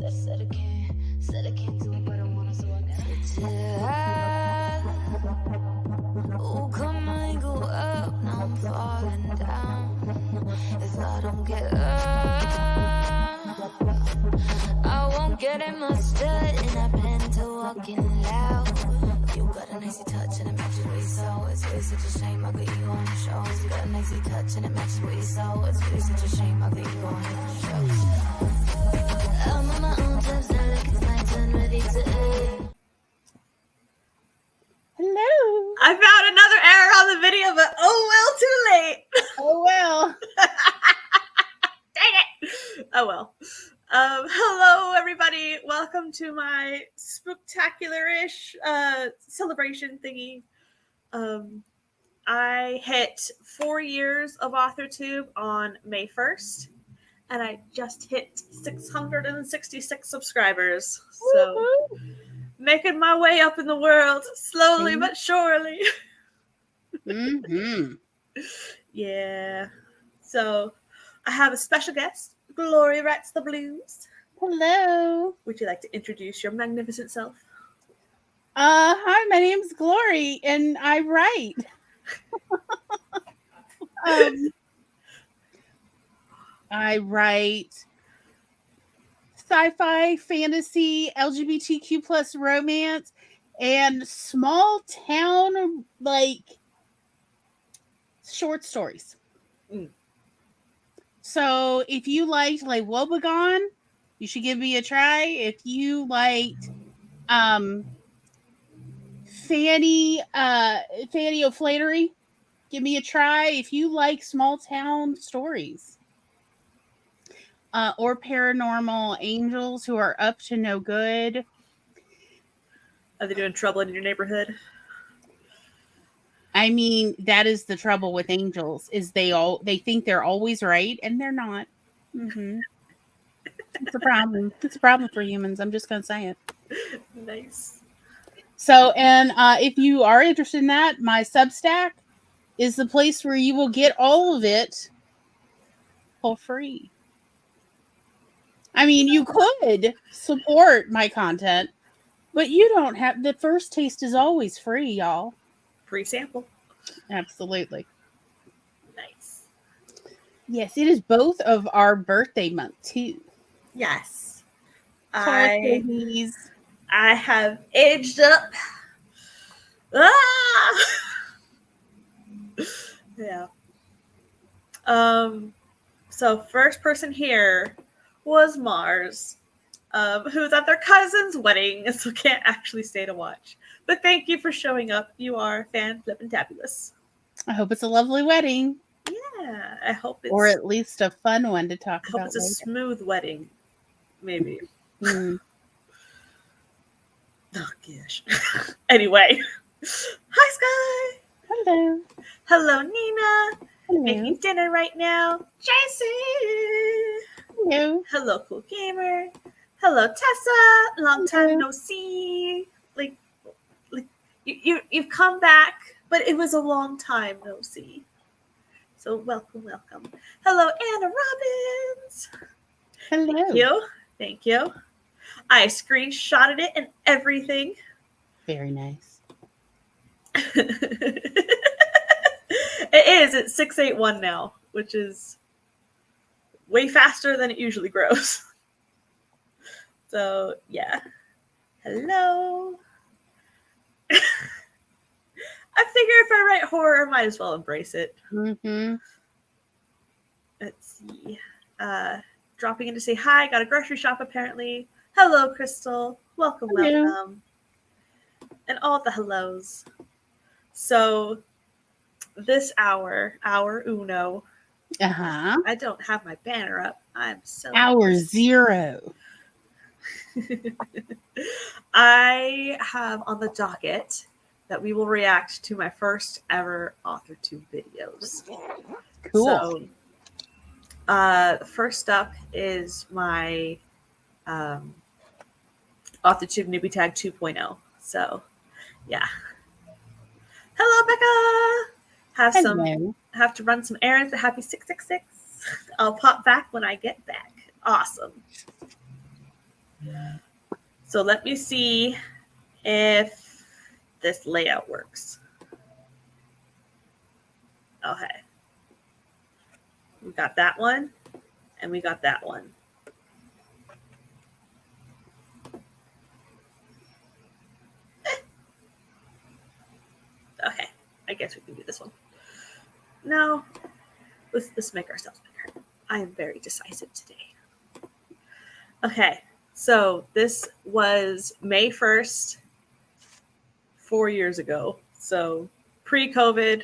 Said I can't do it, but I wanna, so I gotta. Oh, come on, go up. Now I'm falling down. If I don't get up, I won't get in my stud. And I plan to walk in loud. You got a nicey touch and it matches what you saw. It's really such a shame I got you on the show. You got a nicey touch and it matches what you saw. It's really such a shame I got you on the show. I'm on my own terms now, like it's my turn, ready to end. Hello. I found another error on the video, but oh well, too late. Oh well. Dang it. Oh well. Hello, everybody. Welcome to my spooktacular-ish celebration thingy. I hit 4 years of AuthorTube on May 1st, and I just hit 666 subscribers. So, making my way up in the world, slowly but surely. Mm-hmm. Yeah. So, I have a special guest. Glory writes the blues. Hello. Would you like to introduce your magnificent self? Hi, my name's Glory, and I write. I write sci-fi, fantasy, LGBTQ plus romance, and small town short stories. Mm. So if you liked like Wobegon, you should give me a try. If you liked Fanny O'Flaherty, give me a try. If you like small town stories or paranormal angels who are up to no good. Are they doing trouble in your neighborhood? I mean, that is the trouble with angels, is they think they're always right, and they're not. Mm-hmm. It's a problem. It's a problem for humans. I'm just gonna say it. Nice. So, and if you are interested in that, my Substack is the place where you will get all of it for free. I mean, you could support my content, but you don't have. The first taste is always free, y'all. Free sample. Absolutely. Nice. Yes, it is both of our birthday month too. Yes. I have aged up. Ah! Yeah. So first person here was Mars, who's at their cousin's wedding, and so can't actually stay to watch. But thank you for showing up. You are fan-flippin'-tabulous. I hope it's a lovely wedding. Yeah, I hope it's... Or at least a fun one to talk about. I hope it's a smooth wedding. Maybe. Mm. Oh, gosh. Anyway. Hi, Sky. Hello. Hello, Nina. Hello. Making dinner right now. JC. Hello. Hello, Cool Gamer. Hello, Tessa. Long time no see. Like you've come back, but it was a long time no see. So welcome. Hello, Anna Robbins. Hello. Thank you. I screenshotted it and everything. Very nice. It is. It's 681 now, which is way faster than it usually grows. So, yeah. Hello. I figure if I write horror, I might as well embrace it. Mm-hmm. Let's see. Dropping in to say hi. Got a grocery shop, apparently. Hello, Crystal. Welcome. And all the hellos. So, this hour uno. Uh-huh. I don't have my banner up. I'm so... Hour zero. I have on the docket that we will react to my first ever AuthorTube videos. Cool. So, first up is my AuthorTube newbie tag 2.0. So, yeah. Hello, Becca. Have to run some errands at Happy 666. I'll pop back when I get back. Awesome. So let me see if this layout works. Okay. We got that one, and we got that one. Okay, I guess we can do this one. No, let's make ourselves bigger. I am very decisive today. Okay, so this was May 1st, 4 years ago. So pre-COVID.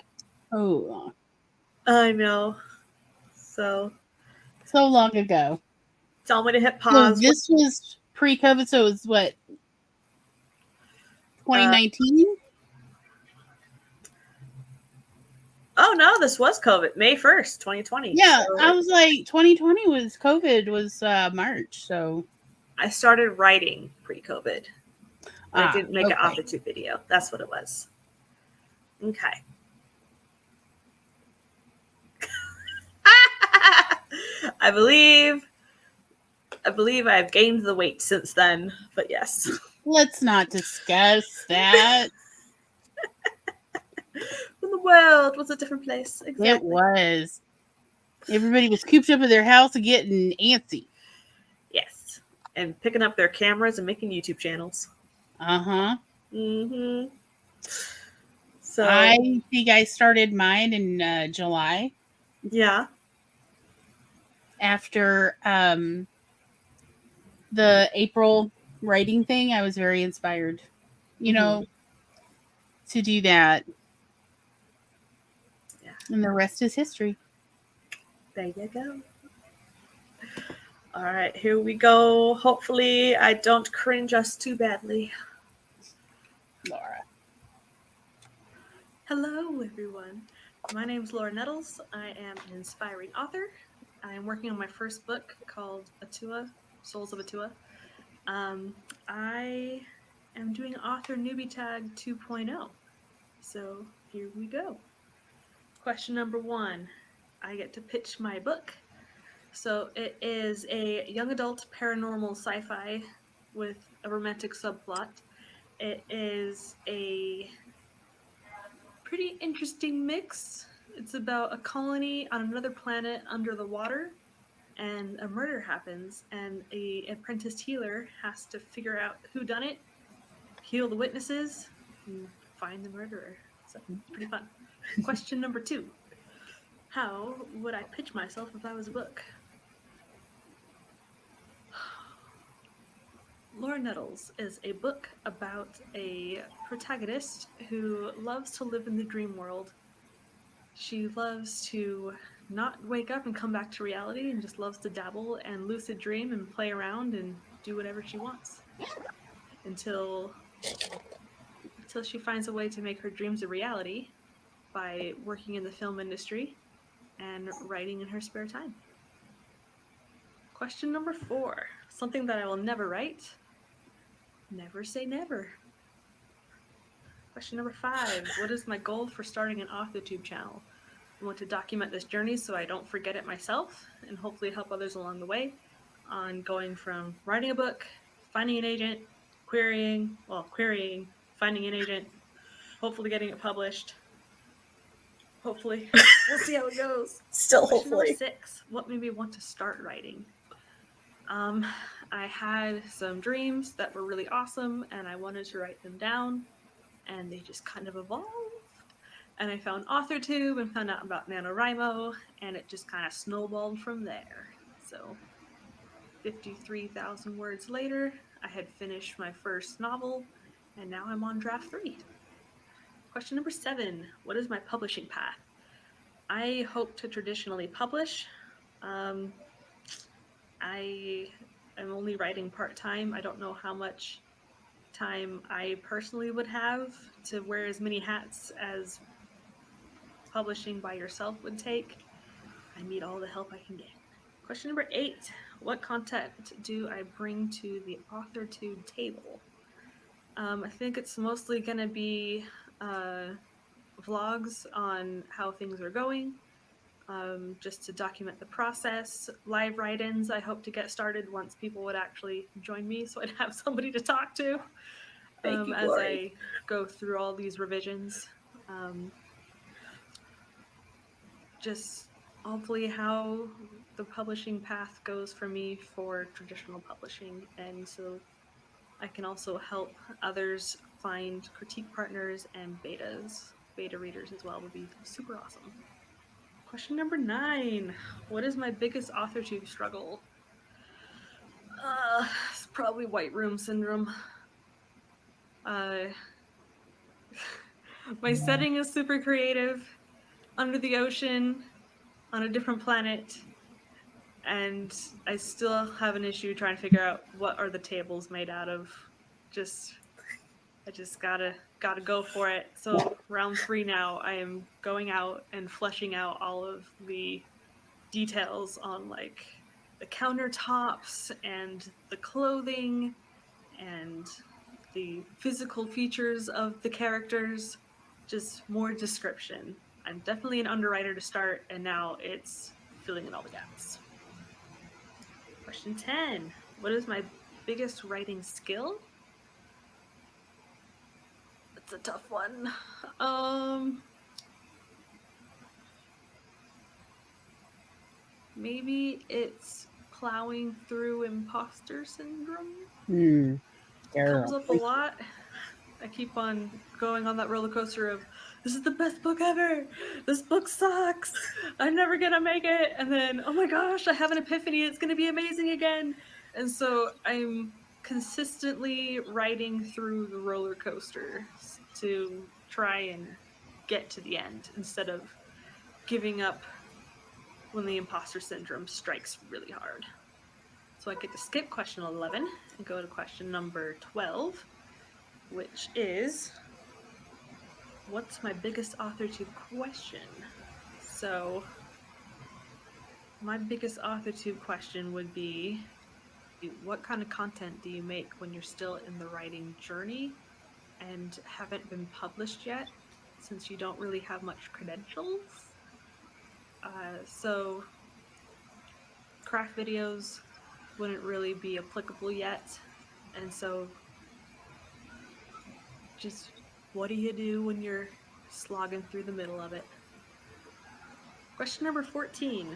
Oh, I know. So long ago. tell me to hit So pause. this was pre-COVID, so it was what, 2019? Oh no, this was COVID. May 1st, 2020. Yeah, So I was like, 2020 was COVID was March, so I started writing pre-COVID. I didn't make an okay. author tube video. That's what it was. Okay. I believe I've gained the weight since then, but yes. Let's not discuss that. When the world was a different place. Exactly. It was. Everybody was cooped up in their house and getting antsy. Yes. And picking up their cameras and making YouTube channels. Uh-huh. Mm-hmm. So I think I started mine in July. Yeah. After the April writing thing, I was very inspired, to do that. Yeah. And the rest is history. There you go. All right, here we go. Hopefully I don't cringe us too badly. Laura. Hello, everyone. My name is Laura Nettles. I am an inspiring author. I am working on my first book called Atua, Souls of Atua. I am doing Author Newbie Tag 2.0. So here we go. Question number 1. I get to pitch my book. So it is a young adult paranormal sci-fi with a romantic subplot. It is a pretty interesting mix. It's about a colony on another planet under the water, and a murder happens, and an apprenticed healer has to figure out who done it, heal the witnesses, and find the murderer. So it's pretty fun. Question number 2. How would I pitch myself if I was a book? Laura Nettles is a book about a protagonist who loves to live in the dream world. She loves to not wake up and come back to reality, and just loves to dabble and lucid dream and play around and do whatever she wants until she finds a way to make her dreams a reality by working in the film industry and writing in her spare time. Question number 4. Something that I will never write. Never say never. Question number 5. What is my goal for starting an AuthorTube channel? I want to document this journey so I don't forget it myself, and hopefully help others along the way on going from writing a book, finding an agent, querying, finding an agent, hopefully getting it published. Hopefully. We'll see how it goes. Still Question hopefully. number 6. What made me want to start writing? I had some dreams that were really awesome, and I wanted to write them down, and they just kind of evolved. And I found AuthorTube and found out about NaNoWriMo, and it just kind of snowballed from there. So 53,000 words later, I had finished my first novel, and now I'm on draft 3. Question number 7. What is my publishing path? I hope to traditionally publish. I am only writing part-time. I don't know how much time I personally would have to wear as many hats as publishing by yourself would take. I need all the help I can get. Question number 8. What content do I bring to the AuthorTube table? I think it's mostly going to be vlogs on how things are going. just to document the process. Live write-ins, I hope to get started once people would actually join me, so I'd have somebody to talk to Thank you, as Glory. I go through all these revisions. Just hopefully how the publishing path goes for me for traditional publishing, and so I can also help others find critique partners and beta readers as well would be super awesome. Question number 9. What is my biggest author tube struggle? It's probably White Room Syndrome. My setting is super creative, under the ocean, on a different planet, and I still have an issue trying to figure out what are the tables made out of. I just gotta go for it. So round 3 now, I am going out and fleshing out all of the details on like the countertops and the clothing and the physical features of the characters. Just more description. I'm definitely an underwriter to start, and now it's filling in all the gaps. Question 10. What is my biggest writing skill? That's a tough one. Maybe it's plowing through imposter syndrome. Comes up a lot. I keep on going on that roller coaster of, this is the best book ever. This book sucks. I'm never gonna make it. And then, oh my gosh, I have an epiphany. It's gonna be amazing again. And so I'm consistently riding through the roller coaster to try and get to the end instead of giving up when the imposter syndrome strikes really hard. So I get to skip question 11 and go to question number 12, which is, what's my biggest author tube question? So my biggest author tube question would be, what kind of content do you make when you're still in the writing journey and haven't been published yet, since you don't really have much credentials? So craft videos wouldn't really be applicable yet, and so just what do you do when you're slogging through the middle of it? Question number 14.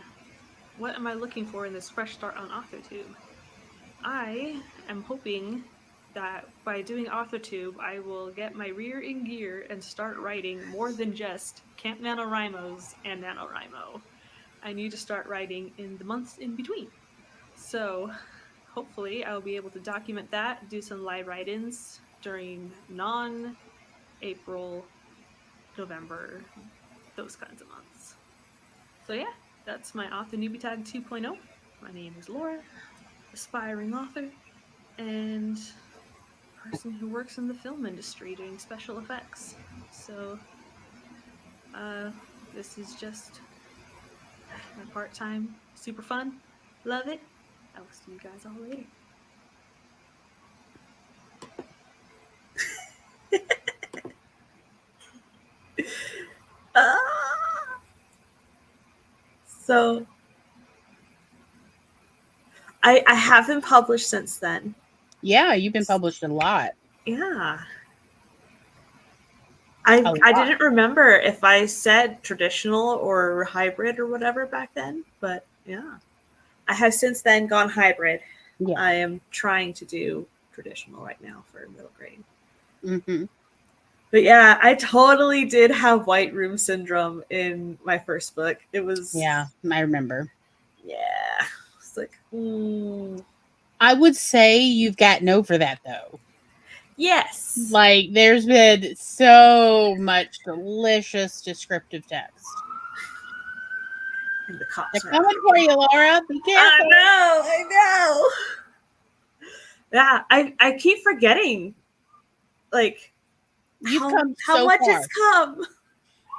What am I looking for in this fresh start on AuthorTube? I am hoping that by doing AuthorTube, I will get my rear in gear and start writing more than just Camp NaNoWriMos and NaNoWriMo. I need to start writing in the months in between. So hopefully I'll be able to document that, do some live write-ins during non-April, November, those kinds of months. So yeah, that's my Author Newbie Tag 2.0. My name is Laura, aspiring author, and person who works in the film industry doing special effects. So this is just my part-time, super fun, love it. I will see you guys all later. So I haven't published since then. Yeah, you've been published a lot. Yeah. I didn't remember if I said traditional or hybrid or whatever back then, but yeah. I have since then gone hybrid. Yeah. I am trying to do traditional right now for middle grade. Mm-hmm. But yeah, I totally did have White Room Syndrome in my first book. It was... Yeah, I remember. Yeah. It's like, I would say you've gotten over that, though. Yes. Like, there's been so much delicious descriptive text. And the cops They're coming for you, Laura. Be careful. I know. Yeah, I keep forgetting, like, You've come how so much far. has come.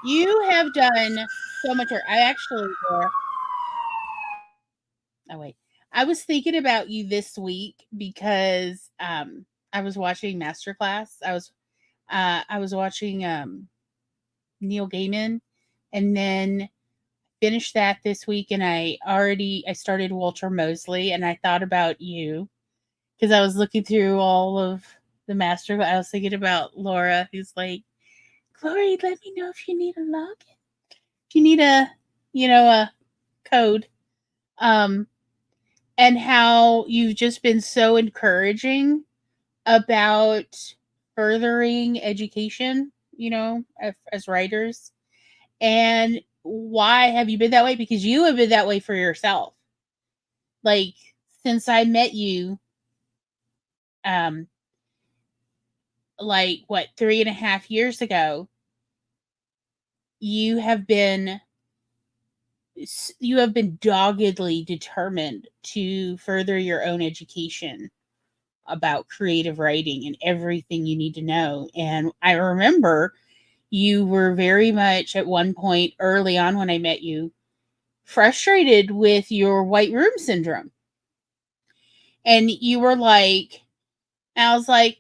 You have done so much. I actually... Oh, wait. I was thinking about you this week because I was watching Masterclass. I was watching Neil Gaiman, and then I finished that this week, and I started Walter Mosley, and I thought about you because I was looking through all of the master. I was thinking about Laura, who's like, Glory, let me know if you need a login, if you need a code, and how you've just been so encouraging about furthering education, as writers. And why have you been that way? Because you have been that way for yourself. Like, since I met you, 3.5 years ago, you have been doggedly determined to further your own education about creative writing and everything you need to know. And I remember you were very much at one point early on when I met you, frustrated with your white room syndrome. And you were like, I was like,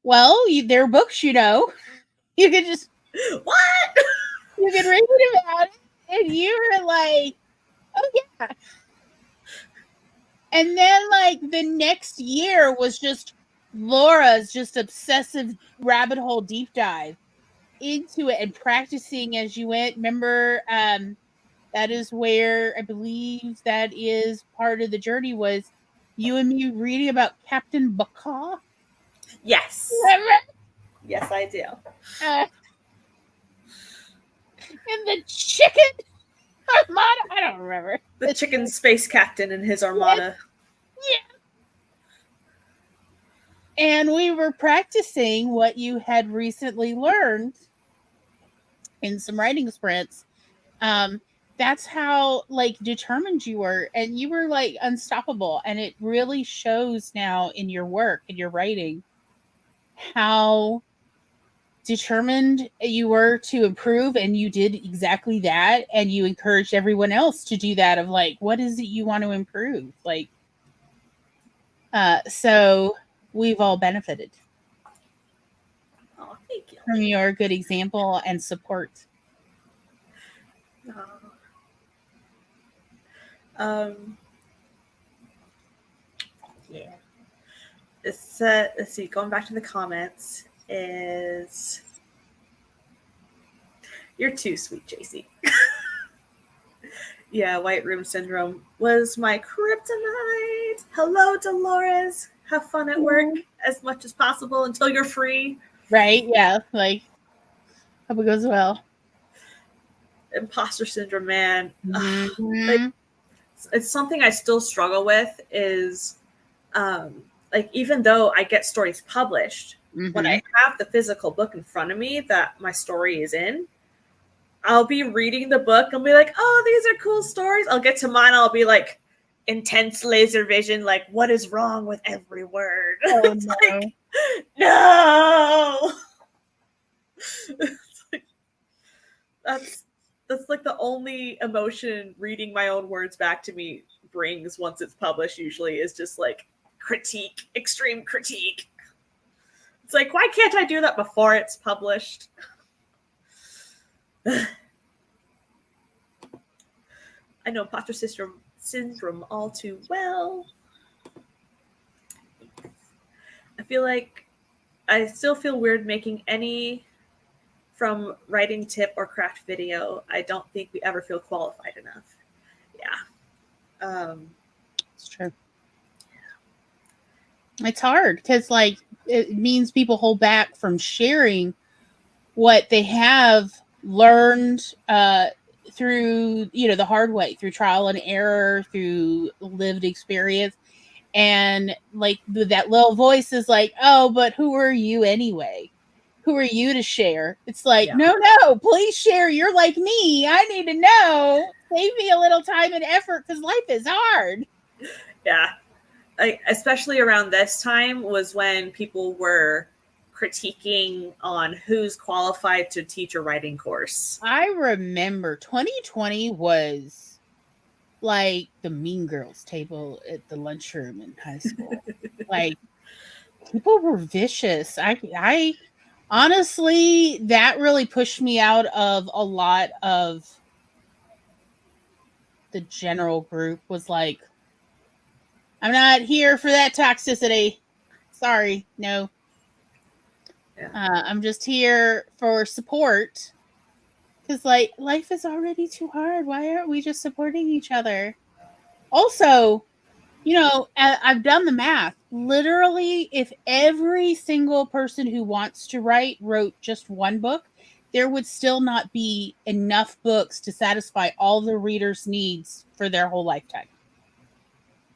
well, there are books, you could just, What? you could read it about it. And you were like, oh yeah. And then the next year was just Laura's just obsessive rabbit hole deep dive into it and practicing as you went. Remember, that is where I believe that is part of the journey, was you and me reading about Captain Bacaw. Yes. Remember? Yes, I do. And the chicken armada. I don't remember. The chicken space captain and his armada. Yeah. And we were practicing what you had recently learned in some writing sprints. That's how determined you were, and you were unstoppable. And it really shows now in your work, in your writing, how determined you were to improve, and you did exactly that. And you encouraged everyone else to do that, of what is it you want to improve? So we've all benefited Oh, thank you. from your good example and support. Yeah. Let's see. Going back to the comments, is you're too sweet, JC. Yeah, white room syndrome was my kryptonite. Hello, Dolores. Have fun at work as much as possible until you're free. Right? Yeah. Hope it goes well. Imposter syndrome, man. Mm-hmm. It's something I still struggle with, is even though I get stories published, when I have the physical book in front of me that my story is in, I'll be reading the book and be like, oh, these are cool stories. I'll get to mine, I'll be like, intense laser vision, what is wrong with every word? Oh, no. No. That's the only emotion reading my own words back to me brings once it's published, usually, is just critique, extreme critique. It's why can't I do that before it's published? I know imposter syndrome all too well. I feel like I still feel weird making any from writing tip or craft video. I don't think we ever feel qualified enough. Yeah. It's true. It's hard because it means people hold back from sharing what they have learned through the hard way, through trial and error, through lived experience. And that little voice is oh, but who are you anyway? Who are you to share? It's no, please share. You're like me. I need to know. Save me a little time and effort, because life is hard. Yeah. Especially around this time was when people were critiquing on who's qualified to teach a writing course. I remember 2020 was like the Mean Girls table at the lunchroom in high school. People were vicious. I honestly, that really pushed me out of a lot of the general group was like, I'm not here for that toxicity. Sorry, no. Yeah. I'm just here for support. Because, like, life is already too hard. Why aren't we just supporting each other? Also, you know, I've done the math. Literally, if every single person who wants to write wrote just one book, there would still not be enough books to satisfy all the readers' needs for their whole lifetime.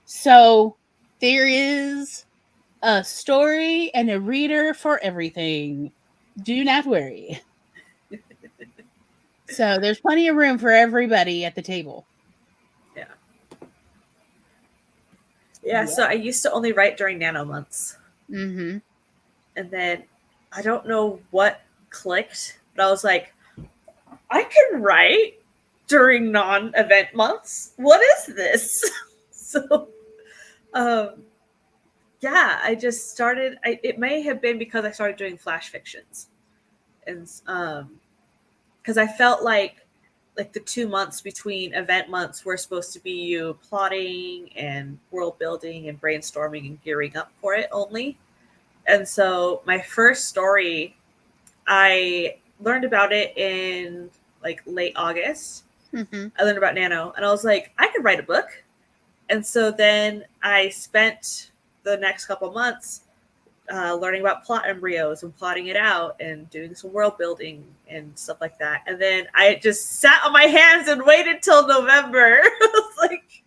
So there is a story and a reader for everything. Do not worry. So there's plenty of room for everybody at the table. Yeah, so I used to only write during nano months. Mm-hmm. And then I don't know what clicked, but I was like, I can write during non-event months. What is this? So, yeah, I just started. It may have been because I started doing flash fictions. And because I felt like the 2 months between event months were supposed to be you plotting and world building and brainstorming and gearing up for it only. And so my first story, I learned about it in like late August. Mm-hmm. I learned about nano and I was like, I could write a book. And so then I spent the next couple months learning about plot embryos and plotting it out and doing some world building and stuff like that. And then I just sat on my hands and waited till November. It was like,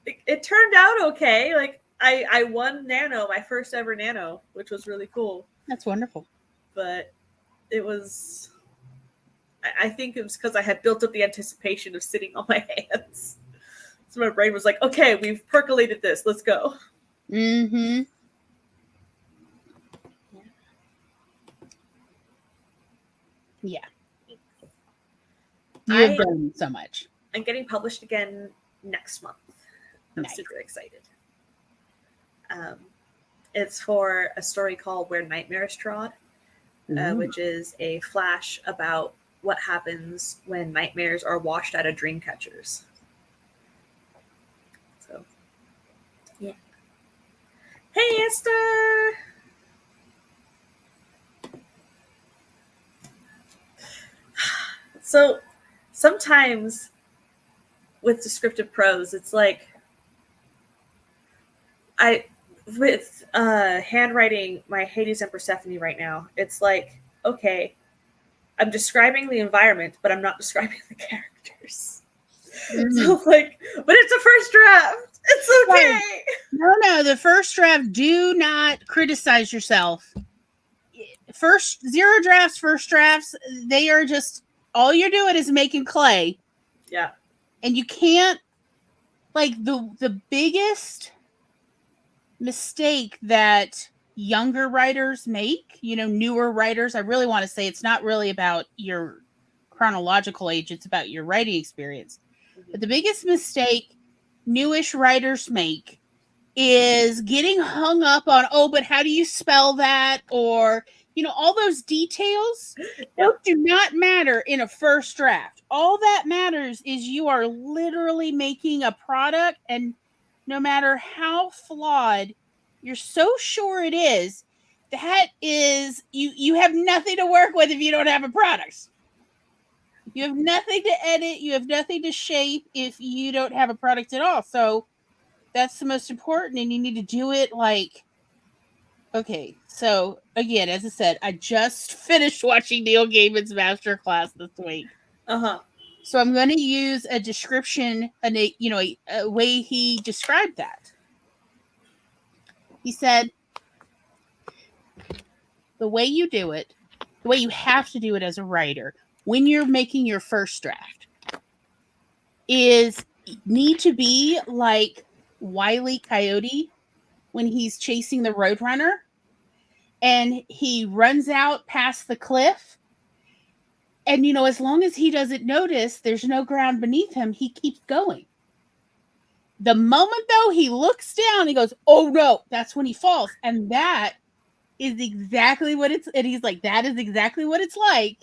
it turned out okay. Like I won nano, my first ever nano, which was really cool. That's wonderful. But it was, I think it was because I had built up the anticipation of sitting on my hands. So my brain was like, okay, we've percolated this. Let's go. Mm-hmm. Yeah. You have done so much. I'm getting published again next month. I'm Nice. super excited. It's for a story called Where Nightmares Trod, which is a flash about what happens when nightmares are washed out of dream catchers. So, yeah. Hey, Esther! So, sometimes with descriptive prose, it's like with handwriting my Hades and Persephone right now, it's like, okay, I'm describing the environment, but I'm not describing the characters. Mm-hmm. So like, but it's a first draft. It's okay. Right. No, the first draft, do not criticize yourself. First drafts, they are just, all you're doing is making clay. Yeah. And you can't, like, the biggest mistake that younger writers make, newer writers, I really want to say it's not really about your chronological age, it's about your writing experience. Mm-hmm. But the biggest mistake newish writers make is getting hung up on, but how do you spell that? Or, all those details do not matter in a first draft. All that matters is you are literally making a product, and no matter how flawed you're so sure it is, that is, you have nothing to work with if you don't have a product. You have nothing to edit. You have nothing to shape if you don't have a product at all. So that's the most important, and you need to do it like, okay. So again, as I said, I just finished watching Neil Gaiman's masterclass this week. Uh-huh. So I'm going to use a description, a way he described that. He said, the way you do it, the way you have to do it as a writer when you're making your first draft is need to be like Wile E. Coyote when he's chasing the Roadrunner and he runs out past the cliff. And, as long as he doesn't notice there's no ground beneath him, he keeps going. The moment, though, he looks down, he goes, oh, no, that's when he falls. And that is exactly what and he's like, that is exactly what it's like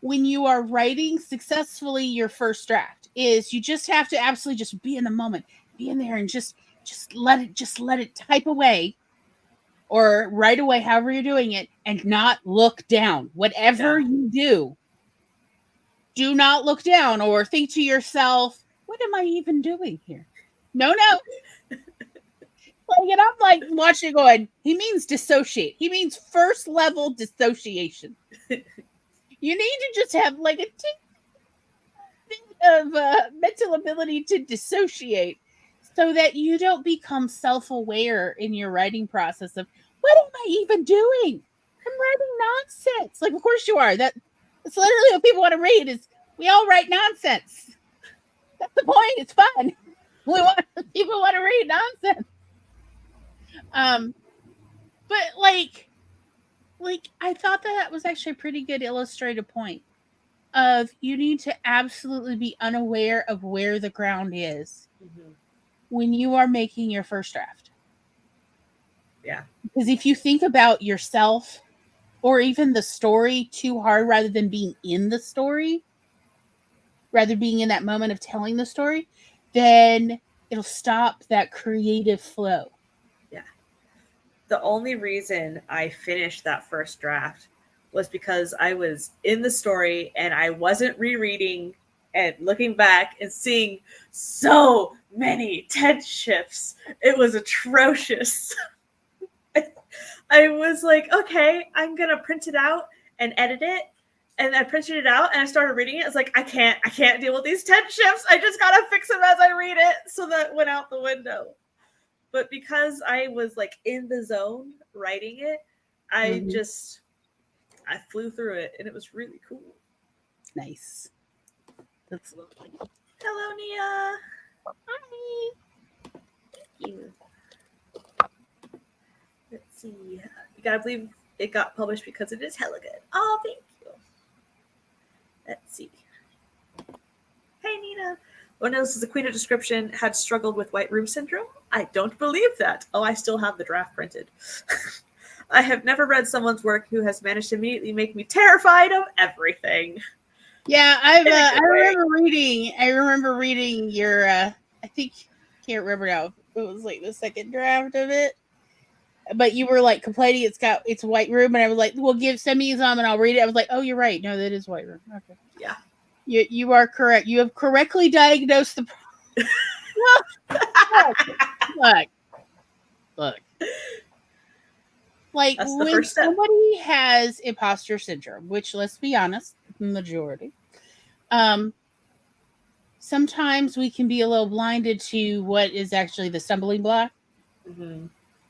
when you are writing successfully your first draft is you just have to absolutely just be in the moment, be in there and just let it type away or write away, however you're doing it, and not look down. Whatever you do not look down or think to yourself, what am I even doing here? No. Like, and I'm like watching it going, he means dissociate. He means first level dissociation. You need to just have like a bit of mental ability to dissociate so that you don't become self-aware in your writing process of, what am I even doing? I'm writing nonsense. Like, of course you are. That's literally what people want to read is we all write nonsense. That's the point. It's fun. People want to read nonsense. But like I thought that was actually a pretty good illustrative point of you need to absolutely be unaware of where the ground is when you are making your first draft. Yeah. Because if you think about yourself or even the story too hard rather than being in the story, rather being in that moment of telling the story, then it'll stop that creative flow. Yeah. The only reason I finished that first draft was because I was in the story and I wasn't rereading and looking back and seeing so many tense shifts. It was atrocious. I was like, okay, I'm going to print it out and edit it. And I printed it out and I started reading it. It's like, I can't deal with these tense shifts. I just got to fix them as I read it. So that went out the window. But because I was like in the zone writing it, I flew through it and it was really cool. Nice. That's lovely. Hello, Nia. Hi. Thank you. Let's see. You gotta believe it got published because it is hella good. Oh, thank you. Let's see. Hey, Nina. One else is the Queen of Description had struggled with white room syndrome. I don't believe that. Oh, I still have the draft printed. I have never read someone's work who has managed to immediately make me terrified of everything. Yeah, I remember reading your I can't remember now. It was like the second draft of it. But you were like complaining it's white room, and I was like, well, send me some and I'll read it. I was like, oh, you're right. No, that is white room. Okay. Yeah. You are correct. You have correctly diagnosed the Look. Like when somebody has imposter syndrome, which let's be honest, majority. Sometimes we can be a little blinded to what is actually the stumbling block. Mm-hmm.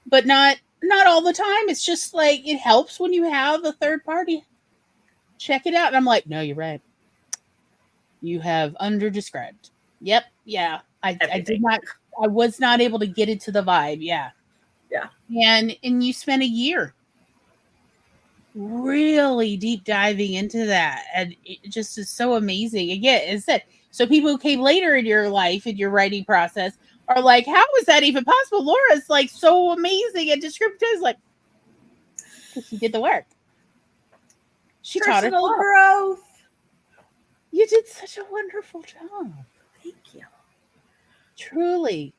But not all the time. It's just like it helps when you have a third party check it out. And I'm like, no, you're right. You have underdescribed. Yep. Yeah. I was not able to get into the vibe. Yeah. Yeah. And you spent a year really deep diving into that. And it just is so amazing. Again, it's that. So people who came later in your life, in your writing process, are like, how is that even possible? Laura's like so amazing and descriptive. Like, she did the work. She taught us personal growth. You did such a wonderful job. Thank you. Truly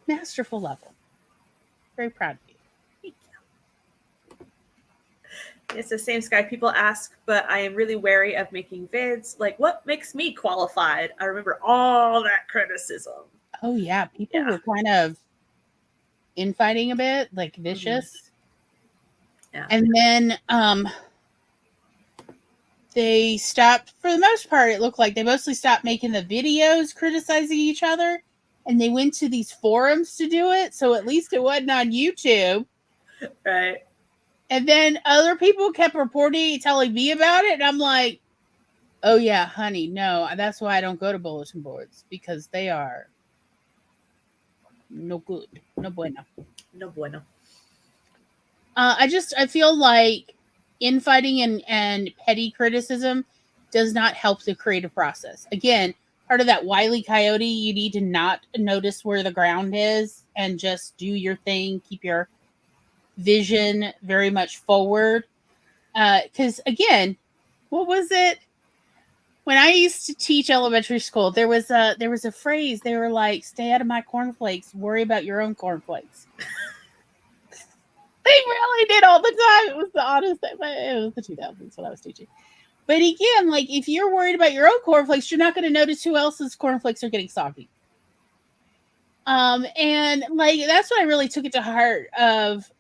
masterful level. Very proud of you. Thank you. It's the same Sky. People ask, but I am really wary of making vids. Like, what makes me qualified? I remember all that criticism. Oh, yeah. People were kind of infighting a bit, like vicious. Yeah. And then they stopped, for the most part, it looked like they mostly stopped making the videos criticizing each other. And they went to these forums to do it. So at least it wasn't on YouTube. Right. And then other people kept telling me about it. And I'm like, oh, yeah, honey, no. That's why I don't go to bulletin boards. Because they are no good. No bueno. No bueno. I feel like infighting and petty criticism does not help the creative process. Again, part of that Wile E. Coyote, you need to not notice where the ground is and just do your thing. Keep your vision very much forward. Because again, what was it? When I used to teach elementary school, there was a phrase. They were like, "Stay out of my cornflakes. Worry about your own cornflakes." They really did all the time. It was the honest thing. It was the 2000s when I was teaching. But again, like if you're worried about your own cornflakes, you're not going to notice who else's cornflakes are getting soggy. And like that's what I really took it to heart. Of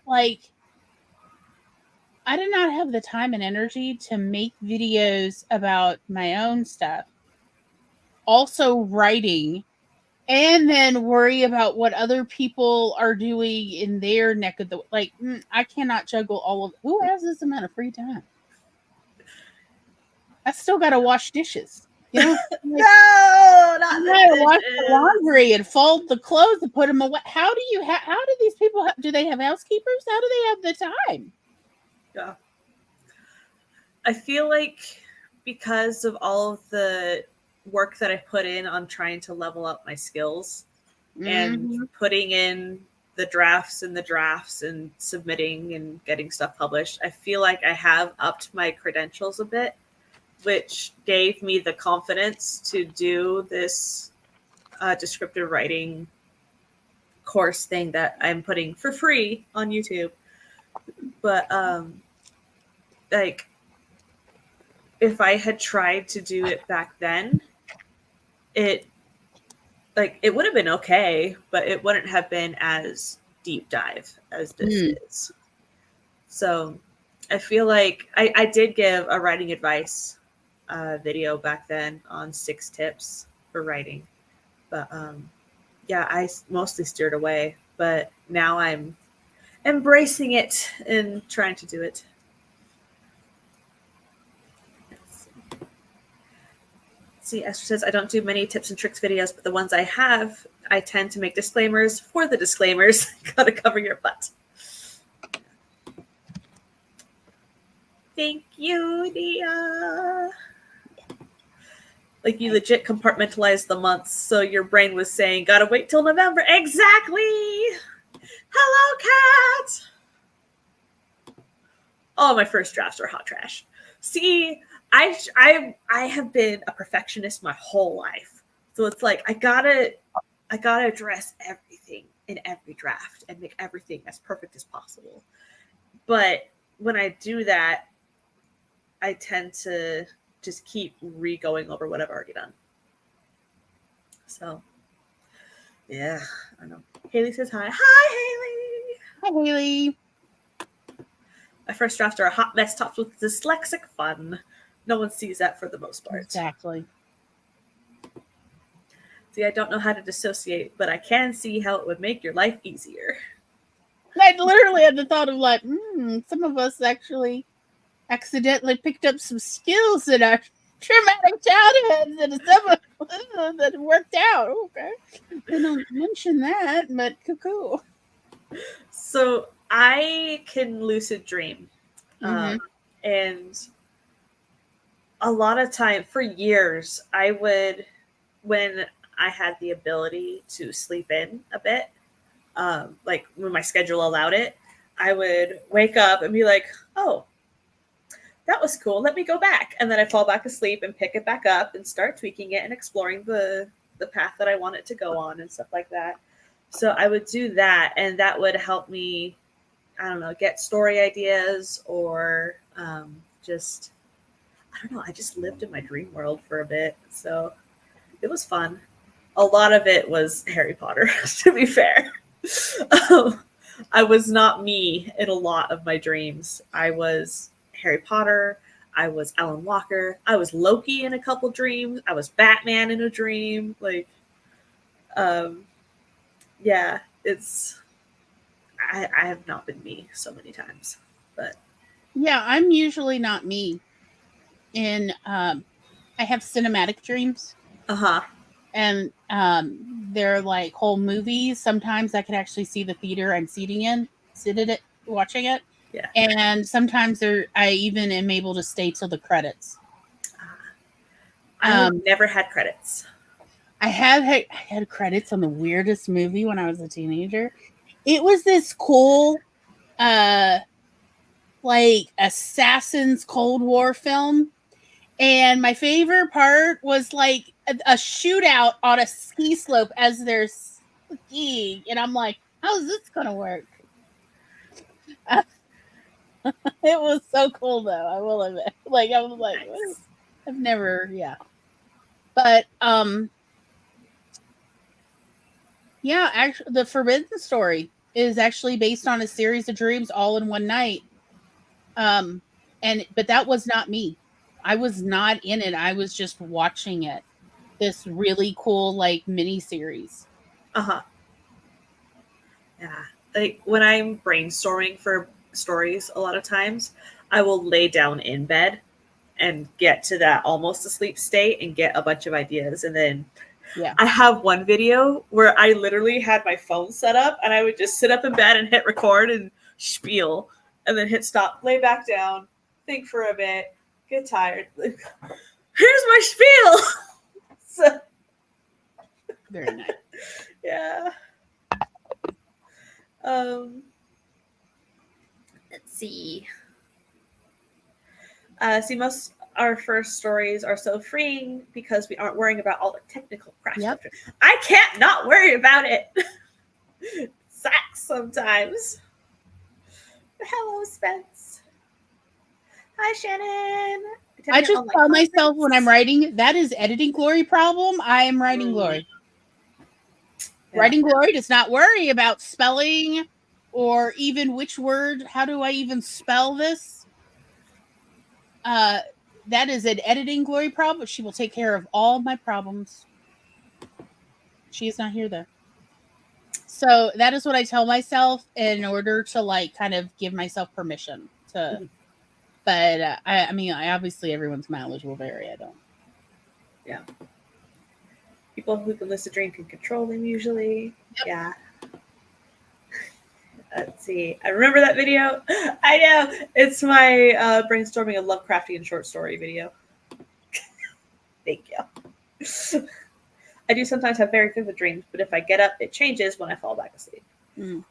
like, I did not have the time and energy to make videos about my own stuff. Also writing. And then worry about what other people are doing in their neck of the like. I cannot juggle all of. Who has this amount of free time? I still got to wash dishes. You know, like, No, not the wash dishes. the laundry and fold the clothes and put them away. How do you? How do these people? Do they have housekeepers? How do they have the time? Yeah, I feel like because of all of the work that I put in on trying to level up my skills and putting in the drafts and submitting and getting stuff published, I feel like I have upped my credentials a bit, which gave me the confidence to do this descriptive writing course thing that I'm putting for free on YouTube. But like if I had tried to do it back then, it would have been okay, but it wouldn't have been as deep dive as this is. So I feel like I did give a writing advice video back then on 6 tips for writing. But yeah, I mostly steered away. But now I'm embracing it and trying to do it. See, Esther says, I don't do many tips and tricks videos, but the ones I have, I tend to make disclaimers for the disclaimers. Gotta cover your butt. Thank you, Dia. Like you legit compartmentalized the months, so your brain was saying, gotta wait till November. Exactly! Hello, cat! Oh, my first drafts are hot trash. See, I have been a perfectionist my whole life. So it's like I gotta address everything in every draft and make everything as perfect as possible. But when I do that, I tend to just keep re-going over what I've already done. So yeah, I know. Haley says hi. Hi, Haley. Hi, Haley. My first drafts are a hot mess topped with dyslexic fun. No one sees that for the most part. Exactly. See, I don't know how to dissociate, but I can see how it would make your life easier. I literally had the thought of like, some of us actually accidentally picked up some skills in our traumatic childhoods and some that worked out. Okay. They don't mention that, but cuckoo. So I can lucid dream. And a lot of time, for years, I would, when I had the ability to sleep in a bit, like when my schedule allowed it, I would wake up and be like, oh, that was cool. Let me go back. And then I fall back asleep and pick it back up and start tweaking it and exploring the path that I want it to go on and stuff like that. So I would do that, and that would help me, I don't know, get story ideas or just, I don't know, I just lived in my dream world for a bit. So it was fun. A lot of it was Harry Potter, to be fair. I was not me in a lot of my dreams. I was Harry Potter. I was Alan Walker. I was Loki in a couple dreams. I was Batman in a dream. Like, yeah, it's, I have not been me so many times, but yeah, I'm usually not me. And I have cinematic dreams. And they're like whole movies. Sometimes I can actually see the theater I'm sitting in, watching it. Yeah. And sometimes I even am able to stay till the credits. I've never had credits. I had credits on the weirdest movie when I was a teenager. It was this cool like Assassin's Cold War film. And my favorite part was like a shootout on a ski slope as they're skiing. And I'm like, how's this going to work? It was so cool, though. I will admit. Like, I was like, Nice. I've never, But, yeah, actually, the Forbidden Story is actually based on a series of dreams all in one night. But that was not me. I was not in it. I was just watching it. This really cool, like, mini series. Uh-huh. Yeah. Like when I'm brainstorming for stories, a lot of times I will lay down in bed and get to that almost asleep state and get a bunch of ideas. And then I have one video where I literally had my phone set up and I would just sit up in bed and hit record and spiel and then hit stop, lay back down, think for a bit, get tired. Here's my spiel. So, very nice. Yeah. Let's see. Most our first stories are so freeing because we aren't worrying about all the technical crap. Yep. I can't not worry about it. Sucks sometimes. Hello, Spence. Hi, Shannon. I just tell myself when I'm writing, that is editing glory problem. I am writing glory. Yeah. Writing glory does not worry about spelling or even which word. How do I even spell this? That is an editing glory problem. She will take care of all my problems. She is not here though. So that is what I tell myself in order to like kind of give myself permission to. But I mean, obviously everyone's mileage will vary. I don't. Yeah. People who can list a dream can control them usually. Yep. Yeah. Let's see. I remember that video. I know. It's my brainstorming a Lovecraftian short story video. Thank you. I do sometimes have very vivid dreams, but if I get up, it changes when I fall back asleep.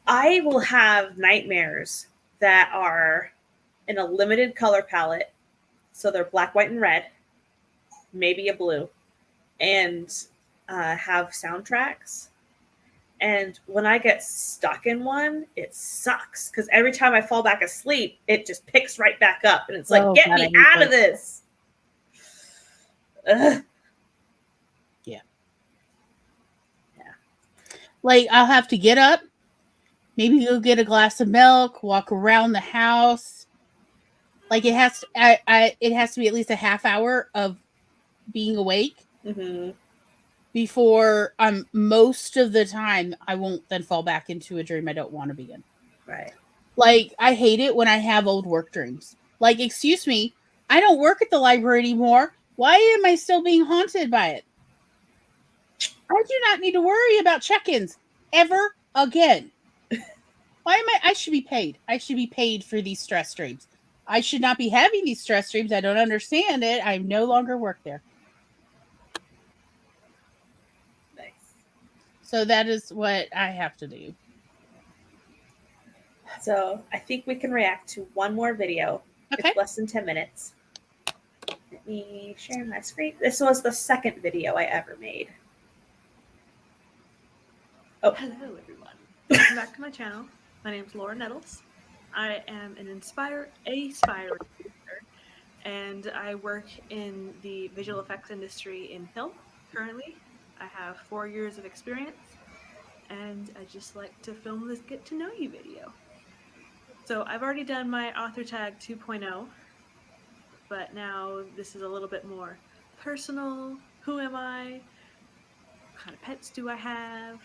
I will have nightmares that are in a limited color palette. So they're black, white, and red. Maybe a blue. And have soundtracks. And when I get stuck in one, it sucks. Because every time I fall back asleep, it just picks right back up. And it's like, get me out of this. Ugh. Yeah. Like, I'll have to get up, maybe go get a glass of milk, walk around the house. Like, it has to, it has to be at least a half hour of being awake. Mm-hmm. Before most of the time I won't then fall back into a dream I don't want to be in. Right. Like, I hate it when I have old work dreams. Like, excuse me, I don't work at the library anymore. Why am I still being haunted by it? I do not need to worry about check-ins ever again. Why am I should be paid. I should be paid for these stress dreams. I should not be having these stress dreams. I don't understand it. I no longer work there. So that is what I have to do. So I think we can react to one more video. Okay. It's less than 10 minutes. Let me share my screen. This was the second video I ever made. Oh. Hello, everyone. Welcome back to my channel. My name is Laura Nettles. I am an aspiring producer, and I work in the visual effects industry in film currently. I have 4 years of experience, and I just like to film this get to know you video. So I've already done my author tag 2.0, but now this is a little bit more personal. Who am I? What kind of pets do I have?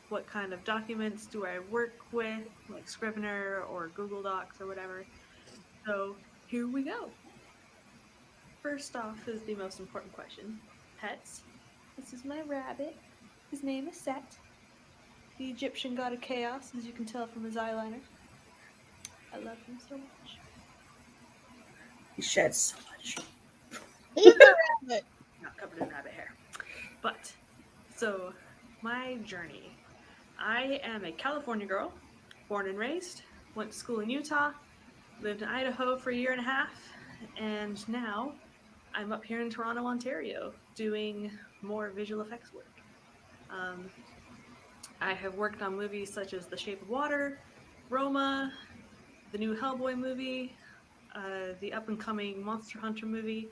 What kind of documents do I work with, like Scrivener or Google Docs or whatever? So here we go. First off is the most important question. Pets. This is my rabbit. His name is Set. The Egyptian god of chaos, as you can tell from his eyeliner. I love him so much. He sheds so much. He's a rabbit. Not covered in rabbit hair. But, so, my journey. I am a California girl, born and raised, went to school in Utah, lived in Idaho for a year and a half, and now I'm up here in Toronto, Ontario, doing more visual effects work. I have worked on movies such as The Shape of Water, Roma, the new Hellboy movie, the up-and-coming Monster Hunter movie.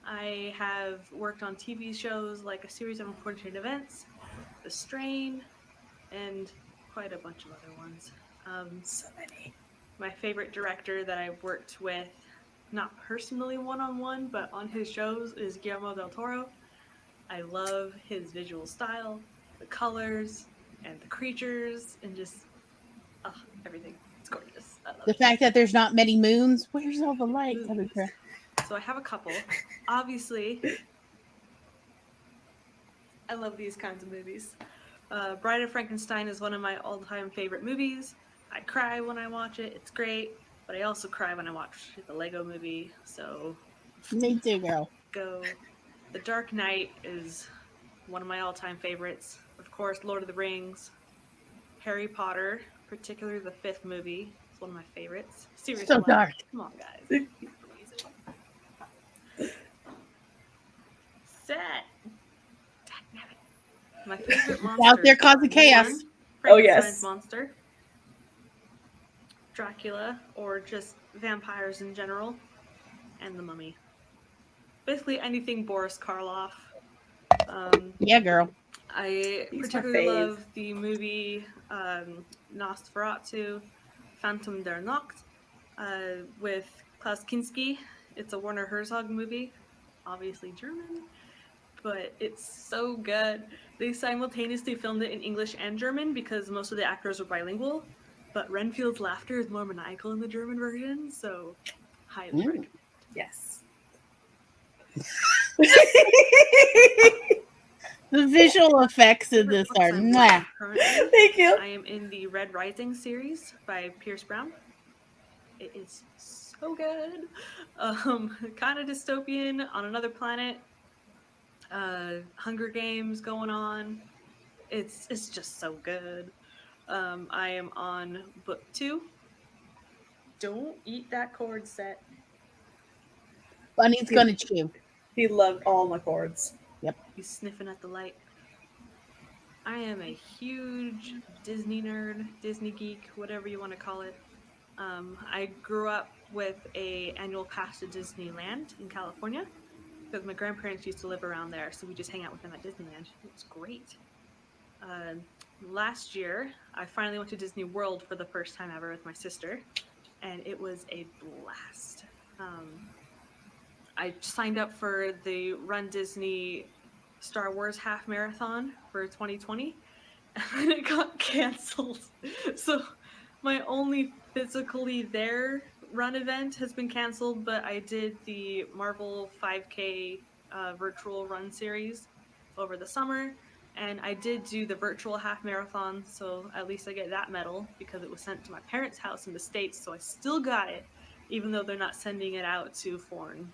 I have worked on TV shows like A Series of Unfortunate Events, The Strain, and quite a bunch of other ones. So many. My favorite director that I've worked with, not personally one-on-one, but on his shows, is Guillermo del Toro. I love his visual style, the colors, and the creatures, and just everything. It's gorgeous. I love The it. fact that there's not many moons. Where's all the light coming from? So I have a couple. Obviously, I love these kinds of movies. Bride of Frankenstein is one of my all-time favorite movies. I cry when I watch it. It's great. But I also cry when I watch the Lego movie. So Me too, girl. go. The Dark Knight is one of my all-time favorites. Of course, Lord of the Rings, Harry Potter, particularly the 5th movie, is one of my favorites. Seriously, So dark. Come on, guys. It's amazing. Set. My favorite monster. Out there causing chaos. Oh, yes. Frankenstein's monster. Dracula, or just vampires in general, and the Mummy. Basically anything Boris Karloff. Yeah, girl. I He's my particularly fave. love the movie Nosferatu, Phantom der Nacht, with Klaus Kinski. It's a Werner Herzog movie, obviously German, but it's so good. They simultaneously filmed it in English and German because most of the actors are bilingual, but Renfield's laughter is more maniacal in the German version, so highly recommend. Yes. The visual effects in this Books are I'm mwah. reading currently. Thank you. I am in the Red Rising series by Pierce Brown. It is so good. Kind of dystopian on another planet. Hunger Games going on. It's just so good. I am on book 2. Don't eat that cord set. Bunny's gonna chew. He loved all my chords. He's sniffing at the light. I am a huge Disney nerd, Disney geek, whatever you want to call it. I grew up with a annual pass to Disneyland in California because my grandparents used to live around there, so we just hang out with them at Disneyland. It was great. Last year, I finally went to Disney World for the first time ever with my sister, and it was a blast. I signed up for the Run Disney Star Wars half marathon for 2020, and then it got canceled. So my only physically there run event has been canceled, but I did the Marvel 5K virtual run series over the summer, and I did do the virtual half marathon, so at least I get that medal because it was sent to my parents' house in the States, so I still got it, even though they're not sending it out to foreign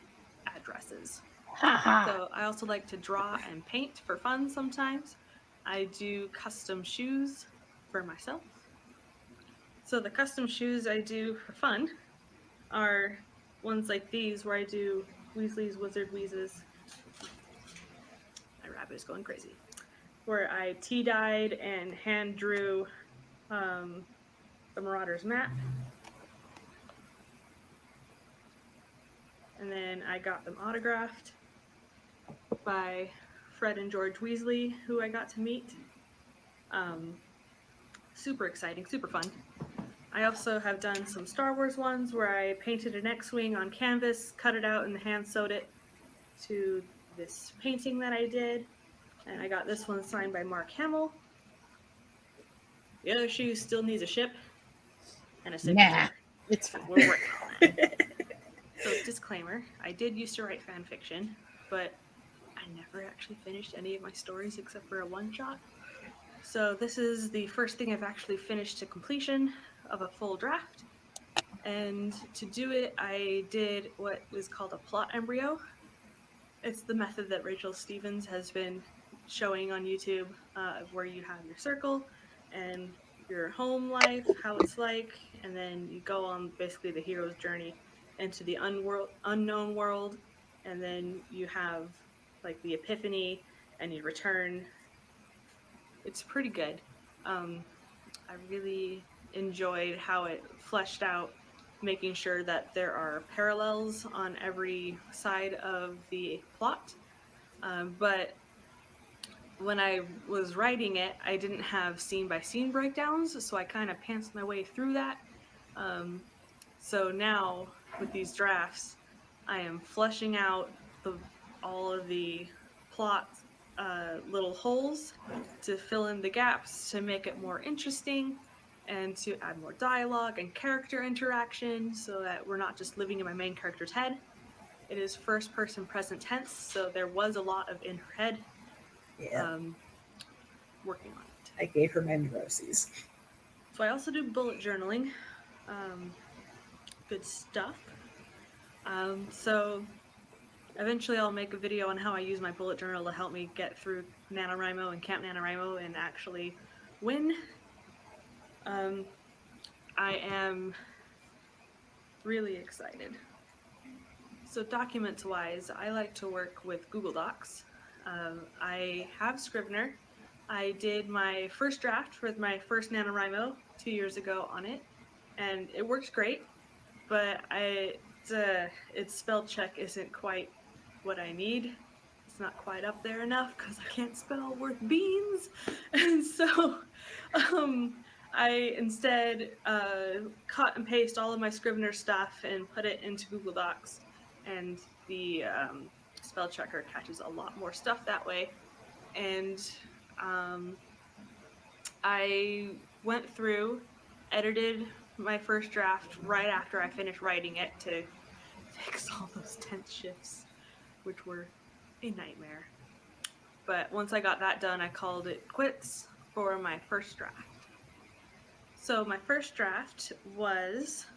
addresses. So I also like to draw and paint for fun sometimes. I do custom shoes for myself. So the custom shoes I do for fun are ones like these where I do Weasley's Wizard Wheezes. My rabbit is going crazy. Where I tea-dyed and hand drew the Marauders map. And then I got them autographed by Fred and George Weasley, who I got to meet. Super exciting, super fun. I also have done some Star Wars ones where I painted an X-Wing on canvas, cut it out, and hand sewed it to this painting that I did. And I got this one signed by Mark Hamill. The other shoe still needs a ship and a signature. Nah, it's fine. We're working on that. So, disclaimer, I did used to write fan fiction, but I never actually finished any of my stories except for a one-shot. So this is the first thing I've actually finished to completion of a full draft. And to do it, I did what was called a plot embryo. It's the method that Rachel Stevens has been showing on YouTube, where you have your circle and your home life, how it's like, and then you go on basically the hero's journey into the unknown world, and then you have like the epiphany and you return. It's pretty good. I really enjoyed how it fleshed out, making sure that there are parallels on every side of the plot. But when I was writing it, I didn't have scene by scene breakdowns, so I kind of pantsed my way through that. So now with these drafts, I am fleshing out all of the plot little holes to fill in the gaps to make it more interesting and to add more dialogue and character interaction so that we're not just living in my main character's head. It is first person present tense, so there was a lot of in her head. Yeah. Working on it. I gave her my neuroses. So I also do bullet journaling. Good stuff. So eventually I'll make a video on how I use my bullet journal to help me get through NaNoWriMo and Camp NaNoWriMo and actually win. I am really excited. So documents wise, I like to work with Google Docs. I have Scrivener. I did my first draft for my first NaNoWriMo 2 years ago on it, and it works great, but its spell check isn't quite what I need. It's not quite up there enough because I can't spell worth beans. And so I instead cut and paste all of my Scrivener stuff and put it into Google Docs, and the spell checker catches a lot more stuff that way. And I went through, edited my first draft right after I finished writing it to fix all those tense shifts, which were a nightmare. But once I got that done, I called it quits for my first draft. So my first draft was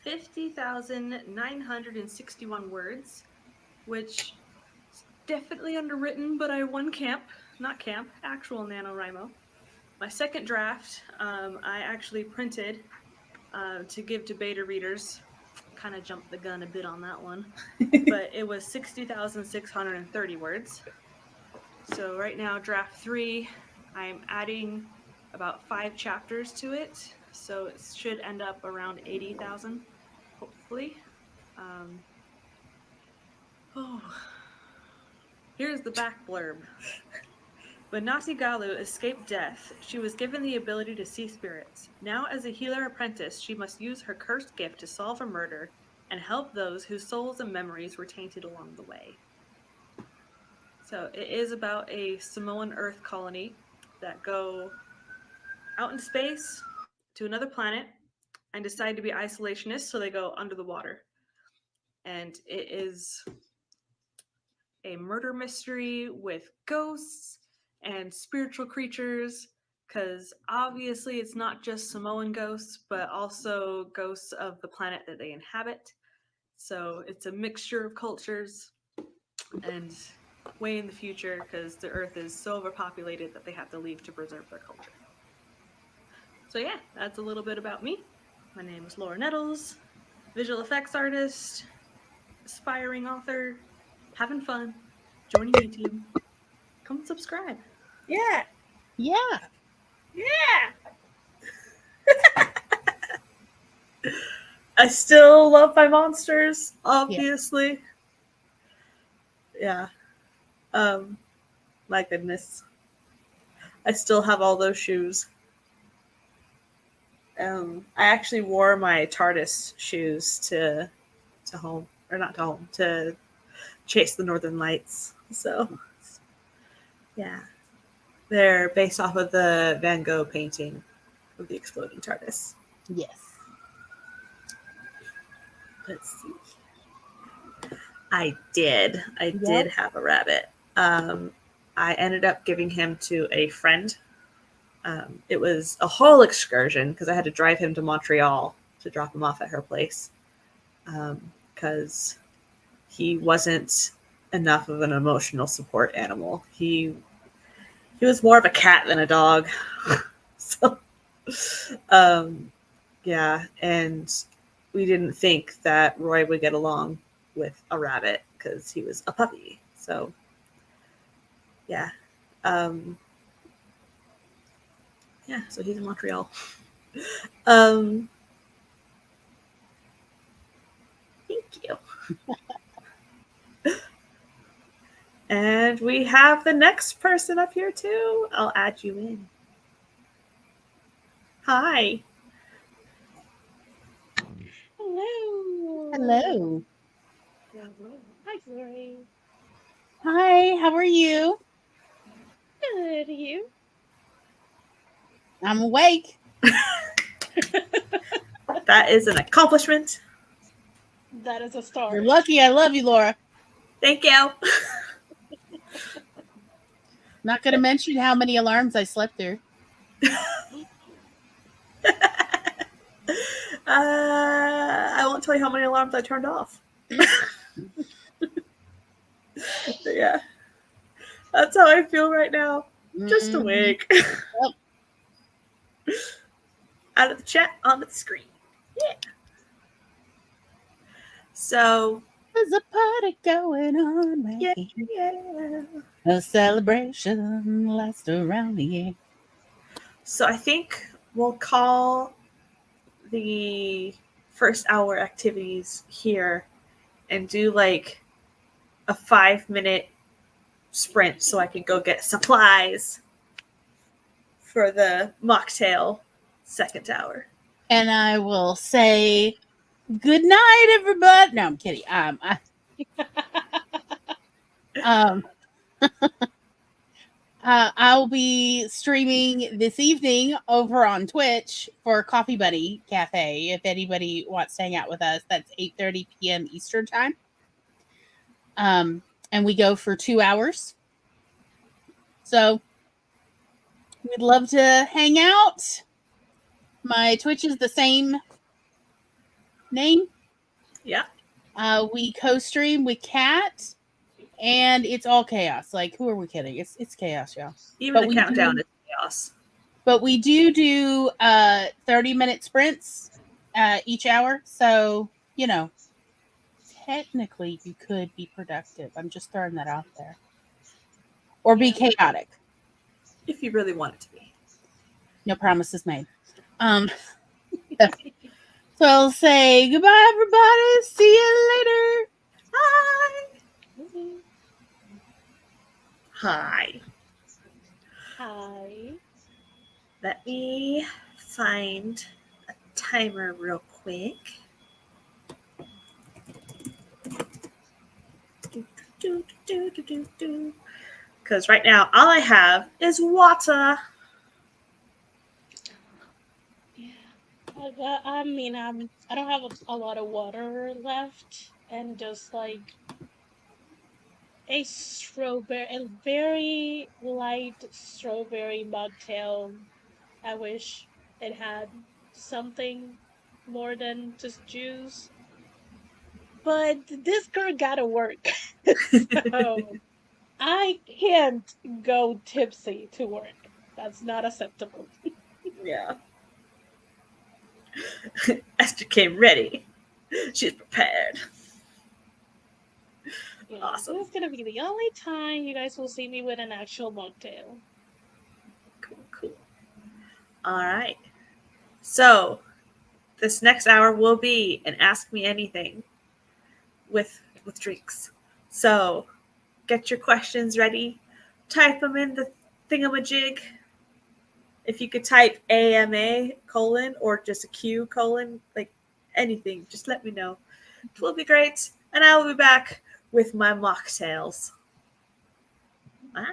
50,961 words, which is definitely underwritten, but I won actual NaNoWriMo. My second draft, I actually printed to give to beta readers. Kind of jumped the gun a bit on that one, but it was 60,630 words. So right now, draft 3, I'm adding about 5 chapters to it, so it should end up around 80,000, hopefully. Here's the back blurb. When Nasigalu escaped death, she was given the ability to see spirits. Now, as a healer apprentice, she must use her cursed gift to solve a murder and help those whose souls and memories were tainted along the way. So it is about a Samoan Earth colony that go out in space to another planet and decide to be isolationists, so they go under the water. And it is a murder mystery with ghosts and spiritual creatures, because obviously it's not just Samoan ghosts, but also ghosts of the planet that they inhabit. So it's a mixture of cultures, and way in the future, because the Earth is so overpopulated that they have to leave to preserve their culture. So yeah, that's a little bit about me. My name is Laura Nettles, visual effects artist, aspiring author, having fun, joining YouTube. Come subscribe. Yeah. Yeah. Yeah. I still love my monsters, obviously. Yeah. My goodness. I still have all those shoes. I actually wore my TARDIS shoes to home, or not to home, to chase the Northern Lights. So, yeah. They're based off of the Van Gogh painting of the exploding TARDIS. Yes. Let's see. I did have a rabbit. I ended up giving him to a friend. It was a whole excursion because I had to drive him to Montreal to drop him off at her place, because he wasn't enough of an emotional support animal. He was more of a cat than a dog. So Yeah, and we didn't think that Roy would get along with a rabbit because he was a puppy. So, yeah. Yeah, so he's in Montreal. Thank you. And we have the next person up here too. I'll add you in. Hi. Hello. Hello. Hi, Glory. Hi, how are you? Good. You? I'm awake. That is an accomplishment. That is a You're start. lucky. I love you, Laura. Thank you. Not going to mention how many alarms I slept through. I won't tell you how many alarms I turned off. Yeah. That's how I feel right now. Just Mhm. awake. Yep. Out of the chat, onto the screen. Yeah. So, There's a party going on right yeah, here. yeah. A celebration lasts around the year. So I think we'll call the first hour activities here and do like a 5-minute sprint so I can go get supplies for the mocktail second hour. And I will say good night, everybody. No, I'm kidding. I'll be streaming this evening over on Twitch for Coffee Buddy Cafe. If anybody wants to hang out with us, that's 8:30 p.m. Eastern time. And we go for 2 hours. So we'd love to hang out. My Twitch is the same name. Yeah. We co-stream with Kat, and it's all chaos. Like, who are we kidding? It's chaos, y'all. Even But the countdown is chaos. But we do 30-minute sprints each hour. So, technically you could be productive. I'm just throwing that out there. Or be chaotic. If you really want it to be. No promises made. So I'll say goodbye, everybody. See you later. Hi. Hi. Hi. Let me find a timer real quick. Because right now all I have is water. Yeah. I mean, I don't have a lot of water left, and just like a very light strawberry mocktail. I wish it had something more than just juice. But this girl gotta work. So I can't go tipsy to work. That's not acceptable. Yeah. Esther came ready. She's prepared. Yeah, Awesome. this is gonna be the only time you guys will see me with an actual mocktail. Cool. All right. So this next hour will be an Ask Me Anything with drinks. So get your questions ready. Type them in the thingamajig. If you could type AMA : or just a Q : like anything, just let me know. It will be great. And I will be back with my mocktails. Bye.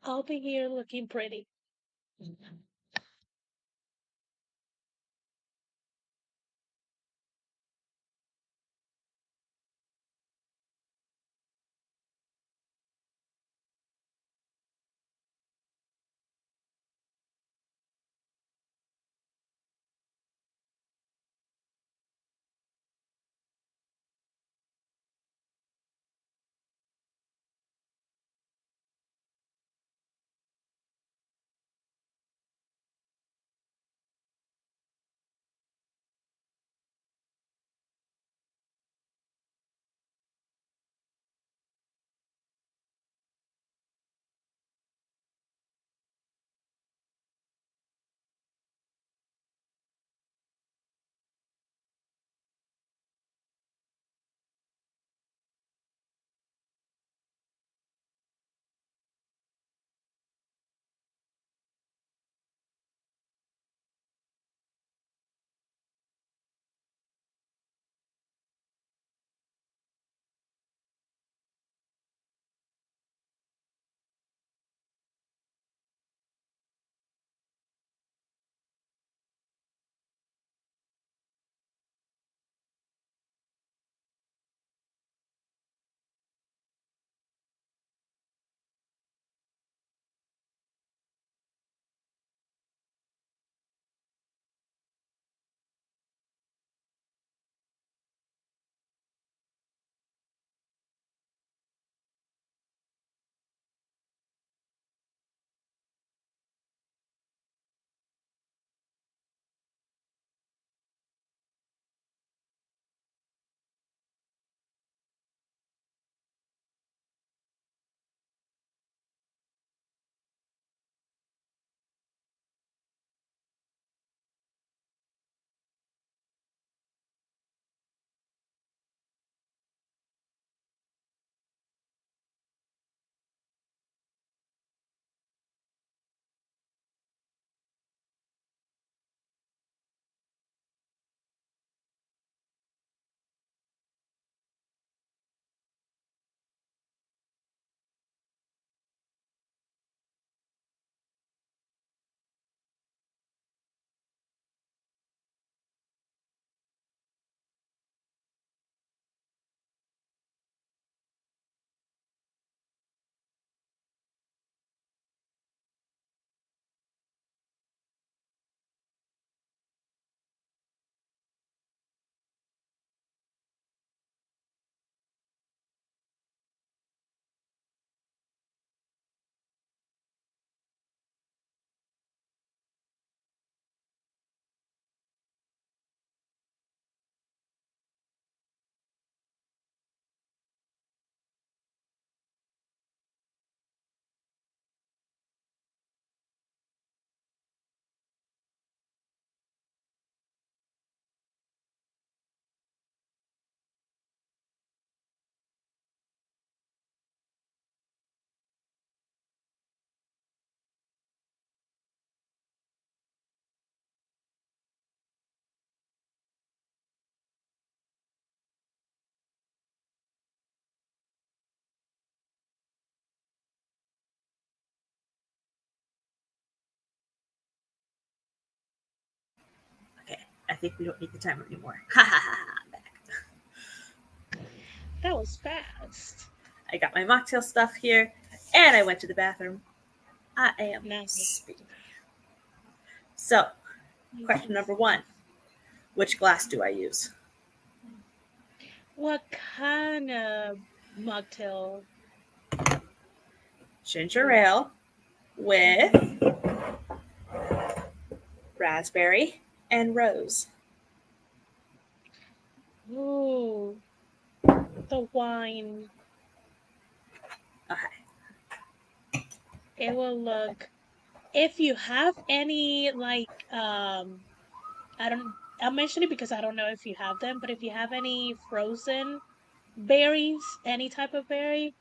I'll be here looking pretty. think we don't need the timer anymore. Ha ha ha ha. I'm back. That was fast. I got my mocktail stuff here, and I went to the bathroom. I am Nice. speedy. So, question number 1. Which glass do I use? What kind of mocktail? Ginger ale with raspberry and rose. Ooh, the wine. Okay. It will look. If you have any I'm mentioning it because I don't know if you have them, but if you have any frozen berries, any type of berry,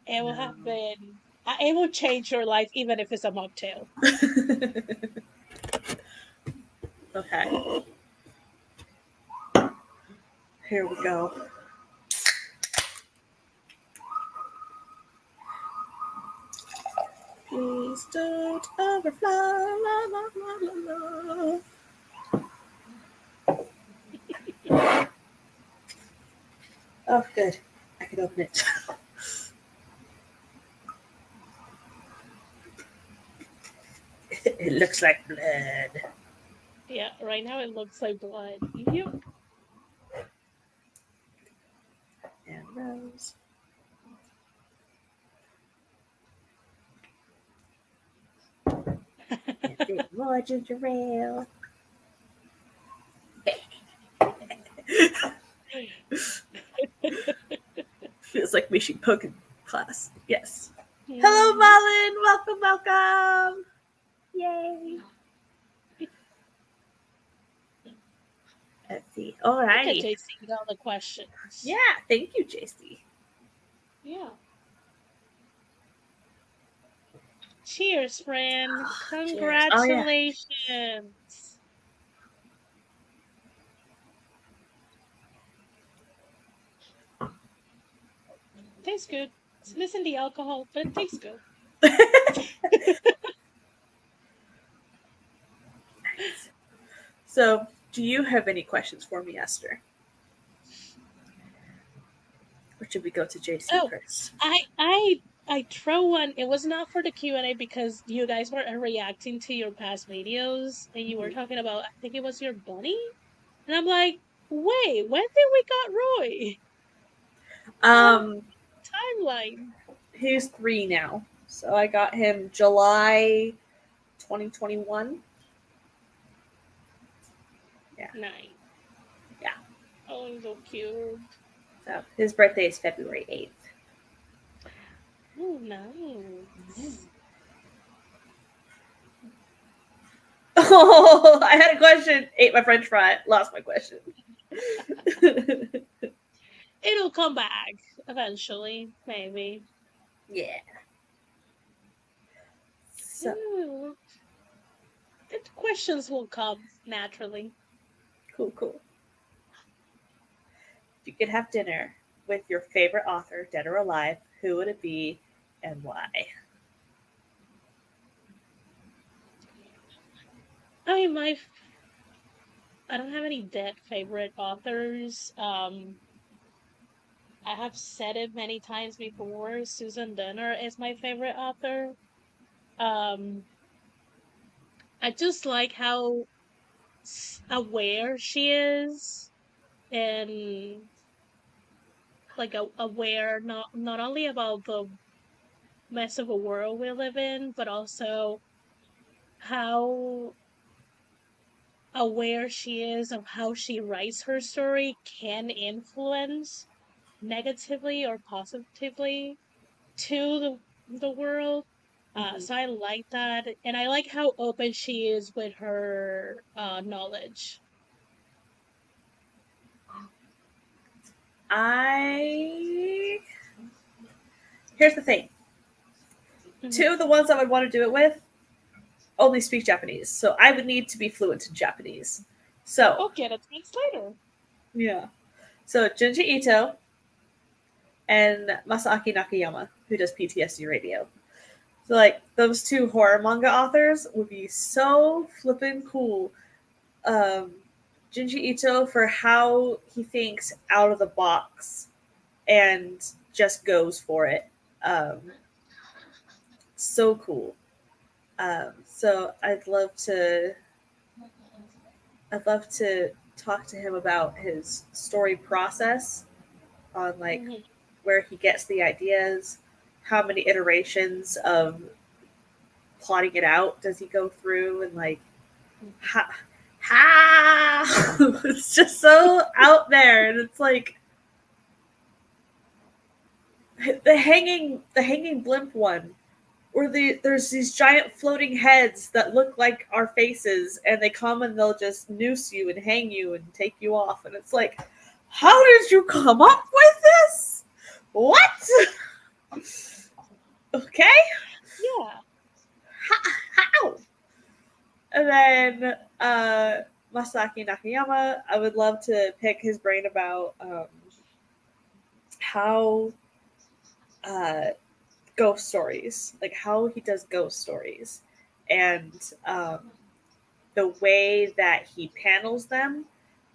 it will have been. It will change your life, even if it's a mocktail. Okay. Here we go. Please don't overflow. La, la, la, la, la. Oh, good. I can open it. It looks like blood. Yeah, right now it looks like blood. Yep. And rose. And a bit more ginger ale. Feels like mission poking class. Yes. Hello, Malin. Welcome, welcome. Yay. Let's see. All Look at righty. JC with all the questions. Yeah, thank you, JC. Yeah. Cheers, friend. Cheers. Oh, yeah. Congratulations. Tastes good. It's missing the alcohol, but it tastes good. So, do you have any questions for me, Esther? Or should we go to JC first? I throw one. It was not for the Q&A because you guys were reacting to your past videos and you were talking about, I think it was your bunny? And I'm like, wait, when did we got Roy? Timeline. He's 3 now. So I got him July 2021. Yeah. Nice. Yeah. Oh, he's so cute. So his birthday is February 8th. Oh, nice. Oh, I had a question. Ate my French fry. Lost my question. It'll come back eventually, maybe. Yeah. So, Ooh. The questions will come naturally. cool. If you could have dinner with your favorite author, dead or alive, who would it be and why? I mean, I don't have any dead favorite authors. I have said it many times before. Susan Dunner is my favorite author. I just like how aware she is, and like aware not only about the mess of a world we live in, but also how aware she is of how she writes her story can influence negatively or positively to the world. So I like that, and I like how open she is with her knowledge. Here's the thing. Two of the ones I would want to do it with only speak Japanese, so I would need to be fluent in Japanese. So I'll get a translator. Yeah. So Junji Ito and Masaaki Nakayama, who does PTSD Radio. So like those 2 horror manga authors would be so flippin' cool Junji Ito for how he thinks out of the box and just goes for it. So cool. So I'd love to talk to him about his story process on like where he gets the ideas, how many iterations of plotting it out does he go through, and like how it's just so out there, and it's like the hanging blimp one where there's these giant floating heads that look like our faces, and they come and they'll just noose you and hang you and take you off, and it's like, how did you come up with this? What? Okay. Yeah. How? And then Masaki Nakayama, I would love to pick his brain about how ghost stories, like how he does ghost stories, and the way that he panels them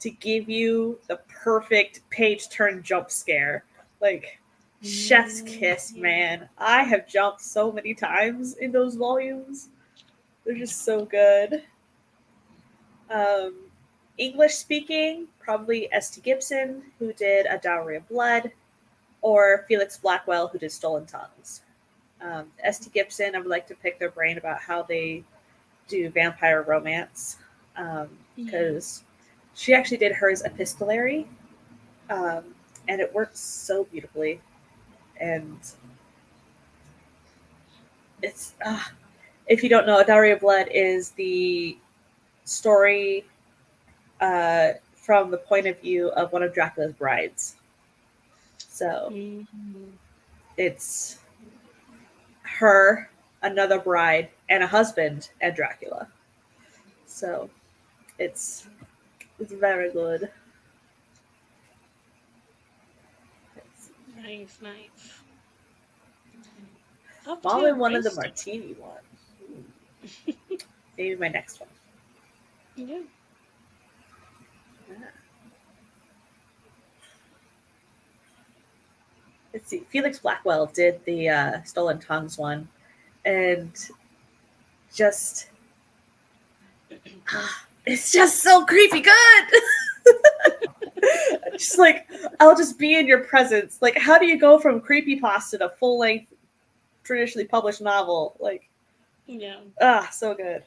to give you the perfect page turn jump scare. Like chef's kiss, man. I have jumped so many times in those volumes. They're just so good. English speaking, probably S.T. Gibson, who did A Dowry of Blood, or Felix Blackwell, who did Stolen Tongues. S.T. Gibson, I would like to pick their brain about how they do vampire romance, because she actually did hers epistolary, and it works so beautifully. And it's, if you don't know, A Dowry of Blood is the story from the point of view of one of Dracula's brides. So it's her, another bride, and a husband, and Dracula. So it's very good. Nice. All in one of the martini one. Maybe my next one. Yeah. Let's see. Felix Blackwell did the Stolen Tongues one, and just it's just so creepy good. Just like, I'll just be in your presence. Like, how do you go from creepypasta to full length, traditionally published novel? Like, so good.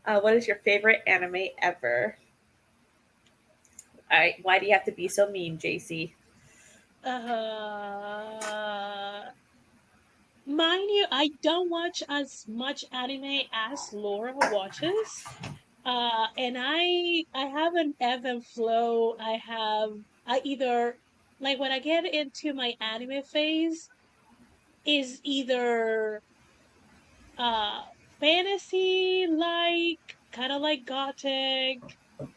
What is your favorite anime ever? All right, why do you have to be so mean, JC? Mind you, I don't watch as much anime as Laura watches. And I have an ebb and flow. I either, like, when I get into my anime phase, is either fantasy, like kind of like gothic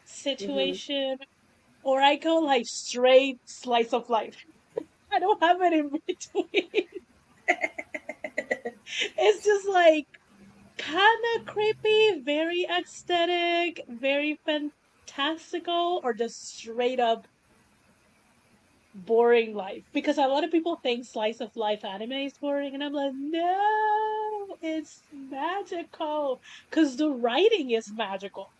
situation, or I go like straight slice of life. I don't have it in between. It's just like kind of creepy, very aesthetic, very fantastical, or just straight up boring life. Because a lot of people think slice of life anime is boring, and I'm like, no, it's magical. Because the writing is magical.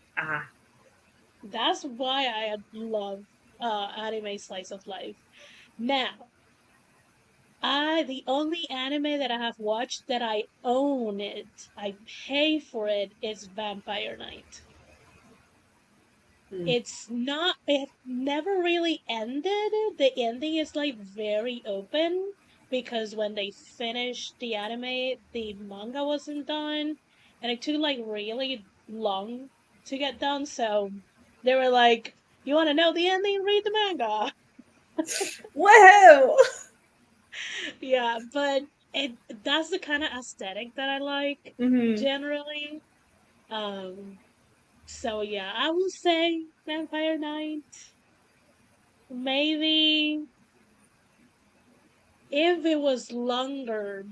That's why I love anime slice of life. Now, the only anime that I have watched that I own it, I pay for it, is Vampire Knight. It's not, it never really ended. The ending is like very open because when they finished the anime, the manga wasn't done, and it took like really long to get done. So they were like, "You want to know the ending? Read the manga." Whoa! Yeah, but that's the kind of aesthetic that I like generally. So yeah, I would say Vampire Knight. Maybe if it was longer,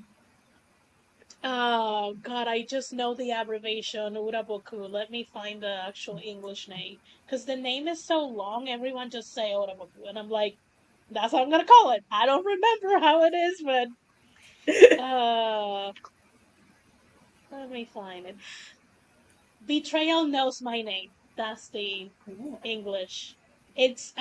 Oh God, I just know the abbreviation Uraboku. Let me find the actual English name. Because the name is so long, everyone just say Uraboku. And I'm like, that's what I'm gonna call it. I don't remember how it is, but let me find it. Betrayal Knows My Name. That's the English. It's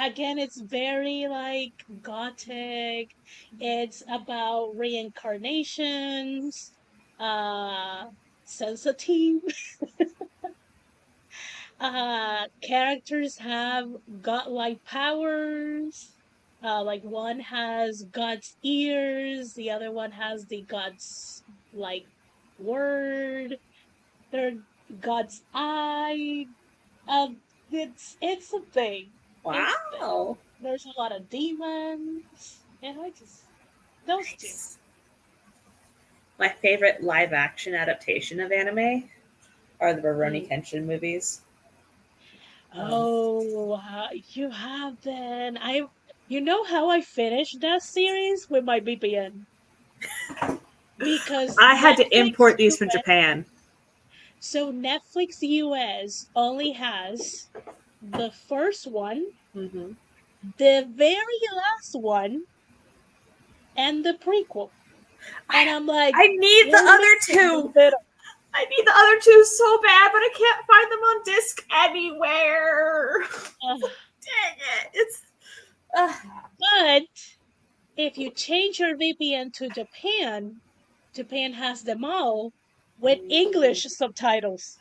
very like gothic. It's about reincarnations, uh sensitive. Characters have godlike powers. Like one has God's ears, the other one has the God's like word. They're God's eye. It's a thing. It's a thing. Wow. There's a lot of demons, and I just those two. Nice. My favorite live action adaptation of anime are the Rurouni Kenshin movies. Oh, you have then. You know how I finished that series with my VPN because I had to Netflix import these from US Japan. So Netflix US only has the first one, Mm-hmm. the very last one, and the prequel. And I'm like, I need the you're other missing the two. middle. I need the other two so bad, but I can't find them on disc anywhere. Dang it. It's. But if you change your VPN to Japan, Japan has them all with English subtitles.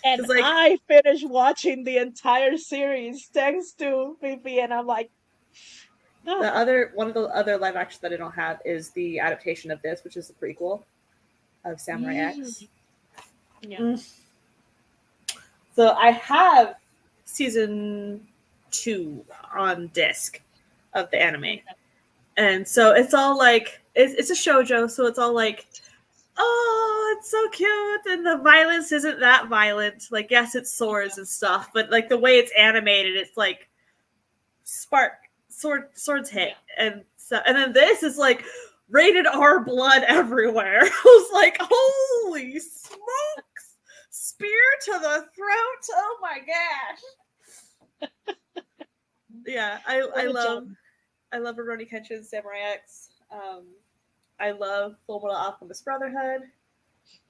And like I finished watching the entire series thanks to VPN. I'm like, one of the other live actions that I don't have is the adaptation of this, which is the prequel of Samurai X. Yeah. So I have season 2 on disc of the anime. And so it's all like, it's a shoujo, so it's all like, oh, it's so cute, and the violence isn't that violent. Like, yes, it's swords and stuff, but like the way it's animated, it's like swords hit, and then this is like rated R blood everywhere. I was like, holy smokes, spear to the throat! Oh my gosh! Yeah, I love Rurouni Kenshin, Samurai X. I love Fullmetal Alchemist Brotherhood.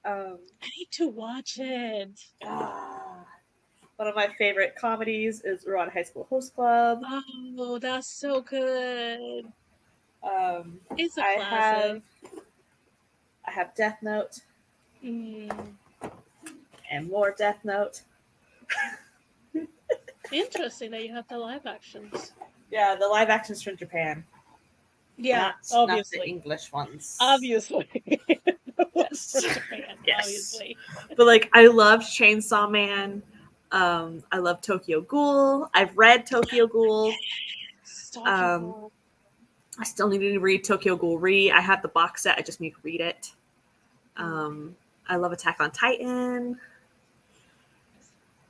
I need to watch it. One of my favorite comedies is Rurouni High School Host Club. Oh, that's so good. It's a I classic. have Death Note. And more Death Note. Interesting that you have the live actions. Yeah, the live actions from Japan. Yeah, obviously. Not the English ones. Obviously. Yes. Japan, Yes. obviously. But like, I love Chainsaw Man. I love Tokyo Ghoul. I've read Tokyo Ghoul. I still need to read Tokyo Ghoul Re. I have the box set. I just need to read it. I love Attack on Titan.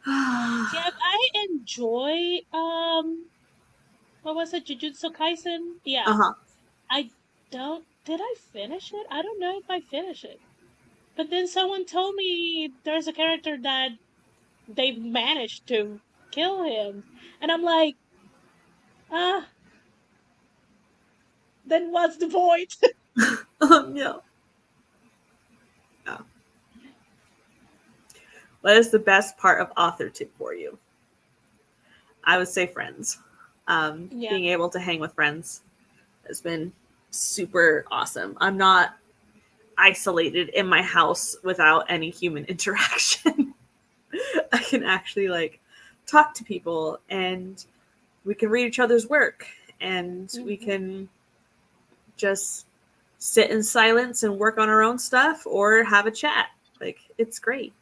Yeah, I enjoy what was it, Jujutsu Kaisen? Yeah. Did I finish it? I don't know if I finished it. But then someone told me there's a character that they managed to kill him. And I'm like, then what's the point? No. What is the best part of author tip for you? I would say friends. Being able to hang with friends has been super awesome. I'm not isolated in my house without any human interaction. I can actually like talk to people, and we can read each other's work, and we can just sit in silence and work on our own stuff or have a chat. Like, it's great.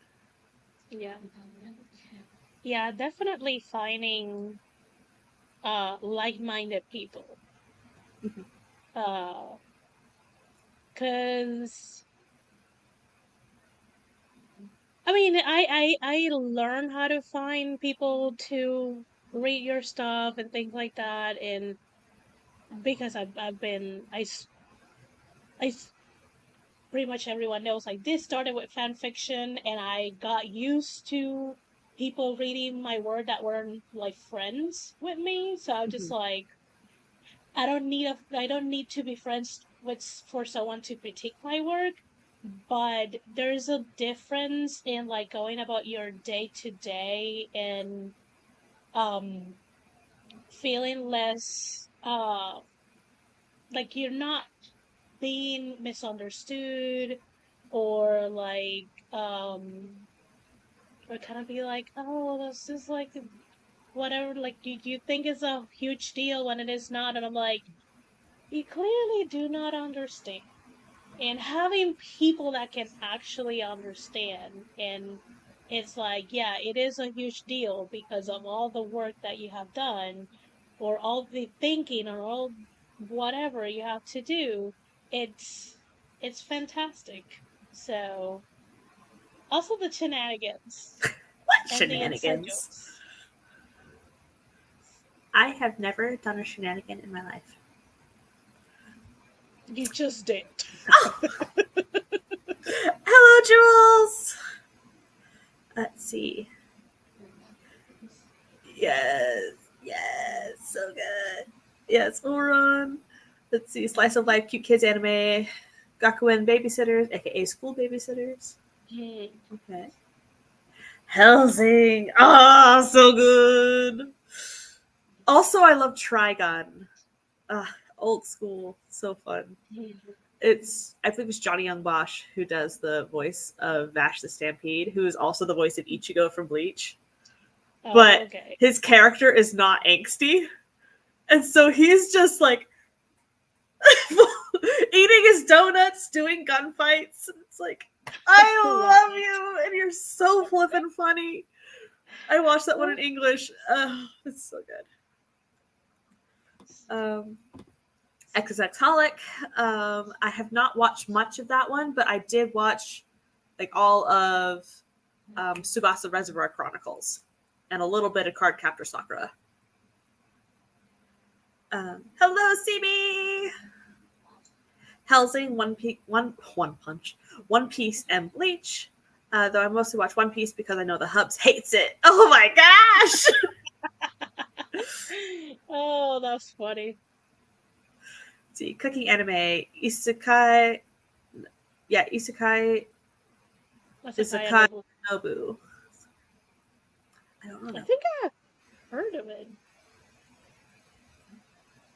Yeah, definitely finding like-minded people. Because I mean, I learned how to find people to read your stuff and things like that, and because I pretty much everyone knows, like, this started with fan fiction, and I got used to people reading my work that weren't like friends with me. So I'm just like, I don't need to be friends with for someone to critique my work. But there's a difference in like going about your day to day and feeling less like you're not being misunderstood, or like or kind of be like, oh, this is like whatever, like you think it's a huge deal when it is not. And I'm like, you clearly do not understand. And having people that can actually understand, and it's like, yeah, it is a huge deal because of all the work that you have done, or all the thinking, or all whatever you have to do. It's fantastic. So also the shenanigans What and the inside shenanigans? jokes. I have never done a shenanigan in my life. You just did. Hello, Jules. Let's see. Yes, so good. Yes, Oron. Let's see. Slice of life, cute kids anime, Gakuen babysitters, aka school babysitters. Okay. Helsing. Oh, so good. Also, I love Trigun. Old school, so fun. I believe it's Johnny Young Bosch who does the voice of Vash the Stampede, who is also the voice of Ichigo from Bleach. Oh, But okay. his character is not angsty. And so he's just like eating his donuts, doing gunfights. It's like, I love you, and you're so flippin' funny. I watched that one in English. It's so good. XXXholic. I have not watched much of that one, but I did watch like all of Tsubasa Reservoir Chronicles and a little bit of Cardcaptor Sakura. Hello, CB. Helsing, One Piece, and Bleach. Though I mostly watch One Piece because I know the Hubs hates it. Oh my gosh! Oh, that's funny. Let's see, cooking anime, Isekai. Yeah, Isekai Nobu. I don't know. I think I've heard of it.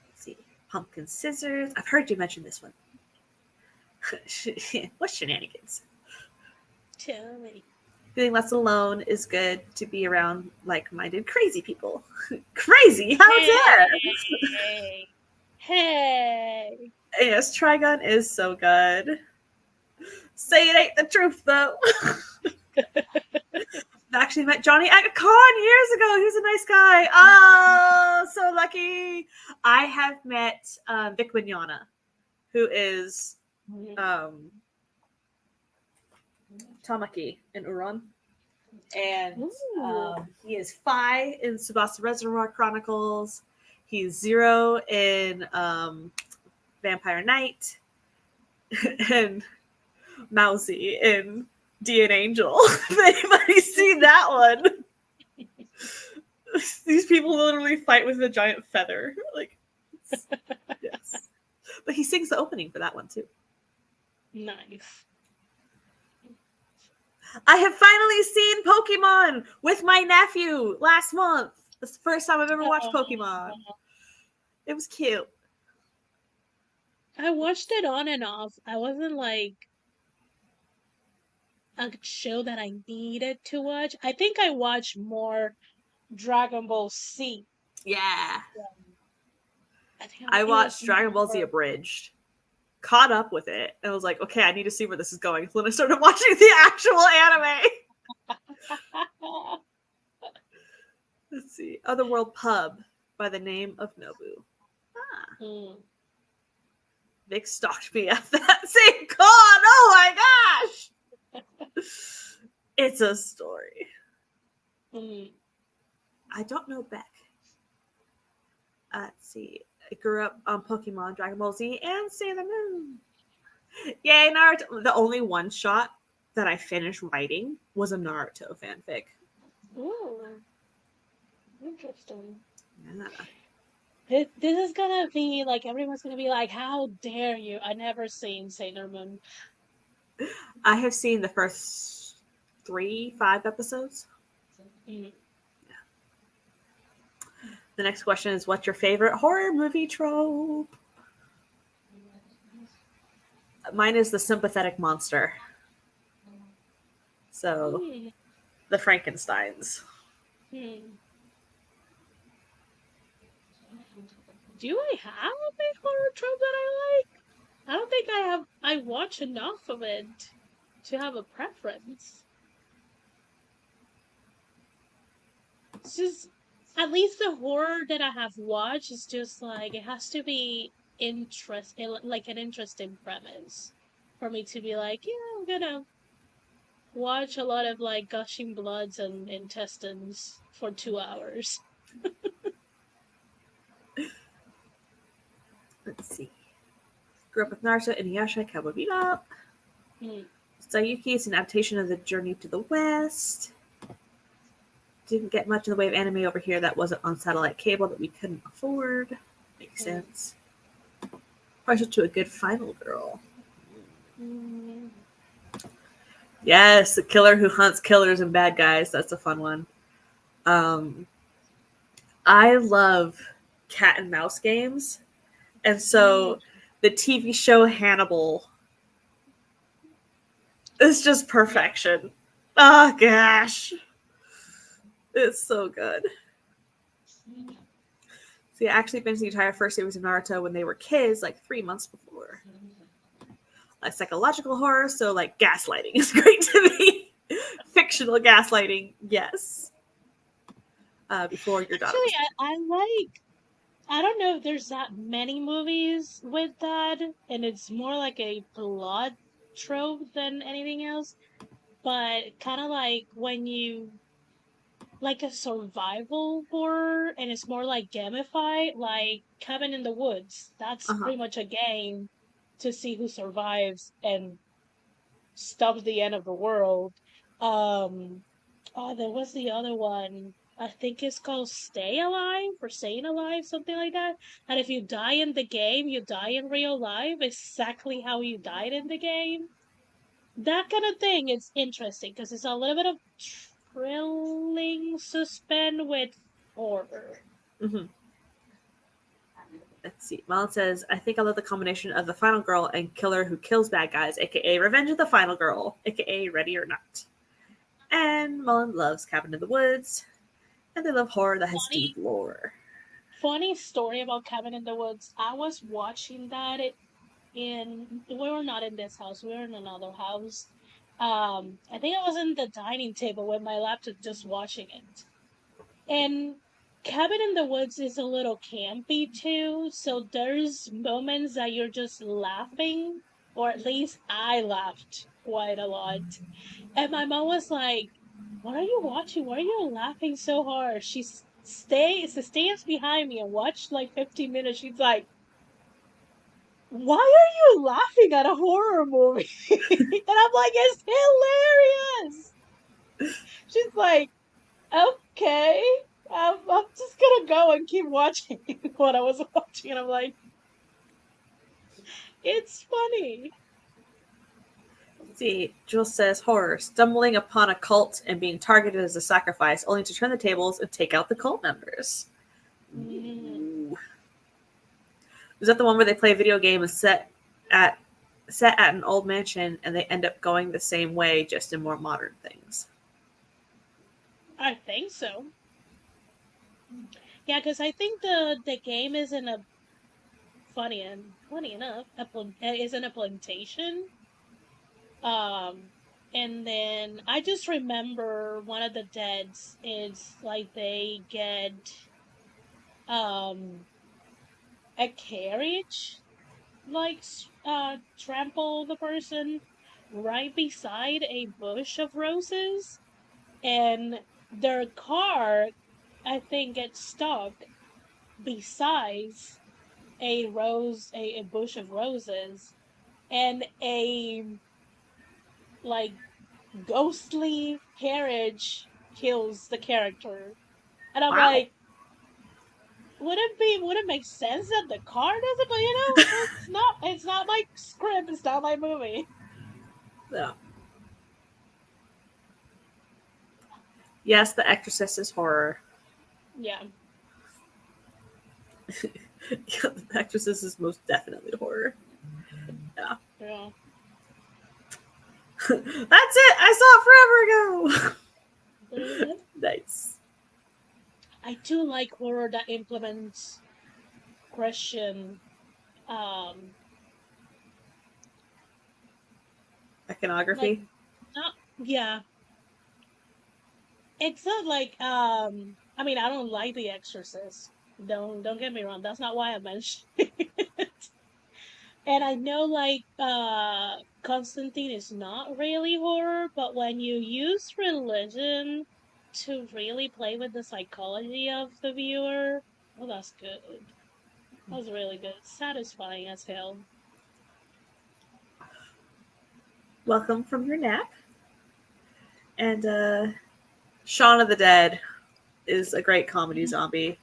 Let's see, Pumpkin Scissors. I've heard you mention this one. What shenanigans? Too many. Feeling less alone is good to be around like-minded crazy people. Crazy? How dare? Hey. Yes, Trigun is so good. Say it ain't the truth, though. I actually met Johnny at a con years ago. He was a nice guy. Oh, so lucky. I have met Vic Mignogna, who is Tamaki in Uron. And he is Phi in Tsubasa Reservoir Chronicles. He's Zero in Vampire Knight. And Mousy in D and Angel. If anybody's seen that one. These people literally fight with a giant feather. Like, yes. But he sings the opening for that one too. Nice. I have finally seen Pokemon with my nephew last month. That's the first time I've ever watched Pokemon. It was cute. I watched it on and off. I wasn't like a show that I needed to watch. I think I watched more Dragon Ball Z. Yeah. I watched Dragon Ball Z Abridged, caught up with it, and was like, okay, I need to see where this is going. So then I started watching the actual anime. Let's see. Otherworld Pub by the name of Nobu. Vic stalked me at that same con. Oh my gosh! It's a story. I don't know Beck. Let's see. I grew up on Pokemon, Dragon Ball Z, and Sailor Moon. Yay, Naruto. The only one shot that I finished writing was a Naruto fanfic. Ooh, interesting. Yeah. This is gonna be like everyone's gonna be like, "How dare you?" I never seen Sailor Moon. I have seen the first 5 episodes. Mm. The next question is, what's your favorite horror movie trope? Mine is the sympathetic monster. So, the Frankensteins. Do I have a big horror trope that I like? I don't think I have. I watch enough of it to have a preference. It's just, at least the horror that I have watched is just like, it has to be like an interesting premise for me to be like, yeah, I'm gonna watch a lot of like gushing bloods and intestines for 2 hours. Let's see. Grew up with Naruto, Inuyasha, Cowboy Bebop. Sayuki is an adaptation of the Journey to the West. Didn't get much in the way of anime over here that wasn't on satellite cable that we couldn't afford. Makes sense. Partial to a good final girl. Yes, the killer who hunts killers and bad guys. That's a fun one. I love cat and mouse games. And so the TV show Hannibal is just perfection. Oh, gosh. It's so good. See, I actually binged the entire first series of Naruto when they were kids, like 3 months before. Like psychological horror, so like gaslighting is great to me. Fictional gaslighting, yes. Before your daughter. Actually, I don't know if there's that many movies with that, and it's more like a plot trope than anything else. But kind of like when you like a survival horror, and it's more like gamified, like Cabin in the Woods. That's pretty much a game to see who survives and stops the end of the world. There was the other one. I think it's called Stay Alive or Staying Alive, something like that. And if you die in the game, you die in real life, exactly how you died in the game. That kind of thing is interesting because it's a little bit of thrilling suspense with horror. Let's see. Malin says, I think I love the combination of the final girl and killer who kills bad guys, aka Revenge of the Final Girl, aka Ready or Not. And Mullen loves Cabin in the Woods, and they love horror that has deep lore. Funny story about Cabin in the Woods. I was watching that we were not in this house, we were in another house. I think I was in the dining table with my laptop just watching it. And Cabin in the Woods is a little campy too, so there's moments that you're just laughing, or at least I laughed quite a lot. And my mom was like, "What are you watching? Why are you laughing so hard?" She stands behind me and watched like 15 minutes. She's like, "Why are you laughing at a horror movie?" And I'm like, "It's hilarious." She's like, "Okay, I'm just gonna go and keep watching what I was watching." And I'm like, "It's funny." Let's see, Jules says, horror, stumbling upon a cult and being targeted as a sacrifice, only to turn the tables and take out the cult members. Ooh. Is that the one where they play a video game and set at an old mansion and they end up going the same way, just in more modern things? I think so. Yeah, because I think the game is in a funny enough is in a plantation. And then I just remember one of the deads is like they get a carriage like trample the person right beside a bush of roses, and their car I think gets stuck besides a bush of roses, and a like ghostly carriage kills the character. And I'm Wow. like, would it make sense that the car does it? But you know, it's not my script, it's not my movie. Yeah. Yes, The Exorcist is horror. Yeah. Yeah, The Exorcist is most definitely horror. Yeah. Yeah. That's it. I saw it forever ago. Mhm. Nice. I do like horror that implements Christian Iconography. like not yeah. It's not like I mean I don't like The Exorcist. Don't get me wrong, that's not why I mentioned it. And I know like Constantine is not really horror, but when you use religion to really play with the psychology of the viewer, well that's good. That was really good. Satisfying as hell. Welcome from your nap. And Shaun of the Dead is a great comedy zombie.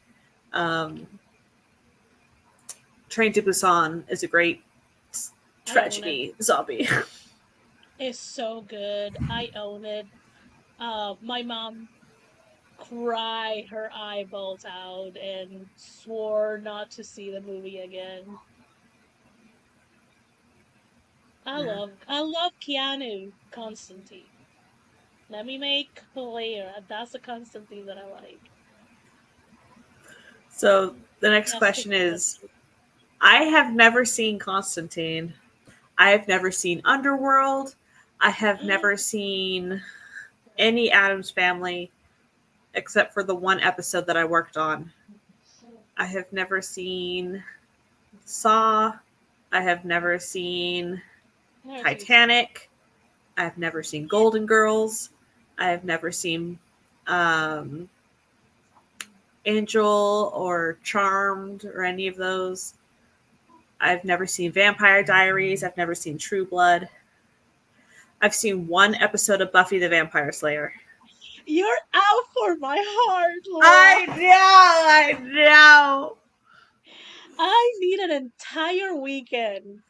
Train to Busan is a great tragedy zombie. It's so good. I own it. My mom cried her eyeballs out and swore not to see the movie again. I love Keanu Constantine. Let me make clear that's the Constantine that I like. So the next That's question the is, I have never seen Constantine. I have never seen Underworld. I have never seen any Addams Family except for the one episode that I worked on. I have never seen Saw. I have never seen Titanic. I have never seen Golden Girls. I have never seen Angel or Charmed or any of those. I've never seen Vampire Diaries. I've never seen True Blood. I've seen one episode of Buffy the Vampire Slayer. You're out for my heart, Laura. I know. I need an entire weekend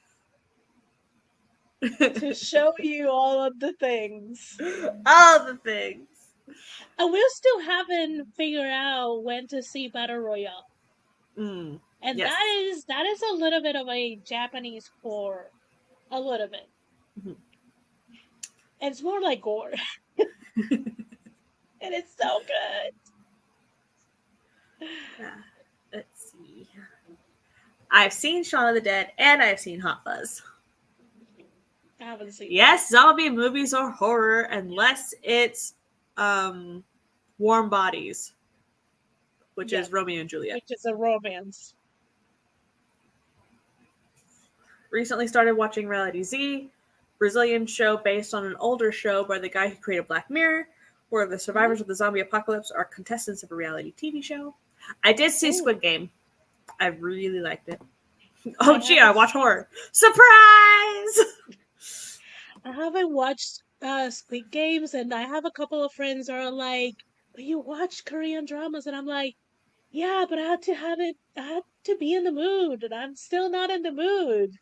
to show you all of the things. All the things. And we still haven't figured out when to see Battle Royale. Mm, And yes. that is a little bit of a Japanese horror. A little bit. Mhm. It's more like gore. And it's so good. Let's see. I've seen Shaun of the Dead and I've seen Hot Fuzz. I haven't seen Yes, zombie movies are horror unless it's Warm Bodies, which is Romeo and Juliet. Which is a romance. Recently started watching Reality Z, Brazilian show based on an older show by the guy who created Black Mirror, where the survivors of the zombie apocalypse are contestants of a reality TV show. I did see Squid Game. I really liked it. Oh, gee, I watch horror. Surprise! I haven't watched Squid Games, and I have a couple of friends who are like, you watch Korean dramas? And I'm like, yeah, but I had to be in the mood, and I'm still not in the mood.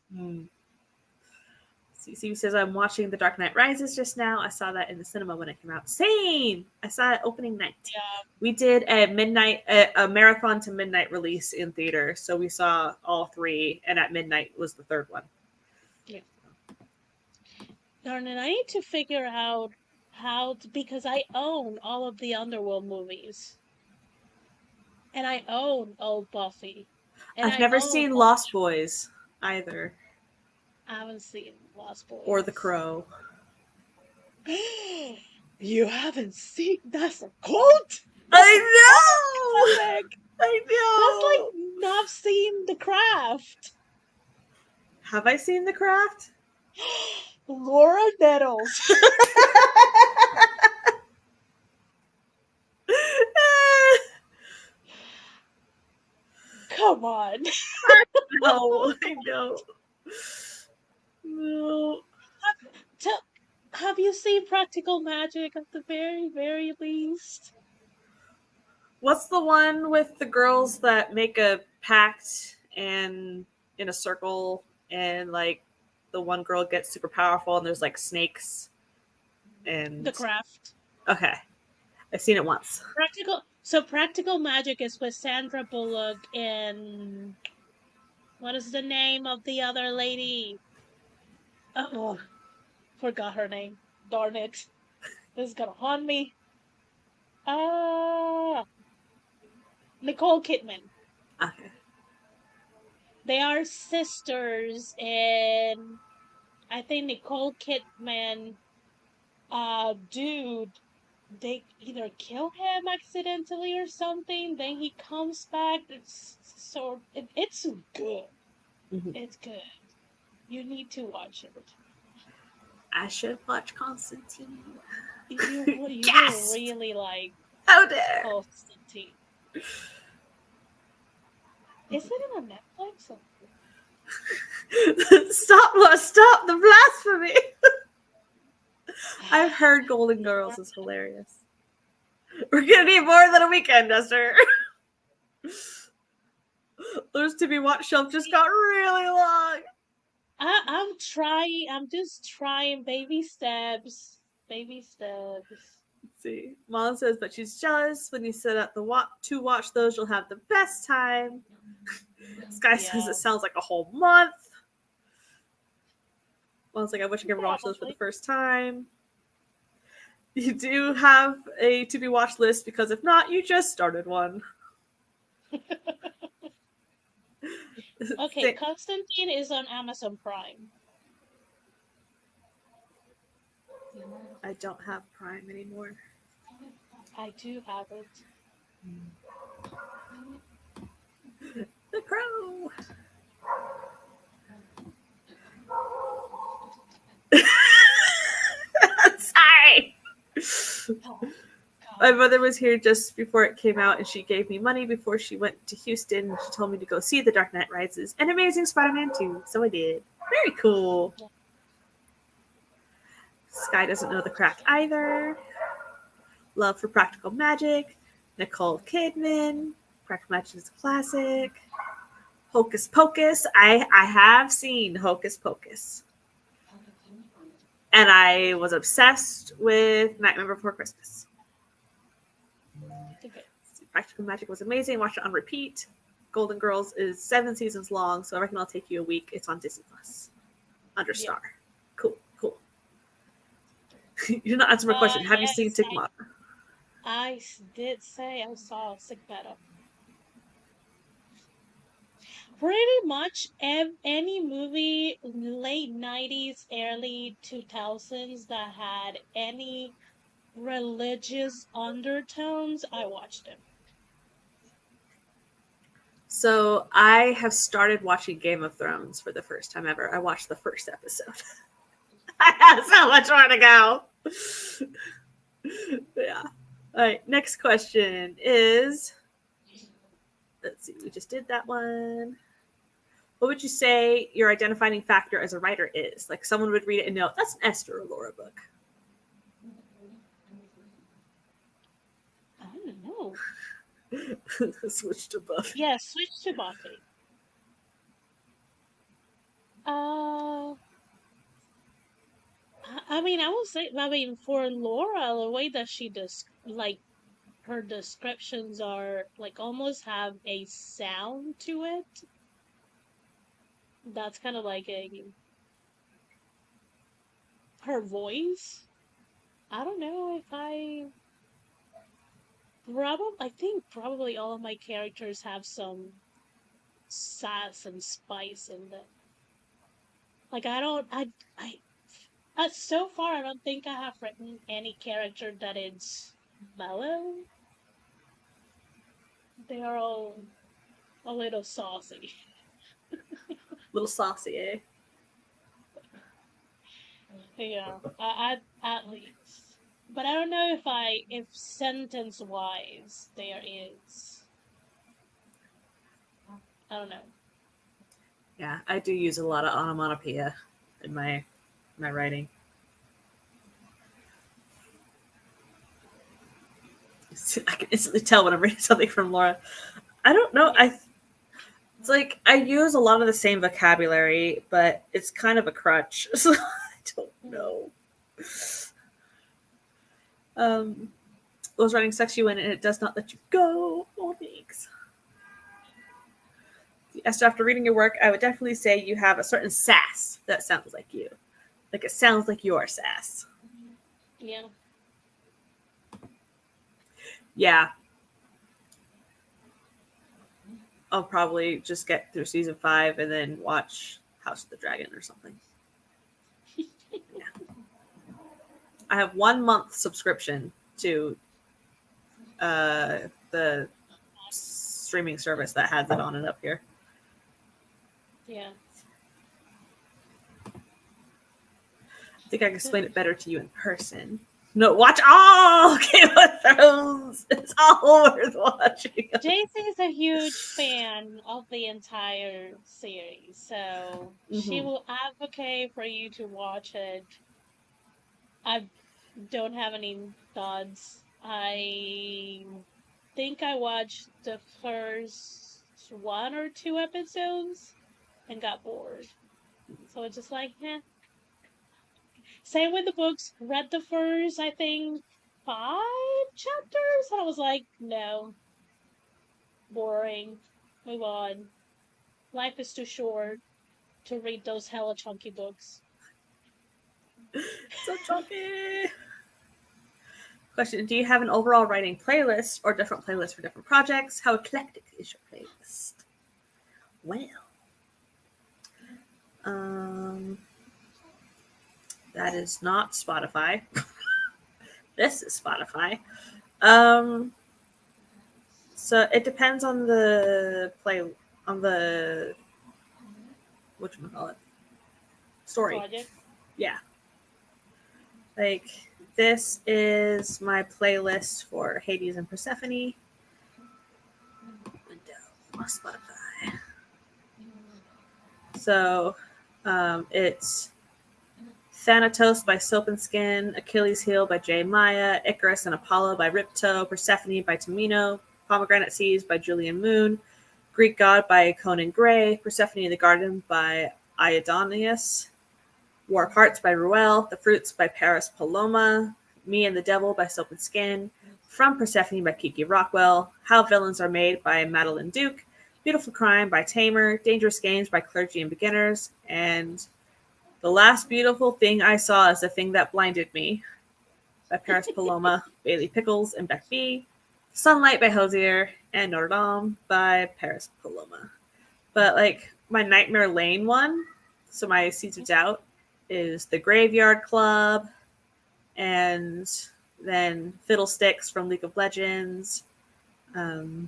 CC says, I'm watching The Dark Knight Rises just now. I saw that in the cinema when it came out. Same! I saw it opening night. Yeah. We did a marathon to midnight release in theater, so we saw all three, and at midnight was the third one. Yeah. Darn it, I need to figure out because I own all of the Underworld movies. And I own Old Buffy. And I've never seen Lost Boys either. I haven't seen Lost Boys. Or The Crow. You haven't seen? That's a quote? I know! I know! That's like not seen The Craft. Have I seen The Craft? Laura Nettles. Come on. No, I know. No. Have you seen Practical Magic at the very, very least? What's the one with the girls that make a pact and in a circle, and like the one girl gets super powerful and there's like snakes and The Craft. Okay. I've seen it once. Practical Magic is with Sandra Bullock and what is the name of the other lady? Oh, forgot her name. Darn it. This is gonna haunt me. Nicole Kidman. Okay. They are sisters, and I think Nicole Kidman, dude, they either kill him accidentally or something. Then he comes back. It's good. Mhm. It's good. You need to watch it. I should watch Constantine. You Yes! will really like How dare! Constantine. Is it on Netflix? Stop the blasphemy! I've heard Golden Girls is hilarious. We're gonna need more than a weekend, Esther. Those to be watched shelf just got really long. I'm trying. I'm just trying baby steps. Baby steps. Let's see. Mom says, but she's jealous. When you set up to watch those, you'll have the best time. Sky says it sounds like a whole month. Mom's like, I wish I could watch those for the first time. You do have a to be watched list because if not, you just started one. Okay, Constantine is on Amazon Prime. I don't have Prime anymore. I do have it. The Crow. Sorry. My mother was here just before it came out, and she gave me money before she went to Houston. She told me to go see The Dark Knight Rises and Amazing Spider-Man 2, so I did. Very cool. Sky doesn't know the craft either. Love for Practical Magic. Nicole Kidman. Practical Magic is a classic. Hocus Pocus. I have seen Hocus Pocus. And I was obsessed with Nightmare Before Christmas. Okay. Practical Magic was amazing. Watched it on repeat. Golden Girls is 7 seasons long, so I reckon I'll take you a week. It's on Disney Plus. Under Star. Cool. You did not answer my question. Have you seen Stigmata? I did say I saw Stigmata. Pretty much any movie late 90s, early 2000s that had any religious undertones, I watched them. So I have started watching Game of Thrones for the first time ever. I watched the first episode. I have so much more to go. Yeah. All right. Next question is, let's see. We just did that one. What would you say your identifying factor as a writer is? Like someone would read it and know that's an Esther or Laura book. I don't know. Switch to Buffy. Yeah, switch to Buffy. I mean, I would say, for Laura, the way that she does, like, her descriptions are, like, almost have a sound to it. That's kind of like her voice. I don't know if I think probably all of my characters have some sass and spice in them. Like, so far, I don't think I have written any character that is mellow. They are all a little saucy. Little saucy, eh? Yeah, at least. But I don't know if sentence-wise there is. I don't know. Yeah, I do use a lot of onomatopoeia in my writing. I can instantly tell when I'm reading something from Laura. I don't know. It's like I use a lot of the same vocabulary, but it's kind of a crutch. So I don't know. Was writing sucks you in and it does not let you go. Oh, thanks. Esther, after reading your work, I would definitely say you have a certain sass that sounds like you. Like it sounds like your sass. Yeah. Yeah. I'll probably just get through season 5 and then watch House of the Dragon or something. Yeah. I have 1 month subscription to the streaming service that has it on and up here. Yeah. I think I can explain it better to you in person. No, watch all Game of Thrones. It's all worth watching. JC is a huge fan of the entire series, so she will advocate for you to watch it. I don't have any thoughts. I think I watched the first 1 or 2 episodes and got bored. So it's just like, eh. Same with the books. Read the first, I think, 5 chapters, and I was like, no. Boring. Move on. Life is too short to read those hella chunky books. So chunky. Question: do you have an overall writing playlist or different playlists for different projects? How eclectic is your playlist? Well, that is not Spotify. This is Spotify. So it depends on the whatchamacallit, story. Project. Yeah. Like, this is my playlist for Hades and Persephone. Window, Spotify. So, it's Thanatos by Soap and Skin, Achilles' Heel by J. Maya, Icarus and Apollo by Ripto, Persephone by Tamino, Pomegranate Seas by Julian Moon, Greek God by Conan Gray, Persephone in the Garden by Iadonius, War of Hearts by Ruel, The Fruits by Paris Paloma, Me and the Devil by Soap and Skin, From Persephone by Kiki Rockwell, How Villains Are Made by Madeline Duke, Beautiful Crime by Tamer, Dangerous Games by Clergy and Beginners, and The Last Beautiful Thing I Saw Is the Thing That Blinded Me by Paris Paloma, Bailey Pickles, and Beck B, Sunlight by Hosier, and Notre Dame by Paris Paloma. But like my Nightmare Lane one, so my Seeds of Doubt, is The Graveyard Club, and then Fiddlesticks from League of Legends, and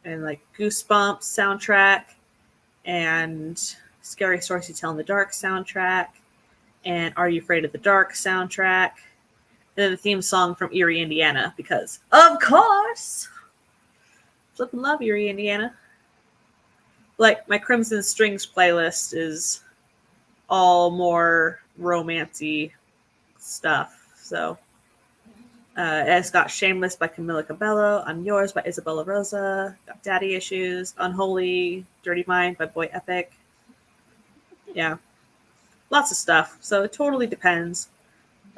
like Goosebumps soundtrack, and Scary Stories You Tell in the Dark soundtrack, and Are You Afraid of the Dark soundtrack, and then the theme song from Erie, Indiana, because of course, flippin' love Erie, Indiana. Like my Crimson Strings playlist is all more romancy stuff. So it's got Shameless by Camila Cabello, I'm Yours by Isabella Rosa, got Daddy Issues, Unholy, Dirty Mind by Boy Epic. Yeah, lots of stuff. So it totally depends.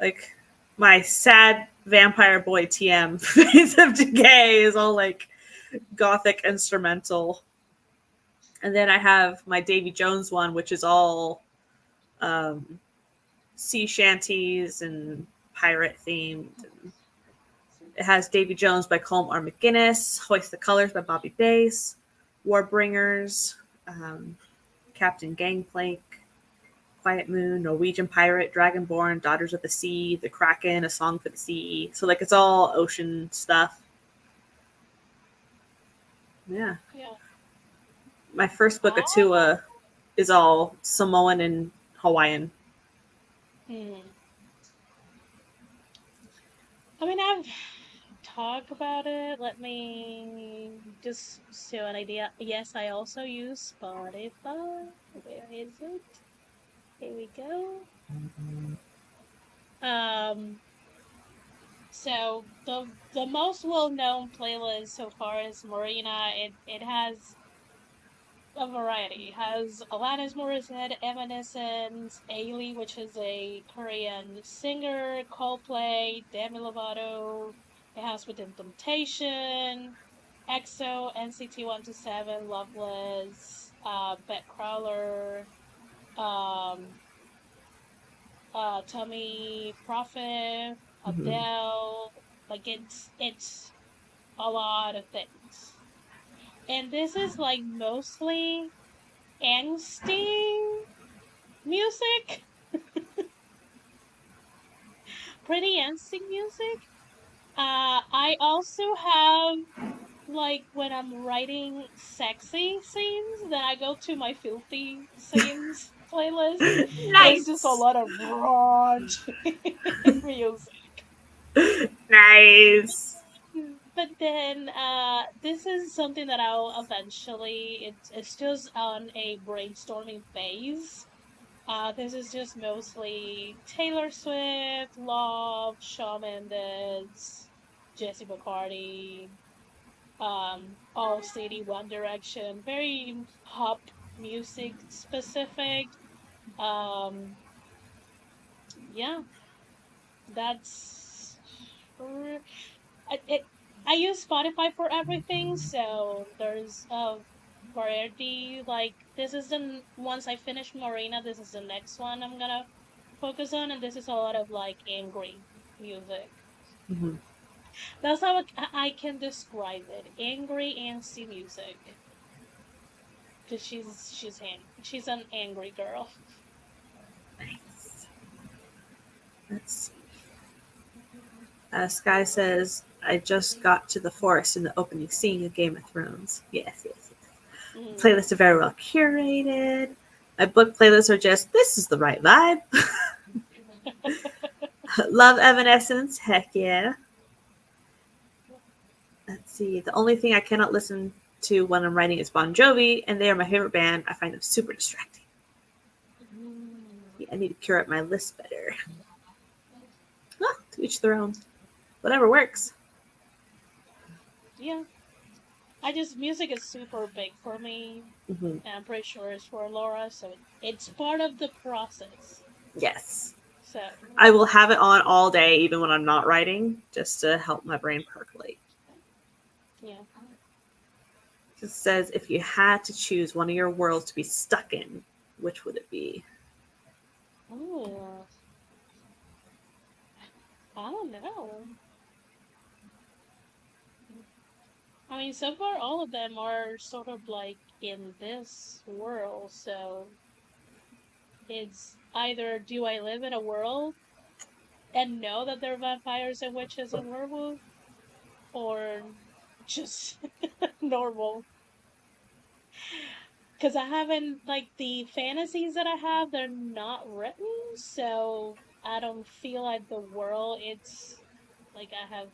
Like my sad vampire boy TM, Face of Decay, is all like gothic instrumental. And then I have my Davy Jones one, which is all sea shanties and pirate themed. It has Davy Jones by Colm R. McGuinness, Hoist the Colors by Bobby Bass, Warbringers, Captain Gangplank, Quiet Moon, Norwegian Pirate, Dragonborn, Daughters of the Sea, The Kraken, A Song for the Sea. So like it's all ocean stuff. Yeah. My first book, Atua, is all Samoan and Hawaiian. I mean, I've talked about it. Let me just show an idea. Yes, I also use Spotify. Where is it? Here we go. So the most well-known playlist so far is Marina. It has a variety. It has Alanis Morissette, Evanescence, Ailey, which is a Korean singer, Coldplay, Demi Lovato. It has Within Temptation, EXO, NCT 127, Loveless, Bet Crowler, um, Tommy Prophet, Adele. Like it's a lot of things. And this is like mostly angsty music. Pretty angsty music. I also have like when I'm writing sexy scenes, then I go to my filthy scenes playlist. Nice. It's just a lot of raunchy music. Nice. But then this is something that I'll eventually it's just on a brainstorming phase. This is just mostly Taylor Swift, Love, Shawn Mendes, Jesse McCartney, All City, One Direction, very pop music specific. Yeah, that's I use Spotify for everything, so there's a variety. Like this is once I finish Marina, this is the next one I'm gonna focus on, and this is a lot of like angry music. Mm-hmm. That's how I can describe it: angry, angsty music. Because she's an angry girl. Nice. Let's see. Sky says, I just got to the forest in the opening scene of Game of Thrones. Yes. Playlists are very well curated. My book playlists are just, this is the right vibe. Love Evanescence. Heck yeah. Let's see. The only thing I cannot listen to when I'm writing is Bon Jovi, and they are my favorite band. I find them super distracting. Yeah, I need to curate my list better. To each their own. Whatever works. Yeah. Music is super big for me. Mm-hmm. And I'm pretty sure it's for Laura, so it's part of the process. Yes. So I will have it on all day, even when I'm not writing, just to help my brain percolate. Yeah. It just says, if you had to choose one of your worlds to be stuck in, which would it be? Ooh. I don't know. I mean, so far all of them are sort of like in this world, so it's either do I live in a world and know that there are vampires and witches and werewolves, or just normal. Because I haven't, like, the fantasies that I have, they're not written, so I don't feel like the world, it's like I have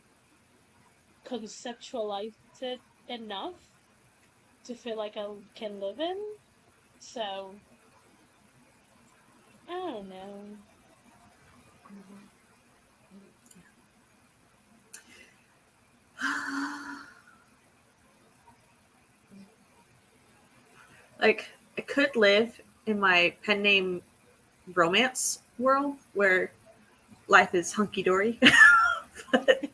conceptualized it enough to feel like I can live in. So, I don't know. Like, I could live in my pen name romance world where life is hunky-dory. But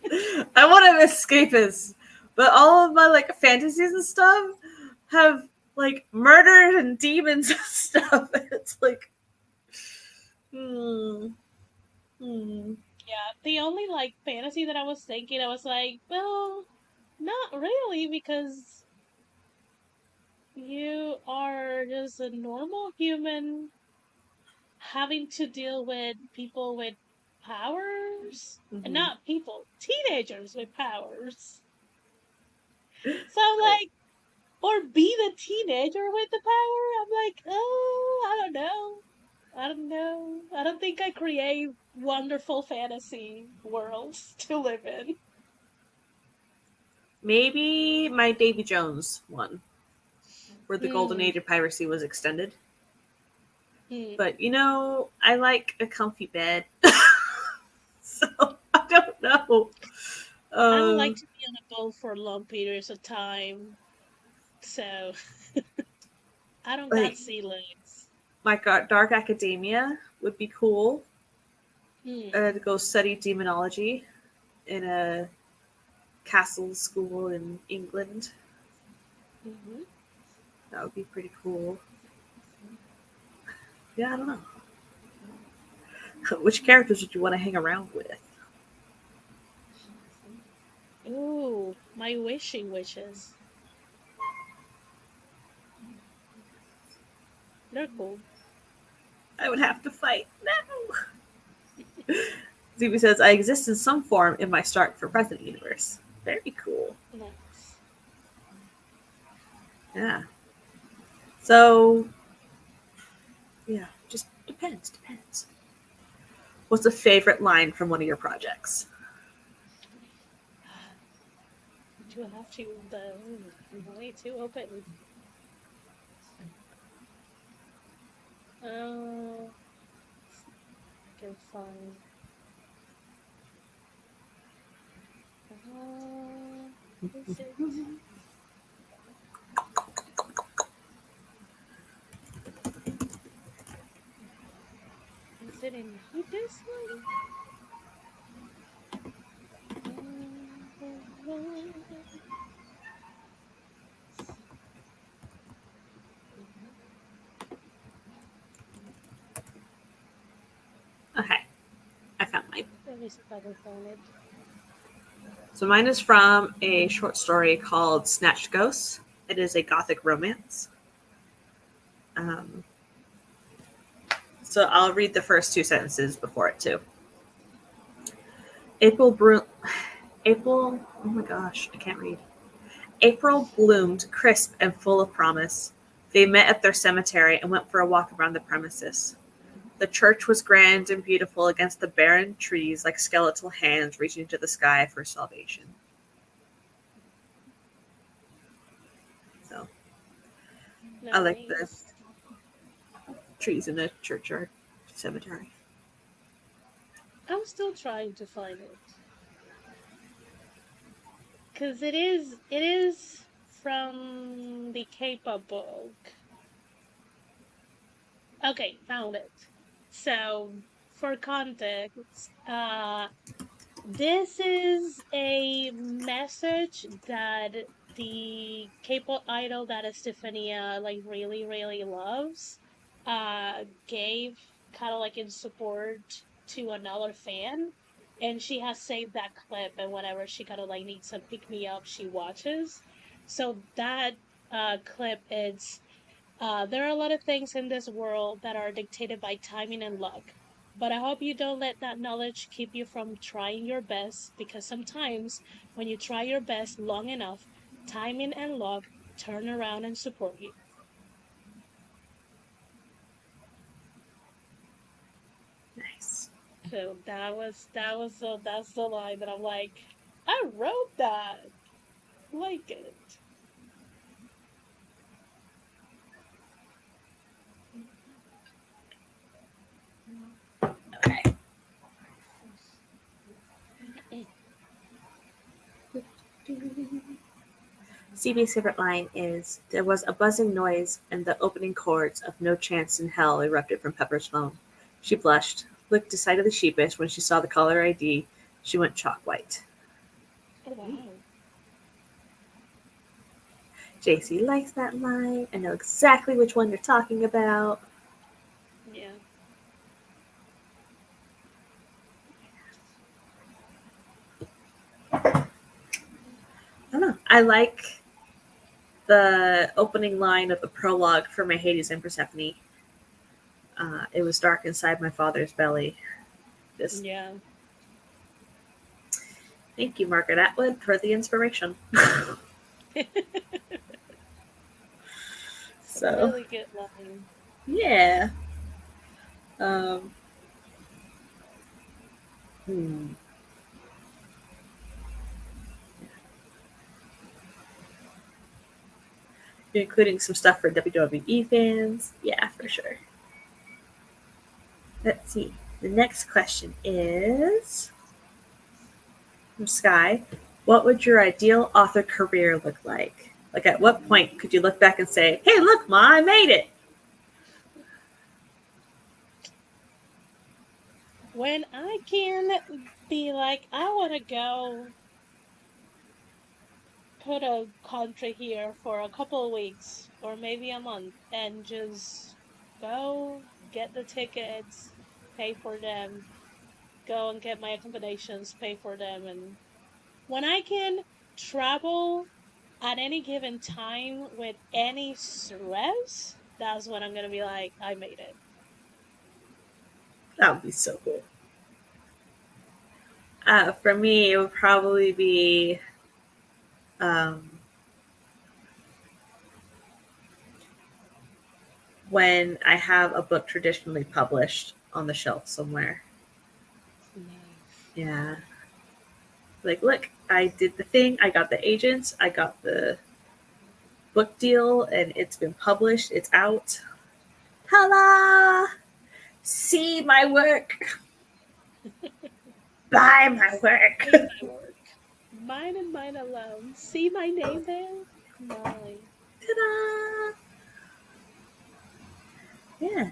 I want to escapist. But all of my like fantasies and stuff have like murder and demons and stuff. It's like, Yeah, the only, like, fantasy that I was thinking, I was like, well, not really, because you are just a normal human having to deal with people with powers. And not people, teenagers with powers. So I'm like, or be the teenager with the power? I'm like, oh, I don't know. I don't think I create wonderful fantasy worlds to live in. maybe my Davy Jones one, where the golden age of piracy was extended. But I like a comfy bed. So I don't know. I don't like to be on a boat for long periods of time. So I don't got Like sea legs. Dark Academia would be cool. Hmm. To go study demonology in a castle school in England. Hmm. That would be pretty cool. Yeah, I don't know. Which characters would you want to hang around with? Ooh, my wishing wishes. They're cool. I would have to fight. No. Zuby says, I exist in some form in my Stark for President universe. Very cool. Nice. Yeah. So, yeah, just depends. What's a favorite line from one of your projects? Do I have to? Way too open. I can find. Is it? Is it in this one? Okay, I found mine. Let me see if I can find it. So mine is from a short story called Snatched Ghosts. It is a gothic romance. So I'll read the first two sentences before it too. April, oh my gosh, I can't read. April bloomed crisp and full of promise. They met at their cemetery and went for a walk around the premises. The church was grand and beautiful against the barren trees like skeletal hands reaching to the sky for salvation. So, Nice. I like the trees in the churchyard cemetery. I'm still trying to find it. Because it is from the K-pop book. Okay, found it. So, for context, this is a message that the K-pop idol that Estefania really, really loves, gave kind of like in support to another fan. And she has saved that clip, and whenever she kind of like needs some pick me up, she watches. So that clip is there are a lot of things in this world that are dictated by timing and luck. But I hope you don't let that knowledge keep you from trying your best, because sometimes when you try your best long enough, timing and luck turn around and support you. Nice. So that's the line that I'm like, I wrote that. Like it. Okay. CB's favorite line is, there was a buzzing noise and the opening chords of No Chance in Hell erupted from Pepper's phone. She blushed, looked decidedly sheepish when she saw the caller ID. She went chalk white. Oh wow. JC likes that line. I know exactly which one you're talking about. Yeah. I don't know. I like the opening line of the prologue for my Hades and Persephone. It was dark inside my father's belly. Just Yeah. thank you, Margaret Atwood, for the inspiration. So Really good line. yeah. Um, hmm. You're including some stuff for WWE fans. Yeah, for sure. Let's see. The next question is from Sky. What would your ideal author career look like? Like, at what point could you look back and say, hey, look, Ma, I made it? When I can be like, I want to go put a country here for a couple of weeks or maybe a month and just go get the tickets, pay for them, go and get my accommodations, pay for them. And when I can travel at any given time with any stress, that's when I'm going to be like, I made it. That would be so cool. For me, it would probably be when I have a book traditionally published on the shelf somewhere. Nice. Yeah. Like, look, I did the thing. I got the agents. I got the book deal, and it's been published. It's out. Hello! See my work. Buy my work. See my work. Mine and mine alone. See my name there? Mine. Ta-da! Yeah.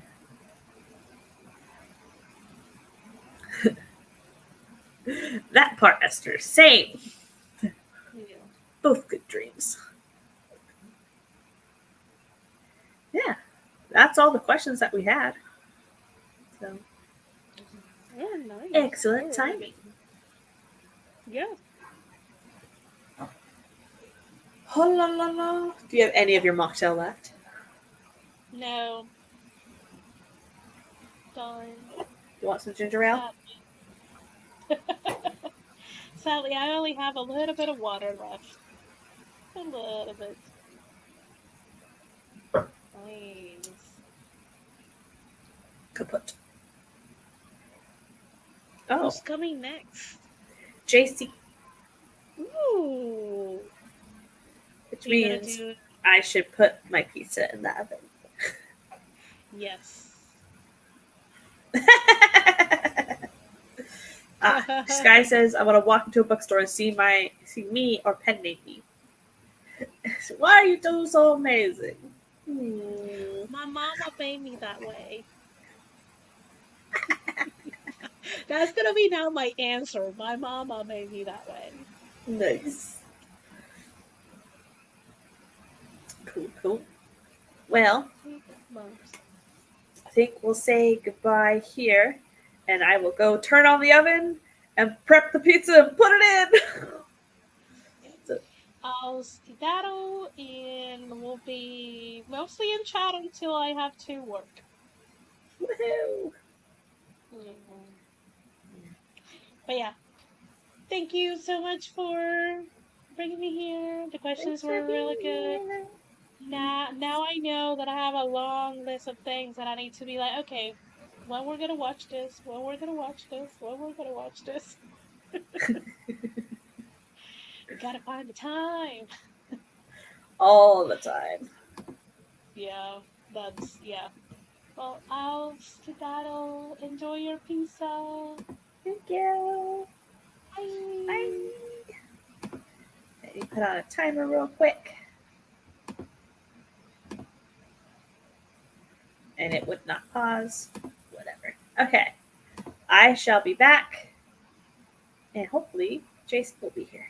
That part, Esther. Same. Yeah. Both good dreams. Yeah. That's all the questions that we had. So, Oh, nice. excellent timing. Yeah. Oh, la, la, la. Do you have any of your mocktail left? No. Darn. You want some ginger ale? Sadly, I only have a little bit of water left. A little bit. Nice. Kaput. Oh, Who's coming next? JC, Ooh. which You gotta means do. I should put my pizza in the oven. Yes. Sky says, I want to walk into a bookstore and see me or pen name me. Why are you doing so amazing? My mama made me that way. That's gonna be now my answer. My mama made me that way. Nice. Cool. Well, I think we'll say goodbye here, and I will go turn on the oven and prep the pizza and put it in. I'll skedaddle and we'll be mostly in chat until I have to work. Woohoo! But yeah, thank you so much for bringing me here. The questions were really good. Now I know that I have a long list of things that I need to be like, okay, when we're gonna watch this, when we're gonna watch this, when we're gonna watch this. You gotta find the time. All the time. Yeah, yeah. Well, I'll skedaddle. Enjoy your pizza. Thank you. Bye. Bye. Let me put on a timer real quick. And it would not pause. Whatever. Okay. I shall be back. And hopefully Jason will be here.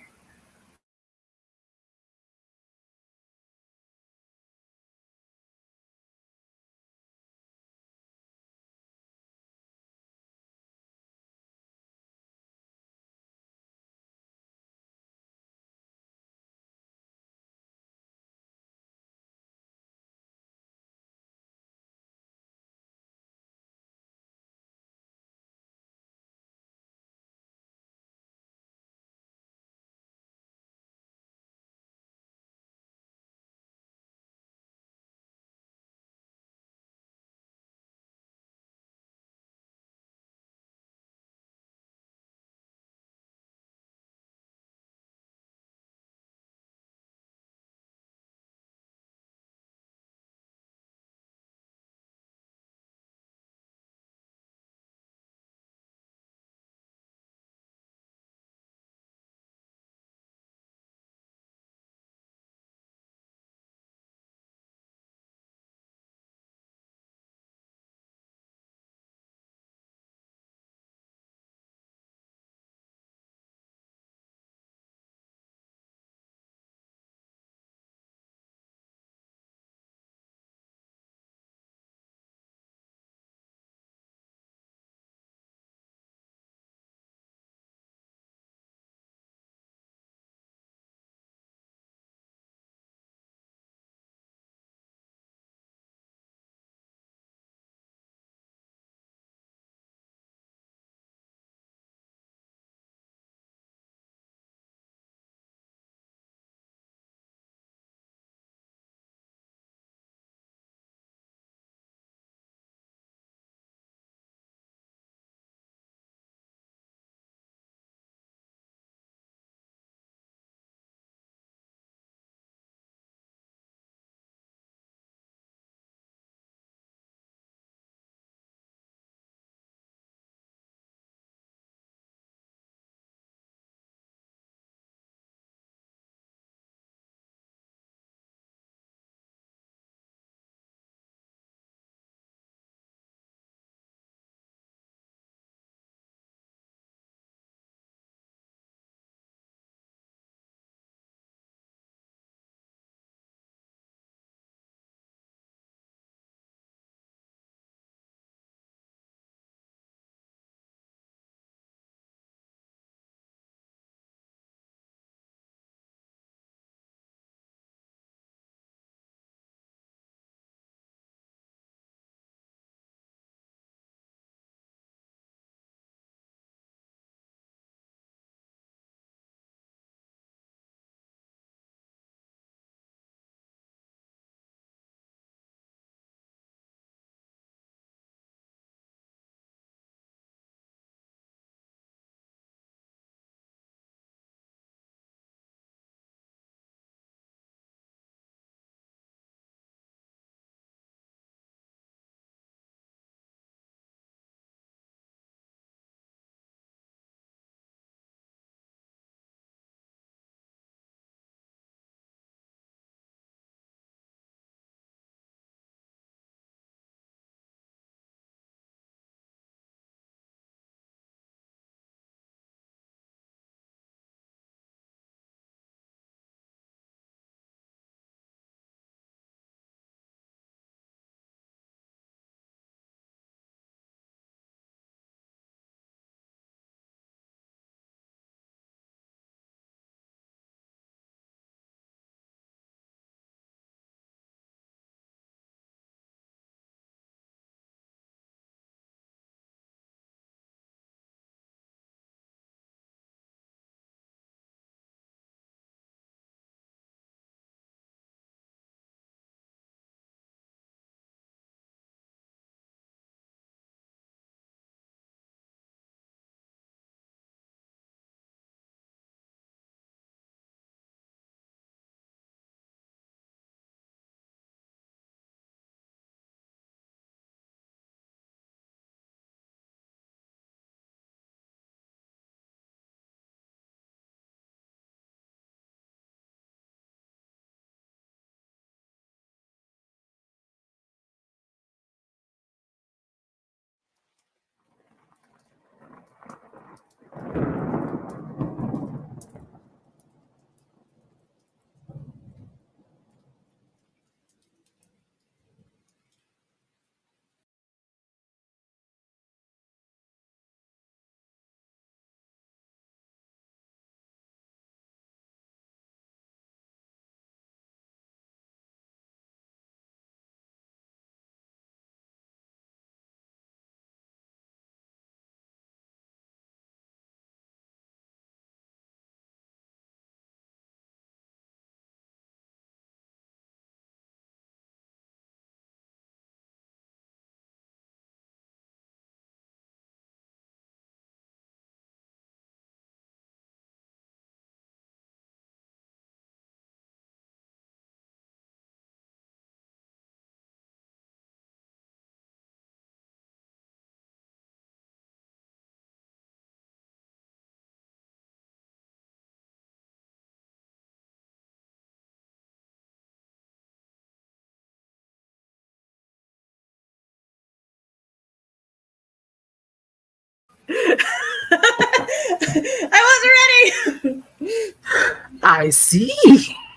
I see.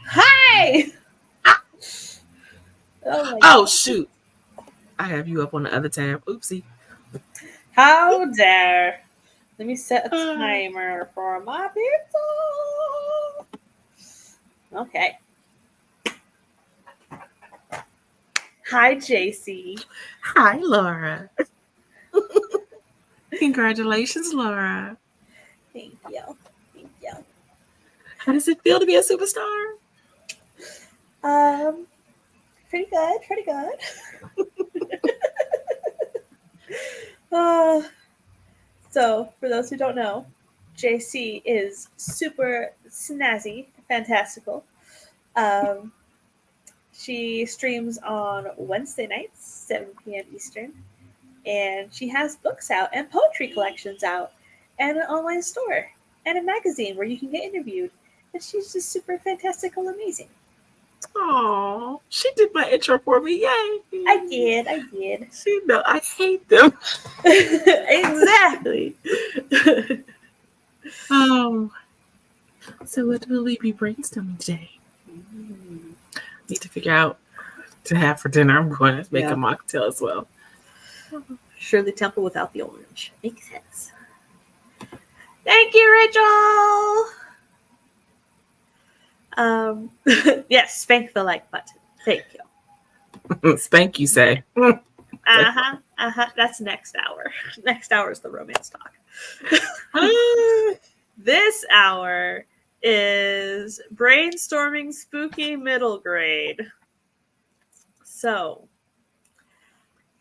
Hi! Oh my Oh God. shoot! I have you up on the other tab. Oopsie. How dare. Let me set a timer for my pizza. Okay. Hi, JC. Hi, Laura. Congratulations, Laura. Thank you. Thank you. How does it feel to be a superstar? Pretty good. Pretty good. So, for those who don't know, JC is super snazzy, fantastical. She streams on Wednesday nights, 7 p.m. Eastern, and she has books out and poetry collections out, and an online store, and a magazine where you can get interviewed. And she's just super fantastical, amazing. Oh, she did my intro for me. Yay! I did. She know I hate them. Exactly. So what will we be brainstorming today? Need to figure out to have for dinner. I'm going to make a mocktail as well. Shirley Temple without the orange. Makes sense. Thank you, Rachel. Yes, spank the like button. Thank you. Spank, you say. That's next hour. Next hour is the romance talk. This hour is brainstorming spooky middle grade. So,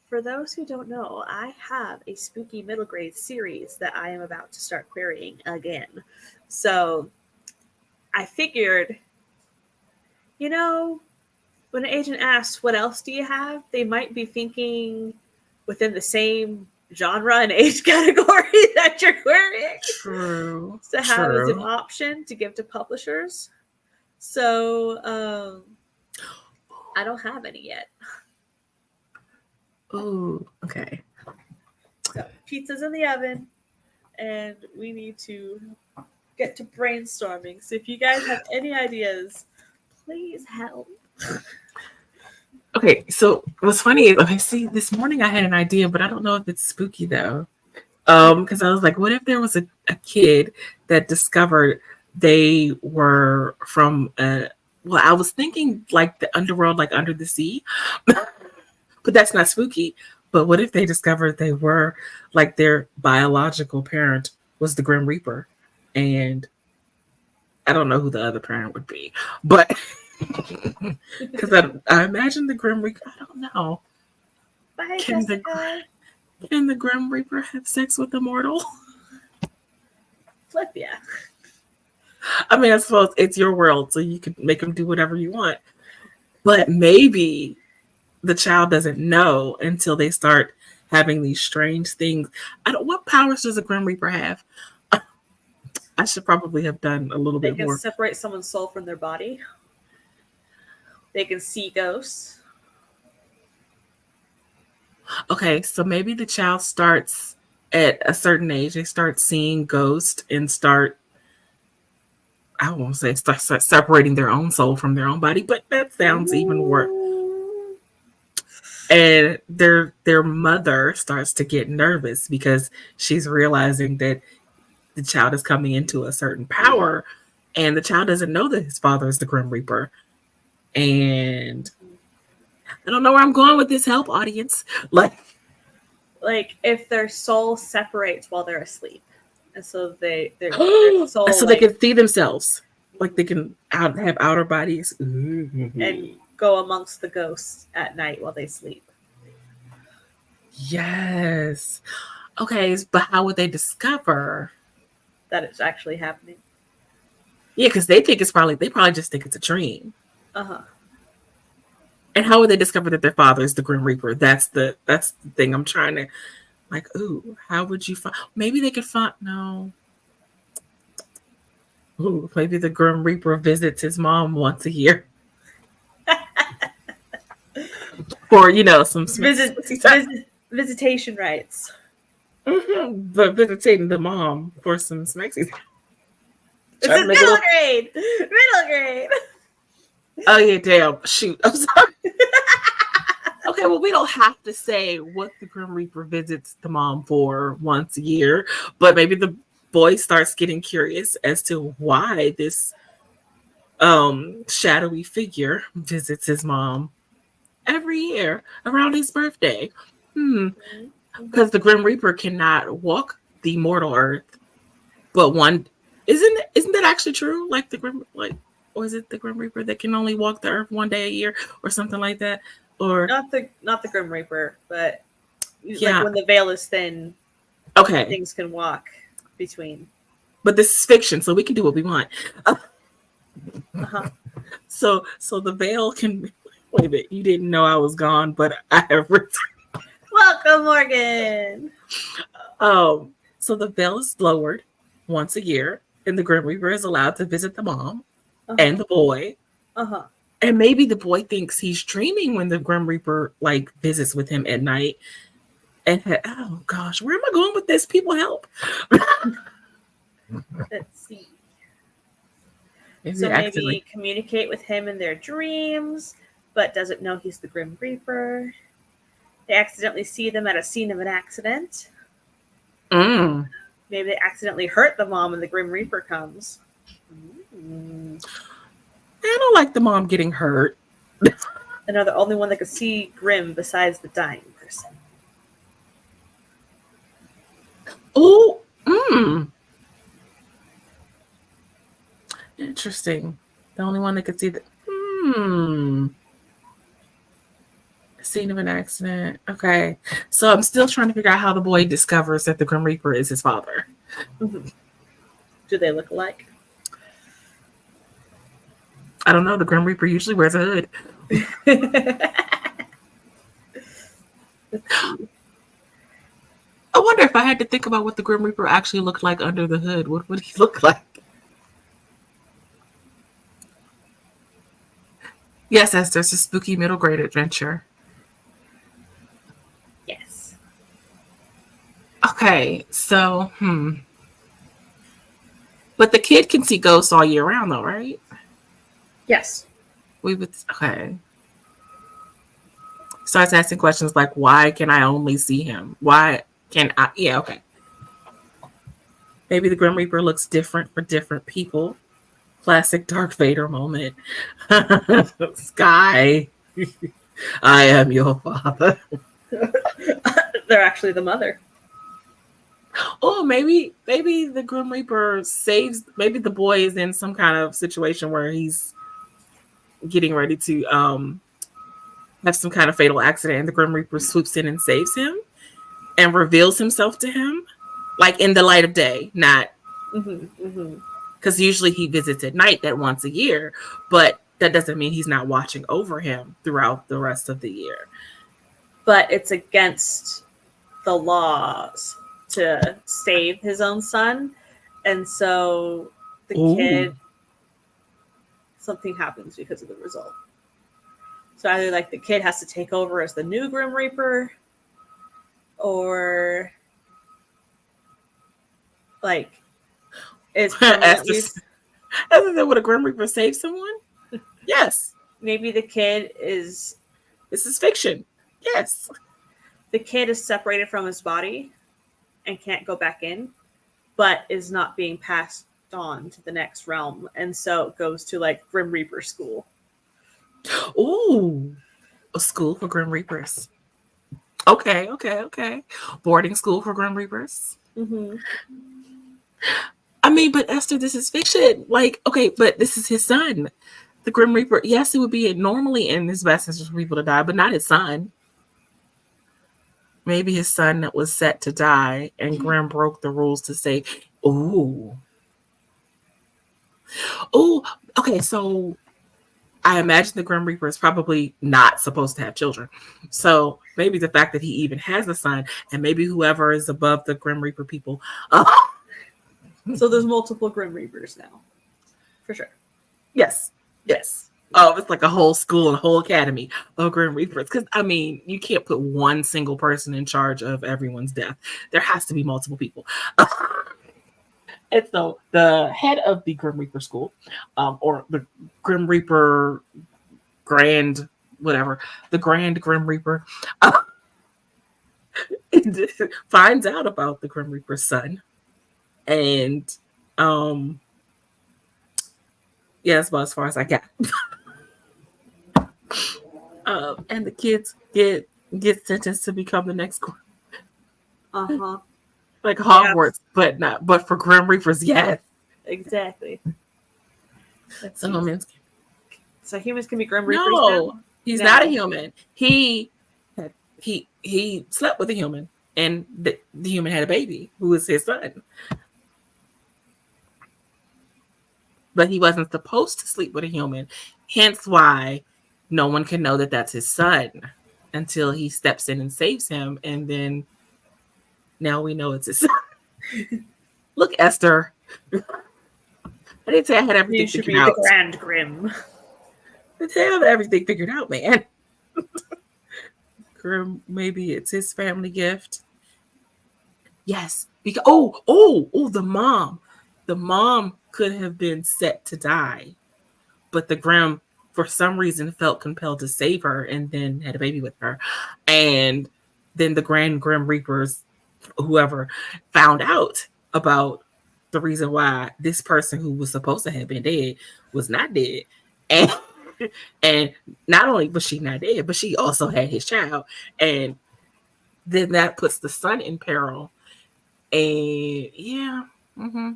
for those who don't know, I have a spooky middle grade series that I am about to start querying again. So, I figured, when an agent asks, what else do you have? They might be thinking within the same genre and age category that you're querying. True. To have as an option to give to publishers. So, I don't have any yet. Ooh, okay. So, pizza's in the oven, and we need to get to brainstorming. So, if you guys have any ideas, please help. Okay, so what's funny is, see, this morning I had an idea, but I don't know if it's spooky though. Because I was like, what if there was a kid that discovered they were from I was thinking like the underworld, like under the sea, but that's not spooky. But what if they discovered they were like their biological parent was the Grim Reaper, and I don't know who the other parent would be, but because I imagine the Grim Reaper, I don't know. Bye, Can the Grim Reaper have sex with the mortal? Flip, yeah. I mean, I suppose it's your world, so you can make them do whatever you want. But maybe the child doesn't know until they start having these strange things. What powers does a Grim Reaper have? I should probably have done a little bit more. They can separate someone's soul from their body. They can see ghosts. Okay, so maybe the child starts at a certain age. They start seeing ghosts and I won't say start separating their own soul from their own body, but that sounds even worse. And their mother starts to get nervous because she's realizing that the child is coming into a certain power, and the child doesn't know that his father is the Grim Reaper. And I don't know where I'm going with this. Help, audience. Like if their soul separates while they're asleep, and so their soul, so they can see themselves, like they can have outer bodies and go amongst the ghosts at night while they sleep. Yes. Okay, but how would they discover that it's actually happening? Yeah, because they probably just think it's a dream. Uh-huh. And how would they discover that their father is the Grim Reaper? That's the thing I'm trying to, like, ooh, how would you find? Maybe they could find, no. Ooh, maybe the Grim Reaper visits his mom once a year. Or, some visitation rights. Mm-hmm. But visitating the mom for some smexy. This Trying is to make it middle look- grade. Middle grade. Oh yeah, damn. Shoot. I'm sorry. Okay, well, we don't have to say what the Grim Reaper visits the mom for once a year, but maybe the boy starts getting curious as to why this shadowy figure visits his mom every year around his birthday. Because the Grim Reaper cannot walk the mortal earth, but one isn't that actually true? Like the Grim, like, or is it the Grim Reaper that can only walk the earth one day a year, or something like that? Or Not the Grim Reaper, but Yeah. like when the veil is thin, okay, things can walk between. but this is fiction, so we can do what we want. Uh-huh. So the veil can. Wait a minute, you didn't know I was gone, but I have returned. Welcome, Morgan. So the veil is lowered once a year, and the Grim Reaper is allowed to visit the mom and the boy. Uh-huh. And maybe the boy thinks he's dreaming when the Grim Reaper like visits with him at night. And oh gosh, where am I going with this? People help. Let's see. Is So it maybe accidentally? communicate with him in their dreams, but doesn't know he's the Grim Reaper. They accidentally see them at a scene of an accident. Mm. Maybe they accidentally hurt the mom and the Grim Reaper comes. I don't like the mom getting hurt. And are the only one that could see Grim besides the dying person. Oh, interesting. The only one that could see the scene of an accident. Okay, so I'm still trying to figure out how the boy discovers that the Grim Reaper is his father. Mm-hmm. Do they look alike? I don't know. The Grim Reaper usually wears a hood. I wonder if I had to think about what the Grim Reaper actually looked like under the hood. What would he look like? Yes, Esther, it's a spooky middle grade adventure. Yes. Okay, so, But the kid can see ghosts all year round, though, right? Yes. Okay. Starts asking questions like, why can I only see him? Why can I? Yeah, okay. Maybe the Grim Reaper looks different for different people. Classic Darth Vader moment. Sky, I am your father. They're actually the mother. Oh, maybe the Grim Reaper saves. Maybe the boy is in some kind of situation where he's getting ready to have some kind of fatal accident, and the Grim Reaper swoops in and saves him and reveals himself to him, like in the light of day, not because usually he visits at night that once a year, but that doesn't mean he's not watching over him throughout the rest of the year. But it's against the laws to save his own son, and so the kid, something happens because of the result. So either like the kid has to take over as the new Grim Reaper, or like it's Other than would a Grim Reaper save someone? Yes. Maybe the kid is. This is fiction. Yes. The kid is separated from his body and can't go back in, but is not being passed on to the next realm, and so it goes to like Grim Reaper school. Ooh, a school for Grim Reapers. Okay. Boarding school for Grim Reapers. I mean, but Esther, this is fiction. Like, okay, but this is his son. The Grim Reaper, yes, it would be normally in his best interest for people to die, but not his son. Maybe his son that was set to die, and Grim broke the rules to say, ooh. Okay, so I imagine the Grim Reaper is probably not supposed to have children. So maybe the fact that he even has a son, and maybe whoever is above the Grim Reaper people. So there's multiple Grim Reapers now, for sure. Yes. Oh, it's like a whole school and a whole academy of Grim Reapers. Because, I mean, you can't put one single person in charge of everyone's death. There has to be multiple people. And so the head of the Grim Reaper school, or the Grim Reaper Grand, whatever, the Grand Grim Reaper, finds out about the Grim Reaper's son. And yeah, that's about as far as I got. And the kids get sentenced to become the next Grim. Uh-huh. Like Hogwarts, but for Grim Reapers, yes. Exactly. So humans. So humans can be Grim Reapers No, now? he's No. not a human. He slept with a human, and the human had a baby who was his son. But he wasn't supposed to sleep with a human. Hence why no one can know that that's his son until he steps in and saves him, and then now we know it's his son. Look, Esther. I didn't say I had everything You should figured be out. the Grand Grim. I didn't say I had everything figured out, man. Grim, maybe it's his family gift. Yes. Because the mom. The mom could have been set to die, but the Grim, for some reason, felt compelled to save her and then had a baby with her. And then the Grand Grim Reapers, whoever, found out about the reason why this person who was supposed to have been dead was not dead. And not only was she not dead, but she also had his child. And then that puts the son in peril. And yeah. Mm-hmm.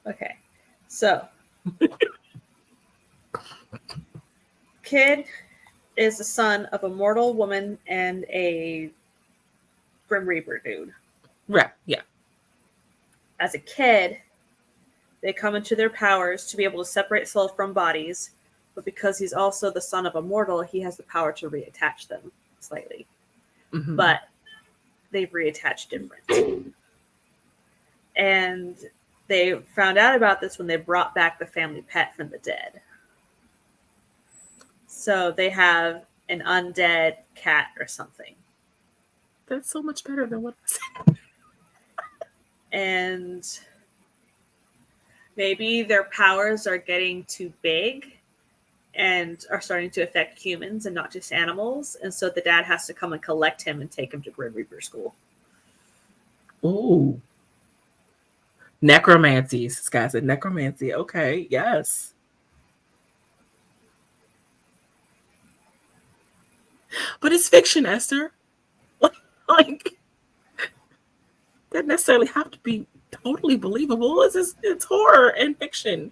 Okay. So kid is the son of a mortal woman and a Grim Reaper dude. Right. Yeah. As a kid, they come into their powers to be able to separate souls from bodies, but because he's also the son of a mortal, he has the power to reattach them slightly. Mm-hmm. But they've reattached different. And they found out about this when they brought back the family pet from the dead. So they have an undead cat or something. That's so much better than what I said. And maybe their powers are getting too big and are starting to affect humans and not just animals. And so the dad has to come and collect him and take him to Grim Reaper school. Ooh. Necromancy. This guy said necromancy. Okay, yes. But it's fiction, Esther. Like, doesn't necessarily have to be totally believable. It's horror and fiction.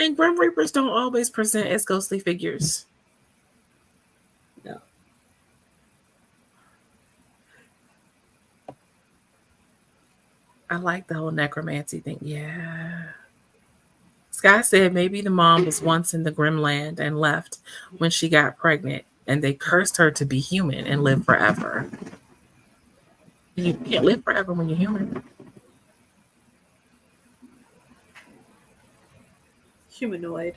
And Grim Reapers don't always present as ghostly figures. No. I like the whole necromancy thing. Yeah. Sky said maybe the mom was once in the Grimland and left when she got pregnant, and they cursed her to be human and live forever. You can't live forever when you're human. Humanoid.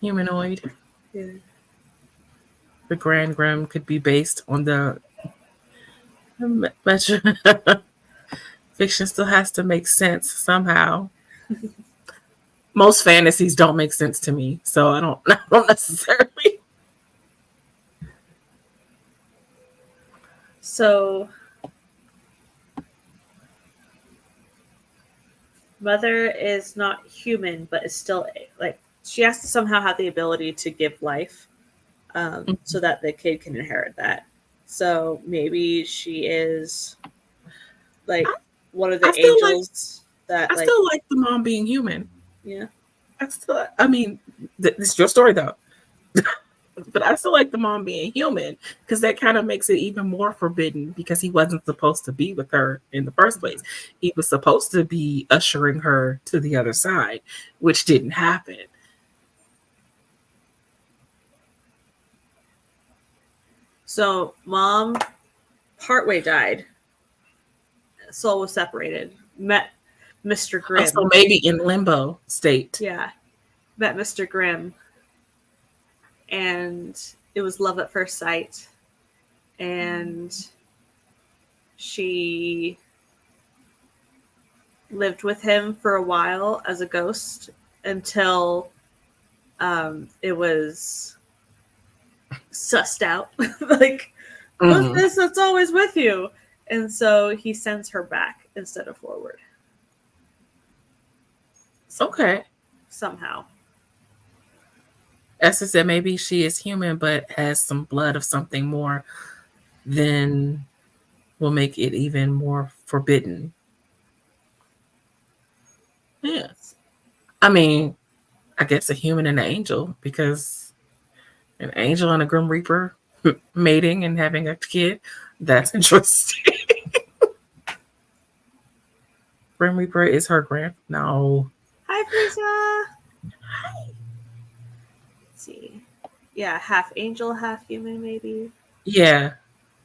Yeah. The Grand Grim could be based on the fiction still has to make sense somehow. Most fantasies don't make sense to me, so I don't necessarily. So Mother is not human, but is still like she has to somehow have the ability to give life, so that the kid can inherit that. So maybe she is like one of the angels that. I still like the mom being human. Yeah. I mean, this is your story though. But I still like the mom being human because that kind of makes it even more forbidden because he wasn't supposed to be with her in the first place. He was supposed to be ushering her to the other side, which didn't happen. So mom partway died. Soul was separated. Met Mr. Grimm. So maybe in limbo state. Yeah. Met Mr. Grimm. And it was love at first sight. And she lived with him for a while as a ghost until it was sussed out. Like, what's this that's always with you? And so he sends her back instead of forward. Okay. Somehow. Esther said maybe she is human but has some blood of something more than will make it even more forbidden. Yes. I mean, I guess a human and an angel, because an angel and a Grim Reaper mating and having a kid, that's interesting. Grim Reaper is her No. Hi, Frieza. Hi. Let's see. Yeah, half angel, half human, maybe. Yeah.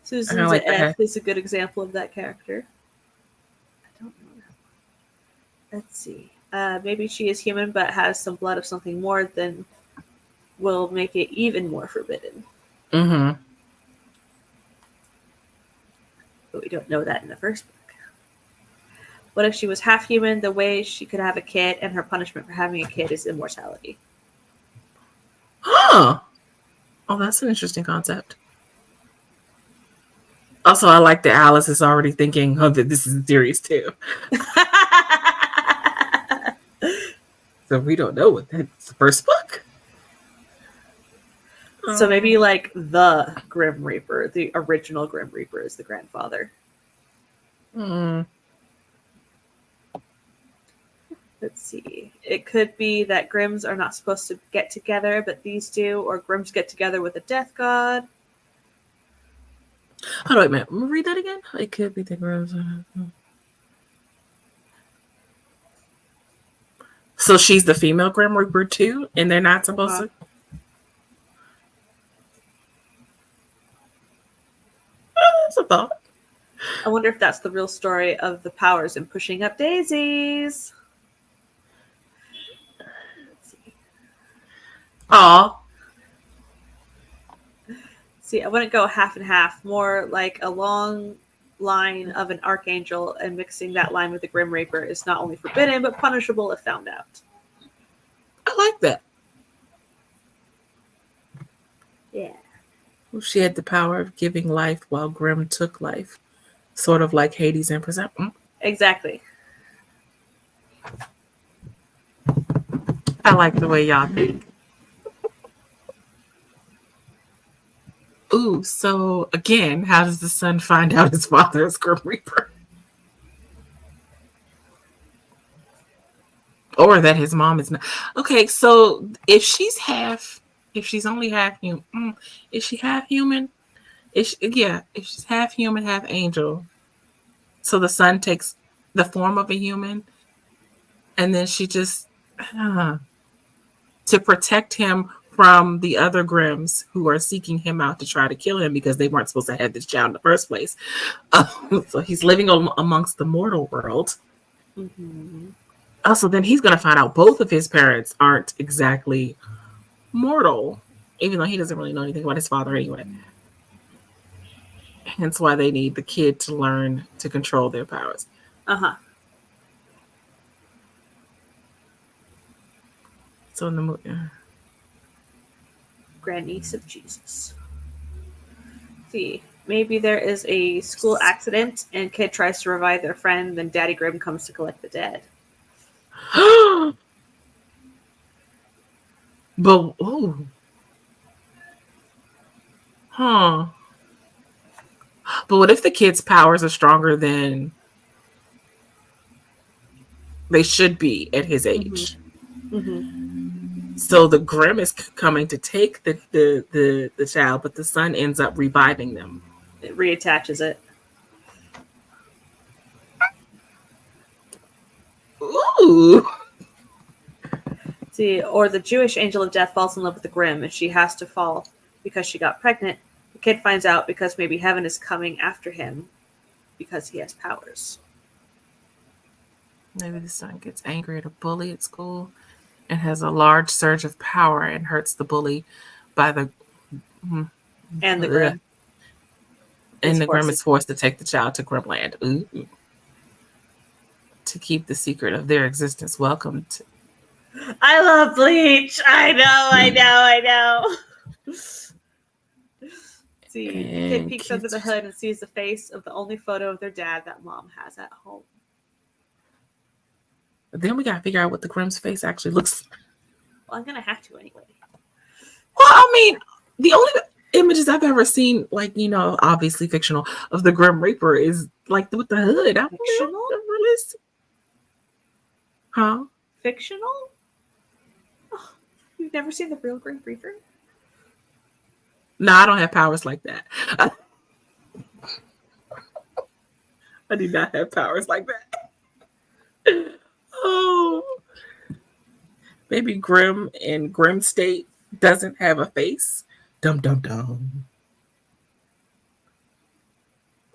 Susan like F is a good example of that character. I don't know. Let's see. Maybe she is human but has some blood of something more than will make it even more forbidden. Mm-hmm. But we don't know that in the first book. What if she was half human? The way she could have a kid, and her punishment for having a kid is immortality. Huh. Oh, that's an interesting concept. Also, I like that Alice is already thinking, that this is serious too. So we don't know what that's the first book. So maybe like the Grim Reaper, the original Grim Reaper, is the grandfather. Mm. Let's see. It could be that Grims are not supposed to get together, but these do, or Grims get together with a death god. Hold on, wait a minute. Read that again. It could be the Grims. So she's the female Grim Reaper too, and they're not supposed to. That's a thought. I wonder if that's the real story of the powers in pushing up daisies. Let's see. Aw. See, I wouldn't go half and half. More like a long line of an archangel, and mixing that line with the Grim Reaper is not only forbidden but punishable if found out. I like that. Yeah. She had the power of giving life while Grim took life. Sort of like Hades and Persephone. Exactly. I like the way y'all think. Ooh, so again, how does the son find out his father is Grim Reaper? Or that his mom is not. Okay, so if she's only half human, is she half human? If she's half human, half angel. So the son takes the form of a human, and then she just to protect him from the other Grims who are seeking him out to try to kill him because they weren't supposed to have this child in the first place. So he's living amongst the mortal world. Mm-hmm. Also, then he's going to find out both of his parents aren't exactly mortal, even though he doesn't really know anything about his father anyway. Hence why they need the kid to learn to control their powers. Uh-huh. So in the movie, grandniece of Jesus. See, maybe there is a school accident and kid tries to revive their friend, then Daddy Grim comes to collect the dead. But But what if the kid's powers are stronger than they should be at his age? Mm-hmm. So the Grim is coming to take the child, but the son ends up reviving them. It reattaches it. Ooh. See, or the Jewish angel of death falls in love with the Grim, and she has to fall because she got pregnant. The kid finds out because maybe heaven is coming after him because he has powers. Maybe the son gets angry at a bully at school and has a large surge of power and hurts the bully by the and the Grim. And the Grimm is forced to take the child to Grimland. Ooh. To keep the secret of their existence. Welcome to... I love Bleach. I know. See, the kid peeks under the hood and sees the face of the only photo of their dad that mom has at home. But then we gotta figure out what the Grimm's face actually looks like. Well, I'm gonna have to anyway. Well, I mean, the only images I've ever seen, like, you know, obviously fictional, of the Grim Reaper is like with the hood. Fictional? Huh? Fictional? Oh, you've never seen the real Grim Reaper? No, I don't have powers like that. I do not have powers like that. Oh. Maybe Grim in Grim State doesn't have a face. Dum dum dum.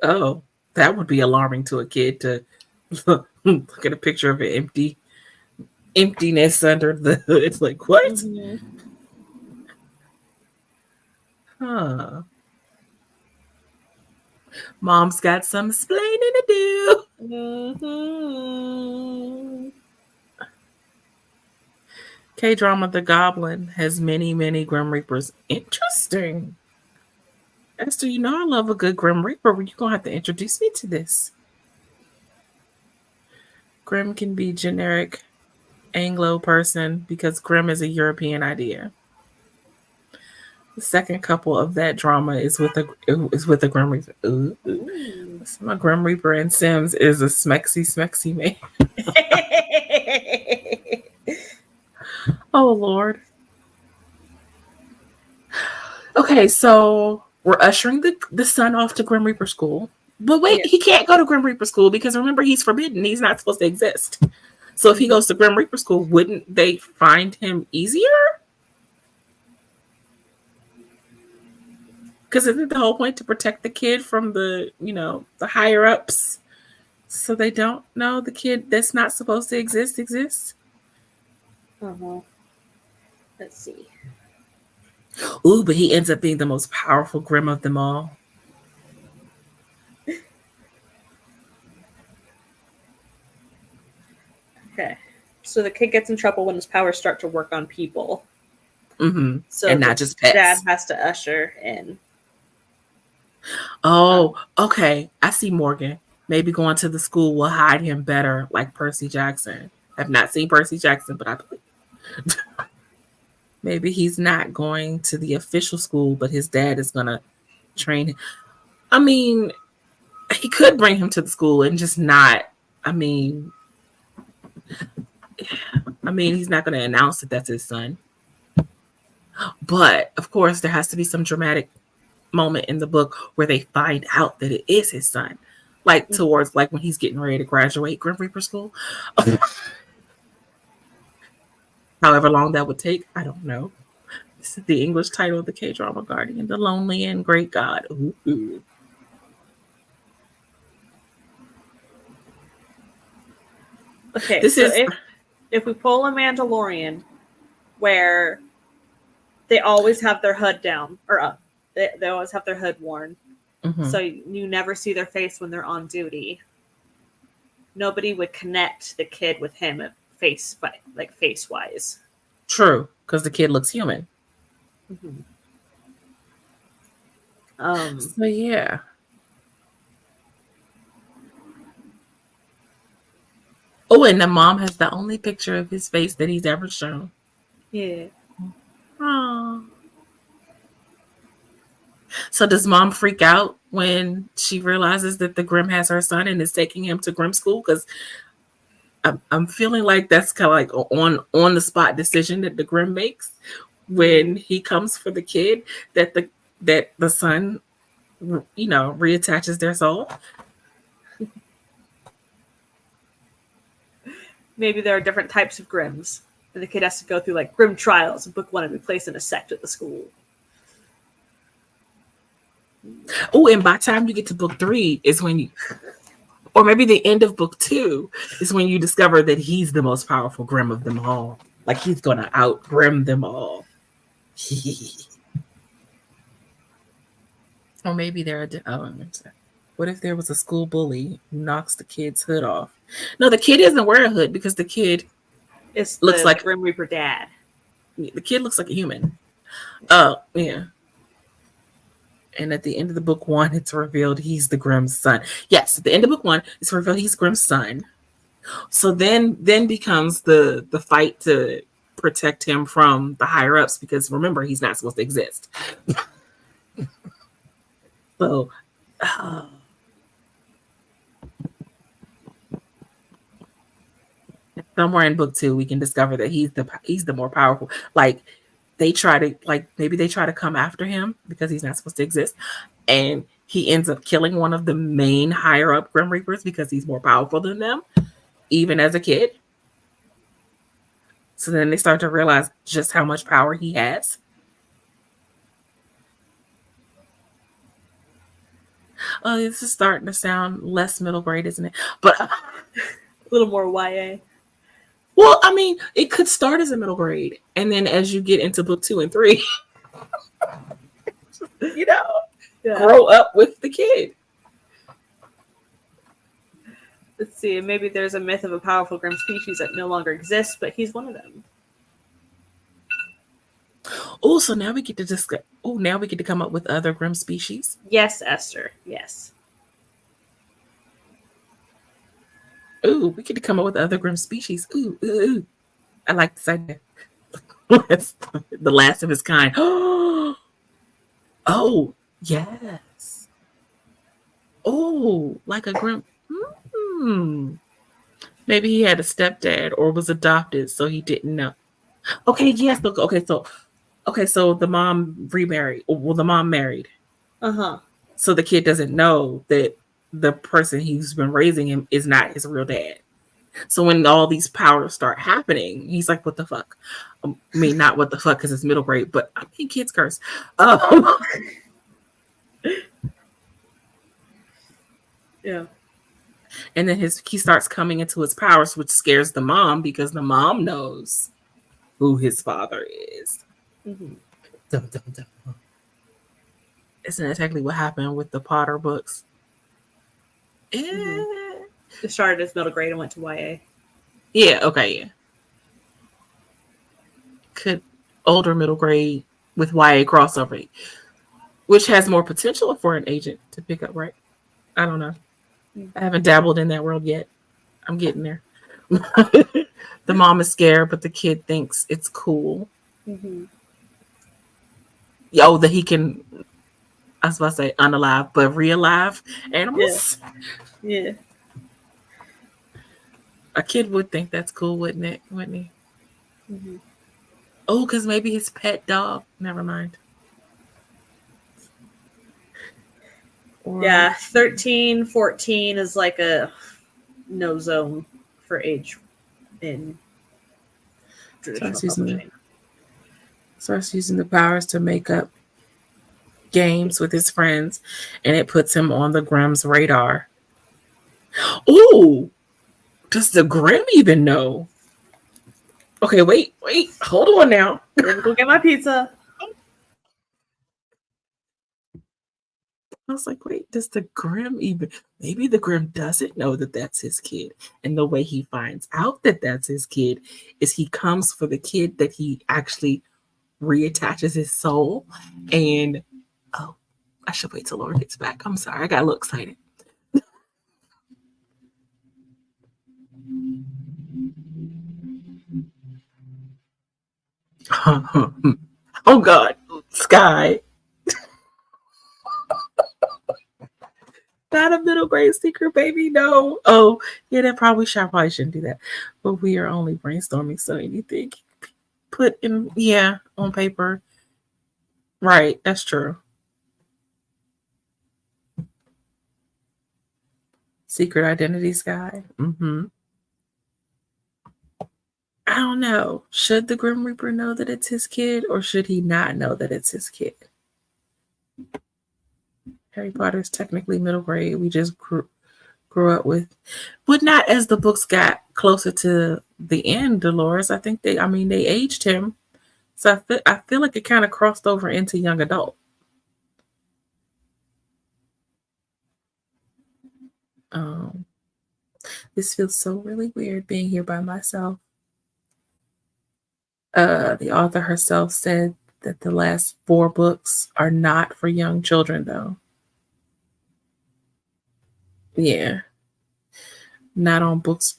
Oh, that would be alarming to a kid to look at a picture of an emptiness under the hood. It's like, what? Mm-hmm. Huh. Mom's got some explaining to do. Mm-hmm. K-drama The Goblin has many, many Grim Reapers. Interesting. Esther, you know I love a good Grim Reaper. You're going to have to introduce me to this. Grim can be generic Anglo person because Grim is a European idea. The second couple of that drama is with a Grim Reaper. Ooh. So my Grim Reaper in Sims is a smexy man. Oh, Lord. Okay, so we're ushering the son off to Grim Reaper school. But wait, He can't go to Grim Reaper school because remember, he's forbidden. He's not supposed to exist. So if he goes to Grim Reaper school, wouldn't they find him easier? Because isn't the whole point to protect the kid from the higher ups so they don't know the kid that's not supposed to exist exists? Uh-huh. Let's see. Ooh, but he ends up being the most powerful Grim of them all. Okay. So the kid gets in trouble when his powers start to work on people. Mm-hmm. So and not just pets. Dad has to usher in. Oh, okay. I see Morgan. Maybe going to the school will hide him better, like Percy Jackson. I've not seen Percy Jackson, but I believe. Maybe he's not going to the official school, but his dad is going to train him. I mean, he could bring him to the school and just not. I mean, he's not going to announce that that's his son. But, of course, there has to be some dramatic moment in the book where they find out that it is his son. Like, towards, like, when he's getting ready to graduate Grim Reaper school. However long that would take, I don't know. This is the English title of the K-drama Guardian, The Lonely and Great God. Ooh. Okay, if we pull a Mandalorian where they always have their hood down or up, they always have their hood worn, so you never see their face when they're on duty. Nobody would connect the kid with him face-wise. True, because the kid looks human. So yeah. Oh, and the mom has the only picture of his face that he's ever shown. Yeah. Aww. So does mom freak out when she realizes that the Grim has her son and is taking him to Grim school? Because I'm feeling like that's kind of like on the spot decision that the Grim makes when he comes for the kid, that the son, reattaches their soul. Maybe there are different types of Grims, and the kid has to go through like Grim trials in book 1 and be placed in a sect at the school. Oh, and by the time you get to book 3 is when you, or maybe the end of book 2 is when you discover that he's the most powerful Grim of them all. Like he's going to out-Grim them all. Or maybe what if there was a school bully who knocks the kid's hood off? No, the kid isn't wearing a hood because the kid It's looks the like Grim Reaper dad. the kid looks like a human. Oh, yeah. And at the end of the book 1, it's revealed he's the Grimm's son. Yes, at the end of book 1, it's revealed he's Grimm's son. So then becomes the fight to protect him from the higher ups, because remember, he's not supposed to exist. So somewhere in book 2, we can discover that he's the more powerful. Like maybe they try to come after him because he's not supposed to exist, and he ends up killing one of the main higher up Grim Reapers because he's more powerful than them, even as a kid. So then they start to realize just how much power he has. Oh, this is starting to sound less middle grade, isn't it? But a little more YA. Well, I mean, it could start as a middle grade, and then as you get into book 2 and 3, grow up with the kid. Let's see, maybe there's a myth of a powerful Grim species that no longer exists, but he's one of them. Oh, so now we get to discuss. Oh, now we get to come up with other Grim species. Yes, Esther. Yes. Ooh, we get to come up with other Grim species. Ooh. I like this idea. The last of his kind. Oh, yes. Oh, like a Grim. Maybe he had a stepdad or was adopted, so he didn't know. Okay, yes. Okay, so the mom remarried. Well, the mom married. So the kid doesn't know that the person who's been raising him is not his real dad. So when all these powers start happening, he's like, what the fuck? I mean, not what the fuck, because it's middle grade, but I mean, kids curse. Yeah. And then he starts coming into his powers, which scares the mom because the mom knows who his father is. Mm-hmm. Dum, dum, dum. Isn't that exactly what happened with the Potter books? Mm-hmm. It started as middle grade and went to YA. Yeah, okay, yeah. Could older middle grade with YA crossover, which has more potential for an agent to pick up, right? I don't know. I haven't dabbled in that world yet. I'm getting there. The mom is scared, but the kid thinks it's cool. Mm-hmm. That he can, I was about to say unalive, but realive animals. Yeah. A kid would think that's cool, wouldn't he? Mm-hmm. Oh, because maybe his pet dog. Never mind. Yeah, 13, 14 is like a no zone for age in traditional publishing. Starts using the powers to make up games with his friends, and it puts him on the Grimm's radar. Ooh, does the Grimm even know? Okay, wait, hold on now. Let me go get my pizza. I was like, wait, does the Grimm even? Maybe the Grimm doesn't know that that's his kid. And the way he finds out that that's his kid is he comes for the kid that he actually reattaches his soul. And, I should wait till Laura gets back. I'm sorry, I got a little excited. Oh, God, Sky. Not a middle grade secret, baby. No. Oh, yeah, I probably shouldn't do that. But we are only brainstorming, so anything put in, on paper. Right, that's true. Secret identity, Sky. Mm-hmm. I don't know. Should the Grim Reaper know that it's his kid, or should he not know that it's his kid? Harry Potter is technically middle grade. We just grew up with, but not as the books got closer to the end, Dolores. I think they aged him. So I feel like it kind of crossed over into young adult. This feels so really weird being here by myself. The author herself said that the last 4 books are not for young children, though. Yeah. Not on books.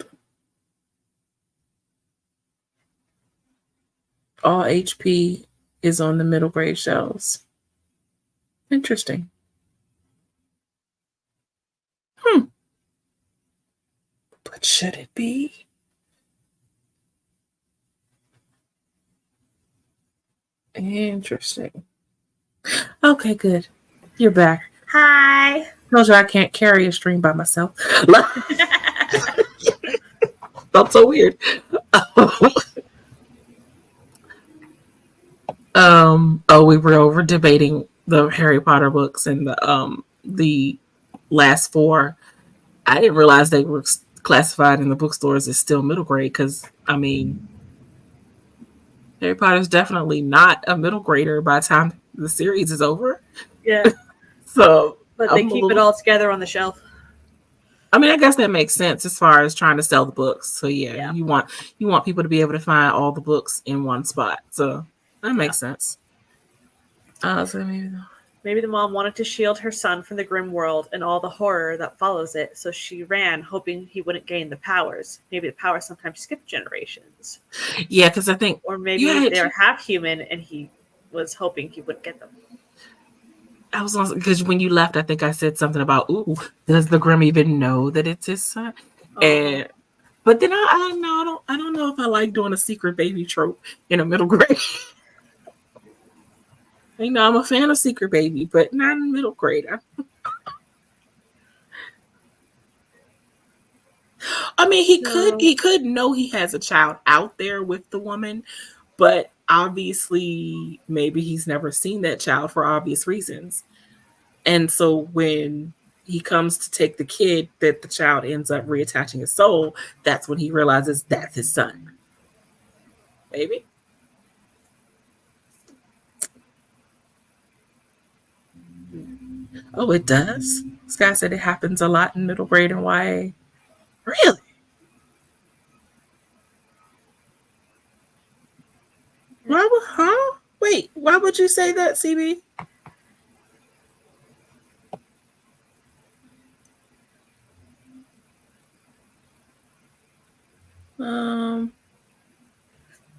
All HP is on the middle grade shelves. Interesting. But should it be? Interesting. Okay, good. You're back. Hi. Told you I can't carry a stream by myself. Felt so weird. We were over debating the Harry Potter books and the last 4. I didn't realize they were classified in the bookstores as still middle grade because, I mean, Harry Potter's definitely not a middle grader by the time the series is over. Yeah. So, but they keep it all together on the shelf. I mean, I guess that makes sense as far as trying to sell the books. So yeah. you want people to be able to find all the books in one spot. So that makes sense. So maybe the mom wanted to shield her son from the grim world and all the horror that follows it, so she ran, hoping he wouldn't gain the powers. Maybe the powers sometimes skip generations. Yeah, because I think, or maybe they're half human, and he was hoping he wouldn't get them. I was because when you left, I think I said something about, "Ooh, does the Grim even know that it's his son?" And but then I don't know if I like doing a secret baby trope in a middle grade. You know, I'm a fan of secret baby, but not in middle grade. I mean, he could know he has a child out there with the woman, but obviously maybe he's never seen that child for obvious reasons. And so when he comes to take the kid, that the child ends up reattaching his soul, that's when he realizes that's his son. Maybe. Oh, it does? This guy said it happens a lot in middle grade and YA. Really? Wait, why would you say that, CB?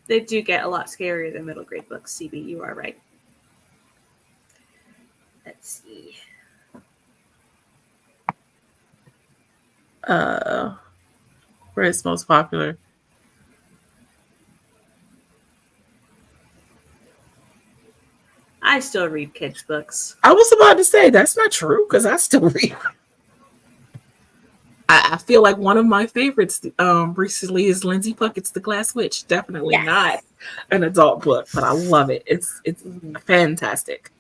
They do get a lot scarier than middle grade books, CB. You are right. Let's see. Where it's most popular. I still read kids' books. I was about to say that's not true because I still read. I feel like one of my favorites recently is Lindsay Puckett's The Glass Witch. Definitely not an adult book, but I love it. It's fantastic.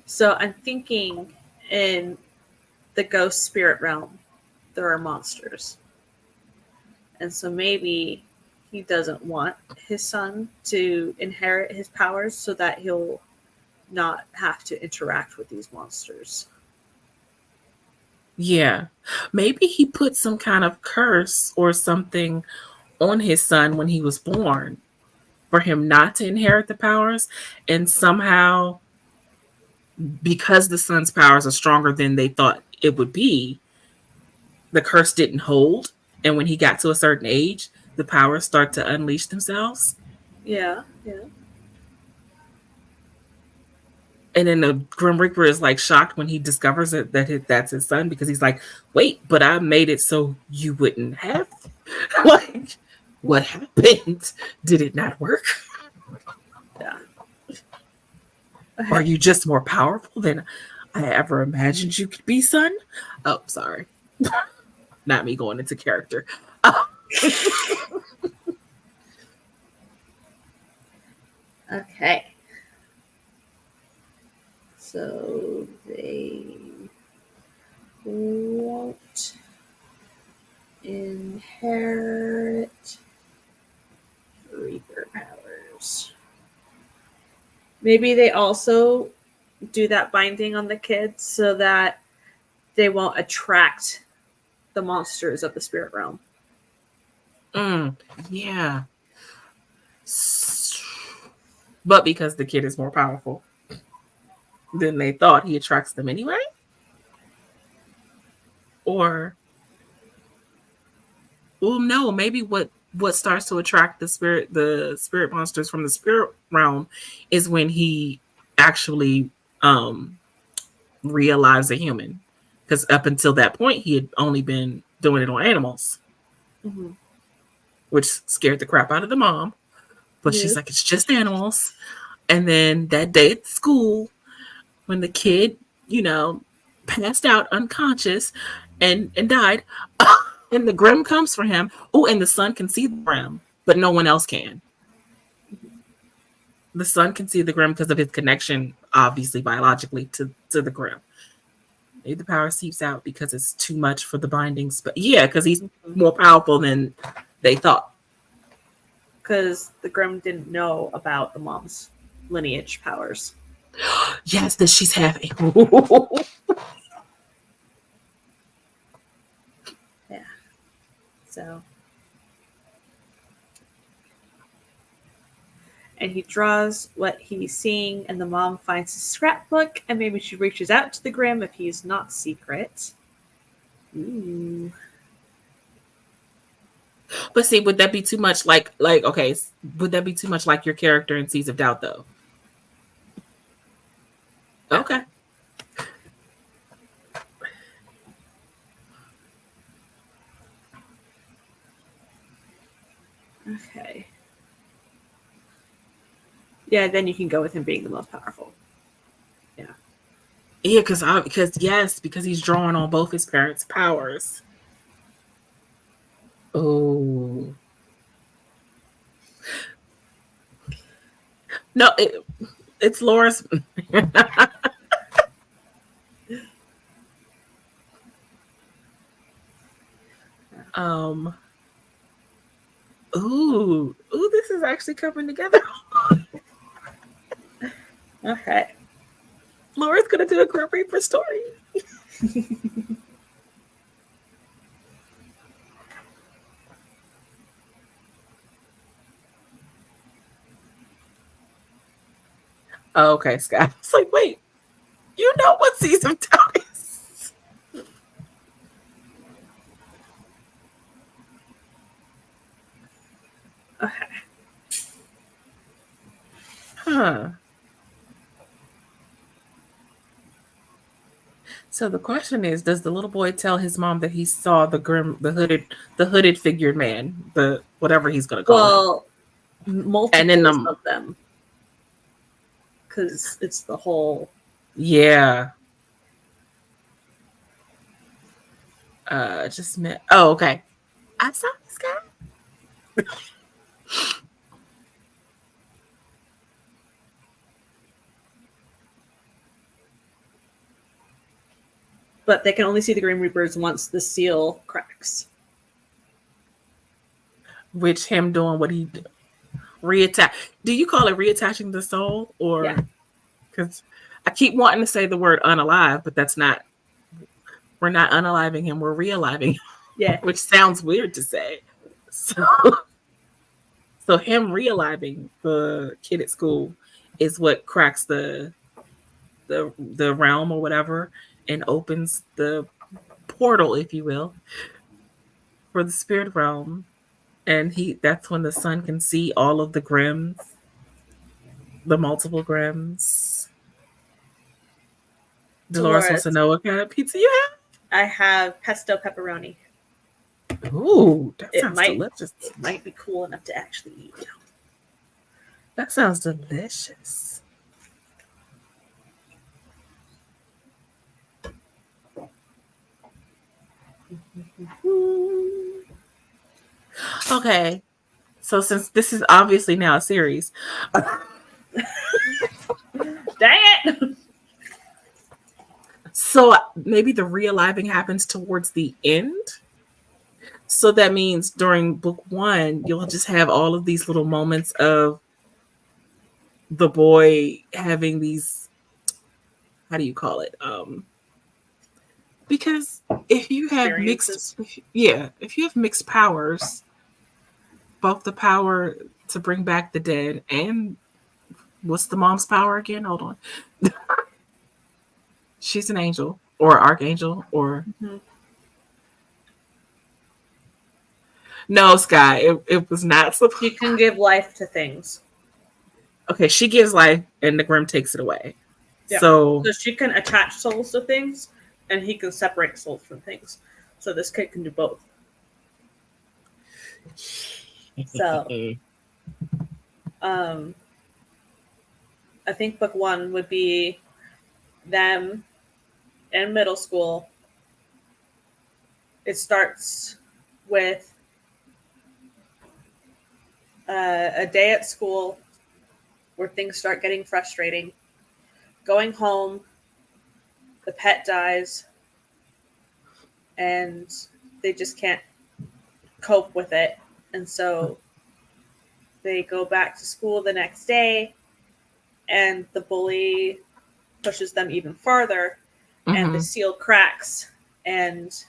So I'm thinking in the ghost spirit realm, there are monsters. And so maybe he doesn't want his son to inherit his powers so that he'll not have to interact with these monsters. Yeah. Maybe he put some kind of curse or something on his son when he was born for him not to inherit the powers. And somehow, because the son's powers are stronger than they thought it would be, the curse didn't hold. And when he got to a certain age, the powers start to unleash themselves. Yeah. And then the Grim Reaper is like shocked when he discovers that's his son, because he's like, wait, but I made it so you wouldn't have. Like, what happened? Did it not work? Yeah. Are you just more powerful than I ever imagined you could be, son? Oh, sorry. Not me going into character. Okay. So they won't inherit Reaper powers. Maybe they also do that binding on the kids so that they won't attract the monsters of the spirit realm. Yeah. But because the kid is more powerful than they thought, he attracts them anyway? Or, well, no, maybe what starts to attract the spirit monsters from the spirit realm is when he actually realized a human. Because up until that point, he had only been doing it on animals, which scared the crap out of the mom. But she's like, it's just animals. And then that day at school, when the kid, passed out unconscious and died, and the Grim comes for him. Oh, and the son can see the Grim, but no one else can. The son can see the Grim because of his connection, obviously, biologically, to the Grim. Maybe the power seeps out because it's too much for the bindings. But yeah, because he's more powerful than they thought. Because the Grim didn't know about the mom's lineage powers. Yes, that she's having. Yeah. So. And he draws what he's seeing, and the mom finds his scrapbook, and maybe she reaches out to the Grim if he's not secret. Ooh. But see, would that be too much like okay, would that be too much like your character in Seeds of Doubt though? Okay. Okay. Yeah, then you can go with him being the most powerful. Yeah. Yeah, because he's drawing on both his parents' powers. Oh. No, it's Laura's. Ooh, this is actually coming together. Okay. Laura's gonna do a Grim Reaper story. Oh, okay, Scott. It's like, wait, you know what Seeds of Doubt is? Okay. Huh. So the question is, does the little boy tell his mom that he saw the hooded figured man, the whatever he's gonna call him? Multiples of them. Because it's the whole. Yeah. Just met. Oh, okay. I saw this guy. But they can only see the Grim Reapers once the seal cracks. Which him doing what he reattach. Do you call it reattaching the soul, or because I keep wanting to say the word unalive, but that's not. We're not unaliving him. We're realiving him. Yeah, which sounds weird to say. So him realiving the kid at school is what cracks the realm or whatever, and opens the portal, if you will, for the spirit realm. And that's when the son can see all of the Grims, the multiple Grims. Dolores wants to know what kind of pizza you have. I have pesto pepperoni. Ooh, that sounds delicious. It might be cool enough to actually eat. That sounds delicious. Okay, so since this is obviously now a series, dang it! So maybe the realiving happens towards the end. So that means during book 1, you'll just have all of these little moments of the boy having these, how do you call it? Because if you have Experiences. if you have mixed powers, both the power to bring back the dead and what's the mom's power again? Hold on. She's an angel or archangel or Mhm. no, Sky. It was not supposed. She can give life to things. Okay, she gives life and the Grim takes it away. Yeah. So So she can attach souls to things, and he can separate souls from things. So this kid can do both. So, I think book 1 would be them in middle school. It starts with a day at school where things start getting frustrating. Going home, the pet dies, and they just can't cope with it. And so they go back to school the next day, and the bully pushes them even farther, and the seal cracks and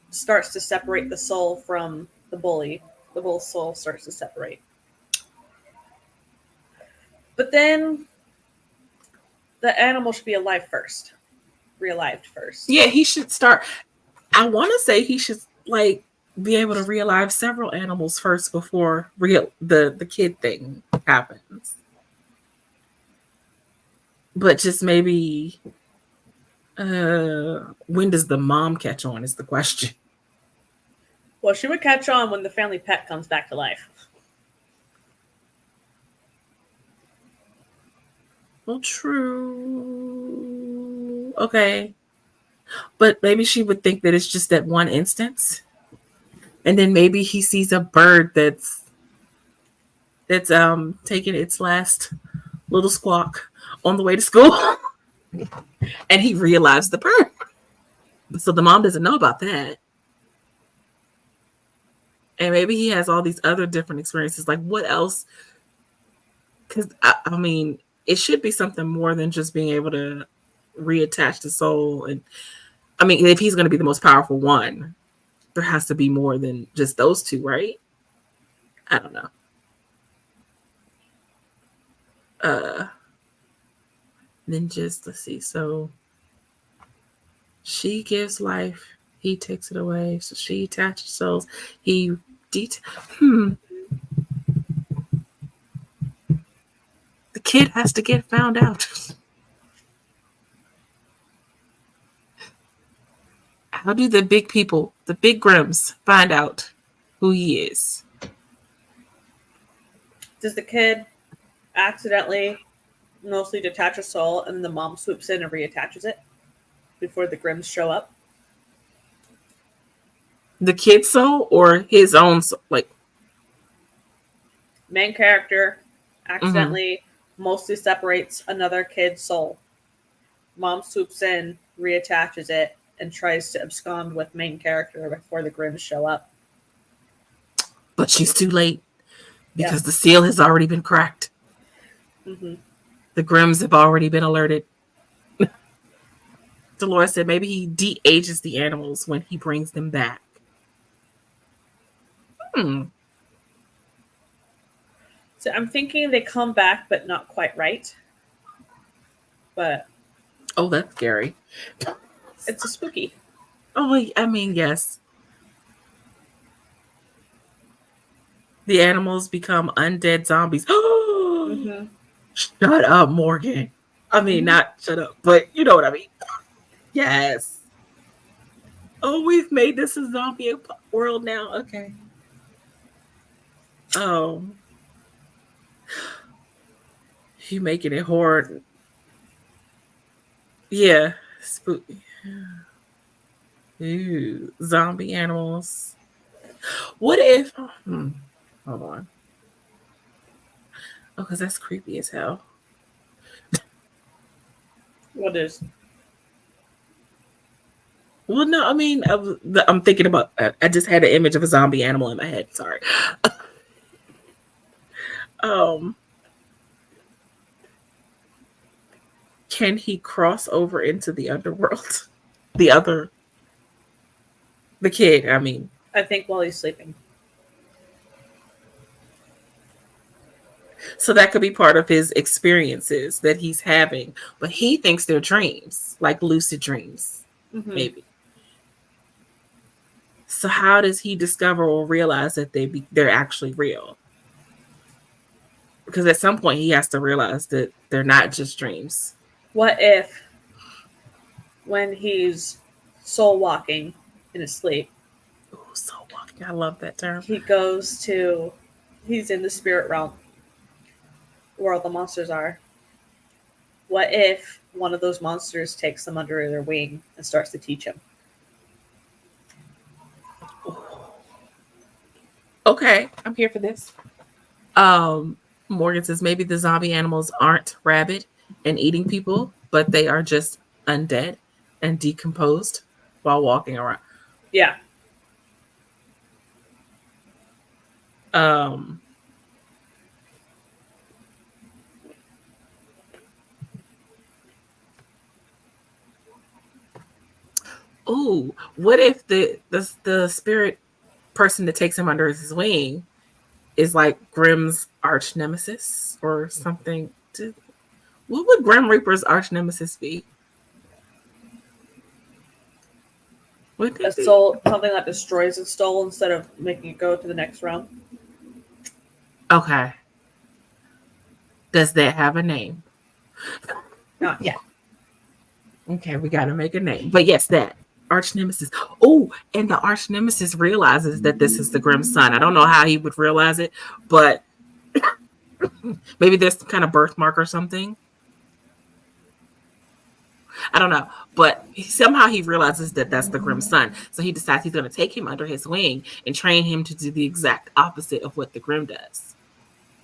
starts to separate the soul from the bully. The whole soul starts to separate. But then the animal should be alive first. Realived first. yeah, he should start. I want to say he should like be able to realive several animals first before the kid thing happens. But just maybe when does the mom catch on is the question. Well, she would catch on when the family pet comes back to life. Well, true. Okay. But maybe she would think that it's just that one instance. And then maybe he sees a bird that's taking its last little squawk on the way to school. And he realized the bird. So the mom doesn't know about that. And maybe he has all these other different experiences. Like what else? Because I mean, it should be something more than just being able to reattach the soul. And I mean, if he's going to be the most powerful one, there has to be more than just those two, right? I don't know. Then just let's see. So she gives life, he takes it away. So she attaches souls. He the kid has to get found out. How do the big people, the big Grims, find out who he is? Does the kid accidentally mostly detach a soul and the mom swoops in and reattaches it before the Grims show up? The kid's soul or his own soul? Like main character accidentally mostly separates another kid's soul. Mom swoops in, reattaches it, and tries to abscond with main character before the Grims show up. But she's too late because the seal has already been cracked. Mm-hmm. The Grims have already been alerted. Dolores said maybe he de-ages the animals when he brings them back. So I'm thinking they come back, but not quite right. But oh, that's scary. it's a spooky. Oh, I mean, yes. The animals become undead zombies. Mm-hmm. Shut up, Morgan. I mean, not shut up, but you know what I mean. Yes. Oh, we've made this a zombie world now. Okay. Oh. You making it hard. Yeah. Spooky. Ooh, zombie animals. What if... hold on. Oh, because that's creepy as hell. What is? Well, no, I mean, I'm thinking about... I just had an image of a zombie animal in my head. Sorry. can he cross over into the underworld? The kid, I mean. I think while he's sleeping. So that could be part of his experiences that he's having, but he thinks they're dreams, like lucid dreams, maybe. So how does he discover or realize that they're actually real? Because at some point he has to realize that they're not just dreams. What if when he's soul walking in his sleep? Ooh, soul walking. I love that term. He's in the spirit realm where all the monsters are. What if one of those monsters takes him under their wing and starts to teach him? Okay, I'm here for this. Morgan says maybe the zombie animals aren't rabid and eating people, but they are just undead and decomposed while walking around. Yeah. Oh, what if the spirit person that takes him under his wing is like Grimm's arch nemesis or something? What would Grim Reaper's arch nemesis be? A soul, something that destroys its soul instead of making it go to the next realm. Okay. Does that have a name? Not yet. Okay, we got to make a name. But yes, that arch nemesis. Oh, and the arch nemesis realizes that this is the Grimm son. I don't know how he would realize it, but maybe there's some kind of birthmark or something. I don't know, but somehow he realizes that that's the Grimm son. So he decides he's going to take him under his wing and train him to do the exact opposite of what the Grimm does.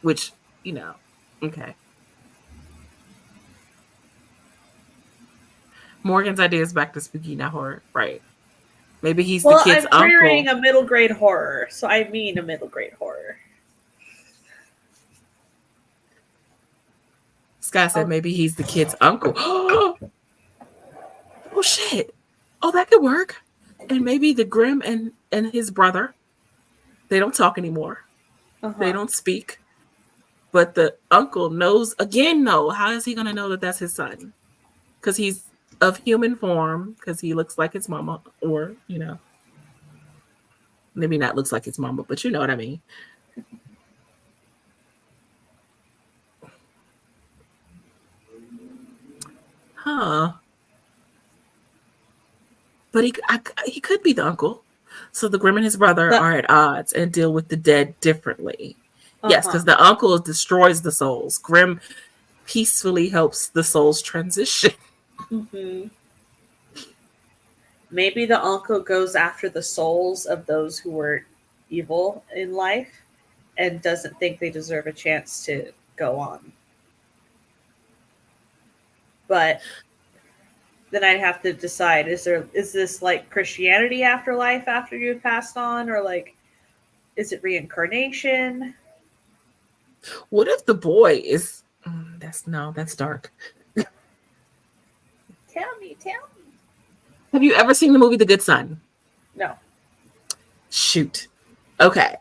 Which, okay. Morgan's idea is back to spooky, not horror. Right. Maybe he's the kid's uncle. I'm querying a middle grade horror, so I mean a middle grade horror. Scott said maybe he's the kid's uncle. Oh, shit. Oh, that could work. And maybe the Grimm and his brother, they don't talk anymore. They don't speak. But the uncle knows, again, no. How is he going to know that that's his son? Because he's of human form, because he looks like his mama, or, maybe not looks like his mama, but you know what I mean. Huh. But he could be the uncle. So the Grimm and his brother are at odds and deal with the dead differently. Yes, because the uncle destroys the souls. Grimm peacefully helps the souls transition. Maybe the uncle goes after the souls of those who were evil in life and doesn't think they deserve a chance to go on. But then I'd have to decide, is this like Christianity afterlife after you've passed on, or like, is it reincarnation? What if the boy is that's dark. Tell me. Have you ever seen the movie The Good Son? No. Shoot. Okay.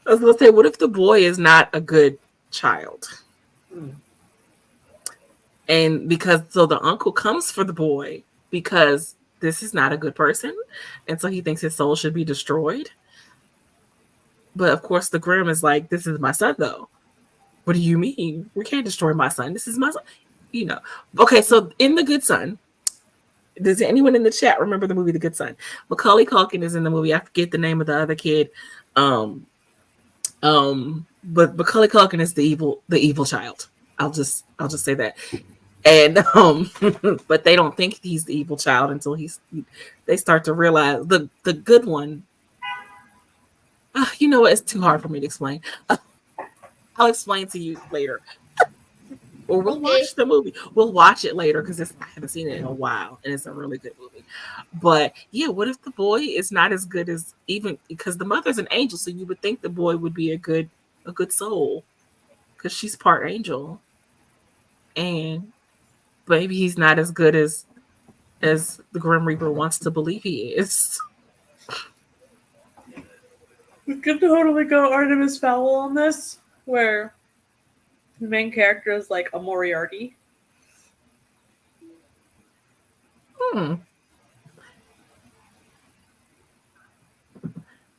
I was going to say, what if the boy is not a good child? And so the uncle comes for the boy because this is not a good person. And so he thinks his soul should be destroyed. But of course, the Grimm is like, this is my son, though. What do you mean? We can't destroy my son. This is my son. Okay, so in The Good Son, does anyone in the chat remember the movie The Good Son? Macaulay Culkin is in the movie. I forget the name of the other kid. But Macaulay Culkin is the evil child. I'll just say that. And but they don't think he's the evil child until they start to realize the good one. You know what? It's too hard for me to explain. I'll explain to you later. Or we'll watch the movie. We'll watch it later because I haven't seen it in a while, and it's a really good movie. But yeah, what if the boy is not as good as, even because the mother's an angel, so you would think the boy would be a good soul because she's part angel, and maybe he's not as good as the Grim Reaper wants to believe he is. We could totally go Artemis Fowl on this, where the main character is like a Moriarty.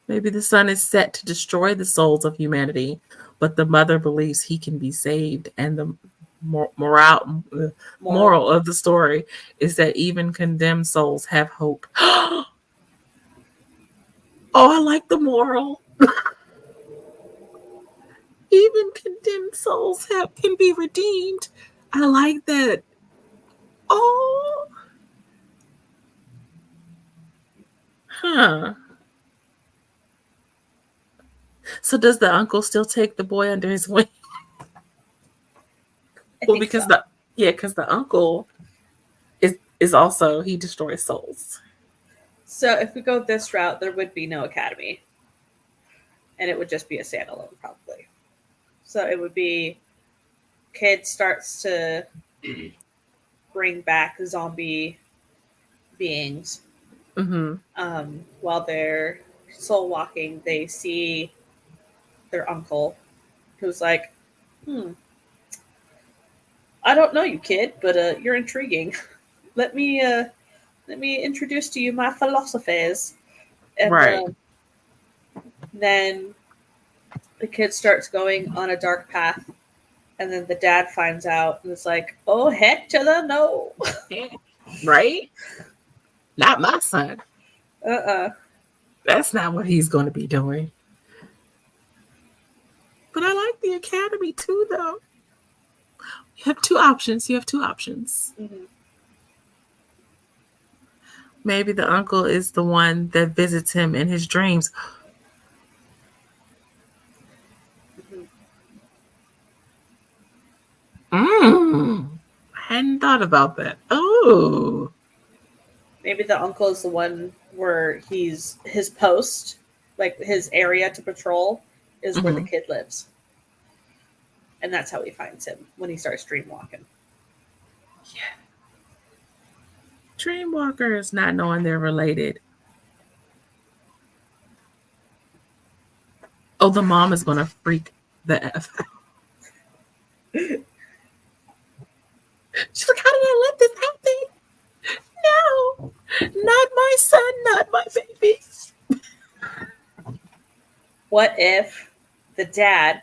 Maybe the son is set to destroy the souls of humanity, but the mother believes he can be saved, and the moral of the story is that even condemned souls have hope. Oh, I like the moral. Even condemned souls can be redeemed. I like that. Oh. Huh. So does the uncle still take the boy under his wing? Well, because so. Because the uncle is also, he destroys souls. So if we go this route, there would be no academy. And it would just be a standalone, probably. So it would be kid starts to bring back zombie beings. While they're soul walking, they see their uncle, who's like, I don't know you, kid, but you're intriguing. Let me introduce to you my philosophies. And right. Then the kid starts going on a dark path, and then the dad finds out and it's like, oh, heck to the no. Right? Not my son. That's not what he's going to be doing. But I like the academy too, though. You have two options. Mm-hmm. Maybe the uncle is the one that visits him in his dreams. I hadn't thought about that. Oh. Maybe the uncle is the one where his post, like his area to patrol, is where the kid lives. And that's how he finds him when he starts dreamwalking. Yeah. Dreamwalkers not knowing they're related. Oh, the mom is going to freak the F out. She's like, how did I let this happen? No, not my son, not my baby. What if the dad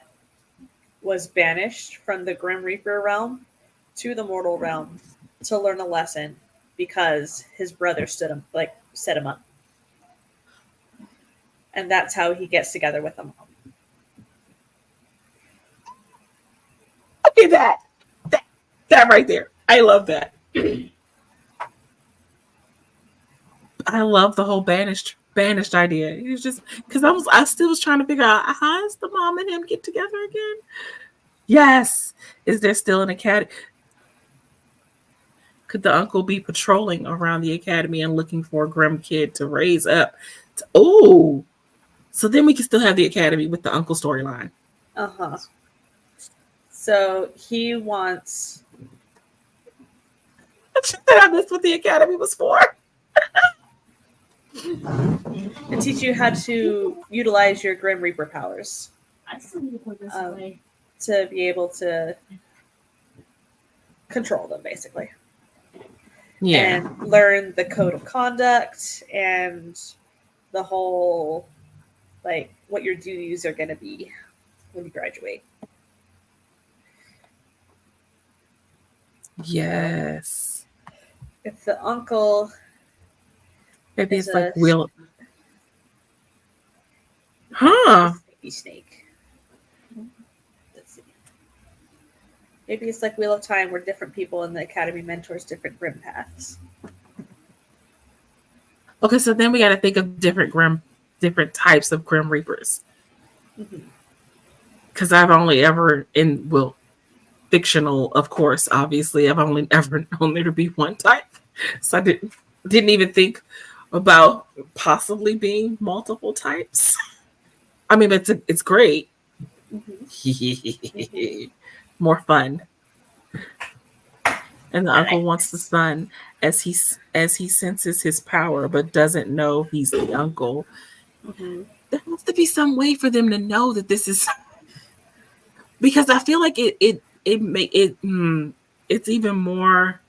was banished from the Grim Reaper realm to the mortal realm to learn a lesson because his brother set him up? And that's how he gets together with the mom. Okay, that right there. I love that. I love the whole banished idea. It was just because I still was trying to figure out, how does the mom and him get together again? Yes. Is there still an academy? Could the uncle be patrolling around the academy and looking for a grim kid to raise up? So then we can still have the academy with the uncle storyline. So he wants. That's what the academy was for. And teach you how to utilize your Grim Reaper powers. I still need to put this away. To be able to control them, basically. Yeah. And learn the code of conduct and the whole, like, what your duties are going to be when you graduate. Yes. If the uncle... Maybe it's like Will. Huh. Snake. Let's see. Maybe it's like Wheel of Time, where different people in the academy mentors different grim paths. Okay, so then we got to think of different types of Grim Reapers. Because I've only ever fictional, of course, obviously, I've only ever known there to be one type. So I didn't even think about possibly being multiple types. I mean, it's great. More fun. And the uncle wants the son as he senses his power, but doesn't know he's the uncle. Mm-hmm. There has to be some way for them to know that this is, because I feel like it's even more.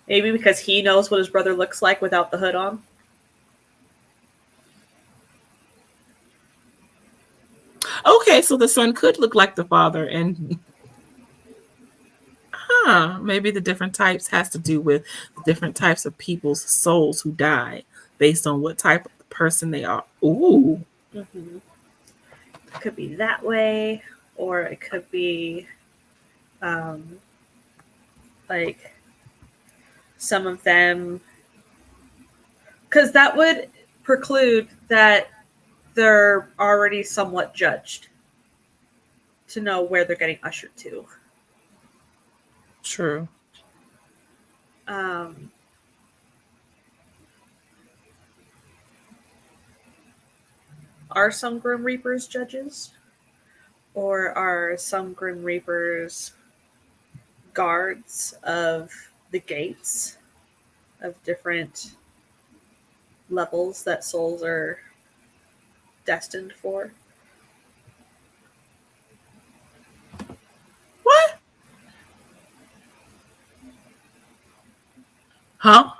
Maybe because he knows what his brother looks like without the hood on. Okay, so the son could look like the father, and maybe the different types has to do with the different types of people's souls who die based on what type of person they are. Ooh. Mm-hmm. It could be that way, or it could be like some of them, because that would preclude that they're already somewhat judged to know where they're getting ushered to. True. Are some Grim Reapers judges? Or are some Grim Reapers guards of the gates of different levels that souls are destined for? What? Huh?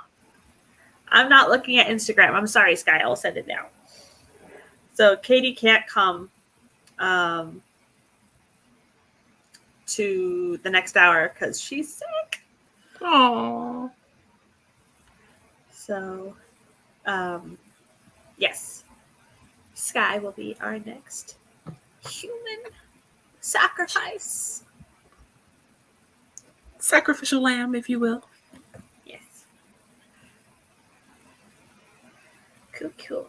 I'm not looking at Instagram. I'm sorry, Sky. I'll send it now. So Katie can't come to the next hour because she's sick. Aww. So, yes. Sky will be our next human sacrifice. Sacrificial lamb, if you will. Yes. Cool.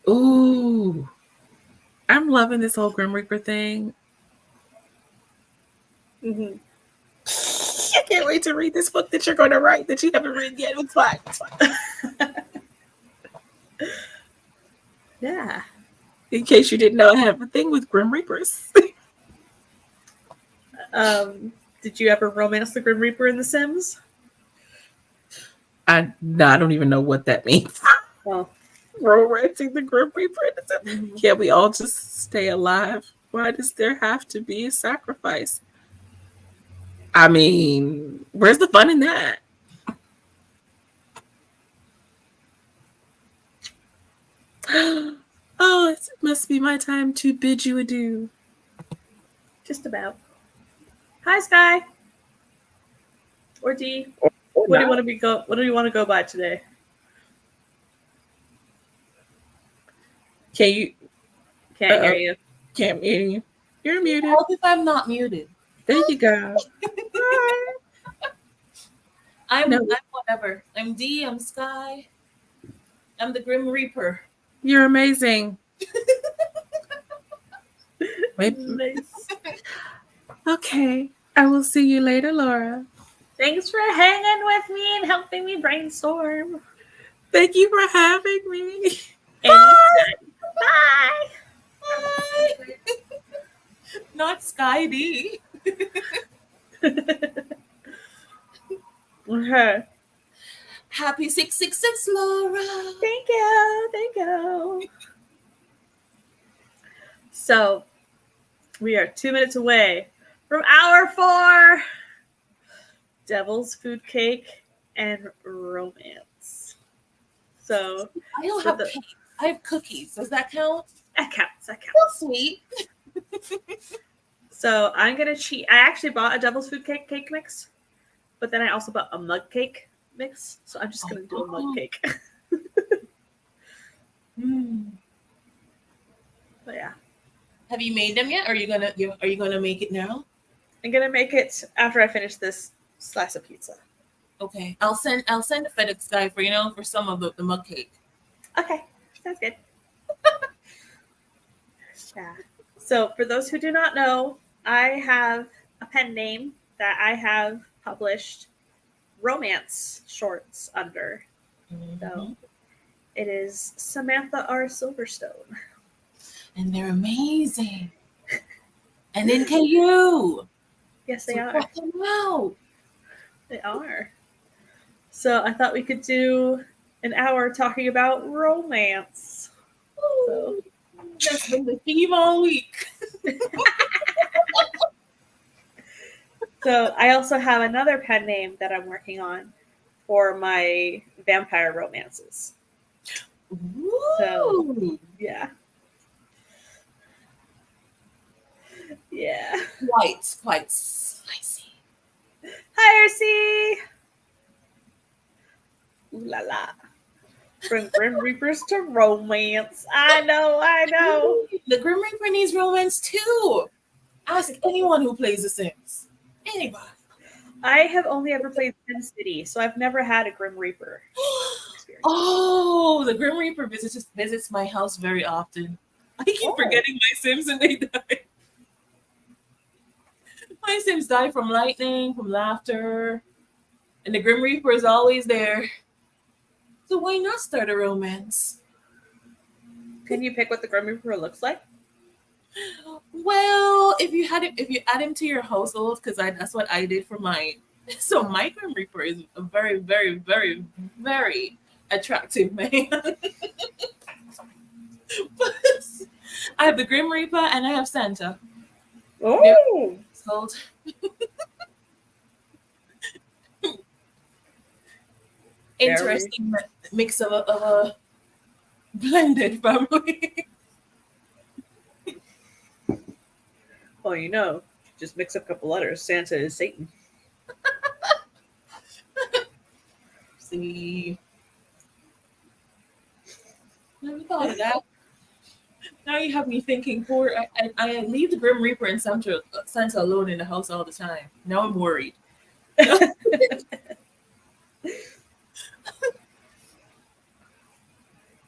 Ooh. I'm loving this whole Grim Reaper thing. Mm-hmm. I can't wait to read this book that you're going to write that you haven't written yet. It's fine. Yeah. In case you didn't know, I have a thing with Grim Reapers. Did you ever romance the Grim Reaper in The Sims? I don't even know what that means. Well, Romancing the Grim Reaper in The Sims. mm-hmm. Can't we all just stay alive? Why does there have to be a sacrifice? I mean, where's the fun in that? Oh, it must be my time to bid you adieu. Just about. Hi, Sky. Or D. Or What do you not. want to be go? What do you want to go by today? Can you? Can't hear you. Can't hear you. You're muted. What if I'm not muted? There you go. I'm No. whatever. I'm D. I'm Sky. I'm the Grim Reaper. You're amazing. Wait. Nice. Okay. I will see you later, Laura. Thanks for hanging with me and helping me brainstorm. Thank you for having me. Anytime. Bye. Hi. Not Sky D. Okay. Happy 666, Laura. Thank you. So, we are 2 minutes away from hour 4. Devil's food cake and romance. So, I don't have cake. I have cookies. Does that count? that counts. So sweet. So, I'm going to cheat. I actually bought a devil's food cake mix, but then I also bought a mug cake mix. So, I'm just going to do a mug cake. But yeah. Have you made them yet? Or are you gonna make it now? I'm going to make it after I finish this slice of pizza. Okay. I'll send a FedEx guy for some of the mug cake. Okay, sounds good. Yeah. So for those who do not know, I have a pen name that I have published romance shorts under. So it is Samantha R. Silverstone. And they're amazing. And then KU. Yes, they So are. check them out. They are. So I thought we could do an hour talking about romance. So That's been the theme all week. So I also have another pen name that I'm working on for my vampire romances. So yeah. Yeah. Quite spicy. Hi, RC. Ooh la la. From Grim Reapers to romance. I know. The Grim Reaper needs romance too. Ask anyone who plays The Sims. Anybody. I have only ever played SimCity, so I've never had a Grim Reaper experience. Oh, the Grim Reaper visits my house very often. I keep forgetting my Sims and they die. My Sims die from lightning, from laughter, and the Grim Reaper is always there. So why not start a romance? Can you pick what the Grim Reaper looks like? Well, if you add him to your household, because that's what I did for mine. So my Grim Reaper is a very, very, very, very attractive man. But I have the Grim Reaper and I have Santa. Oh, Sold. Interesting mix of a blended family. well, you know, just mix up a couple letters. Santa is Satan. See, never thought of that. Now you have me thinking. I leave the Grim Reaper and Santa alone in the house all the time. Now I'm worried.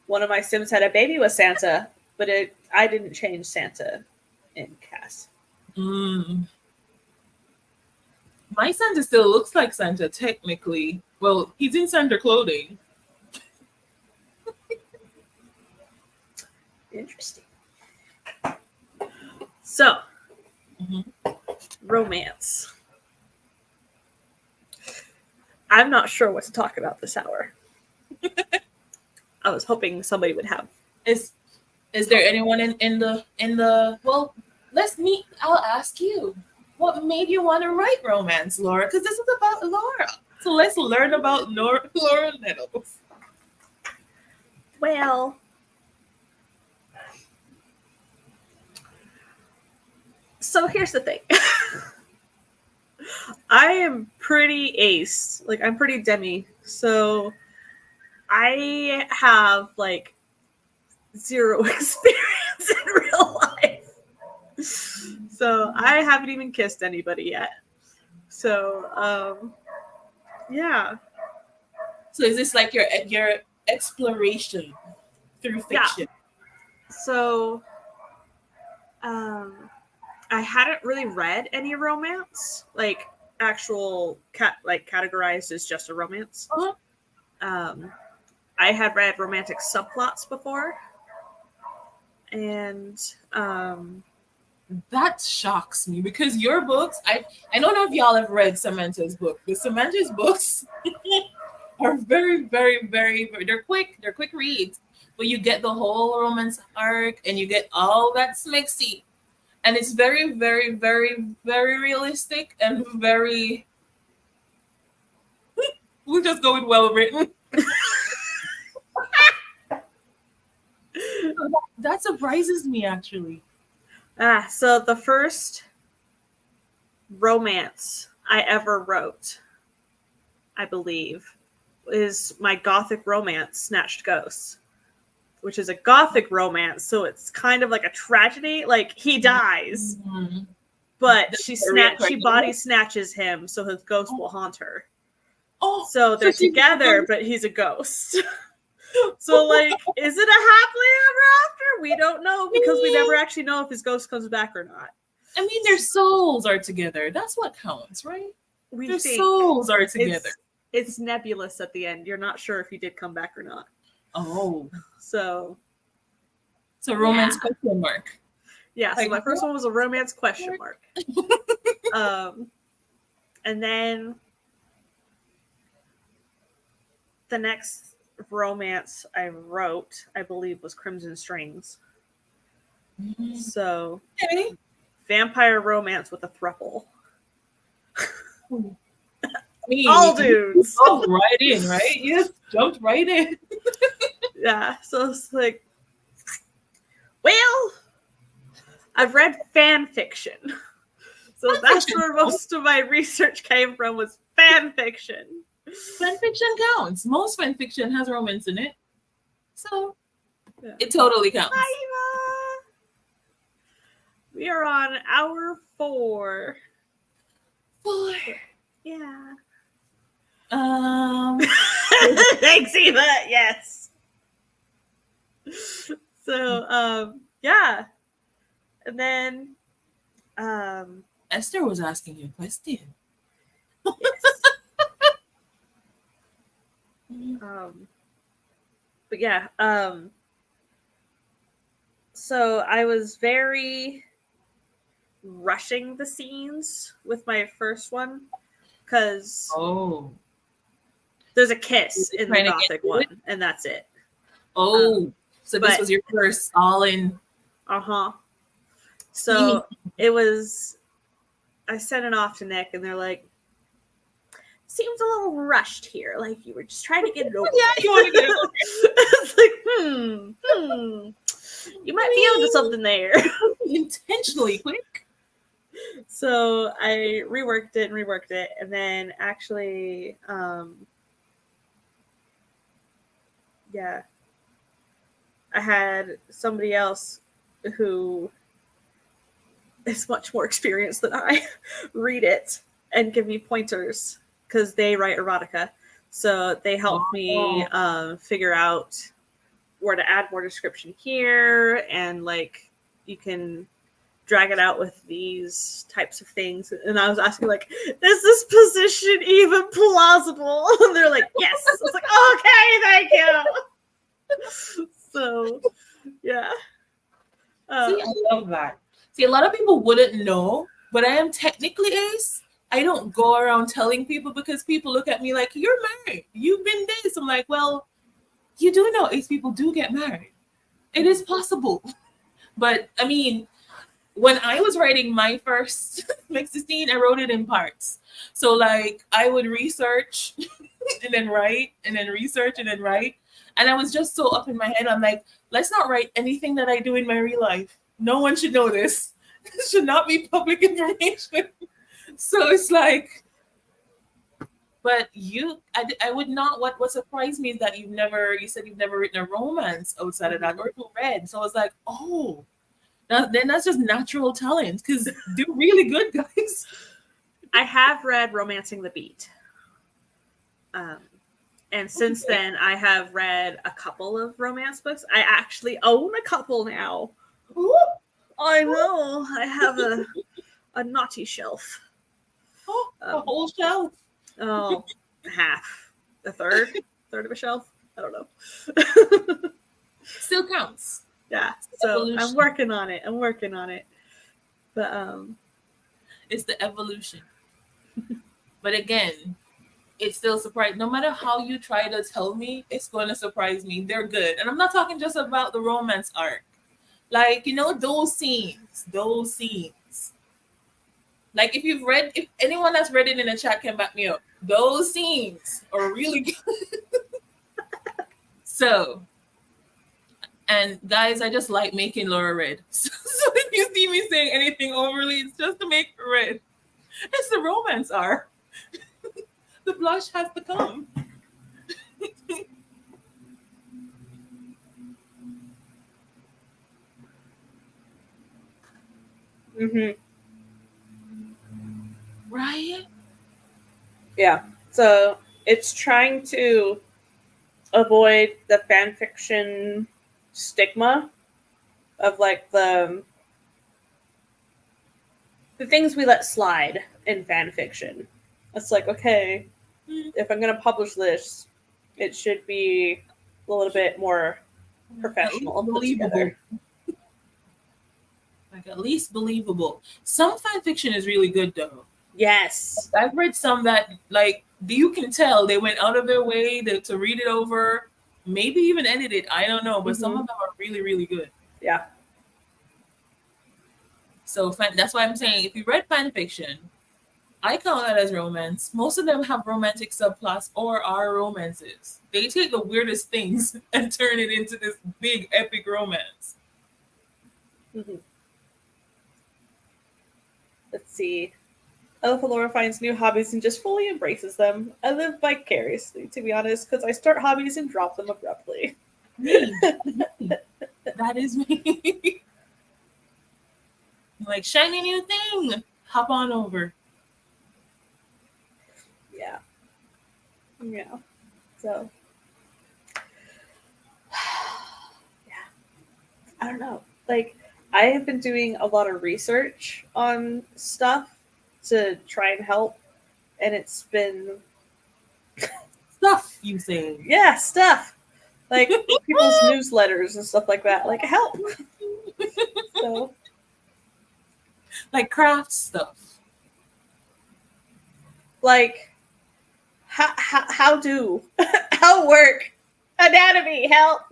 One of my Sims had a baby with Santa, but I didn't change Santa in Cass. My Santa still looks like Santa technically. Well, he's in Santa clothing. Interesting. So, romance. I'm not sure what to talk about this hour. I was hoping somebody would have. Is there anyone in the well, let's meet. I'll ask you. What made you want to write romance, Laura? Because this is about Laura. So let's learn about Laura Nettles. Well, so here's the thing. I am pretty ace. Like, I'm pretty demi. So I have, like, zero experience in real life. So I haven't even kissed anybody yet. So, yeah. So is this like your exploration through fiction? Yeah. So, I hadn't really read any romance, like actual categorized as just a romance. Uh-huh. I had read romantic subplots before, and that shocks me because your books, I don't know if y'all have read Samantha's book, but Samantha's books are very, very, very, they're quick reads, but you get the whole romance arc and you get all that smexy, and it's very, very, very, very realistic and very, we'll just go with well written. That surprises me actually. So the first romance I ever wrote, I believe, is my gothic romance, Snatched Ghosts, which is a gothic romance, so it's kind of like a tragedy. Like, he dies, but she body snatches him, so his ghost will haunt her. Oh, so they're together, but he's a ghost. So, like, is it a happily ever after? We don't know, because we never actually know if his ghost comes back or not. I mean, their souls are together. That's what counts, right? Their souls are together. It's nebulous at the end. You're not sure if he did come back or not. Oh. So romance question mark. Yeah, so my first one was a romance question mark. And then the next romance I wrote, I believe, was Crimson Strings. So, Okay. vampire romance with a throuple. I mean, All you dudes. jumped right in, right? You just jumped right in. Yeah, so it's like, well, I've read fan fiction. So that's fiction where most of my research came from, was fan fiction. Fan fiction counts. Most fan fiction has romance in it. So Yeah. it totally counts. Hi, Eva. We are on hour 4. 4. Yeah. Um, Thanks, Eva. Yes. So, yeah. And then, Esther was asking you a question. yes. But yeah, so I was very rushing the scenes with my first one because there's a kiss in the Trying to get Gothic to one, it? and that's it. So this but- was your first all in. So it was, I sent it off to Nick, and they're like, seems a little rushed here. Like, you were just trying to get it over. Yeah, you want to get it over. It's like, you might be onto something there. Intentionally quick. So I reworked it, and then actually, yeah, I had somebody else who is much more experienced than I read it and give me pointers because they write erotica. So they helped me figure out where to add more description here, and like you can drag it out with these types of things. And I was asking, like, is this position even plausible? And they're like, yes. I was like, okay, thank you. So, yeah. See, I love that. See, a lot of people wouldn't know, but I am technically ace. I don't go around telling people because people look at me like, you're married. You've been this. I'm like, well, you do know ace people do get married. It is possible. But, I mean, when I was writing my first Mix 16, I wrote it in parts. So, like, I would research and then write and then research and then write. And I was just so up in my head. I'm like, let's not write anything that I do in my real life. No one should know this. This should not be public information. So it's like, but I would not, what surprised me is that you said you've never written a romance outside of that or read. So I was like, oh, then that's just natural talent, because do really good, guys. I have read Romancing the Beat. And since then, I have read a couple of romance books. I actually own a couple now. Ooh. I know. I have a naughty shelf. A whole shelf. Oh, half. A third of a shelf. I don't know. Still counts. Yeah. So Evolution. I'm working on it. But It's the evolution. But again, it's still surprising. No matter how you try to tell me, it's going to surprise me. They're good. And I'm not talking just about the romance arc. Like, those scenes. Like, if anyone that's read it in the chat can back me up, those scenes are really good. So, and guys, I just like making Laura red. So if you see me saying anything overly, it's just to make her red. It's the romance arc. The blush has to come. Right? yeah. So it's trying to avoid the fan fiction stigma of like the things we let slide in fan fiction. It's like, okay, if I'm going to publish this, it should be a little bit more professional and put together. Like, at least believable. Some fan fiction is really good though. Yes. I've read some that, like, you can tell they went out of their way to read it over, maybe even edit it. I don't know, but some of them are really, really good. Yeah. So that's why I'm saying if you read fan fiction, I count that as romance. Most of them have romantic subplots or are romances. They take the weirdest things and turn it into this big epic romance. Mm-hmm. Let's see. Elfa Laura finds new hobbies and just fully embraces them. I live vicariously, to be honest, because I start hobbies and drop them abruptly. Me. That is me. Like, shiny new thing. Hop on over. Yeah. Yeah. So. Yeah. I don't know. Like, I have been doing a lot of research on stuff to try and help, and it's been Stuff, you say. yeah, stuff like people's newsletters and stuff like that, like help. So Like craft stuff. like how do how work anatomy help.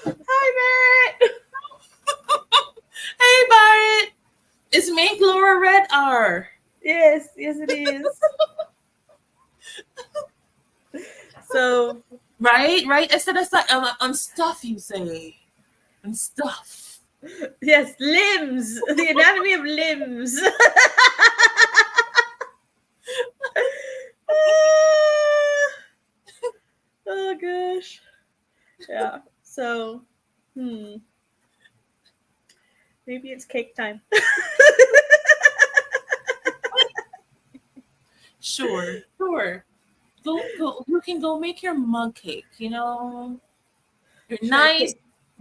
Hi, Barrett. Hey, Barrett. It's Make Laura Red R. Yes, it is. So Right? Esther, that's like on stuff, you say. On stuff. yes, limbs. The anatomy of limbs. Oh gosh. Yeah. So, maybe it's cake time. Sure. Go. You can go make your mug cake, you know? Your Should I nice,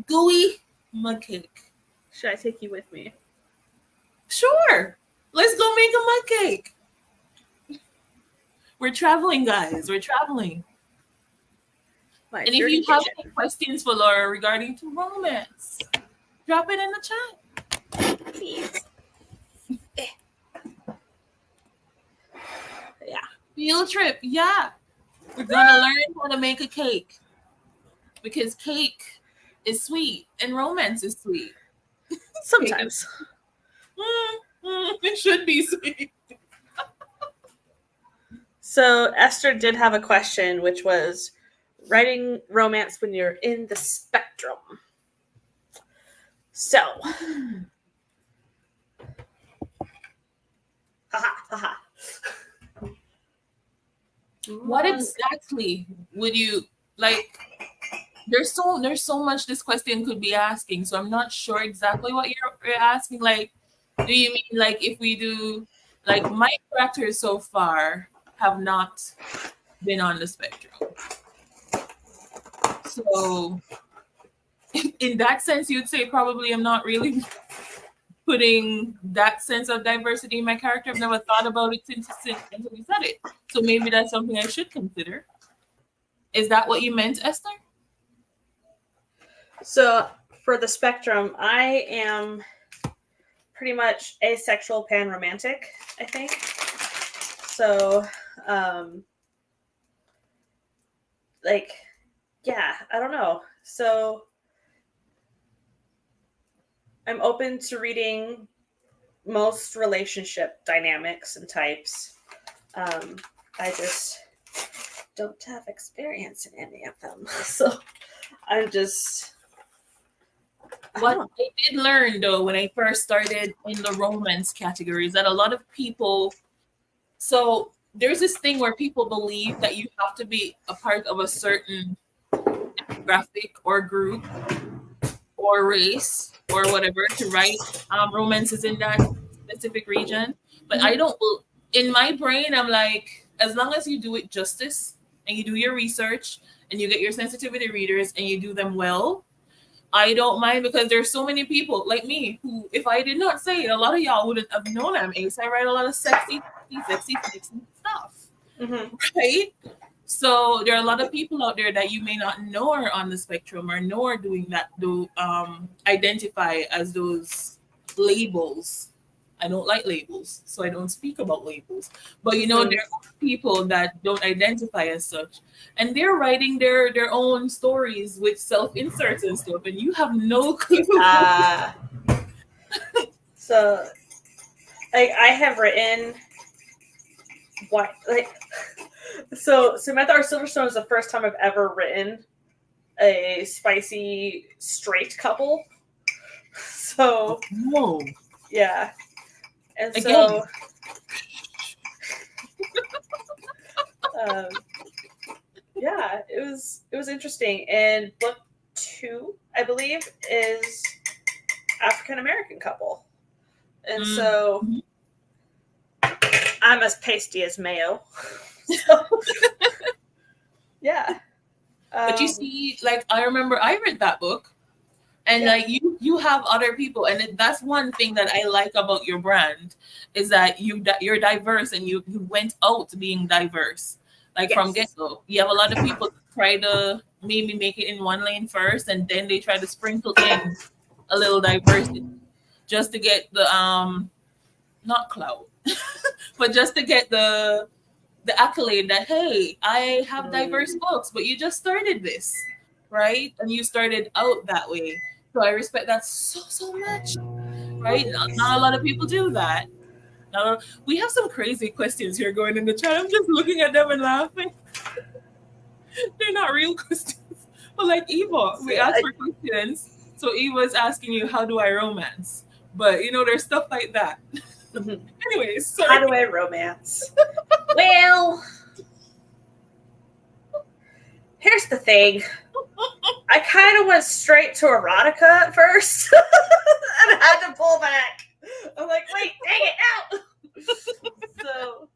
gooey mug cake. Should I take you with me? Sure. Let's go make a mug cake. We're traveling, guys. We're traveling. My And if dirty you have kitchen. any questions for Laura regarding to romance, drop it in the chat. Please. Yeah. Field trip, yeah. We're gonna learn how to make a cake. Because cake is sweet and romance is sweet. Sometimes. It should be sweet. So Esther did have a question, which was writing romance when you're in the spectrum. So, haha. What exactly would you like? There's so much this question could be asking, so I'm not sure exactly what you're asking. Like, do you mean like if we do like my characters so far have not been on the spectrum? So in that sense, you'd say probably I'm not really putting that sense of diversity in my character. I've never thought about it until we said it. So maybe that's something I should consider. Is that what you meant, Esther? So for the spectrum, I am pretty much asexual pan-romantic, I think. So, like, yeah, I don't know. So I'm open to reading most relationship dynamics and types. I just don't have experience in any of them. So I'm just... What I did learn though when I first started in the romance category is that a lot of people, so there's this thing where people believe that you have to be a part of a certain demographic or group or race or whatever to write romances in that specific region. But I don't, in my brain, I'm like, as long as you do it justice and you do your research and you get your sensitivity readers and you do them well, I don't mind, because there's so many people like me who, if I did not say it, a lot of y'all wouldn't have known I'm ace. I write a lot of sexy stuff, right? So there are a lot of people out there that you may not know are on the spectrum or know are doing that, do identify as those labels. I don't like labels, so I don't speak about labels. But you know, there are people that don't identify as such, and they're writing their own stories with self inserts and stuff, and you have no clue. So, like, I have written what, like, so Samantha R. Silverstone is the first time I've ever written a spicy straight couple. So, Whoa. yeah. And Again. so, yeah, it was interesting. And book 2, I believe, is African American couple. And so I'm as pasty as mayo. So, yeah. But you see, like, I remember I read that book, and like you have other people, and that's one thing that I like about your brand is that you're diverse, and you went out being diverse, like from get-go. You have a lot of people try to maybe make it in one lane first, and then they try to sprinkle in a little diversity just to get the not clout, but just to get the accolade that, hey, I have diverse books, but you just started this, right? And you started out that way. So I respect that so much, right? Not a lot of people do that. We have some crazy questions here going in the chat. I'm just looking at them and laughing. They're not real questions. But like Eva, we asked for questions. So Eva's asking you, how do I romance? But you know, there's stuff like that. Anyways, sorry. How do I romance? Well, here's the thing. I kind of went straight to erotica at first and I had to pull back. I'm like, wait, dang it, out. So,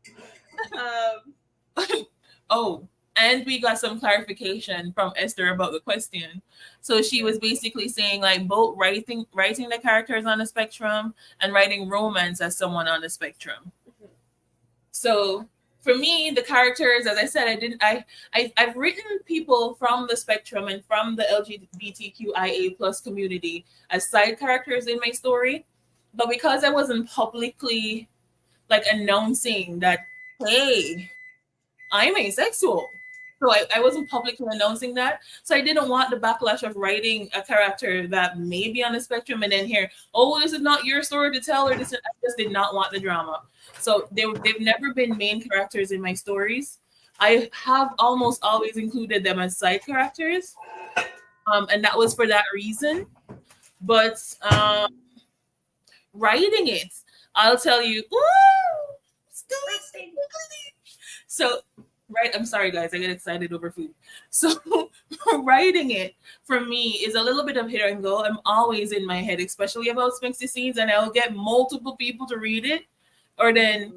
oh, and we got some clarification from Esther about the question. So she was basically saying like both writing the characters on the spectrum and writing romance as someone on the spectrum. So for me, the characters, as I said, I've written people from the spectrum and from the LGBTQIA plus community as side characters in my story. But because I wasn't publicly like announcing that, hey, I'm asexual. So I wasn't publicly announcing that. So I didn't want the backlash of writing a character that may be on the spectrum and then hear, oh, this is not your story to tell, or this is, I just did not want the drama. So they've never been main characters in my stories. I have almost always included them as side characters. And that was for that reason. But writing it, I'll tell you, so right, I'm sorry guys, I get excited over food. So writing it for me is a little bit of hit and go. I'm always in my head, especially about Sphinxy Scenes, and I'll get multiple people to read it. Or then,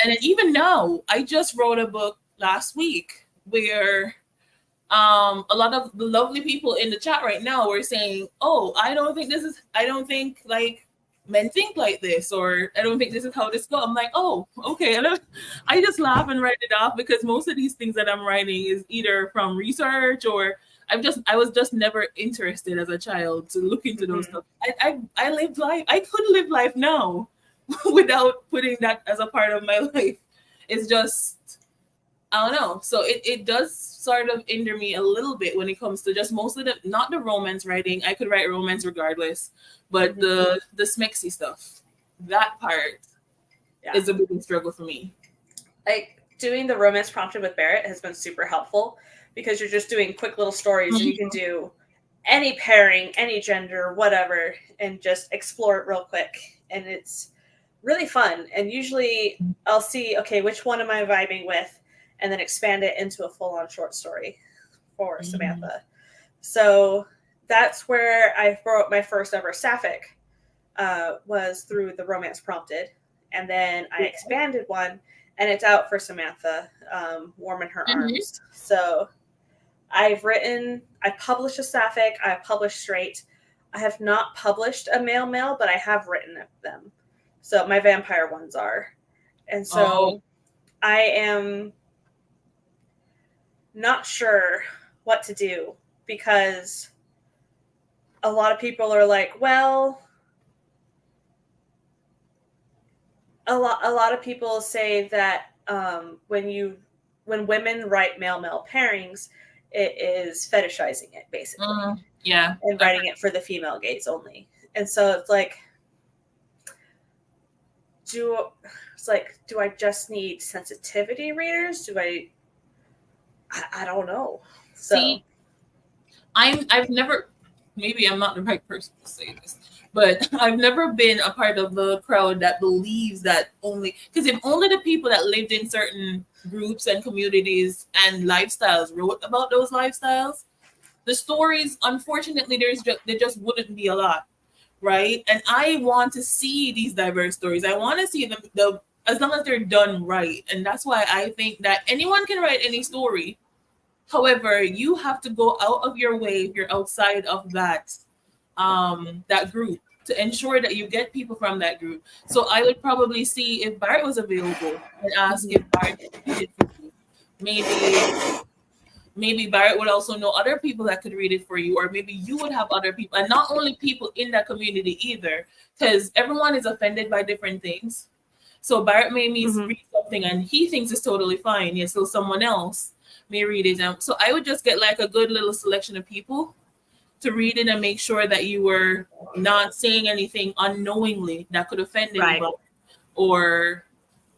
and then even now, I just wrote a book last week where a lot of the lovely people in the chat right now were saying, oh, I don't think like men think like this, or I don't think this is how this goes. I'm like, oh, okay. And I just laugh and write it off because most of these things that I'm writing is either from research or I was just never interested as a child to look into those stuff. I lived life. I could live life now without putting that as a part of my life. It's just, I don't know. So it does sort of hinder me a little bit when it comes to just mostly not the romance writing. I could write romance regardless, but the smexy stuff, that part is a big struggle for me. Like doing the romance prompted with Barrett has been super helpful because you're just doing quick little stories and you can do any pairing, any gender, whatever, and just explore it real quick. And it's really fun. And usually I'll see, okay, which one am I vibing with? And then expand it into a full-on short story for Samantha. So that's where I wrote my first ever sapphic, was through the romance prompted. And then I expanded one, and it's out for Samantha, Warm in Her Arms. So I've published a sapphic, I've published straight. I have not published a male, but I have written them. So my vampire ones are. And so I am not sure what to do because a lot of people are like, well, a lot of people say that when women write male pairings, it is fetishizing it basically, Yeah, and writing it for the female gaze only. And so it's like, do I just need sensitivity readers? I don't know. So see, I've never, maybe I'm not the right person to say this, but I've never been a part of the crowd that believes that only, because if only the people that lived in certain groups and communities and lifestyles wrote about those lifestyles, the stories, unfortunately, there just wouldn't be a lot, right? And I want to see these diverse stories. I want to see them as long as they're done right. And that's why I think that anyone can write any story. However, you have to go out of your way if you're outside of that group to ensure that you get people from that group. So I would probably see if Barrett was available and ask if Barrett could read it for you. Maybe Barrett would also know other people that could read it for you, or maybe you would have other people, and not only people in that community either, because everyone is offended by different things. So Barrett may read something and he thinks it's totally fine. Yeah, so someone else may read it. So I would just get like a good little selection of people to read it and make sure that you were not saying anything unknowingly that could offend anybody, or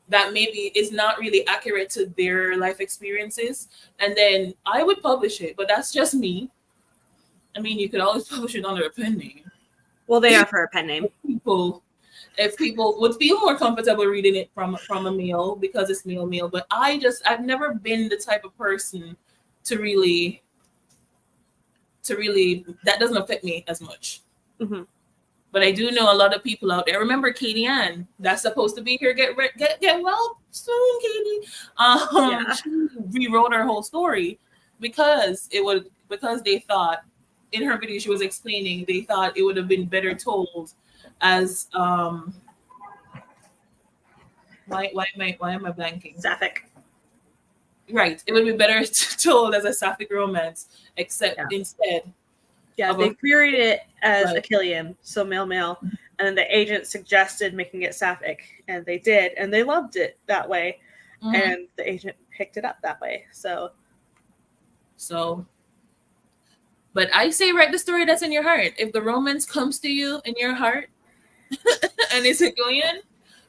that maybe is not really accurate to their life experiences. And then I would publish it, but that's just me. I mean, you could always publish it under a pen name. Well, they offer a pen name. If people would feel more comfortable reading it from a male because it's male, but I've never been the type of person to really that doesn't affect me as much. Mm-hmm. But I do know a lot of people out there. Remember Katie Ann, that's supposed to be here. Get well soon, Katie. She rewrote her whole story because they thought in her video she was explaining they thought it would have been better told as why am I blanking? Sapphic. Right. It would be better told as a sapphic romance, except instead. Yeah, they queried it as Achillean, so male, and then the agent suggested making it sapphic, and they did, and they loved it that way, and the agent picked it up that way. So, but I say write the story that's in your heart. If the romance comes to you in your heart, and it's Achillean,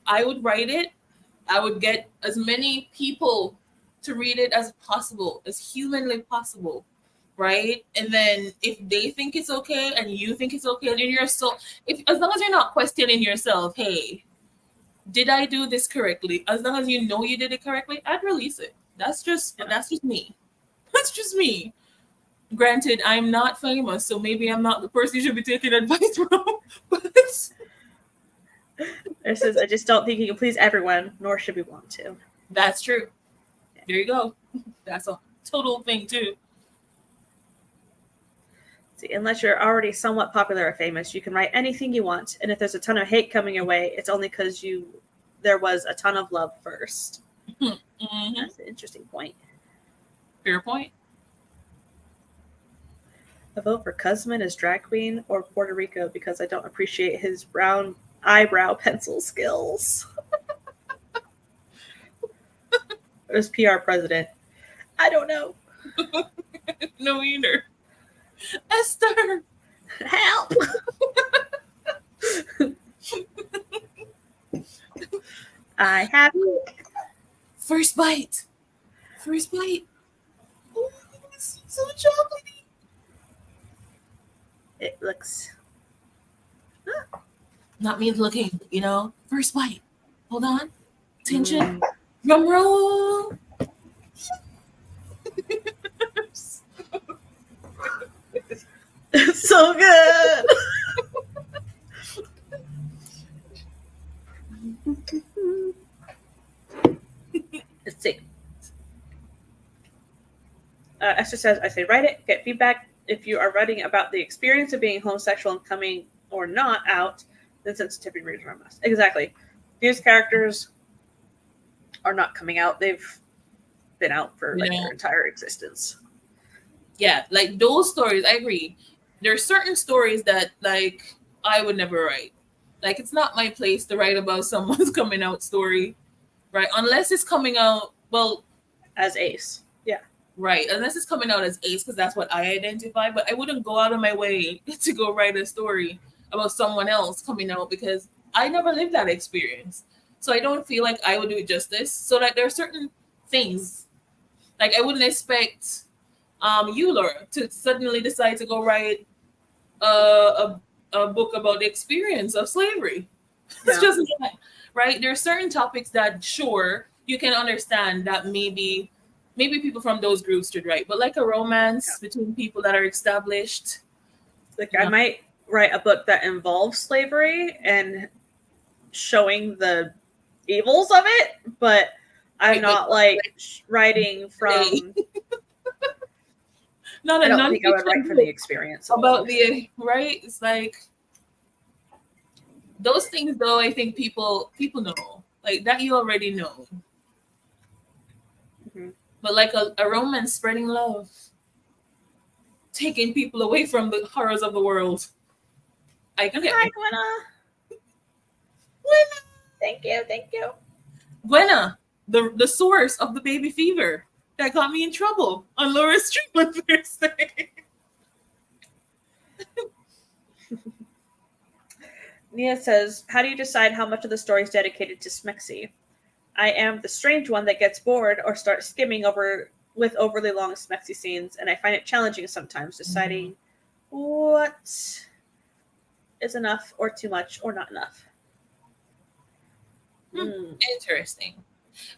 I would write it. I would get as many people to read it as possible, as humanly possible. Right? And then if they think it's okay and you think it's okay, and as long as you're not questioning yourself, hey, did I do this correctly? As long as you know you did it correctly, I'd release it. That's just me. That's just me. Granted, I'm not famous, so maybe I'm not the person you should be taking advice from. But it says, I just don't think you can please everyone, nor should we want to. That's true. There you go. That's a total thing too. See, unless you're already somewhat popular or famous, you can write anything you want. And if there's a ton of hate coming your way, it's only because there was a ton of love first. Mm-hmm. That's an interesting point. Fair point. I vote for Cuzman as drag queen or Puerto Rico because I don't appreciate his brown eyebrow pencil skills. Or as PR president. I don't know. No either. Esther, help! I have first bite. Oh, it's so chocolatey. It looks not me looking, first bite. Hold on. Tension. Drum roll. so good. Let's see. Esther says, I say write it, get feedback. If you are writing about the experience of being homosexual and coming or not out, then sensitivity readers are a must. Exactly. These characters are not coming out. They've been out for their entire existence. Yeah, those stories, I agree. There are certain stories that I would never write. Like, it's not my place to write about someone's coming out story, right? Unless it's coming out, well, as Ace. Yeah. right. Unless it's coming out as Ace, because that's what I identify. But I wouldn't go out of my way to go write a story about someone else coming out because I never lived that experience. So I don't feel like I would do it justice. So like there are certain things, like I wouldn't expect you, Laura, to suddenly decide to go write a book about the experience of slavery. It's just not, right. There are certain topics that sure you can understand that maybe people from those groups should write, but like a romance between people that are established. Like I might write a book that involves slavery and showing the evils of it, but I'm not like writing from. Not I don't think I would write for the experience about the right. It's like those things, though. I think people know like that. You already know. Mm-hmm. But like a romance spreading love, taking people away from the horrors of the world. I can get. Hi, Gwenna. Thank you. Gwenna, the source of the baby fever that got me in trouble on Laura's stream on Thursday. Nia says, how do you decide how much of the story is dedicated to Smexy? I am the strange one that gets bored or starts skimming over with overly long Smexy scenes, and I find it challenging sometimes deciding what is enough or too much or not enough. Interesting.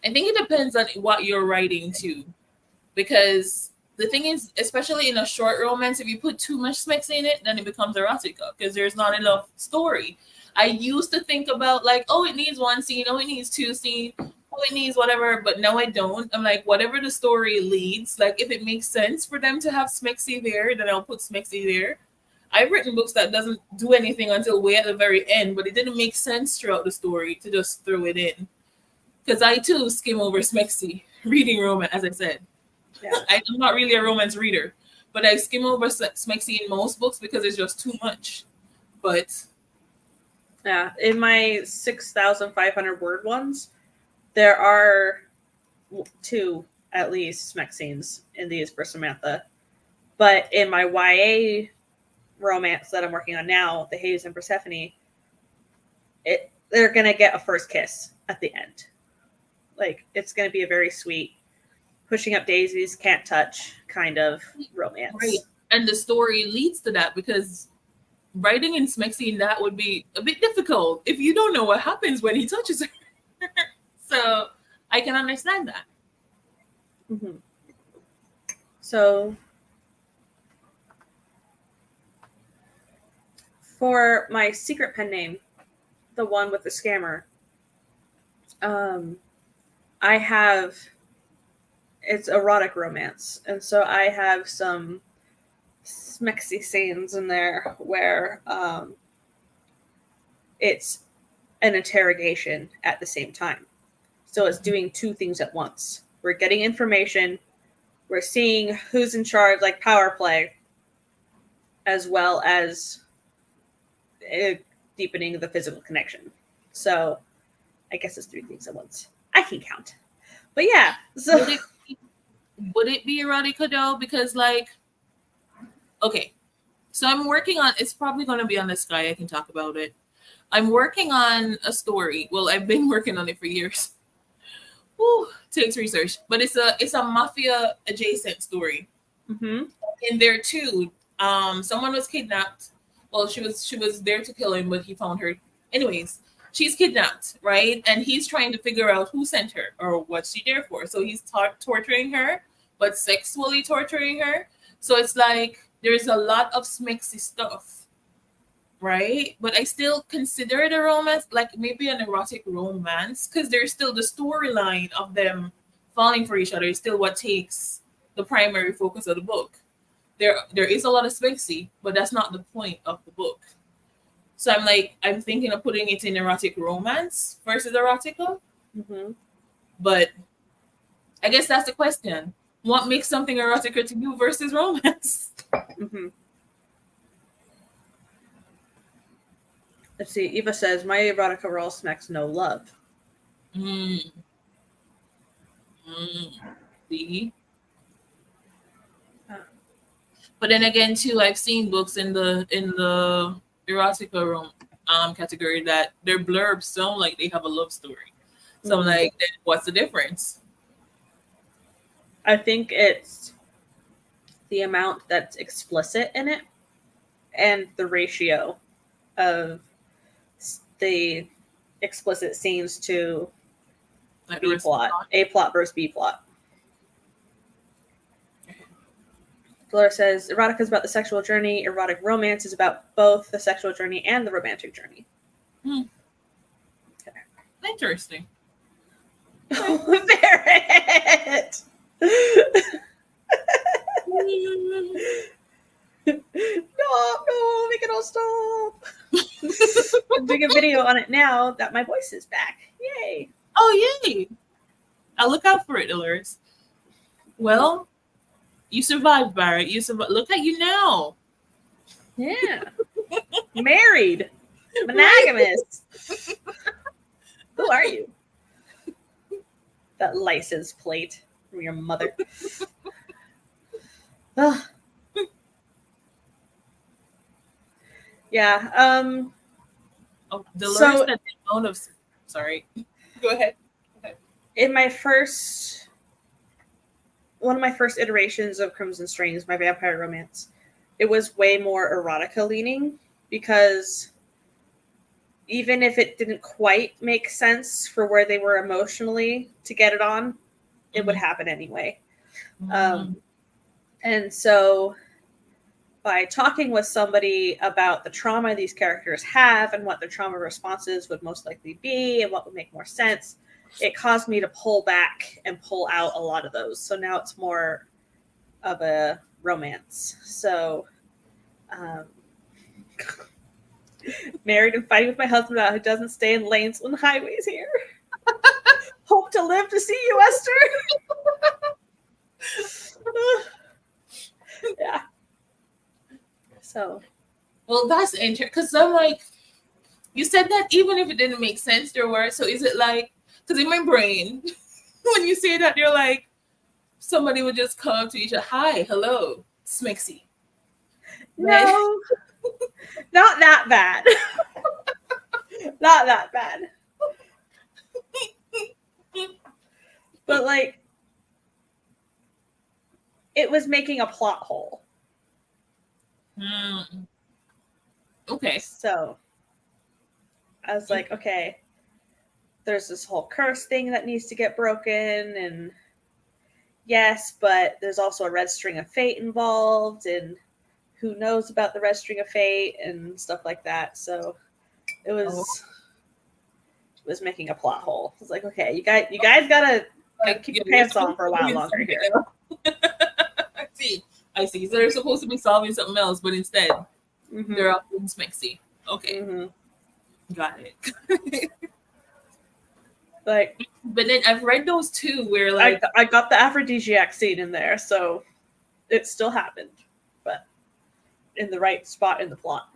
I think it depends on what you're writing too, because the thing is, especially in a short romance, if you put too much Smexy in it, then it becomes erotica because there's not enough story. I used to think about like, oh, it needs one scene, oh, it needs two scenes, oh, it needs whatever, but now I don't. I'm like, whatever the story leads, like if it makes sense for them to have Smexy there, then I'll put Smexy there. I've written books that doesn't do anything until way at the very end, but it didn't make sense throughout the story to just throw it in. Because I too skim over Smexy, reading romance, as I said. Yeah. I'm not really a romance reader, but I skim over Smexy in most books because it's just too much. But yeah, in my 6,500 word ones, there are 2 at least Smex scenes in these for Samantha. But in my YA romance that I'm working on now, the Hades and Persephone, they're gonna get a first kiss at the end. Like it's gonna be a very sweet, pushing up daisies, can't touch kind of romance. Right. And the story leads to that because writing in Smexy, that would be a bit difficult if you don't know what happens when he touches her. So I can understand that. Mm-hmm. So for my secret pen name, the one with the scammer, I have, it's erotic romance. And so I have some Smexy scenes in there where it's an interrogation at the same time. So it's doing 2 things at once. We're getting information, we're seeing who's in charge, like power play, as well as deepening the physical connection. So I guess it's 3 things at once. I can count. But yeah. So would it be erotica though? Because like, okay, so I'm working on, it's probably going to be on the Sky. I can talk about it. I'm working on a story. Well, I've been working on it for years. Whew, takes research, but it's a mafia adjacent story. Mm-hmm. And there too, someone was kidnapped. Well, she was there to kill him, but he found her. Anyways, she's kidnapped, right? And he's trying to figure out who sent her or what's she there for. So he's torturing her, but sexually torturing her. So it's like there's a lot of Smexy stuff, right? But I still consider it a romance, like maybe an erotic romance, because there's still the storyline of them falling for each other is still what takes the primary focus of the book. There is a lot of Smexy, but that's not the point of the book. So I'm thinking of putting it in erotic romance versus erotica. Mm-hmm. But I guess that's the question. What makes something erotica to you versus romance? Mm-hmm. Let's see. Eva says, my erotica roll smacks no love. See? But then again, too, I've seen books in the erotica room category that their blurbs sound like they have a love story. So I'm like, then what's the difference? I think it's the amount that's explicit in it and the ratio of the explicit scenes to Like B plot, A plot versus B plot. Laura says, erotica is about the sexual journey. Erotic romance is about both the sexual journey and the romantic journey. Okay. Interesting. Barrett! No, make it all stop. I'm doing a video on it now that my voice is back. Yay. Oh, yay. I'll look out for it, Dolores. Well, you survived, Barrett. You survived. Look at you now. Yeah. Married. Monogamous. Who are you? That license plate from your mother. Ugh. Yeah. Oh, Dolores So- said the amount of. Sorry. Go ahead. In my one of my first iterations of Crimson Strings, my vampire romance, it was way more erotica leaning because even if it didn't quite make sense for where they were emotionally to get it on, it would happen anyway. And so by talking with somebody about the trauma these characters have and what their trauma responses would most likely be and what would make more sense, it caused me to pull back and pull out a lot of those. So now it's more of a romance. So, married and fighting with my husband about who doesn't stay in lanes when the highways here. Hope to live to see you, Esther. Yeah. So. Well, that's interesting because I'm like, you said that even if it didn't make sense, there were. So is it like, because in my brain, when you say that, you're like, somebody would just come up to each other, hi, hello, Smixy. No, not that bad. Not that bad. But like, it was making a plot hole. Okay. So I was like, okay, there's this whole curse thing that needs to get broken, and yes, but there's also a red string of fate involved, and who knows about the red string of fate and stuff like that. So it was making a plot hole. It's like, okay, you guys gotta keep your pants on for a while longer here. I see. So they're supposed to be solving something else, but instead they're up in Smixy. Okay. Got it. Like, but then I've read those too where like I got the aphrodisiac scene in there, so it still happened, but in the right spot in the plot.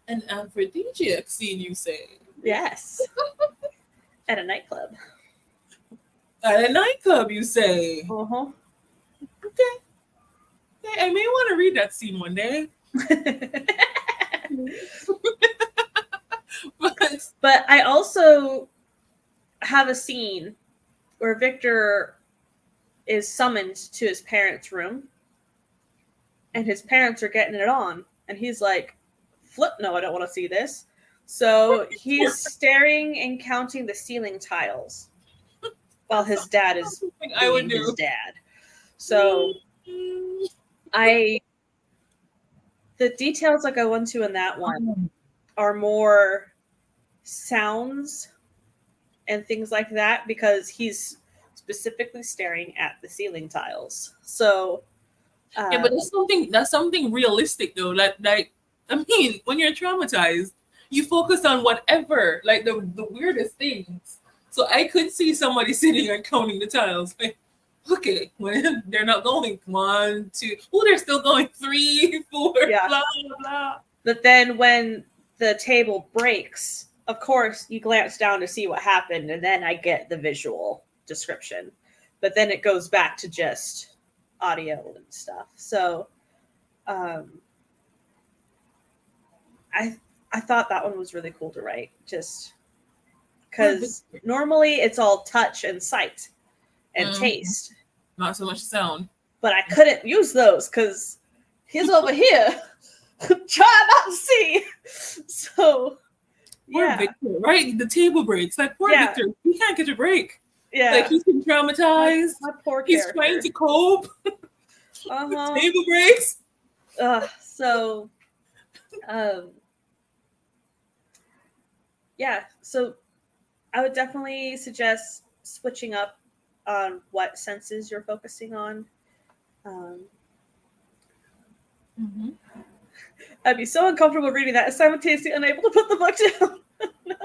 An aphrodisiac scene, you say? Yes. At a nightclub. At a nightclub, you say? Uh-huh. Okay. I may want to read that scene one day. But I also have a scene where Victor is summoned to his parents' room, and his parents are getting it on, and he's like, flip, no, I don't want to see this. So he's staring and counting the ceiling tiles while his dad is being his dad. So the details I go into in that one are more sounds and things like that because he's specifically staring at the ceiling tiles. So yeah, but that's something realistic though. Like I mean, when you're traumatized, you focus on whatever, like the weirdest things. So I could see somebody sitting and counting the tiles. Like, okay, when they're not going 1, 2, they're still going 3, 4, Yeah. blah blah blah. But then when the table breaks, of course, you glance down to see what happened, and then I get the visual description. But then it goes back to just audio and stuff. So I thought that one was really cool to write, just because normally it's all touch and sight and taste. Not so much sound. But I couldn't use those because he's over here trying not to see. So, Poor Victor, right? The table breaks. Like, poor Victor, he can't get a break. Yeah. Like, he's been traumatized. My poor He's character. trying to cope. The table breaks. So, so I would definitely suggest switching up on what senses you're focusing on. I'd be so uncomfortable reading that and simultaneously unable to put the book down. No.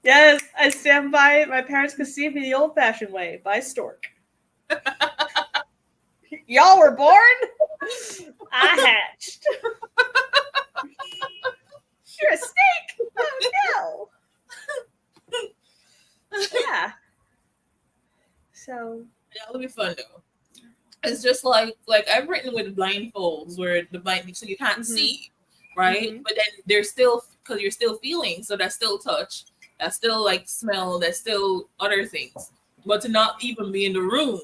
Yes, I stand by it. My parents conceived me the old-fashioned way, by stork. Y'all were born? I hatched. You're a snake? Oh, no. Yeah. So. Yeah, it'll be fun, though. It's just like I've written with blindfolds where the blind, so you can't see, right? But then there's still, because you're still feeling, so that's still touch, that's still like smell, that's still other things. But to not even be in the room,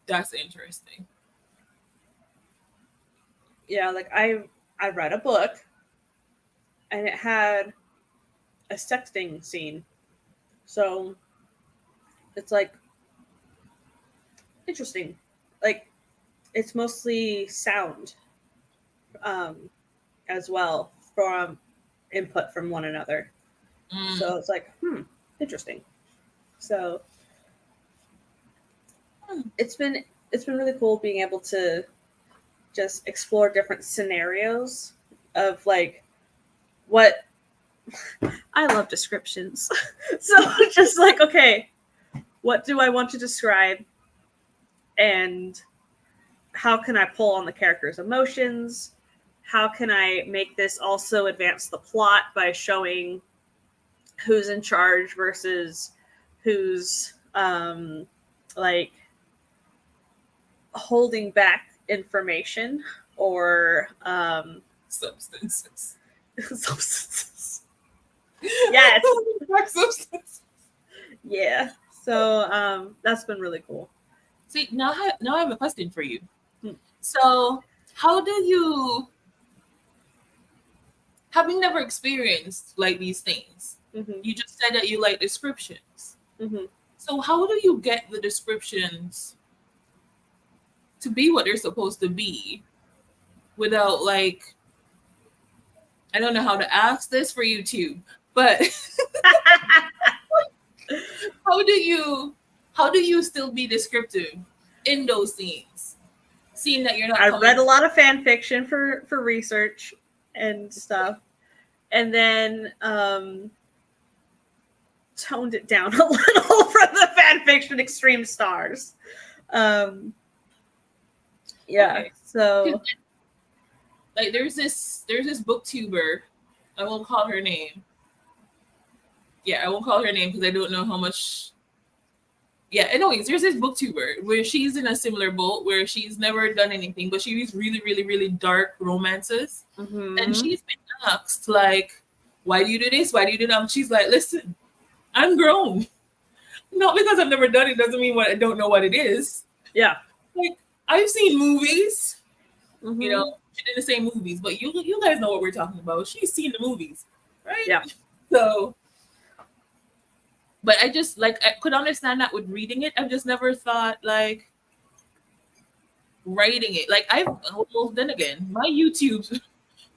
that's interesting. Yeah, like I read a book and it had a sexting scene. So it's like interesting. Like it's mostly sound as well from input from one another. So it's like, interesting. So it's been really cool being able to just explore different scenarios of like what I love descriptions. So just like, okay, what do I want to describe? And how can I pull on the character's emotions? How can I make this also advance the plot by showing who's in charge versus who's like holding back information or substances. Yes. Substances. Yeah. So that's been really cool. See, now I have a question for you. So how do you, having never experienced like these things, you just said that you like descriptions. So how do you get the descriptions to be what they're supposed to be without like, I don't know how to ask this for YouTube, but how do you still be descriptive in those scenes, seeing that you're not? I read a lot of fan fiction for research and stuff, and then toned it down a little from the fan fiction extreme stars. Okay. So like there's this booktuber, I won't call her name. Yeah, I won't call her name because I don't know how much. Yeah, anyways, there's this booktuber where she's in a similar boat where she's never done anything, but she reads really, really, really dark romances. And she's been asked, like, why do you do this? Why do you do that? And she's like, listen, I'm grown. Not because I've never done it doesn't mean I don't know what it is. Yeah. Like, I've seen movies, you know, she didn't say movies, but you guys know what we're talking about. She's seen the movies, right? Yeah. So, but I just like I could understand that with reading it. I've just never thought like writing it. Like then again, my YouTube,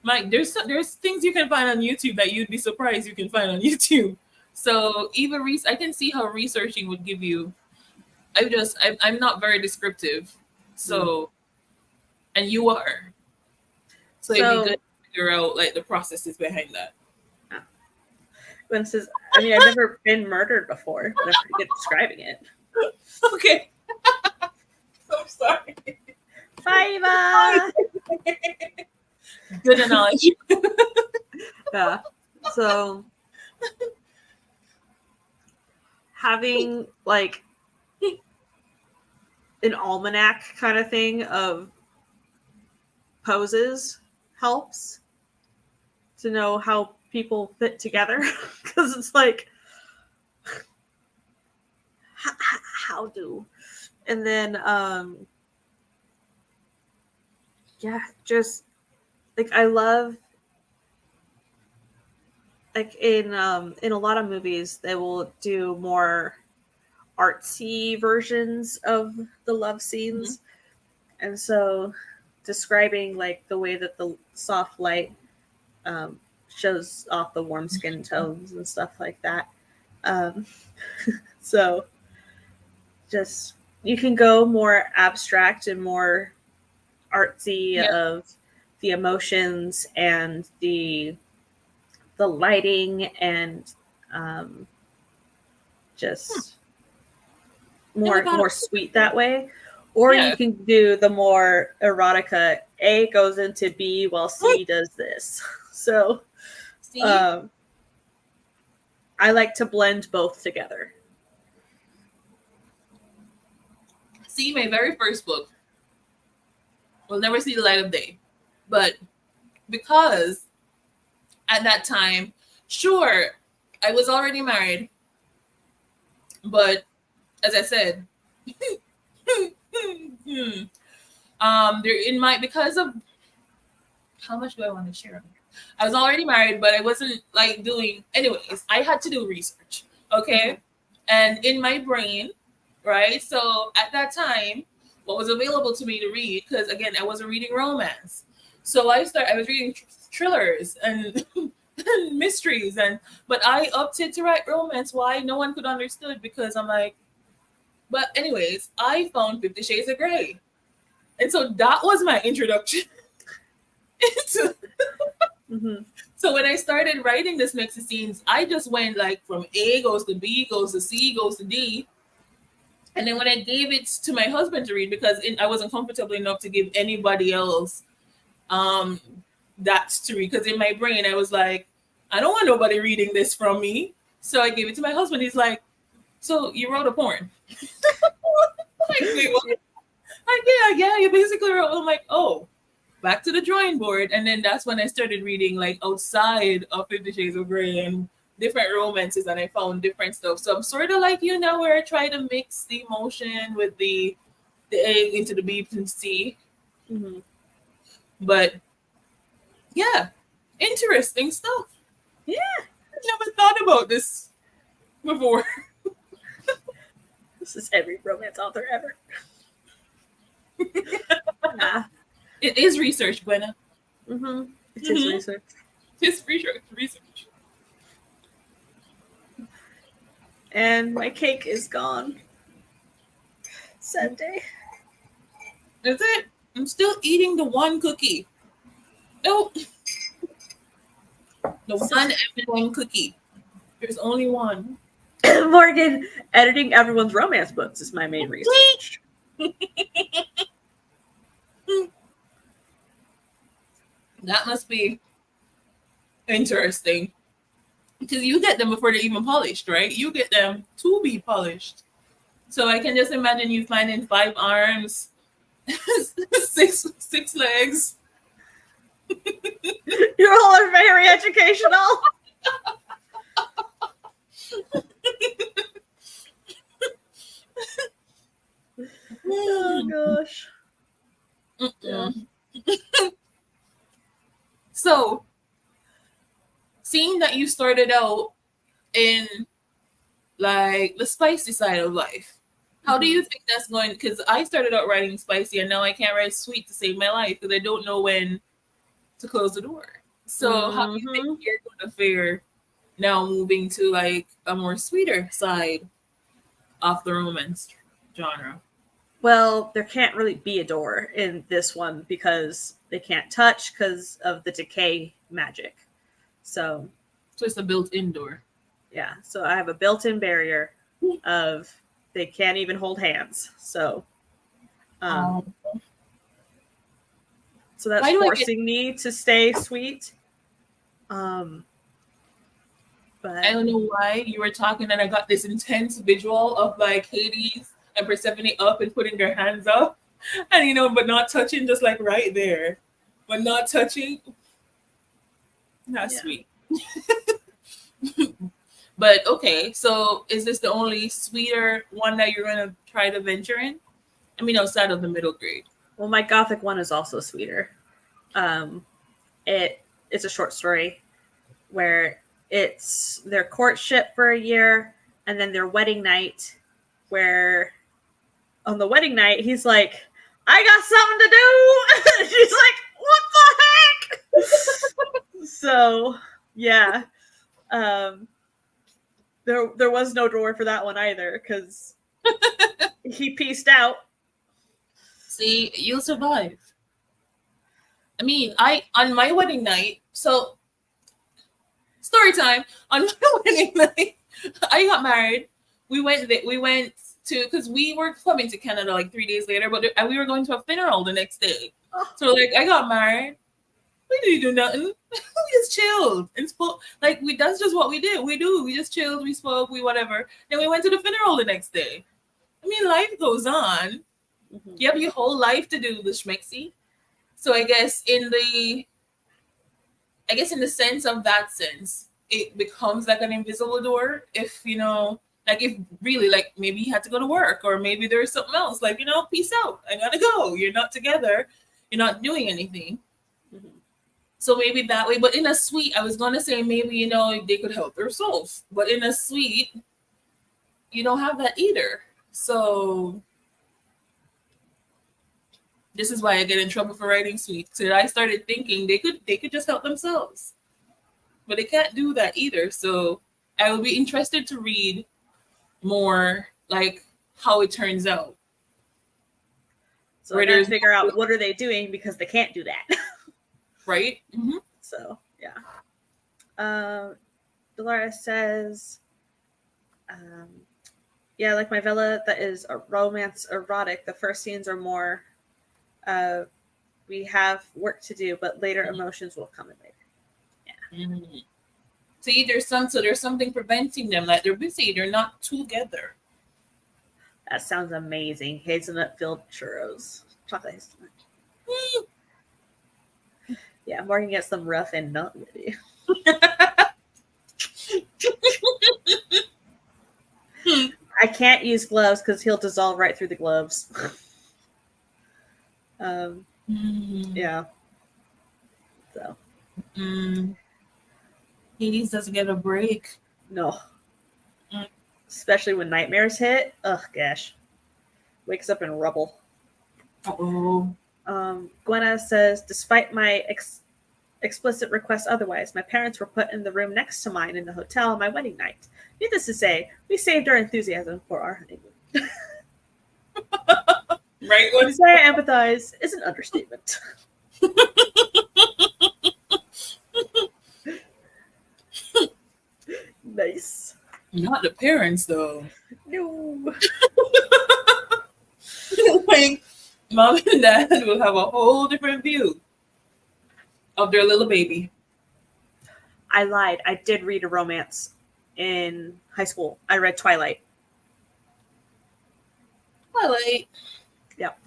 there's things you can find on YouTube that you'd be surprised you can find on YouTube. So even I can see how researching would give you. I'm not very descriptive. So, and you are. So it'd be good to figure out like the processes behind that. When it says, I mean, I've never been murdered before, but I'm pretty good at describing it. Okay. So sorry. Bye. Good analogy. Yeah. So having like an almanac kind of thing of poses helps to know how people fit together, because it's like how do, and then yeah, just like I love like in a lot of movies they will do more artsy versions of the love scenes, and so describing like the way that the soft light shows off the warm skin tones and stuff like that. So just you can go more abstract and more artsy of the emotions and the lighting and just more sweet that way. Or you can do the more erotica. A goes into B while C does this. So I like to blend both together. See, my very first book will never see the light of day. But because at that time, sure, I was already married. But as I said, because of how much do I want to share? I was already married, but I wasn't like doing anyways. I had to do research, okay? And in my brain, right? So at that time, what was available to me to read, because again, I wasn't reading romance. So I was reading thrillers and mysteries, but I opted to write romance. Why? No one could understood, because I'm like, but anyways, I found 50 Shades of Grey. And so that was my introduction. So when I started writing this mix of scenes, I just went like from A goes to B, goes to C, goes to D. And then when I gave it to my husband to read, because I wasn't comfortable enough to give anybody else that to read, because in my brain I was like, I don't want nobody reading this from me. So I gave it to my husband. He's like, so you wrote a porn? Like, wait, what? Like, yeah, you basically wrote. I'm like, oh, back to the drawing board. And then that's when I started reading like outside of 50 Shades of Grey and different romances, and I found different stuff. So I'm sort of like you now, where I try to mix the emotion with the A into the B and C. But yeah, interesting stuff. Yeah, I never thought about this before. This is every romance author ever. Nah. It is research, Buena. It is research. It's research. And my cake is gone. Sad day. That's it. I'm still eating the one cookie. No. The one M&M cookie. There's only one. Morgan, editing everyone's romance books is my main research. That must be interesting. Because you get them before they're even polished, right? You get them to be polished. So I can just imagine you finding 5 arms, six legs. You all are very educational. Oh gosh. Yeah. So, seeing that you started out in like the spicy side of life, how do you think that's going? Because I started out writing spicy, and now I can't write sweet to save my life because I don't know when to close the door. So, how do you think you're going to fare now, moving to like a more sweeter side of the romance genre? Well, there can't really be a door in this one because they can't touch because of the decay magic. So it's a built-in door. Yeah. So I have a built-in barrier of they can't even hold hands. So So that's Why do I forcing me to stay sweet. But I don't know why you were talking and I got this intense visual of like Hades and Persephone up and putting their hands up and but not touching, just like right there, but not touching. Not sweet. But okay, so is this the only sweeter one that you're gonna try to venture in? I mean, outside of the middle grade. Well, my gothic one is also sweeter. It's a short story where it's their courtship for a year and then their wedding night, where on the wedding night he's like, I got something to do. She's like, what the heck? So yeah. There was no door for that one either because he pieced out. See, you'll survive. I mean, on my wedding night, so story time. On my wedding night, I got married. We went to, because we were coming to Canada like 3 days later, but we were going to a funeral the next day. So like I got married. We didn't do nothing. We just chilled and spoke. Like that's just what we did. We just chilled. We spoke. We whatever. Then we went to the funeral the next day. I mean, life goes on. Mm-hmm. You have your whole life to do the schmexy. So I guess in the sense of that sense, it becomes like an invisible door. If like if really like maybe you had to go to work, or maybe there's something else. Like peace out. I gotta go. You're not together. You're not doing anything. Mm-hmm. So maybe that way, but in a suite, I was gonna say maybe they could help their souls, but in a suite, you don't have that either. So this is why I get in trouble for writing suites. So I started thinking they could just help themselves, but they can't do that either. So I will be interested to read more like how it turns out. So we're going to figure out what are they doing because they can't do that. Right? Mm-hmm. So, yeah. Dolores says, yeah, like my villa that is a romance erotic. The first scenes are more, we have work to do, but later emotions will come in later. Yeah. Mm-hmm. See, there's something preventing them. Like they're busy. They're not together. That sounds amazing. Hazelnut-filled churros. Chocolate hazelnut. Yeah, Morgan gets them rough and not ready. I can't use gloves because he'll dissolve right through the gloves. Yeah. So. Hades doesn't get a break. No. Especially when nightmares hit. Ugh, gosh. Wakes up in rubble. Uh-oh. Gwenna says, despite my explicit request otherwise, my parents were put in the room next to mine in the hotel on my wedding night. Needless to say, we saved our enthusiasm for our honeymoon. Right? To say I empathize is an understatement. Nice. Not the parents, though. No. Like, mom and dad will have a whole different view of their little baby. I lied. I did read a romance in high school. I read Twilight. Twilight. Yep.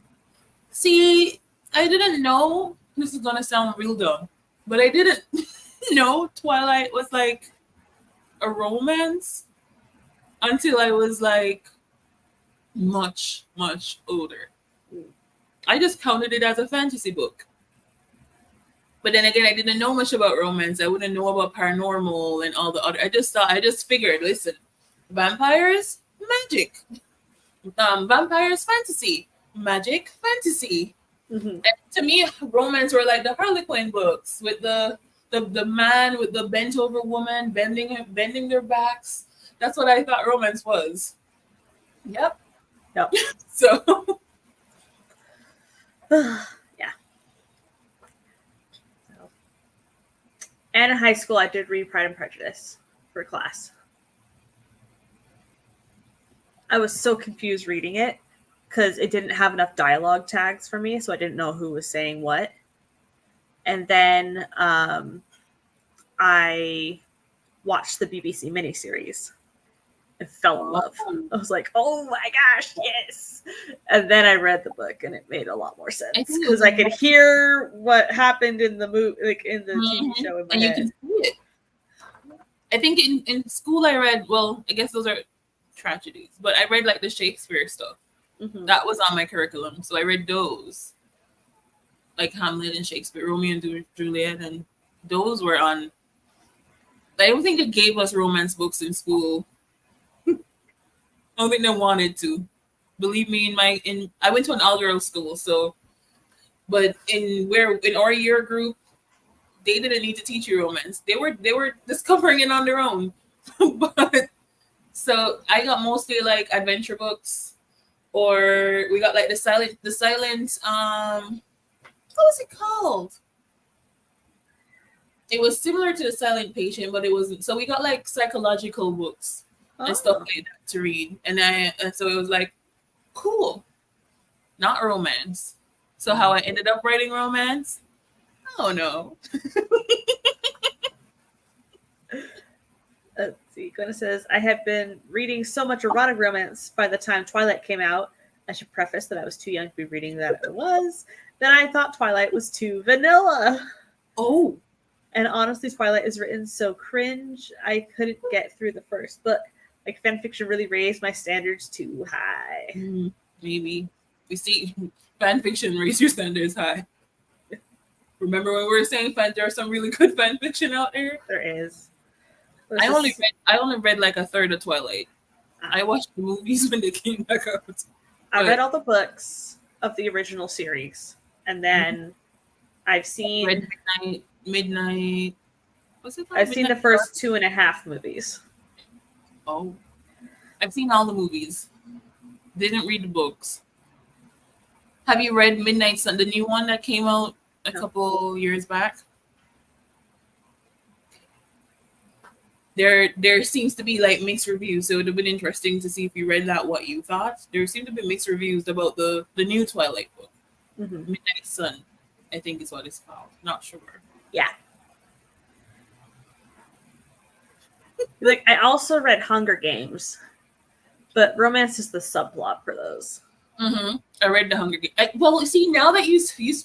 See, I didn't know, this is going to sound real dumb, but I didn't know Twilight was like a romance until I was like much, much older. I just counted it as a fantasy book. But then again, I didn't know much about romance. I wouldn't know about paranormal and all the other. I just figured, listen, vampires, magic. Vampires, fantasy. Magic, fantasy. Mm-hmm. And to me, romance were like the Harlequin books with the man with the bent over woman bending their backs. That's what I thought romance was. Yep. So yeah. So. And in high school, I did read Pride and Prejudice for class. I was so confused reading it because it didn't have enough dialogue tags for me, so I didn't know who was saying what. And then I watched the BBC miniseries and fell in love. I was like, oh my gosh, yes. And then I read the book and it made a lot more sense because I could hear what happened in the movie, like in the TV show in my head. You can see it. I think in school I read, well, I guess those are tragedies, but I read like the Shakespeare stuff. That was on my curriculum. So I read those, like Hamlet and Shakespeare, Romeo and Juliet, and those were on. I don't think they gave us romance books in school. I don't think they wanted to. Believe me, I went to an all-girl school, so, but in our year group, they didn't need to teach you romance. They were discovering it on their own. But so I got mostly like adventure books, or we got like the silent what was it called? It was similar to The Silent Patient, but it wasn't. So we got like psychological books and stuff like that to read. And so it was like, cool, not romance. So how I ended up writing romance, I don't know. Let's see. Gwen says, I have been reading so much erotic romance by the time Twilight came out. I should preface that I was too young to be reading that it was. Then I thought Twilight was too vanilla. Oh. And honestly, Twilight is written so cringe, I couldn't get through the first book. Like, fan fiction really raised my standards too high. Maybe. You see, fan fiction raised your standards high. Remember when we were saying there are some really good fan fiction out there? There is. I only read like a third of Twilight. I watched the movies when they came back out. I read all the books of the original series, and then I've seen Midnight. What's it called? I've seen the first 2.5 movies. Oh, I've seen all the movies. Didn't read the books. Have you read Midnight Sun, the new one that came out a couple years back? There seems to be like mixed reviews, so it would have been interesting to see if you read that, what you thought. There seem to be mixed reviews about the new Twilight book. Midnight Sun, I think is what it's called. Not sure. Yeah. Like, I also read Hunger Games, but romance is the subplot for those. I read the Hunger Games. Well, see, now that you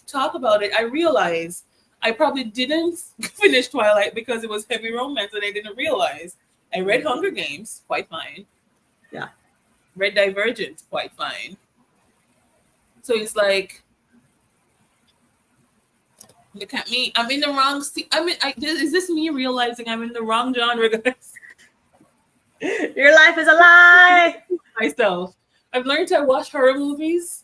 talk about it, I realize I probably didn't finish Twilight because it was heavy romance and I didn't realize. I read Hunger Games, quite fine. Yeah. Read Divergent, quite fine. So it's like, look at me. I'm in the wrong. Is this me realizing I'm in the wrong genre, guys? Your life is a lie. Myself. I've learned to watch horror movies.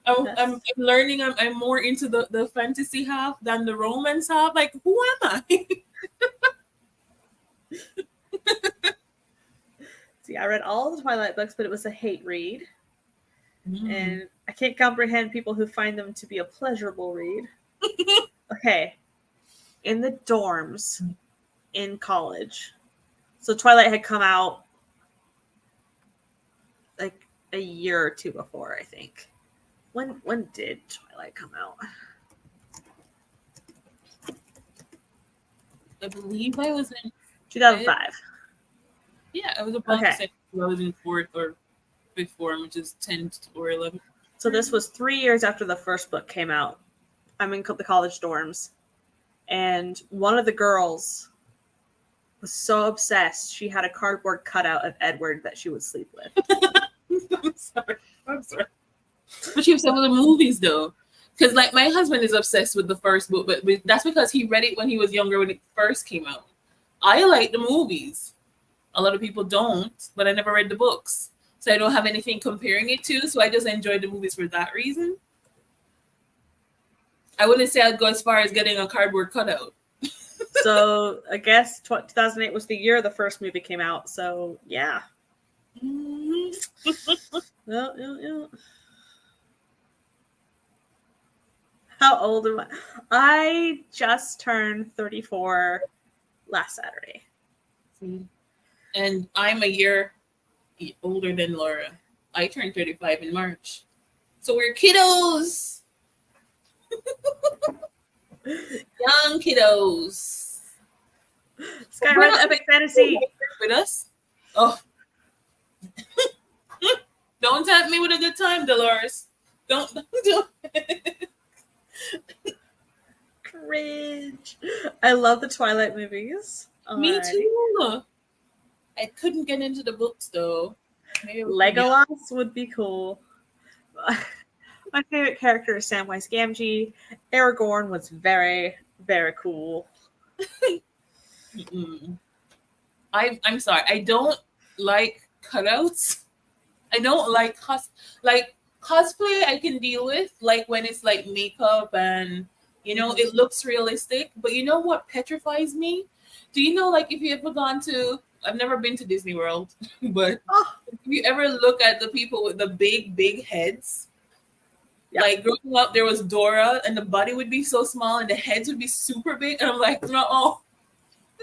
I'm learning. I'm more into the fantasy half than the romance half. Like, who am I? See, I read all the Twilight books, but it was a hate read. And I can't comprehend people who find them to be a pleasurable read. Okay. In the dorms in college. So Twilight had come out like a year or two before, I think. When did Twilight come out? I believe I was in 2005. Yeah, I was about to say I was in 4th or 5th form, which is 10th or 11th. So this was 3 years after the first book came out. I'm in the college dorms. And one of the girls was so obsessed, she had a cardboard cutout of Edward that she would sleep with. I'm sorry. But she was some of the movies, though. Because, like, my husband is obsessed with the first book, but that's because he read it when he was younger, when it first came out. I like the movies. A lot of people don't, but I never read the books. So I don't have anything comparing it to, so I just enjoy the movies for that reason. I wouldn't say I'd go as far as getting a cardboard cutout. So I guess 2008 was the year the first movie came out. So yeah. Yeah. How old am I? I just turned 34 last Saturday. And I'm a year older than Laura. I turned 35 in March. So we're kiddos. Young kiddos. Skyrun Epic Fantasy. With us. Oh. Don't tempt me with a good time, Dolores. Don't. Cringe. I love the Twilight movies. Me Alright. too. I couldn't get into the books though. Maybe it was Legolas would be cool. My favorite character is Samwise Gamgee. Aragorn was very, very cool. Mm-mm. I'm sorry. I don't like cutouts. I don't like cosplay. I can deal with, like when it's like makeup and it looks realistic. But you know what petrifies me? Do you know, like, if you ever gone to? I've never been to Disney World, but if you ever look at the people with the big heads, like growing up, there was Dora, and the body would be so small, and the heads would be super big, and I'm like, no,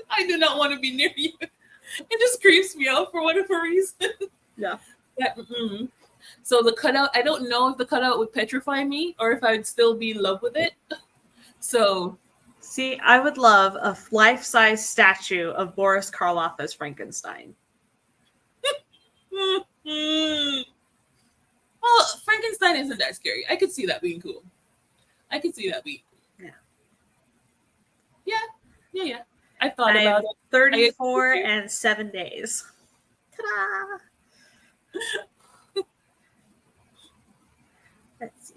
I do not want to be near you. It just creeps me out for whatever reason. Yeah. So the cutout, I don't know if the cutout would petrify me or if I'd still be in love with it. So, see, I would love a life-size statue of Boris Karloff as Frankenstein. Well, Frankenstein isn't that scary. I could see that being cool. Yeah. I thought about it. 34 and 7 days. Ta-da! Let's see.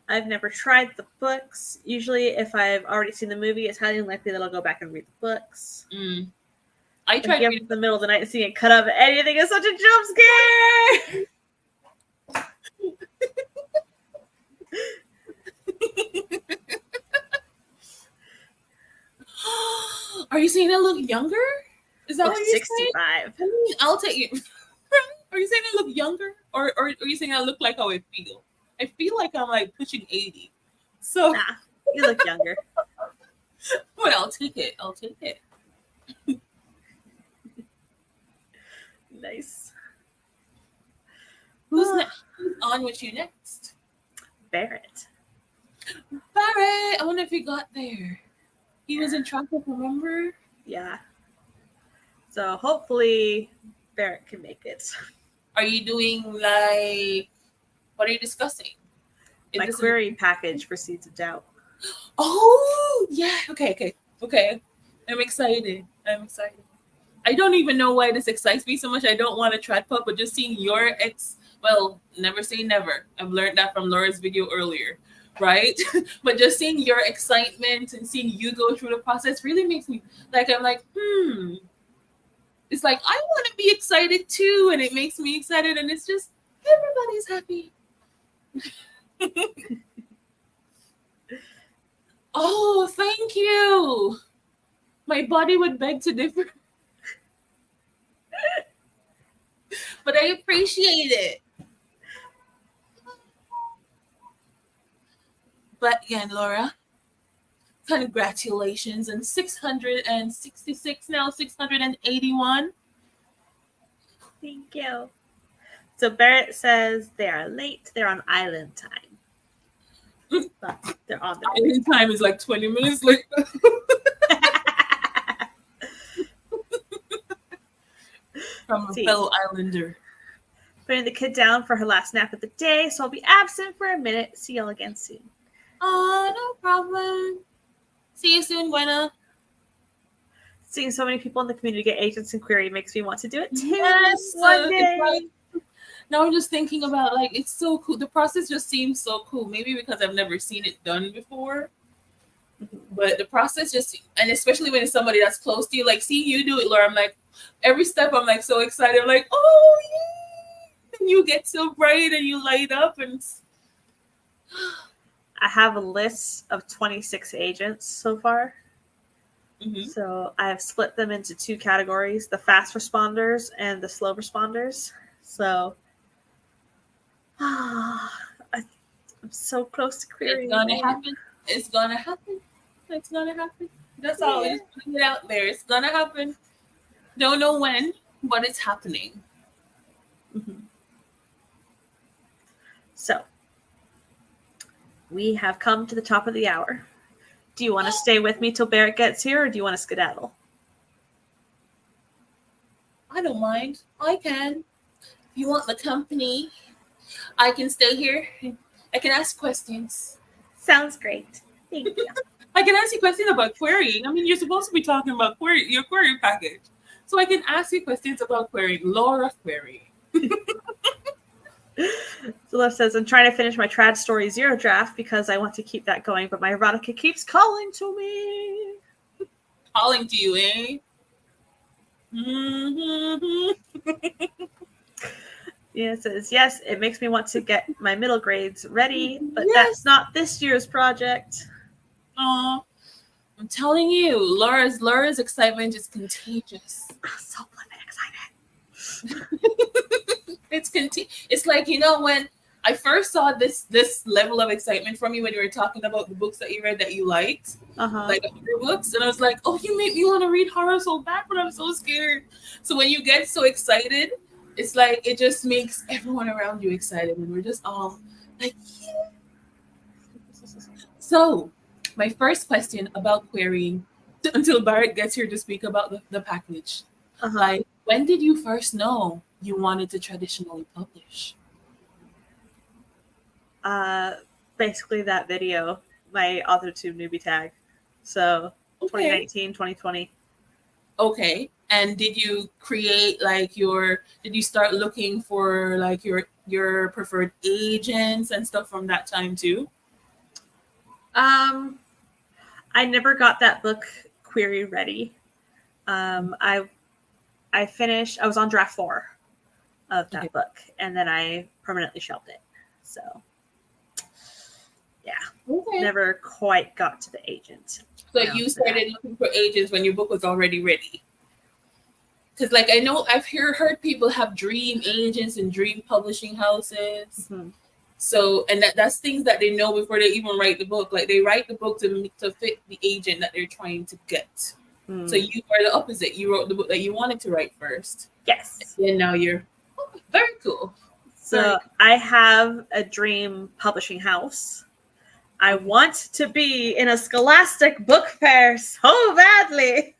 I've never tried the books. Usually, if I've already seen the movie, it's highly unlikely that I'll go back and read the books. I tried reading in the middle of the night and seeing it cut up. Anything is such a jump scare. Are you saying I look younger? Is that what you're 65. saying? I'll take it. Are you saying I look younger, or are you saying I look like how I feel? I feel like I'm like pushing 80. So nah, you look younger. But I'll take it. Nice. Who's next? Who's on with you next? Barrett. I wonder if he got there. He was in traffic, remember? Yeah. So hopefully Barrett can make it. Are you doing like, what are you discussing? My query package for Seeds of Doubt. Oh, yeah. Okay. I'm excited. I don't even know why this excites me so much. I don't want to trad pub, but just seeing your never say never. I've learned that from Laura's video earlier, right? But just seeing your excitement and seeing you go through the process really makes me I'm like, It's like, I want to be excited too, and it makes me excited, and it's just, everybody's happy. Oh, thank you. My body would beg to differ. But I appreciate it. But again, Laura, congratulations on 666 now, 681. Thank you. So Barrett says they are late. They're on island time. But they're on their Island time is like 20 minutes later. From a fellow islander. Putting the kid down for her last nap of the day, so I'll be absent for a minute. See y'all again soon. Oh, no problem. See you soon, Gwenna. Seeing so many people in the community get agents and query makes me want to do it too. Yes, one day. Now I'm just thinking about it's so cool. The process just seems so cool. Maybe because I've never seen it done before. But the process and especially when it's somebody that's close to you, like seeing you do it, Laura, I'm like, every step I'm like so excited. I'm like, oh yeah. And you get so bright and you light up and I have a list of 26 agents so far. So I have split them into two categories, the fast responders and the slow responders. So I'm so close to querying. It's gonna happen. That's all. Just putting it out there. It's gonna happen. Don't know when, but it's happening. So we have come to the top of the hour. Do you want to stay with me till Barrett gets here, or do you want to skedaddle? I don't mind. I can. If you want the company, I can stay here. I can ask questions. Sounds great. Thank you. I can ask you questions about querying. I mean, you're supposed to be talking about your query package. So I can ask you questions about querying. Laura query. Celeste says, I'm trying to finish my Trad Story 0 draft because I want to keep that going, but my erotica keeps calling to me. Calling to you, eh? Mm-hmm. Yeah, it says, yes, it makes me want to get my middle grades ready, but Yes. that's not this year's project. Oh, I'm telling you, Laura's excitement is contagious. I'm so flippin' excited. It's like, you know, when I first saw this level of excitement from you when you were talking about the books that you read that you liked, like other books, and I was like, oh, you make me want to read horror so bad, but I'm so scared. So when you get so excited, it's like it just makes everyone around you excited, and we're just all like, yeah. So my first question about querying, until Barrett gets here to speak about the package, like, when did you first know you wanted to traditionally publish? Basically that video, my AuthorTube newbie tag. So 2019, 2020. Okay. And did you create like did you start looking for like your preferred agents and stuff from that time too? I never got that book query ready. I was on draft 4 of that book, and then I permanently shelved it. So yeah, never quite got to the agent. So you started looking for agents when your book was already ready. Because like I know I've heard people have dream agents and dream publishing houses. Mm-hmm. So and that's things that they know before they even write the book. Like they write the book to fit the agent that they're trying to get. So you are the opposite. You wrote the book that you wanted to write first. Yes. And now you're very cool. So I have a dream publishing house. I want to be in a Scholastic book fair so badly.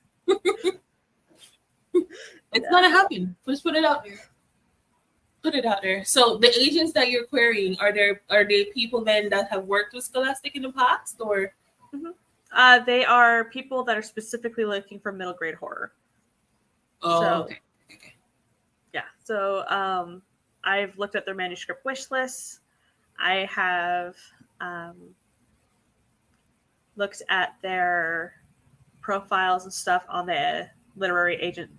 It's gonna happen. Just put it out there. Put it out there. So the agents that you're querying, are they people then that have worked with Scholastic in the past, or? They are people that are specifically looking for middle grade horror. Oh, so, okay. Yeah. So I've looked at their manuscript wish lists. I have looked at their profiles and stuff on the literary agency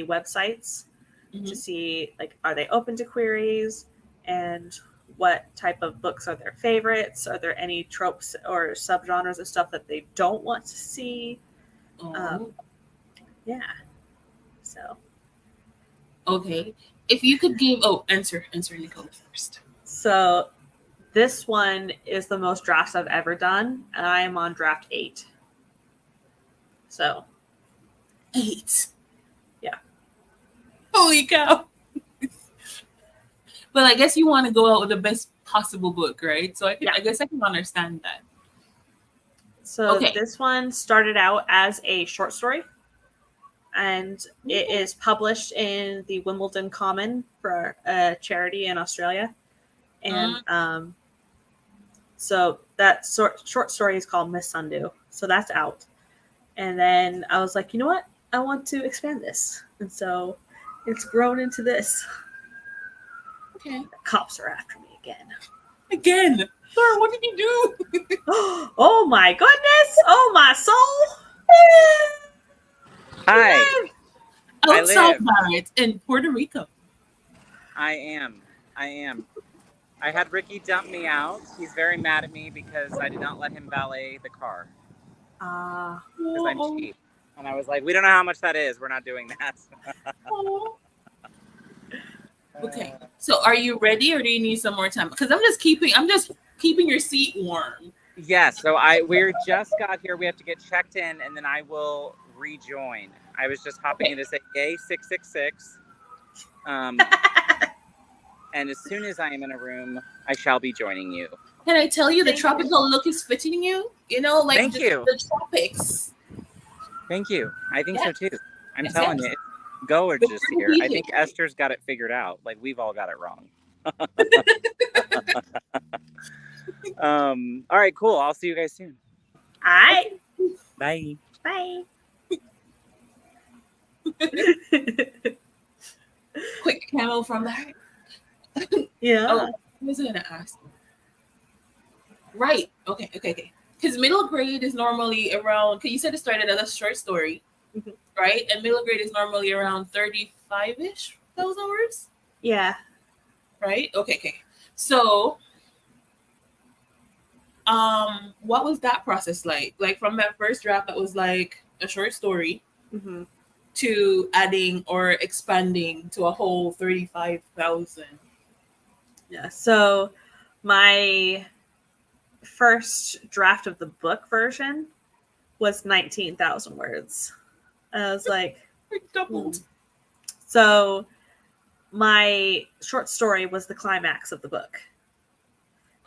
websites to see, like, are they open to queries, and what type of books are their favorites? Are there any tropes or subgenres and stuff that they don't want to see? Yeah. So. Okay. If you could give answer Nicole first. So this one is the most drafts I've ever done, and I am on draft 8. So 8. Yeah. Holy cow. But I guess you want to go out with the best possible book, right? So I guess I can understand that. So this one started out as a short story, and it is published in the Wimbledon Common for a charity in Australia. And so that short story is called Miss Sundew. So that's out. And then I was like, you know what? I want to expand this. And so it's grown into this. Okay. The cops are after me again. Again? Laura, what did you do? Oh my goodness. Oh my soul. Hi. Outside Barrett in Puerto Rico. I am. I had Ricky dump me out. He's very mad at me because I did not let him valet the car. Because I'm cheap. And I was like, we don't know how much that is. We're not doing that. Okay. So are you ready, or do you need some more time? Because I'm just keeping your seat warm. Yes. So we just got here. We have to get checked in, and then I will rejoin. I was just hopping in to say, yay, 666. And as soon as I am in a room, I shall be joining you. Can I tell you the Thank tropical look is fitting you? You know, like Thank you. the tropics. Thank you. I think so Yes. too. I'm Yes, telling yes. you, it's gorgeous Very here. I easy. think Esther's got it figured out. Like we've all got it wrong. All right, cool. I'll see you guys soon. All right. Bye. Bye. Quick camel from that. Yeah. Oh, what was I gonna ask? Right. Okay. Because middle grade is normally around. Because you said it started as a short story, Mhm. right? And middle grade is normally around 35-ish thousand words, Yeah. right? Okay. So, what was that process like? Like from that first draft that was like a short story Mm-hmm. to adding or expanding to a whole 35,000. Yeah. So my first draft of the book version was 19,000 words. I was like, Doubled. So my short story was the climax of the book.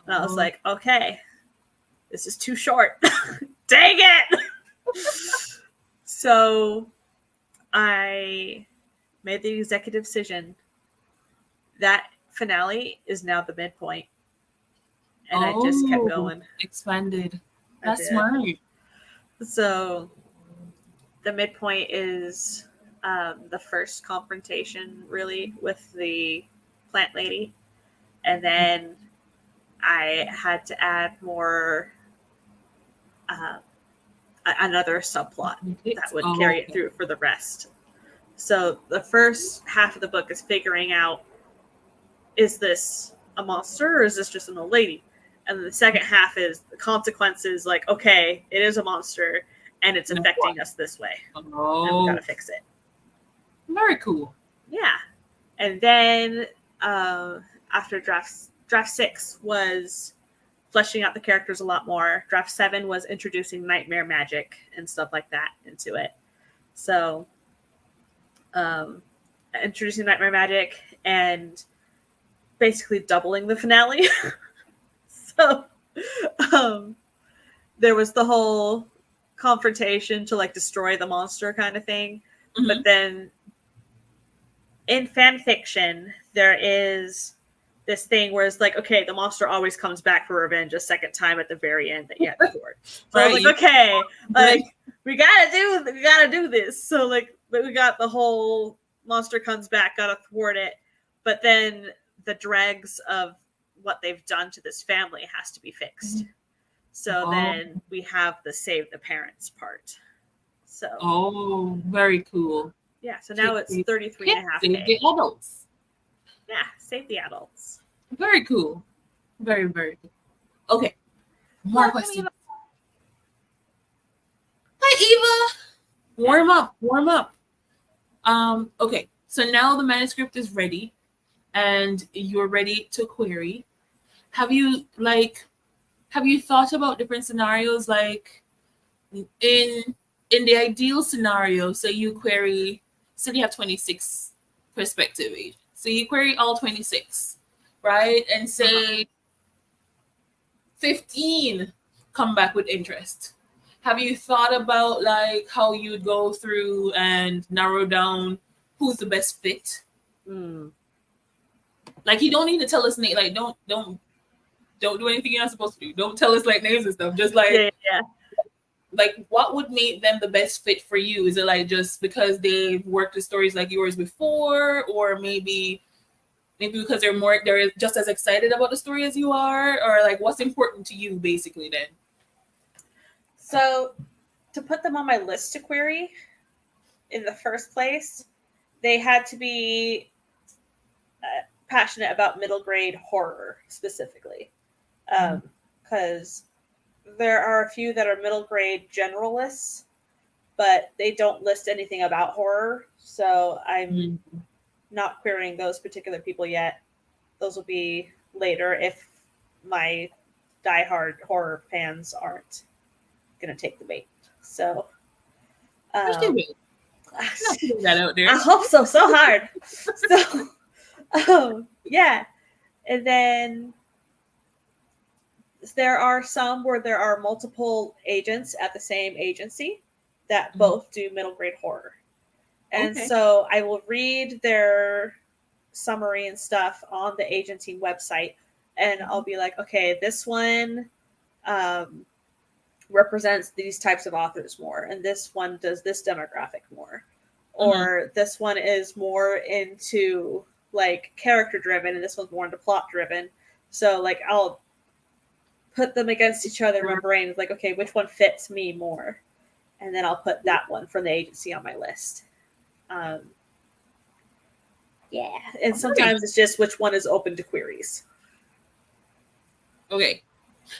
And I was like, okay, this is too short. Dang it. So I made the executive decision that finale is now the midpoint. And I just kept going. Expanded. I That's did. smart. So the midpoint is the first confrontation, really, with the plant lady. And then I had to add more, another subplot that would carry it through for the rest. So the first half of the book is figuring out, is this a monster or is this just an old lady? And then the second half is the consequences, like, okay, it is a monster and it's affecting us this way. And we gotta fix it. Very cool. Yeah. And then after draft 6 was fleshing out the characters a lot more. Draft 7 was introducing nightmare magic and stuff like that into it. So introducing nightmare magic and basically doubling the finale. So there was the whole confrontation to like destroy the monster kind of thing. Mm-hmm. But then in fan fiction, there is this thing where it's like, okay, the monster always comes back for revenge a second time at the very end that you had to thwart. So I was like, okay, like we gotta do this. So like we got the whole monster comes back, gotta thwart it, but then the dregs of what they've done to this family has to be fixed. So then we have the save the parents part. So very cool. Yeah, so now it's 33 and a half Save days. the adults. Yeah, save the adults. Very cool. Very, very cool. Okay. More questions. Hi, Eva. Warm up. Okay, so now the manuscript is ready and you're ready to query. Have you thought about different scenarios? Like in the ideal scenario, so you query, so you have 26 perspective agents. So you query all 26, right? And say 15 come back with interest. Have you thought about like how you'd go through and narrow down who's the best fit? Like you don't need to tell us name. Like don't do anything you're not supposed to do. Don't tell us like names and stuff. Just like yeah. Like what would make them the best fit for you? Is it like just because they've worked with stories like yours before, or maybe because they're just as excited about the story as you are, or like what's important to you basically then? So to put them on my list to query in the first place, they had to be passionate about middle grade horror specifically. Because there are a few that are middle grade generalists, but they don't list anything about horror. So I'm not querying those particular people yet. Those will be later if my diehard horror fans aren't going to take the bait. So that out there. I hope so hard. So yeah. And then there are some where there are multiple agents at the same agency that both do middle grade horror. And so I will read their summary and stuff on the agency website, and I'll be like, okay, this one represents these types of authors more, and this one does this demographic more, or this one is more into like character driven, and this one's more into plot driven. So like I'll put them against each other in my brain. It's like, okay, which one fits me more? And then I'll put that one from the agency on my list. Yeah. And sometimes it's just which one is open to queries. Okay.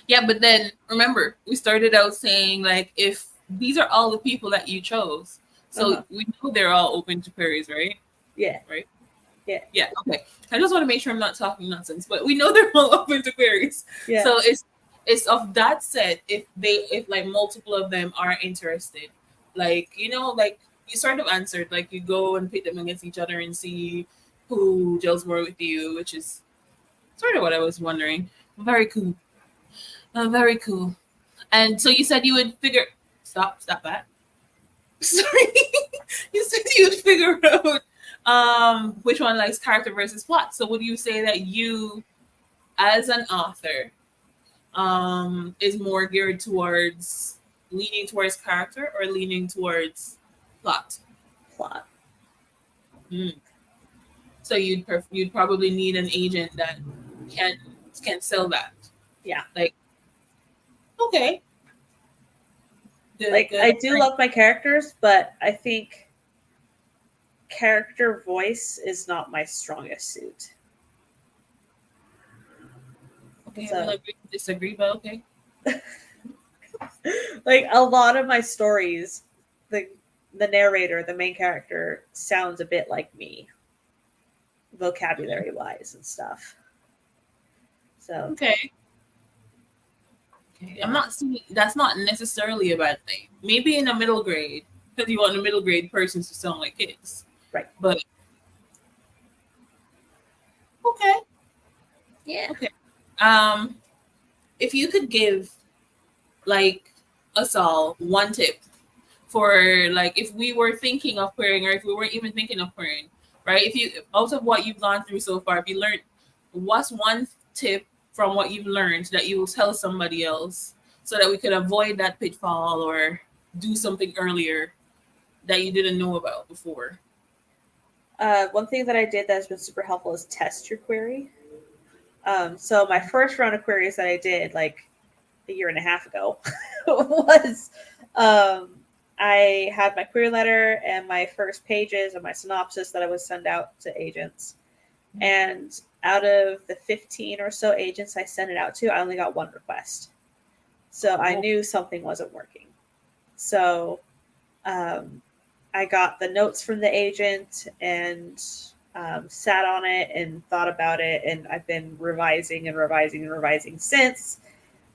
Yeah, but then remember, we started out saying like if these are all the people that you chose. So we know they're all open to queries, right? Yeah. Right? Yeah. Yeah, okay. I just want to make sure I'm not talking nonsense, but we know they're all open to queries. Yeah. So it's of that set, if like multiple of them are interested, like, you know, like you sort of answered, like you go and pit them against each other and see who gels more with you, which is sort of what I was wondering. Very cool. Very cool. And so you said you would figure stop that. Sorry. You said you would figure out which one likes character versus plot. So would you say that you as an author is more geared towards leaning towards character or leaning towards plot? Plot. So you'd probably need an agent that can sell that. Yeah. Like, okay. Good. I do love my characters, but I think character voice is not my strongest suit. Okay, so, I will agree to disagree, but okay. Like a lot of my stories, the narrator, the main character, sounds a bit like me, vocabulary wise and stuff. So okay. I'm not seeing that's not necessarily a bad thing. Maybe in a middle grade, because you want a middle grade person to sound like kids. Right. But okay. Yeah. Okay. If you could give like us all one tip for like if we were thinking of querying or if we weren't even thinking of querying, right? If you out of what you've gone through so far, if you learned what's one tip from what you've learned that you will tell somebody else so that we could avoid that pitfall or do something earlier that you didn't know about before? One thing that I did that has been super helpful is test your query. So my first round of queries that I did like a year and a half ago was I had my query letter and my first pages and my synopsis that I would send out to agents. And out of the 15 or so agents I sent it out to, I only got one request. So I knew something wasn't working. So I got the notes from the agent and sat on it and thought about it. And I've been revising since.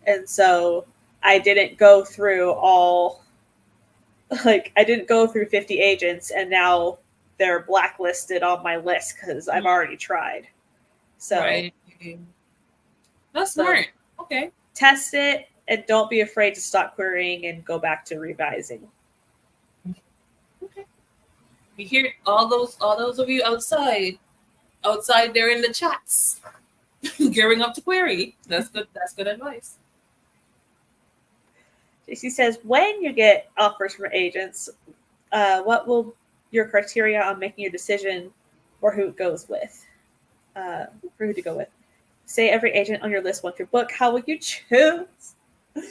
And so I didn't go through I didn't go through 50 agents and now they're blacklisted on my list because I've already tried. So right. That's smart. Okay. Test it and don't be afraid to stop querying and go back to revising. Okay. We hear all those of you outside there in the chats gearing up to query. That's good advice. JC says, when you get offers from agents, what will your criteria on making a decision or who it goes with? For who to go with? Say every agent on your list wants your book. How will you choose? I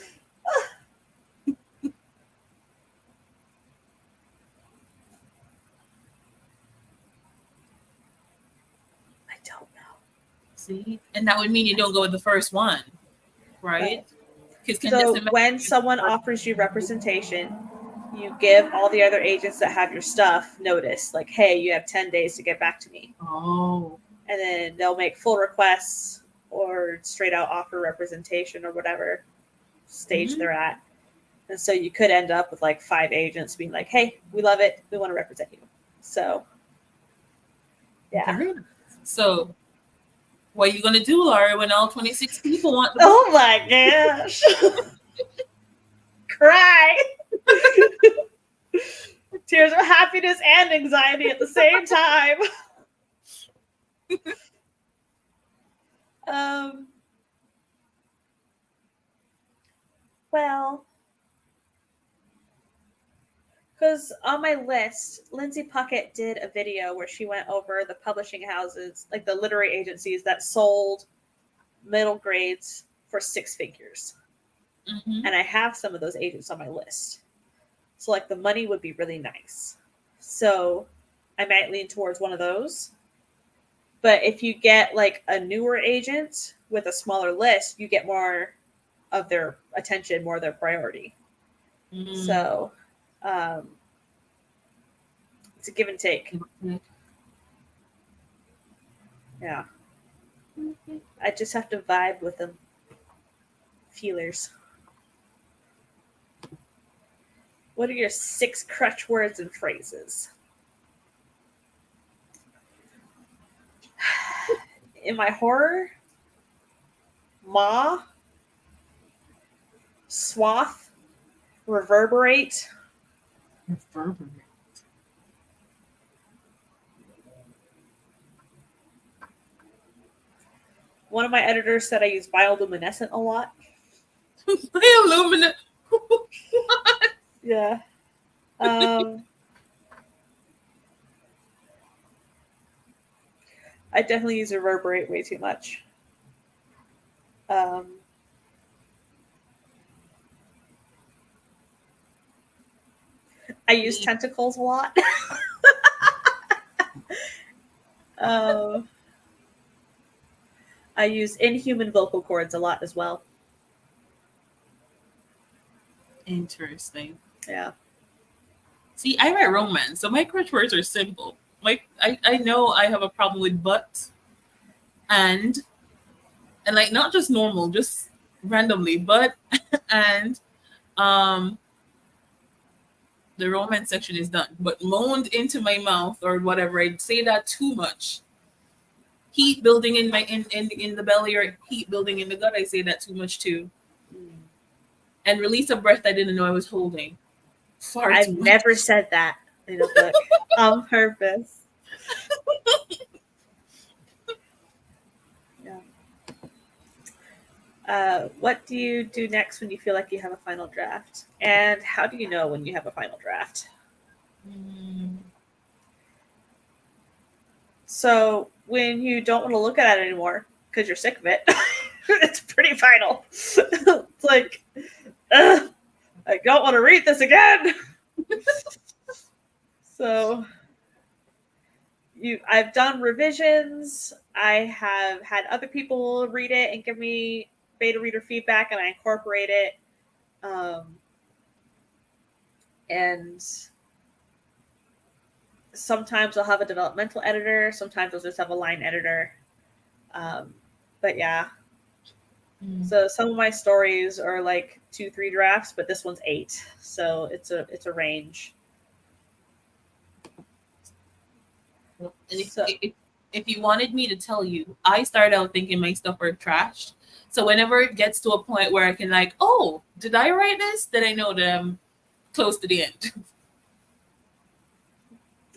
don't know. See, and that would mean you don't go with the first one, right? So when someone offers you representation, you give all the other agents that have your stuff notice, like, hey, you have 10 days to get back to me. Oh. And then they'll make full requests or straight out offer representation or whatever stage they're at. And so you could end up with like 5 agents being like, hey, we love it. We want to represent you. So, yeah. So What are you gonna do, Laura, when all 26 people want the Oh my gosh. Cry. Tears of happiness and anxiety at the same time. Well, because on my list, Lindsay Puckett did a video where she went over the publishing houses, like the literary agencies that sold middle grades for 6 figures. Mm-hmm. And I have some of those agents on my list. So like the money would be really nice. So I might lean towards one of those. But if you get like a newer agent with a smaller list, you get more of their attention, more of their priority. Mm-hmm. So it's a give and take. Mm-hmm. Yeah. I just have to vibe with them. Feelers. What are your 6 crutch words and phrases? In my horror, ma, swath, reverberate. Reverberate. One of my editors said I use bioluminescent a lot. Bioluminescent. Yeah. I definitely use reverberate way too much. I use tentacles a lot. I use inhuman vocal cords a lot as well. Interesting. Yeah. See, I write romance, so my crutch words are simple. Like I know I have a problem with but and like not just normal, just randomly, but and the romance section is done. But moaned into my mouth or whatever, I'd say that too much. Heat building in my in the belly or heat building in the gut, I say that too much too. And release a breath I didn't know I was holding. I've never said that in a book on purpose. Yeah. What do you do next when you feel like you have a final draft? And how do you know when you have a final draft? So when you don't want to look at it anymore because you're sick of it, it's pretty final. It's like, I don't want to read this again. So I've done revisions. I have had other people read it and give me beta reader feedback, and I incorporate it. And sometimes I'll have a developmental editor. Sometimes I'll just have a line editor. But yeah. So some of my stories are like 2-3 drafts, but this one's 8. So it's a range. And if you wanted me to tell you, I started out thinking my stuff were trashed. So whenever it gets to a point where I can like, oh, did I write this? Then I know that I'm close to the end.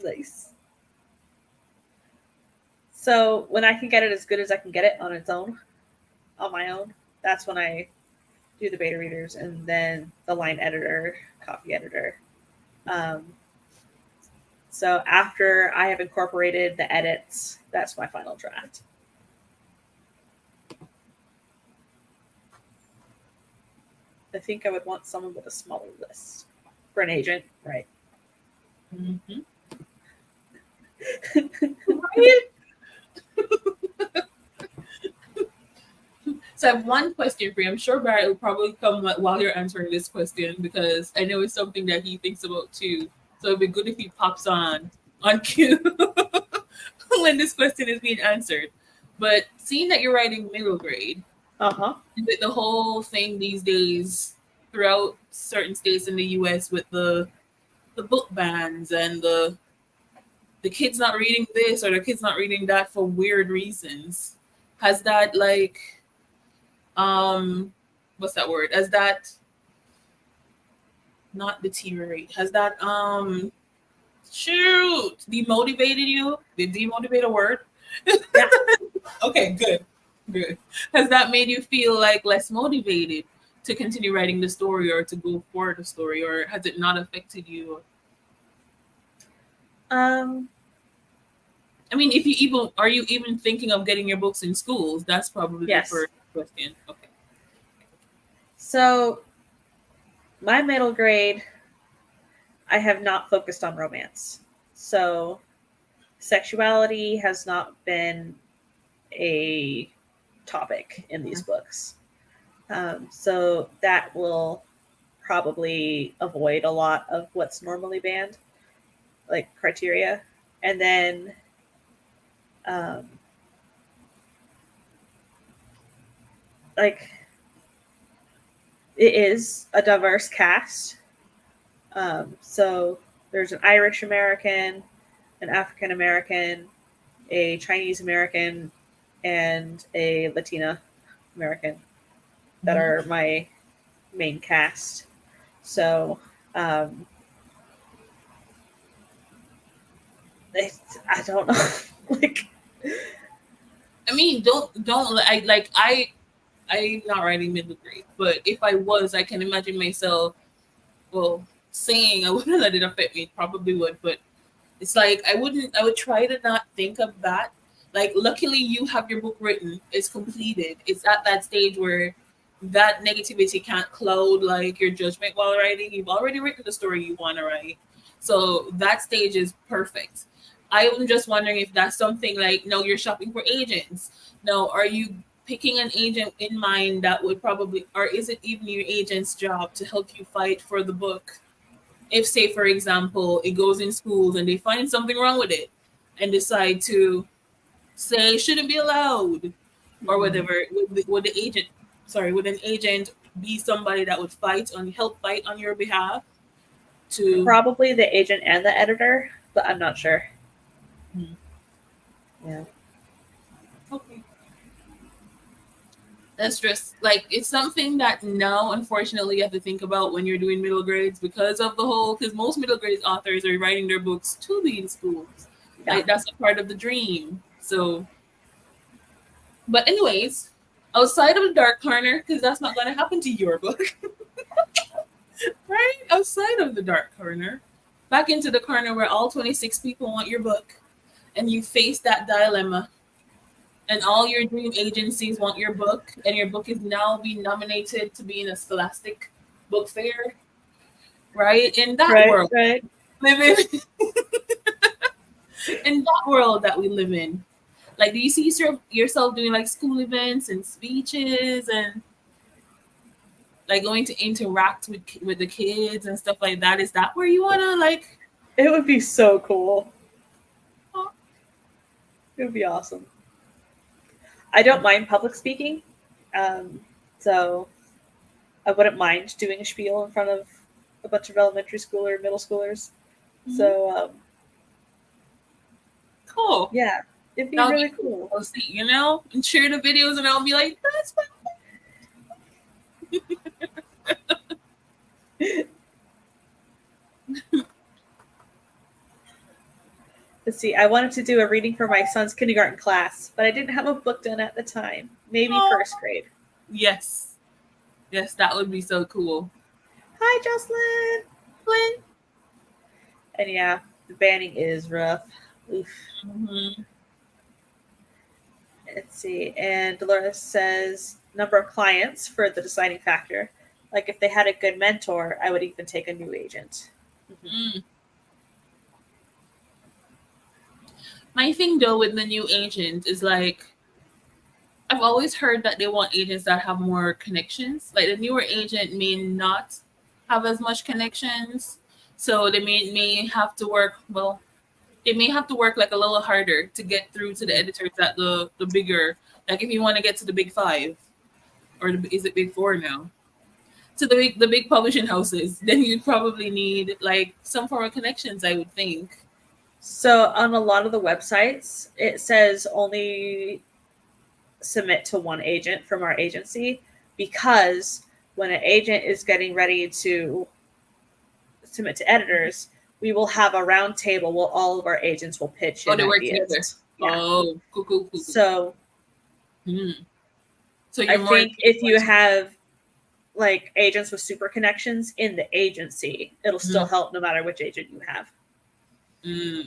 Nice. So when I can get it as good as I can get it on its own, on my own, that's when I do the beta readers and then the line editor, copy editor. So after I have incorporated the edits, that's my final draft. I think I would want someone with a smaller list for an agent, right? Mm-hmm. So I have one question for you. I'm sure Barrett will probably come while you're answering this question because I know it's something that he thinks about too. So it'd be good if he pops on cue when this question is being answered. But seeing that you're writing middle grade, with the whole thing these days throughout certain states in the U.S. with the book bans and the kids not reading this or the kids not reading that for weird reasons. Has that like what's that word? Has that not deteriorate? Has that demotivated you? Did demotivate a word? Yeah. Okay, good. Has that made you feel like less motivated to continue writing the story or to go for the story, or has it not affected you? I mean, if you even are you even thinking of getting your books in schools? That's probably Yes. the first question. Okay. So my middle grade, I have not focused on romance. So sexuality has not been a topic in these books. So that will probably avoid a lot of what's normally banned, like criteria. And then like it is a diverse cast. So there's an Irish American, an African American, a Chinese American, and a Latina American that are my main cast. So I don't know. Like, I mean, I'm not writing middle grade, but if I was, I can imagine myself. Well, saying I wouldn't let it affect me, probably would, but it's like I would try to not think of that. Like, luckily you have your book written, it's completed, it's at that stage where that negativity can't cloud like your judgment while writing. You've already written the story you want to write, so that stage is perfect. I am just wondering if that's something like, no, you're shopping for agents. No, are you picking an agent in mind that would probably, or is it even your agent's job to help you fight for the book? If, say, for example, it goes in schools and they find something wrong with it and decide to say it shouldn't be allowed or whatever, would an agent be somebody that would help fight on your behalf? To probably the agent and the editor, but I'm not sure. Yeah. Okay. That's just like, it's something that now, unfortunately, you have to think about when you're doing middle grades because most middle grade authors are writing their books to be in schools. Yeah. Like, that's a part of the dream. So, but anyways, outside of the dark corner, because that's not going to happen to your book, right? Outside of the dark corner, back into the corner where all 26 people want your book, and you face that dilemma. And all your dream agencies want your book, and your book is now being nominated to be in a Scholastic book fair, right? In that world, right. In that world that we live in, like, do you see yourself doing like school events and speeches and like going to interact with the kids and stuff like that? Is that where you wanna like? It would be so cool. Oh. It would be awesome. I don't mind public speaking, so I wouldn't mind doing a spiel in front of a bunch of elementary school or middle schoolers. Mm-hmm. So, cool. Yeah, it'd be really cool. I'll see, and share the videos, and I'll be like, that's my. Let's see. I wanted to do a reading for my son's kindergarten class, but I didn't have a book done at the time. Maybe first grade. Yes, that would be so cool. Hi, Jocelyn. And yeah, the banning is rough. Oof. Mm-hmm. Let's see. And Dolores says number of clients for the deciding factor. Like, if they had a good mentor, I would even take a new agent. Mm-hmm. My thing though with the new agent is like, I've always heard that they want agents that have more connections. Like, the newer agent may not have as much connections, so they may have to work. Well, they may have to work like a little harder to get through to the editors at the bigger. Like, if you want to get to the big 5, or is it big 4 now? To the big publishing houses, then you'd probably need like some form of connections, I would think. So on a lot of the websites, it says only submit to one agent from our agency, because when an agent is getting ready to submit to editors, we will have a round table where all of our agents will pitch in they work ideas. together. Yeah. Oh, cool. So So I think if you have like agents with super connections in the agency, it'll still help no matter which agent you have.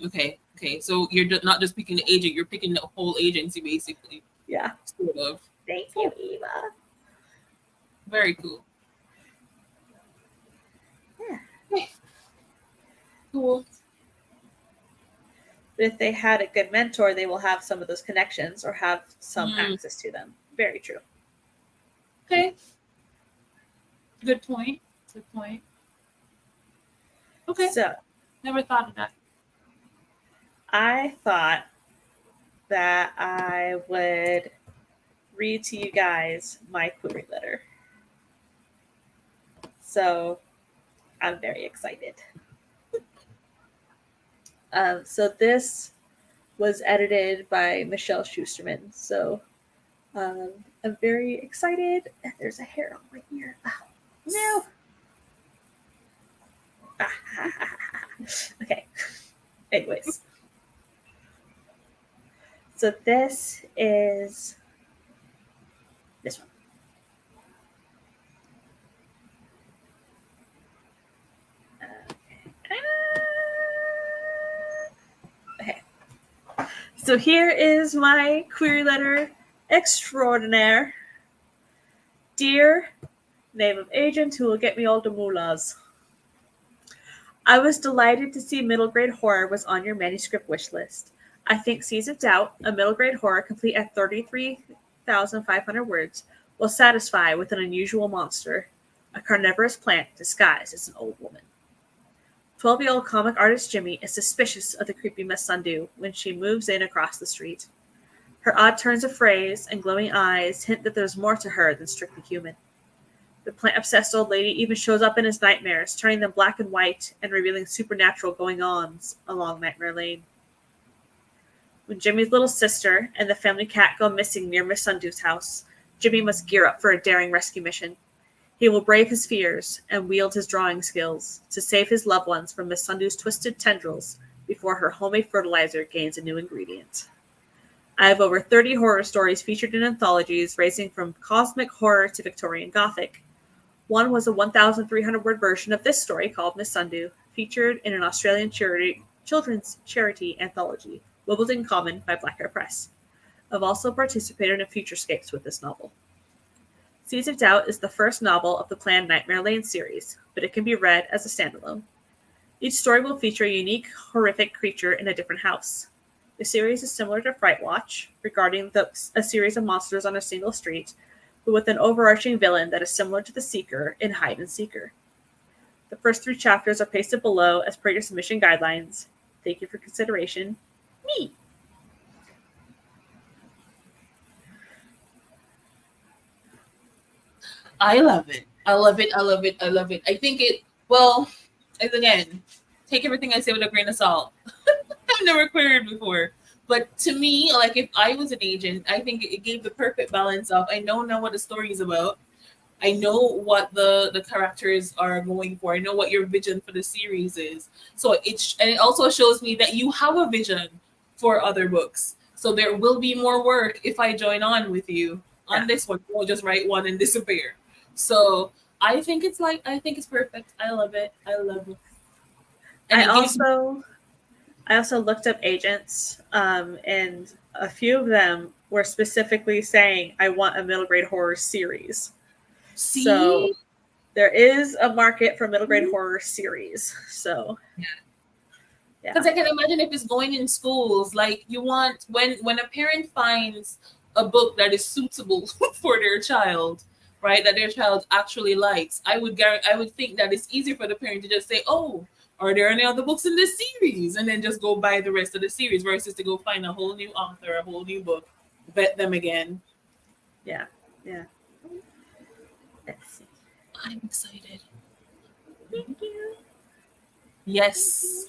Okay. So you're not just picking the agent; you're picking the whole agency, basically. Yeah. Sort of. Thank you, Eva. Very cool. Yeah. Okay. Cool. But if they had a good mentor, they will have some of those connections or have some access to them. Very true. Okay. Good point. Okay. So Never thought of that. I thought that I would read to you guys my query letter. So I'm very excited. So this was edited by Michelle Schusterman. So I'm very excited. There's a hair on my ear. Oh, no. Okay. Anyways. So this is this one. Okay. So here is my query letter extraordinaire. Dear name of agent who will get me all the moolahs. I was delighted to see middle grade horror was on your manuscript wish list. I think Seeds of Doubt, a middle grade horror complete at 33,500 words, will satisfy with an unusual monster, a carnivorous plant disguised as an old woman. 12-year-old comic artist Jimmy is suspicious of the creepy Miss Sundew when she moves in across the street. Her odd turns of phrase and glowing eyes hint that there's more to her than strictly human. The plant-obsessed old lady even shows up in his nightmares, turning them black and white and revealing supernatural going-ons along Nightmare Lane. When Jimmy's little sister and the family cat go missing near Miss Sundew's house, Jimmy must gear up for a daring rescue mission. He will brave his fears and wield his drawing skills to save his loved ones from Miss Sundew's twisted tendrils before her homemade fertilizer gains a new ingredient. I have over 30 horror stories featured in anthologies ranging from cosmic horror to Victorian Gothic. One was a 1,300-word version of this story called Miss Sundew, featured in an Australian children's charity anthology, Wimbledon Common by Black Hair Press. I've also participated in Futurescapes with this novel. Seeds of Doubt is the first novel of the planned Nightmare Lane series, but it can be read as a standalone. Each story will feature a unique, horrific creature in a different house. The series is similar to Fright Watch, regarding a series of monsters on a single street, but with an overarching villain that is similar to the Seeker in Hide and Seeker. The first 3 chapters are pasted below as per your submission guidelines. Thank you for consideration. Me. I love it. I think again, take everything I say with a grain of salt. I've never queried before. But to me, like if I was an agent, I think it gave the perfect balance of I know now what the story is about. I know what the characters are going for. I know what your vision for the series is. So it also shows me that you have a vision for other books. So there will be more work if I join on with you on this one. We'll just write one and disappear. So I think it's perfect. I love it. And I also looked up agents, and a few of them were specifically saying, I want a middle grade horror series. See? So there is a market for middle grade horror series. So because I can imagine if it's going in schools, like you want when a parent finds a book that is suitable for their child, right, that their child actually likes, I would think that it's easier for the parent to just say, oh, are there any other books in this series? And then just go buy the rest of the series versus to go find a whole new author, a whole new book, vet them again. Yeah. Let's see. I'm excited. Thank you. Yes.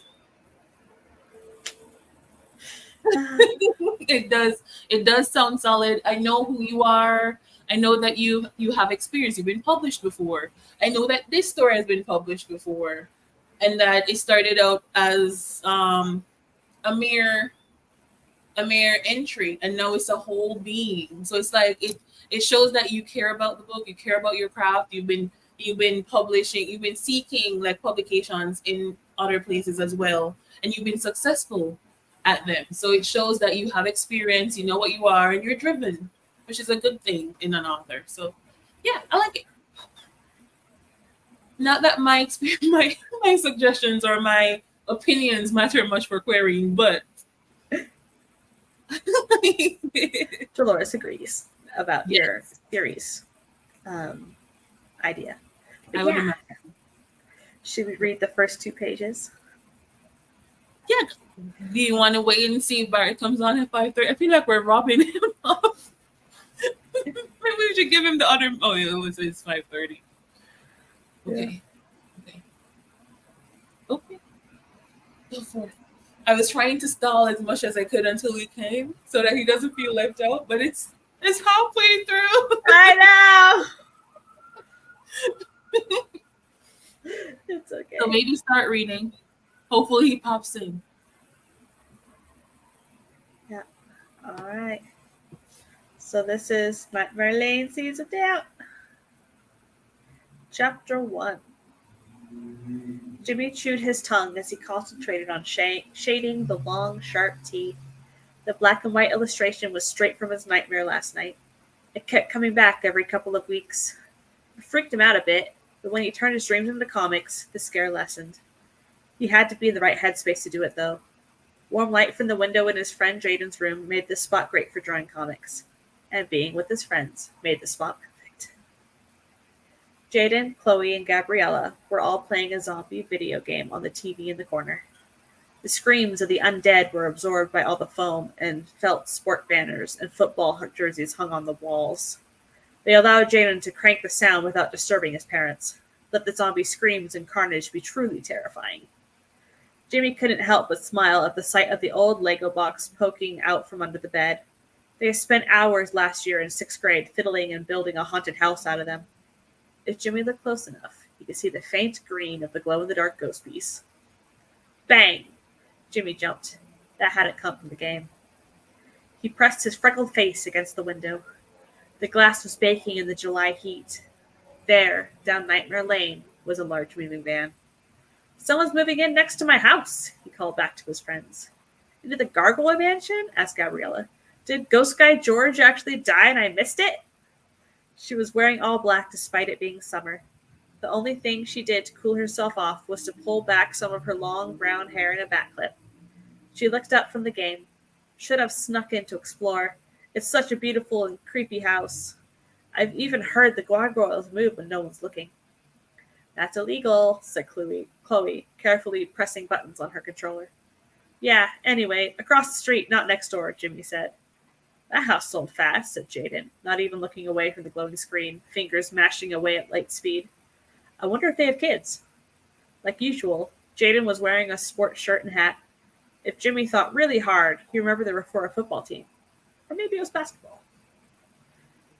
It does sound solid. I know who you are. I know that you have experience. You've been published before. I know that this story has been published before, and that it started out as a mere entry, and now it's a whole being. So it's like it shows that you care about the book, you care about your craft. You've been publishing, you've been seeking like publications in other places as well, and you've been successful at them. So it shows that you have experience, you know what you are, and you're driven, which is a good thing in an author. So yeah, I like it. Not that my experience, my suggestions or my opinions matter much for querying, but Dolores agrees about your series idea. I would imagine. Should we read the first 2 pages? Yeah. Do you want to wait and see if Barrett comes on at 5:30? I feel like we're robbing him off. Maybe we should give him the other. Oh, yeah, it's 5:30. Okay. Yeah. Okay. Go for it. I was trying to stall as much as I could until he came, so that he doesn't feel left out. But it's halfway through. I know. It's okay. So maybe start reading. Hopefully he pops in. Yeah. All right. So this is Nightmare Lane Seeds of Doubt. Chapter 1. Jimmy chewed his tongue as he concentrated on shading the long, sharp teeth. The black and white illustration was straight from his nightmare last night. It kept coming back every couple of weeks. It freaked him out a bit, but when he turned his dreams into comics, the scare lessened. He had to be in the right headspace to do it, though. Warm light from the window in his friend Jaden's room made this spot great for drawing comics, and being with his friends made the spot perfect. Jaden, Chloe, and Gabriella were all playing a zombie video game on the TV in the corner. The screams of the undead were absorbed by all the foam and felt sport banners and football jerseys hung on the walls. They allowed Jaden to crank the sound without disturbing his parents. Let the zombie screams and carnage be truly terrifying. Jimmy couldn't help but smile at the sight of the old Lego box poking out from under the bed. They had spent hours last year in 6th grade fiddling and building a haunted house out of them. If Jimmy looked close enough, he could see the faint green of the glow-in-the-dark ghost piece. Bang! Jimmy jumped. That hadn't come from the game. He pressed his freckled face against the window. The glass was baking in the July heat. There, down Nightmare Lane, was a large moving van. "Someone's moving in next to my house," he called back to his friends. "Into the Gargoyle Mansion?" asked Gabriella. "Did Ghost Guy George actually die and I missed it?" She was wearing all black despite it being summer. The only thing she did to cool herself off was to pull back some of her long brown hair in a back clip. She looked up from the game. Should have snuck in to explore. It's such a beautiful and creepy house. I've even heard the gargoyles move when no one's looking. "That's illegal," said Chloe, carefully pressing buttons on her controller. "Yeah, anyway, across the street, not next door," Jimmy said. "That house sold fast," said Jaden, not even looking away from the glowing screen, fingers mashing away at light speed. "I wonder if they have kids." Like usual, Jaden was wearing a sports shirt and hat. If Jimmy thought really hard, he remembered they were for a football team. Or maybe it was basketball.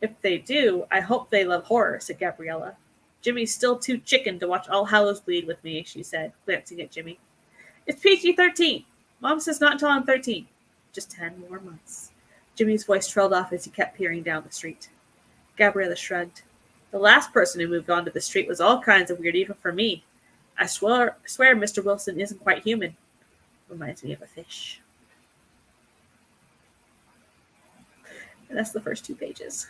"If they do, I hope they love horror," said Gabriella. "Jimmy's still too chicken to watch All Hallows Bleed with me," she said, glancing at Jimmy. "It's PG-13. Mom says not until I'm 13. Just 10 more months." Jimmy's voice trailed off as he kept peering down the street. Gabriella shrugged. "The last person who moved onto the street was all kinds of weird even for me. I swear Mr. Wilson isn't quite human. Reminds me of a fish." And that's the first 2 pages.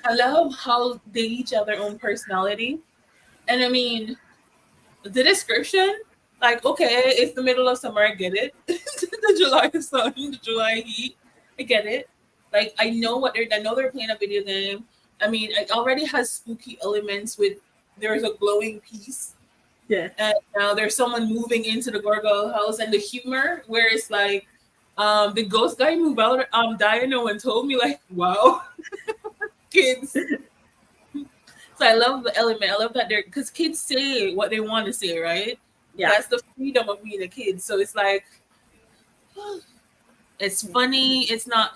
I love how they each have their own personality. And I mean, the description, like, okay, it's the middle of summer, I get it. The July sun, the July heat, I get it. Like, I know they're playing a video game. I mean, it already has spooky elements with there's a glowing piece. Yeah. And now there's someone moving into the gargoyle house, and the humor where it's like, the ghost guy moved out, died, no one told me, like, wow. Kids. So I love the element. I love that because kids say what they want to say, right? Yeah. That's the freedom of being a kid. So it's like, it's funny. It's not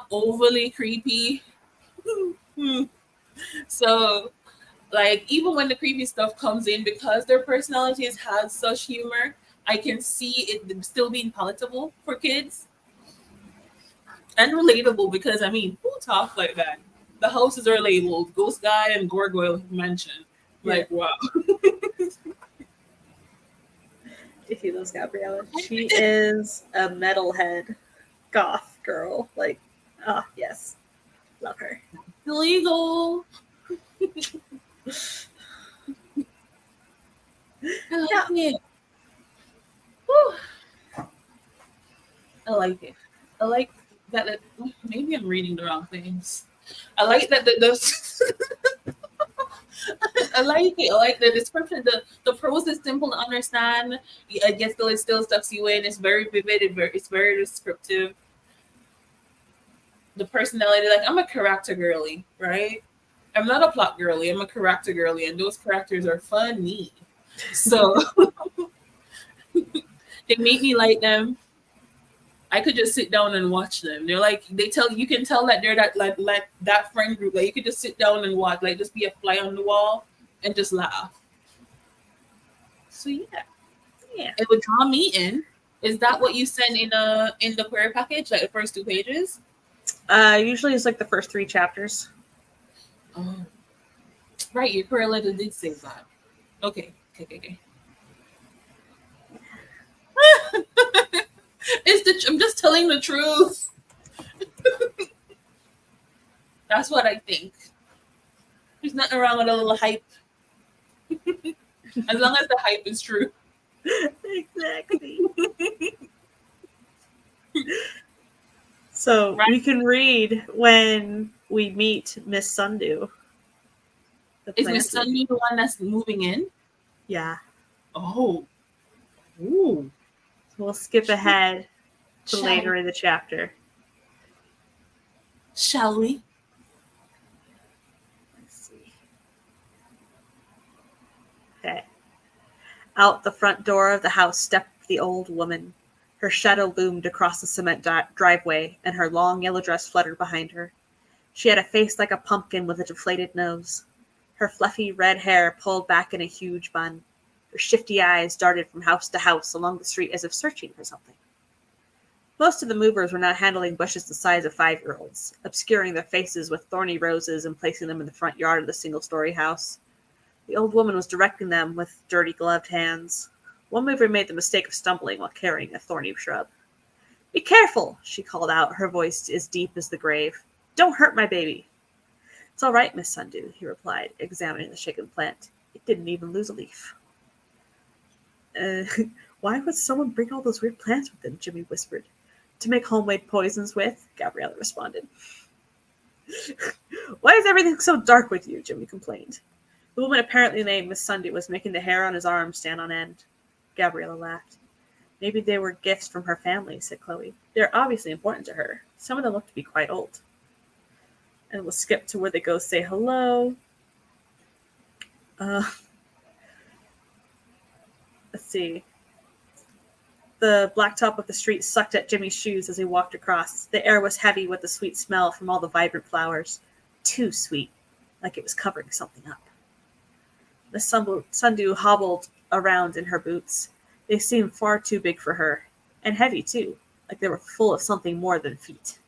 overly creepy. So like even when the creepy stuff comes in, because their personalities has such humor, I can see it still being palatable for kids and relatable, because I mean, who talks like that? The houses are labeled Ghost Guy and Gargoyle Mansion. Like, wow. If knows Gabriella, she is a metalhead goth girl. Like, oh yes, love her. Illegal. I like it. Whew. I like it. I like that. Maybe I'm reading the wrong things. I like that I like it. I like the description. The prose is simple to understand. I guess it still stuffs you in. It's very vivid. It's very descriptive. The personality, like I'm a character girly, right? I'm not a plot girly. I'm a character girly, and those characters are funny. So they make me like them. I could just sit down and watch them. They're like, you can tell that they're that like that friend group. Like you could just sit down and watch, like just be a fly on the wall and just laugh. So yeah, it would draw me in. Is that what you send in the query package, like the first 2 pages? Usually it's like the first 3 chapters. Oh, right. Your query letter did say that. Okay. I'm just telling the truth. That's what I think. There's nothing wrong with a little hype. As long as the hype is true. Exactly. So we can read when we meet Miss Sundew. Is Miss Sundew the one that's moving in? Yeah. Oh. Ooh. So we'll skip ahead to later in the chapter. Shall we? Let's see. Okay. Out the front door of the house stepped the old woman. Her shadow loomed across the cement driveway, and her long yellow dress fluttered behind her. She had a face like a pumpkin with a deflated nose. Her fluffy red hair pulled back in a huge bun. Her shifty eyes darted from house to house along the street as if searching for something. Most of the movers were now handling bushes the size of 5-year-olds, obscuring their faces with thorny roses and placing them in the front yard of the single-story house. The old woman was directing them with dirty gloved hands. One mover made the mistake of stumbling while carrying a thorny shrub. "Be careful," she called out, her voice as deep as the grave. "Don't hurt my baby." "It's all right, Miss Sundew," he replied, examining the shaken plant. "It didn't even lose a leaf." Why would someone bring all those weird plants with them?" Jimmy whispered. "To make homemade poisons with," Gabriella responded. "Why is everything so dark with you?" Jimmy complained. The woman, apparently named Miss Sundew, was making the hair on his arm stand on end. Gabriella laughed. "Maybe they were gifts from her family," said Chloe. "They're obviously important to her. Some of them look to be quite old." And we'll skip to where they go say hello. Let's see. The blacktop of the street sucked at Jimmy's shoes as he walked across. The air was heavy with the sweet smell from all the vibrant flowers. Too sweet, like it was covering something up. Miss Sundew hobbled around in her boots. They seemed far too big for her, and heavy too, like they were full of something more than feet.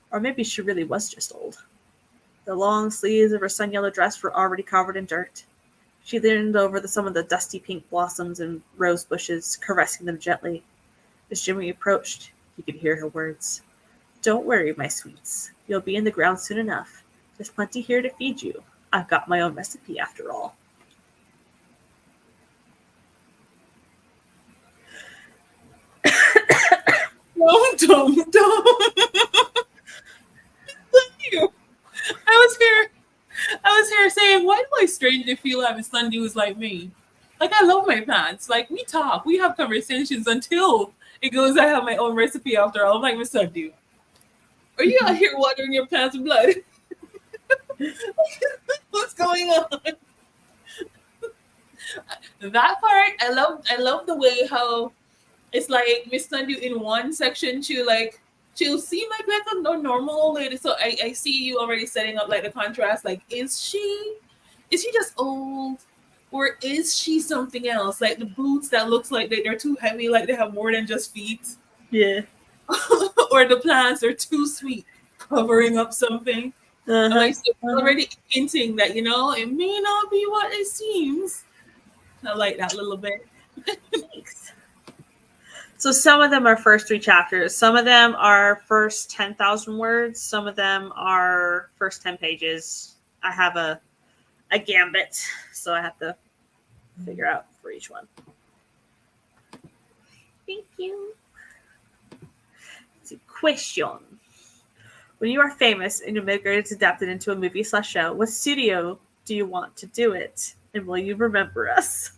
Or maybe she really was just old. The long sleeves of her sun-yellow dress were already covered in dirt. She leaned over some of the dusty pink blossoms and rose bushes, caressing them gently. As Jimmy approached, he could hear her words. "Don't worry, my sweets. You'll be in the ground soon enough. There's plenty here to feed you. I've got my own recipe after all." Don't. Thank you. I was here saying, why do I strangely feel like Miss Sundew is like me? Like, I love my plants. Like, we talk, we have conversations until it goes, I have my own recipe after all. I'm like, Miss Sundew, are you out here watering your plants with blood? What's going on? That part, I love the way how it's like Miss Sundu in one section she'll seem like a normal old lady. So I see you already setting up like the contrast. Like, is she just old? Or is she something else? Like the boots that looks like they're too heavy, like they have more than just feet. Yeah. Or the plants are too sweet, covering up something. Like so already hinting that, it may not be what it seems. I like that little bit. Thanks. So some of them are first 3 chapters. Some of them are first 10,000 words. Some of them are first 10 pages. I have a gambit, so I have to figure out for each one. Thank you. It's a question. When you are famous and your maker is adapted into a movie/show, what studio do you want to do it? And will you remember us?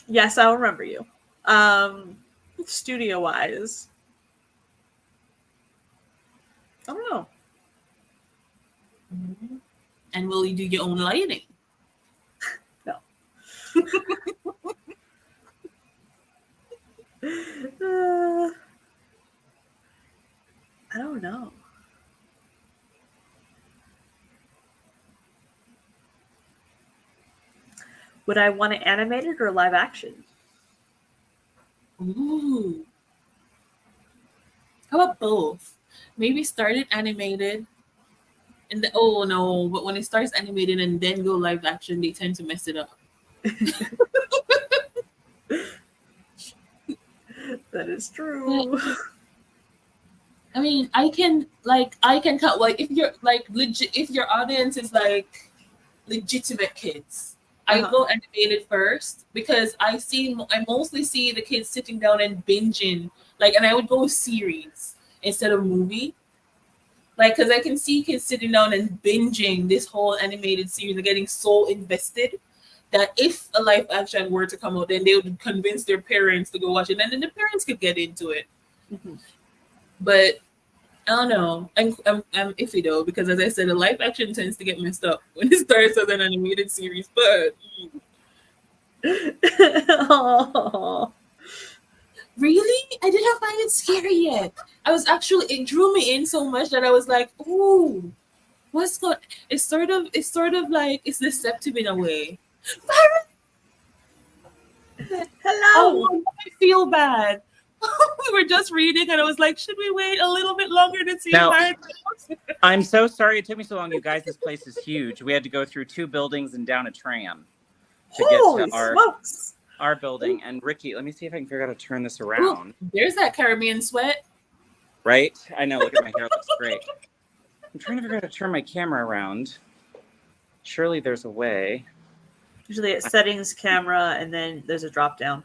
Yes, I'll remember you. Studio-wise, I don't know. Mm-hmm. And will you do your own lighting? No. I don't know. Would I want it animated or live action? Ooh. How about both? Maybe start it animated. And but when it starts animated and then go live action, they tend to mess it up. That is true. I mean, I can cut like if you're like legit, if your audience is like legitimate kids, I go animated first because I mostly see the kids sitting down and binging, and I would go series instead of movie. Because I can see kids sitting down and binging this whole animated series and getting so invested that if a live action were to come out, then they would convince their parents to go watch it, and then the parents could get into it. Mm-hmm. But I don't know. I'm iffy though, because as I said, the live action tends to get messed up when it starts as an animated series. But really, I didn't find it scary yet. It drew me in so much that I was like, "Ooh, what's going?" It's sort of like it's deceptive in a way. Hello. Oh, I feel bad. We were just reading, and I was like, "Should we wait a little bit longer to see?" I'm so sorry it took me so long, you guys. This place is huge. We had to go through 2 buildings and down a tram to get to our building. And Ricky, let me see if I can figure out how to turn this around. Ooh, there's that Caribbean sweat. Right? I know. Look at my hair. Looks great. I'm trying to figure out how to turn my camera around. Surely there's a way. Usually it's settings, camera, and then there's a drop down.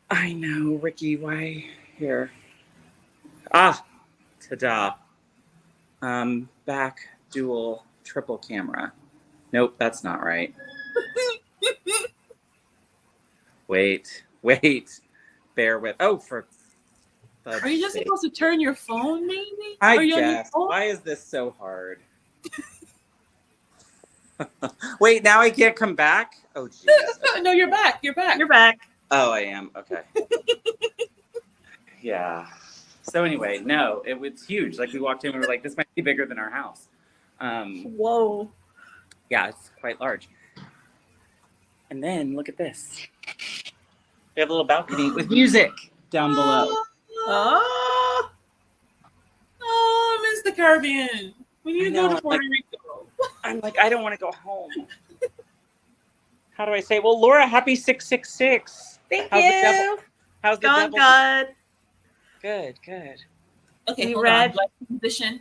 I know, Ricky. Why? Here. Ta-da. Back, dual, triple camera. Nope, that's not right. Wait. Bear with. Oh, for. Are you just supposed to turn your phone, maybe? I guess. Why is this so hard? Wait, now I can't come back? Oh, jeez. No, you're back. You're back. Oh, I am. Okay. Yeah. So anyway, no, it was huge. Like we walked in, we were like, this might be bigger than our house. Whoa. Yeah, it's quite large. And then look at this. We have a little balcony with music down below. Oh, I miss the Caribbean. We need to go to Puerto Rico. I'm like, I don't want to go home. How do I say? Well, Laura, happy 666. Thank you. How's the devil? God. Good. Okay, hold on.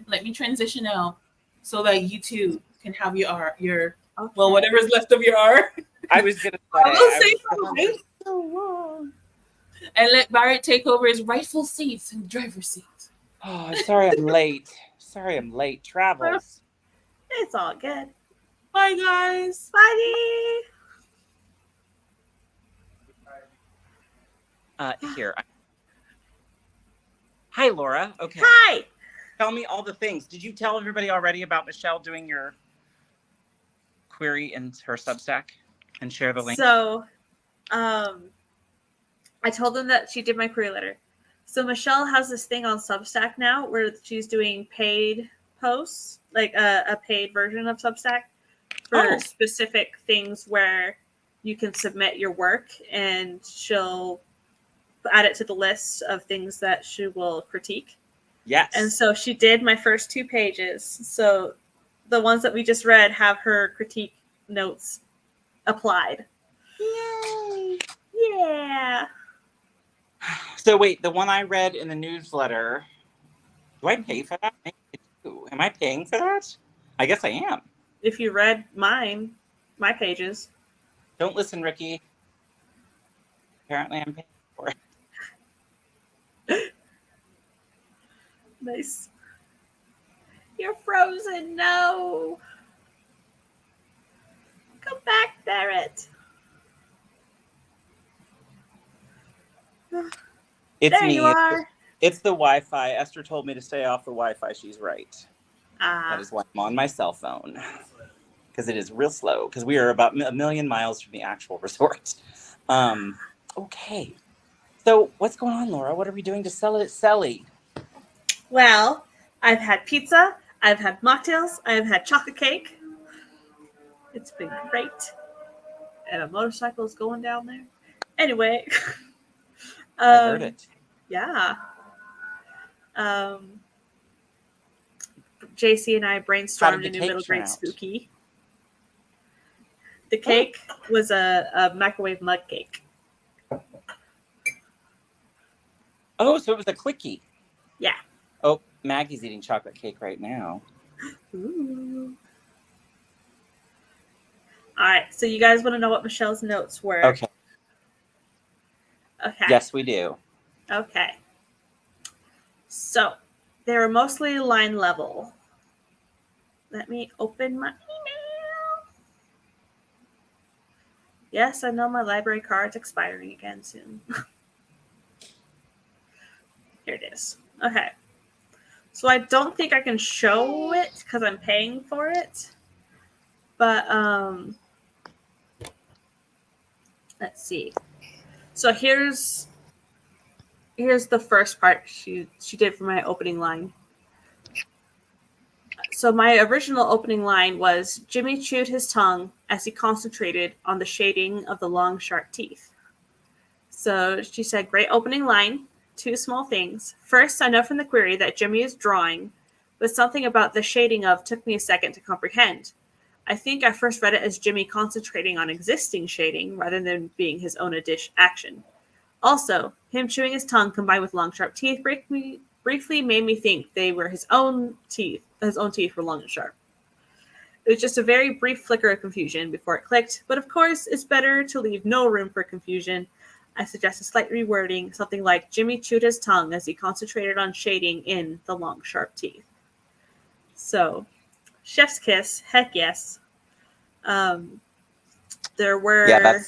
Let me transition out so that you too can have your well, whatever's left of your R. I was gonna say. So long. And let Barrett take over his rightful seats in the driver's seat. Oh, I'm sorry I'm late. Travels. It's all good. Bye, guys. Bye. Here. Hi, Laura. Okay. Hi. Tell me all the things. Did you tell everybody already about Michelle doing your query in her Substack and share the link? So, I told them that she did my query letter. So Michelle has this thing on Substack now where she's doing paid posts, like a paid version of Substack for specific things where you can submit your work, and she'll add it to the list of things that she will critique. Yes. And so she did my first 2 pages. So the ones that we just read have her critique notes applied. Yay! Yeah. So wait, the one I read in the newsletter, do I pay for that? Maybe I do. Am I paying for that? I guess I am. If you read my pages. Don't listen, Ricky. Apparently I'm paying for it. Nice. You're frozen. No. Come back, Barrett. It's there me. you are. It's the Wi-Fi. Esther told me to stay off the Wi-Fi. She's right. Ah. That is why I'm on my cell phone. Because it is real slow. Because we are about 1 million miles from the actual resort. Okay. So what's going on, Laura? What are we doing to sell it at Selly? Well, I've had pizza. I've had mocktails. I've had chocolate cake. It's been great. And a motorcycle is going down there. Anyway. I heard it. Yeah. JC and I brainstormed a new middle grade spooky. The cake was a microwave mug cake. Oh, so it was a quickie. Yeah. Oh, Maggie's eating chocolate cake right now. Ooh. All right. So you guys want to know what Michelle's notes were? Okay. Okay. Yes, we do. Okay. So they were mostly line level. Let me open my email. Yes, I know my library card's expiring again soon. Here it is. Okay. So I don't think I can show it because I'm paying for it. But let's see. So here's the first part she did for my opening line. So my original opening line was, Jimmy chewed his tongue as he concentrated on the shading of the long, sharp teeth. So she said, great opening line. 2 small things. First, I know from the query that Jimmy is drawing, but something about the shading of took me a second to comprehend. I think I first read it as Jimmy concentrating on existing shading rather than being his own action. Also, him chewing his tongue combined with long, sharp teeth briefly made me think they were his own teeth. His own teeth were long and sharp. It was just a very brief flicker of confusion before it clicked, but of course, it's better to leave no room for confusion. I suggest a slight rewording, something like Jimmy chewed his tongue as he concentrated on shading in the long, sharp teeth. So, chef's kiss, heck yes. There were... Yeah,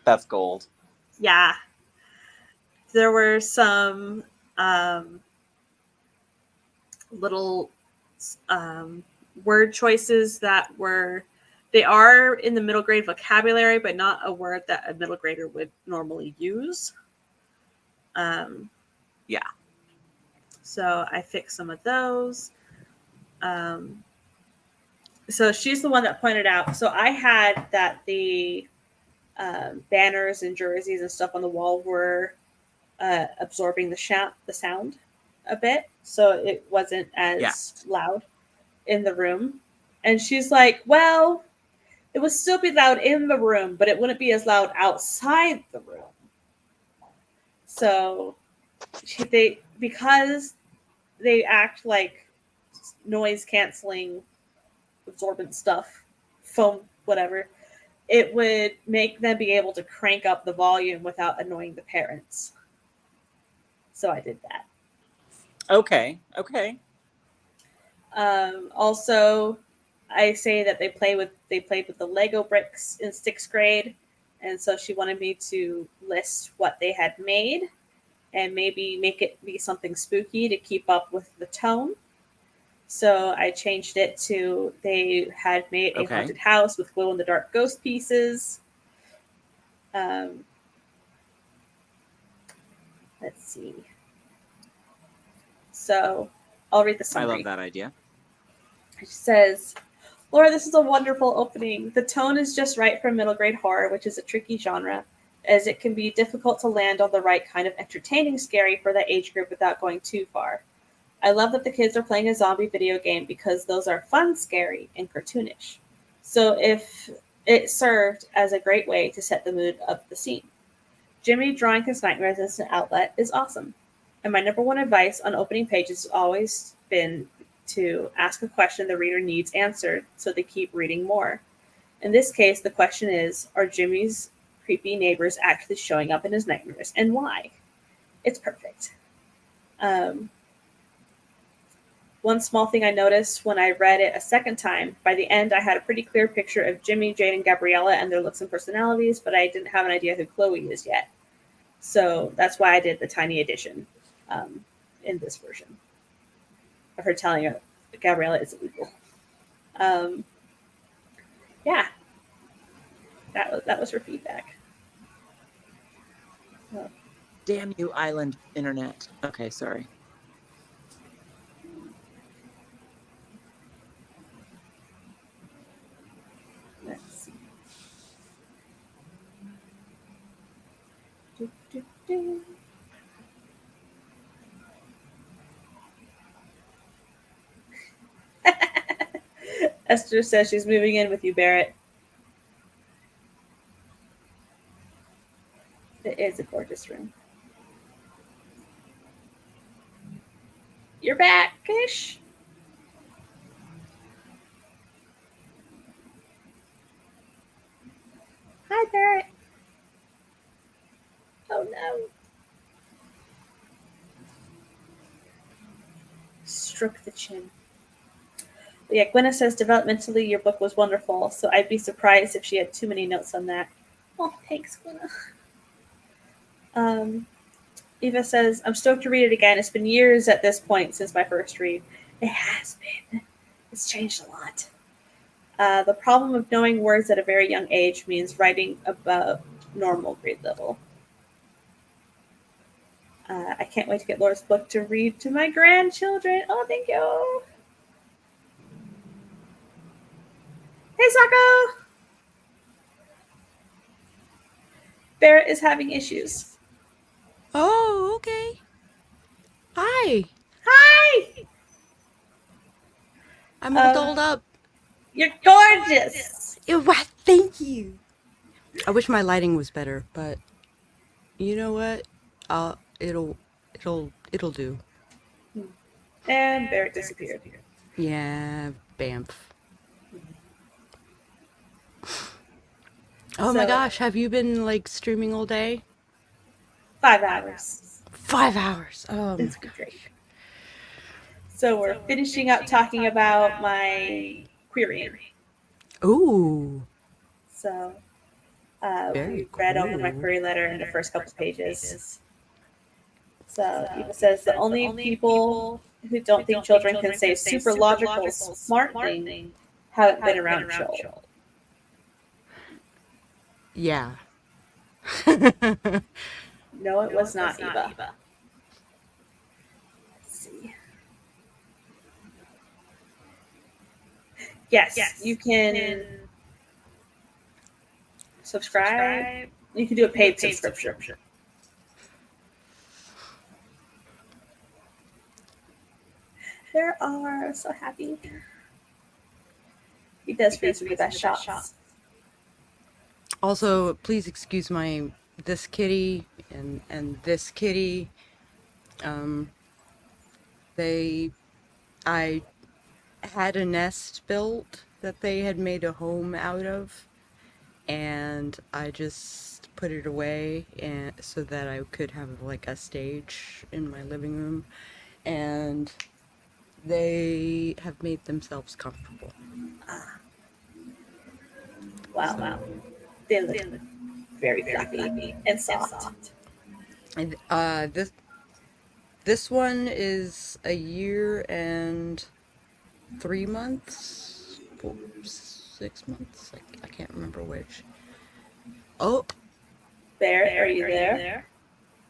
that's gold. Yeah. There were some little word choices that they are in the middle grade vocabulary, but not a word that a middle grader would normally use. Yeah. So I fixed some of those. So she's the one that pointed out. So I had that the banners and jerseys and stuff on the wall were absorbing the sound a bit, so it wasn't as loud in the room. And she's like, well, it would still be loud in the room, but it wouldn't be as loud outside the room. So because they act like noise canceling absorbent stuff, foam, whatever, it would make them be able to crank up the volume without annoying the parents. So I did that. Okay. Also, I say that they played with the Lego bricks in 6th grade, and so she wanted me to list what they had made and maybe make it be something spooky to keep up with the tone. So I changed it to they had made a Okay. haunted house with glow-in-the-dark ghost pieces. Let's see. So I'll read the I summary. love that idea. It says, Laura, this is a wonderful opening. The tone is just right for middle grade horror, which is a tricky genre, as it can be difficult to land on the right kind of entertaining scary for that age group without going too far. I love that the kids are playing a zombie video game because those are fun, scary, and cartoonish. So if it served as a great way to set the mood of the scene. Jimmy drawing his nightmares as an outlet is awesome. And my number one advice on opening pages has always been to ask a question the reader needs answered so they keep reading more. In this case, the question is, are Jimmy's creepy neighbors actually showing up in his nightmares, and why? It's perfect. One small thing I noticed when I read it a second time, by the end I had a pretty clear picture of Jimmy, Jade, and Gabriella and their looks and personalities, but I didn't have an idea who Chloe is yet. So that's why I did the tiny addition in this version of her telling her Gabriella is illegal. Yeah, that was her feedback. So. Damn you, island internet. Okay, sorry. Let's see. Do, do, do. Esther says she's moving in with you, Barrett. It is a gorgeous room. You're back, Kish. Hi, Barrett. Oh no. Stroke the chin. But yeah, Gwenna says developmentally your book was wonderful, so I'd be surprised if she had too many notes on that. Oh, thanks, Gwenna. Eva says, I'm stoked to read it again. It's been years at this point since my first read. It has been. It's changed a lot. The problem of knowing words at a very young age means writing above normal grade level. I can't wait to get Laura's book to read to my grandchildren. Oh, thank you. Hey, Sako. Barrett is having issues. Oh, okay. Hi. Hi. I'm all dolled up. You're gorgeous. What? Thank you. I wish my lighting was better, but you know what? It'll do. And Barrett disappeared. Yeah, bamf. Oh my gosh, have you been like streaming all day? 5 hours. 5 hours. Oh my It's great. So we're finishing up talking about my querying. Ooh. So Very we read over my cool. query letter in the first couple pages. So Eva says the only people who don't think children can say super logical, smart thing haven't been around Joel. Yeah. No, it was not Eva. Let's see. Yes, you can subscribe. You can do a paid subscription. There are so happy. He does freeze with the best shots. Also, please excuse this kitty and this kitty. I had a nest built that they had made a home out of, and I just put it away so that I could have like a stage in my living room, and they have made themselves comfortable. Wow. They look very fluffy and soft. And this one is a year and 3 months, 6 months. I can't remember which. Oh, Barrett, are you there?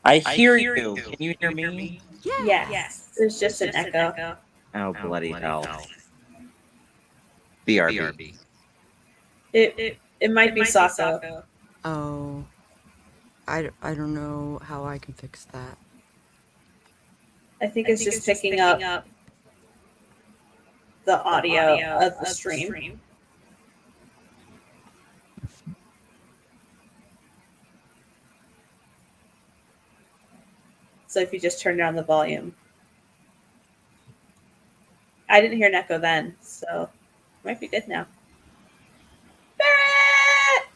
I hear you. Can you hear me? Yes. There's just an echo. Oh, bloody hell. BRB. It might be Sako. oh. I don't know how I can fix that. I think it's just picking up the audio of the stream. So if you just turn down the volume. I didn't hear an echo then, so it might be good now. Barrett!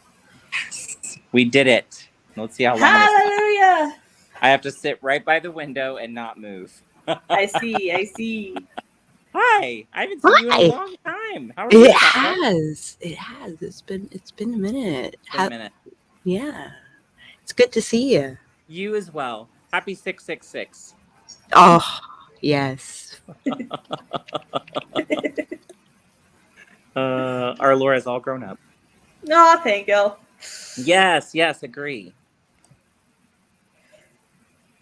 We did it. Let's see how long Hallelujah! I have to sit right by the window and not move. I see. Hi. I haven't seen you in Hi. a long time. How are you? It Sako? has. It's been a minute. It's been a minute. Yeah. It's good to see you. You as well. Happy 666. Oh, yes. Our Laura's all grown up. Oh, thank you. Yes, agree.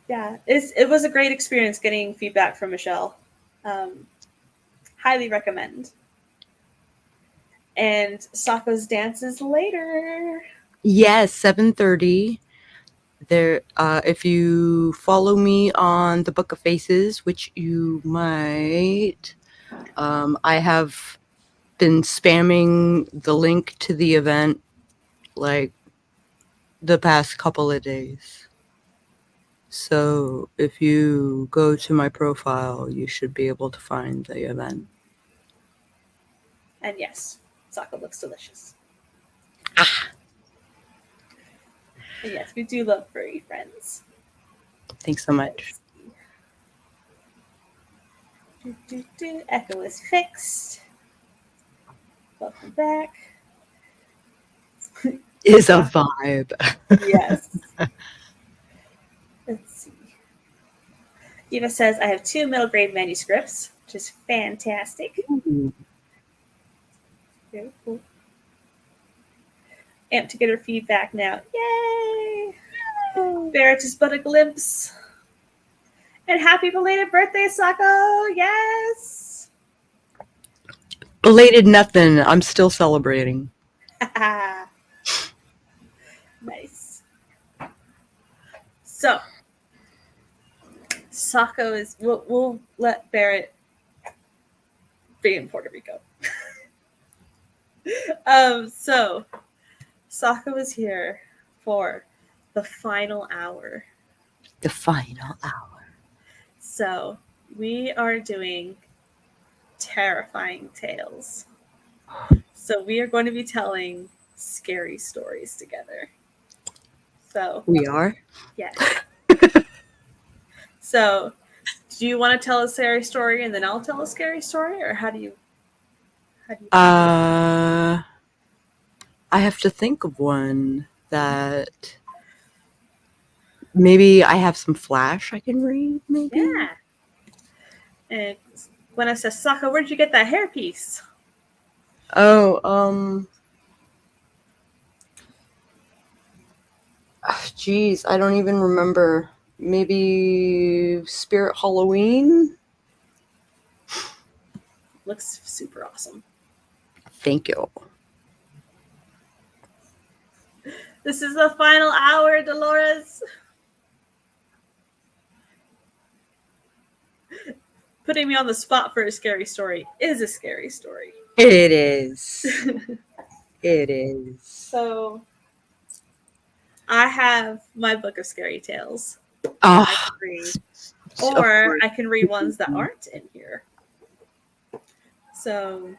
Yeah, it was a great experience getting feedback from Michelle. Highly recommend. And Sako's dance is later. Yes, 7:30. There, if you follow me on the Book of Faces, which you might, I have been spamming the link to the event like the past couple of days. So if you go to my profile, you should be able to find the event. And yes, Sako looks delicious. And yes, we do love furry friends. Thanks so much. Echo is fixed. Welcome back. Is a vibe. Yes. Let's see. Eva says, I have 2 middle grade manuscripts, which is fantastic. Ooh. Very cool. Amped to get her feedback now. Yay! Barrett is but a glimpse. And happy belated birthday, Sako! Yes! Belated nothing. I'm still celebrating. Nice. So, Sako is. We'll let Barrett be in Puerto Rico. So, Sako is here for the final hour. The final hour. So, we are doing terrifying tales. So, we are going to be telling scary stories together. So, We are? yes. So, do you want to tell a scary story and then I'll tell a scary story, or how do you? I have to think of one that maybe I have some flash I can read, maybe? Yeah. And Gwenna says, Sako, where did you get that hairpiece? Oh, geez, I don't even remember. Maybe Spirit Halloween? Looks super awesome. Thank you. This is the final hour, Dolores. Putting me on the spot for a scary story is a scary story. It is. It is. So, I have my book of scary tales. Oh, I can read. Or I can read ones that aren't in here. So,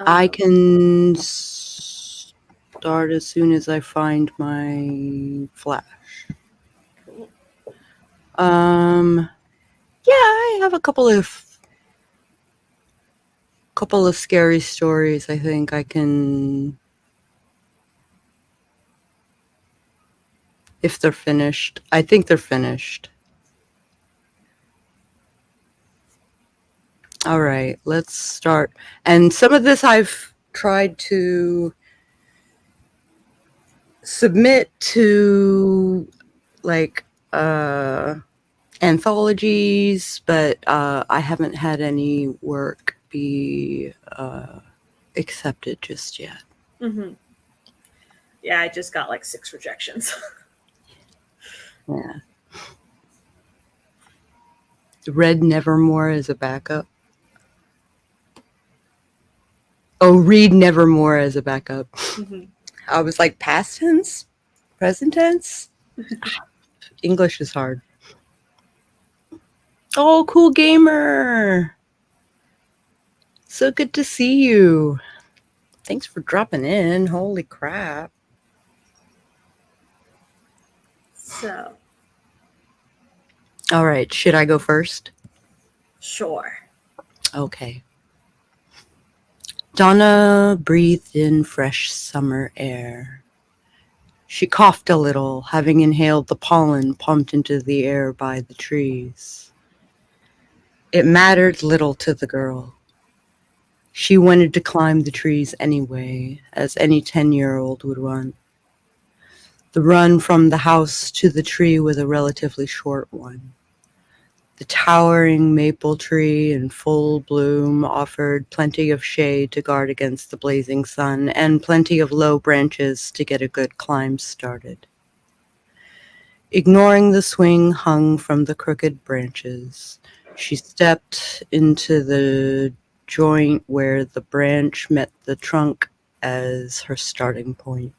I can start as soon as I find my flash. Cool. Yeah, I have a couple of scary stories. I think I can, if they're finished. I think they're finished. All right, let's start. And some of this I've tried to submit to like anthologies, but I haven't had any work be accepted just yet. Mm-hmm. Yeah, I just got like 6 rejections. Yeah. Read Nevermore as a backup. Oh, read Nevermore as a backup. Mm-hmm. I was like, past tense? Present tense? English is hard. Oh, cool gamer. So good to see you. Thanks for dropping in. Holy crap. So, All right, should I go first? sure. Okay. Donna breathed in fresh summer air. She coughed a little, having inhaled the pollen pumped into the air by the trees. It mattered little to the girl. She wanted to climb the trees anyway, as any 10-year-old would run. The run from the house to the tree was a relatively short one. The towering maple tree in full bloom offered plenty of shade to guard against the blazing sun and plenty of low branches to get a good climb started. Ignoring the swing hung from the crooked branches, she stepped into the joint where the branch met the trunk as her starting point.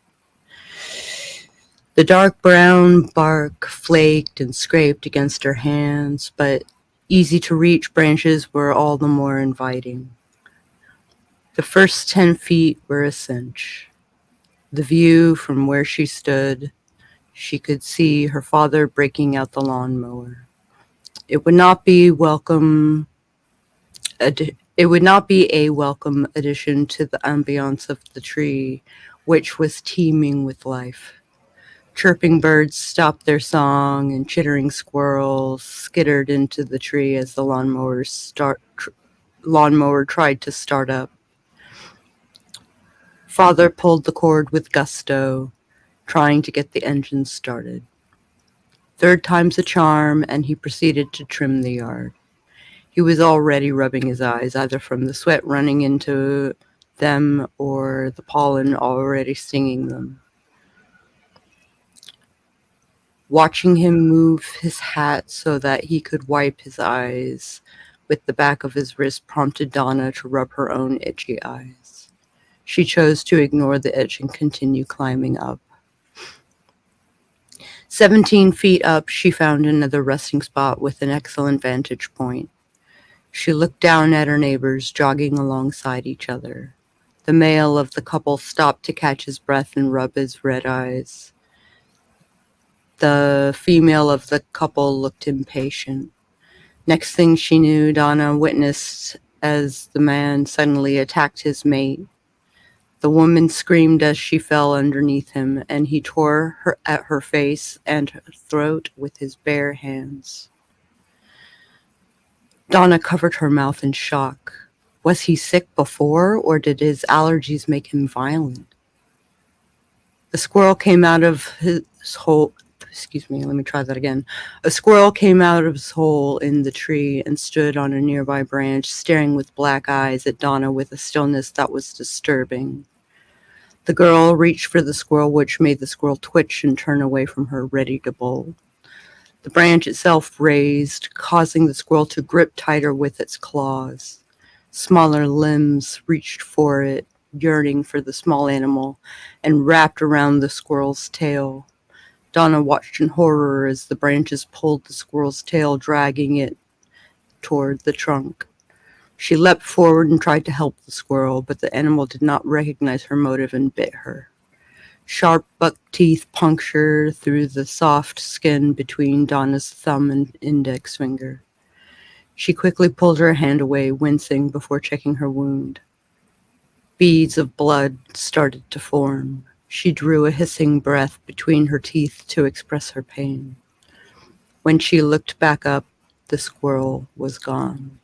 The dark brown bark flaked and scraped against her hands, but easy-to-reach branches were all the more inviting. The first 10 feet were a cinch. The view from where she stood, she could see her father breaking out the lawnmower. It would not be a welcome addition to the ambiance of the tree, which was teeming with life. Chirping birds stopped their song, and chittering squirrels skittered into the tree as the lawnmower tried to start up. Father pulled the cord with gusto, trying to get the engine started. 3rd time's a charm, and he proceeded to trim the yard. He was already rubbing his eyes, either from the sweat running into them or the pollen already stinging them. Watching him move his hat so that he could wipe his eyes with the back of his wrist prompted Donna to rub her own itchy eyes. She chose to ignore the itch and continue climbing up. 17 feet up, she found another resting spot with an excellent vantage point. She looked down at her neighbors jogging alongside each other. The male of the couple stopped to catch his breath and rub his red eyes. The female of the couple looked impatient. Next thing she knew, Donna witnessed as the man suddenly attacked his mate. The woman screamed as she fell underneath him, and he tore at her face and her throat with his bare hands. Donna covered her mouth in shock. Was he sick before, or did his allergies make him violent? A squirrel came out of his hole. A squirrel came out of his hole in the tree and stood on a nearby branch, staring with black eyes at Donna with a stillness that was disturbing. The girl reached for the squirrel, which made the squirrel twitch and turn away from her, ready to bolt. The branch itself raised, causing the squirrel to grip tighter with its claws. Smaller limbs reached for it, yearning for the small animal, and wrapped around the squirrel's tail. Donna watched in horror as the branches pulled the squirrel's tail, dragging it toward the trunk. She leapt forward and tried to help the squirrel, but the animal did not recognize her motive and bit her. Sharp buck teeth punctured through the soft skin between Donna's thumb and index finger. She quickly pulled her hand away, wincing before checking her wound. Beads of blood started to form. She drew a hissing breath between her teeth to express her pain. When she looked back up, the squirrel was gone.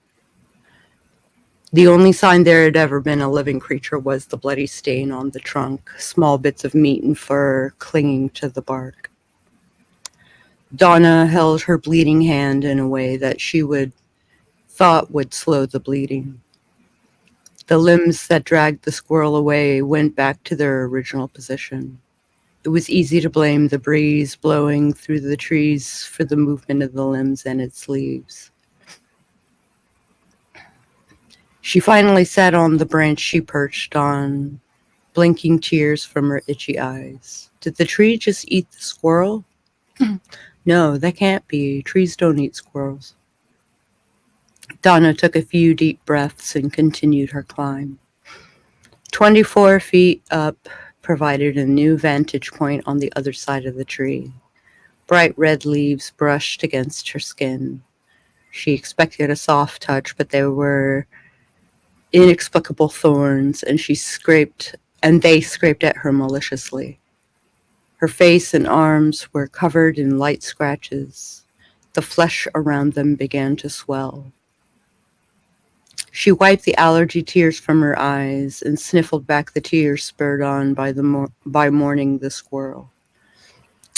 The only sign there had ever been a living creature was the bloody stain on the trunk, small bits of meat and fur clinging to the bark. Donna held her bleeding hand in a way that she thought would slow the bleeding. The limbs that dragged the squirrel away went back to their original position. It was easy to blame the breeze blowing through the trees for the movement of the limbs and its leaves. She finally sat on the branch she perched on, blinking tears from her itchy eyes. Did the tree just eat the squirrel? No, that can't be. Trees don't eat squirrels. Donna took a few deep breaths and continued her climb. 24 feet up provided a new vantage point on the other side of the tree. Bright red leaves brushed against her skin. She expected a soft touch, but they were inexplicable thorns, and they scraped at her maliciously. Her face and arms were covered in light scratches. The flesh around them began to swell. She wiped the allergy tears from her eyes and sniffled back the tears spurred on by mourning the squirrel.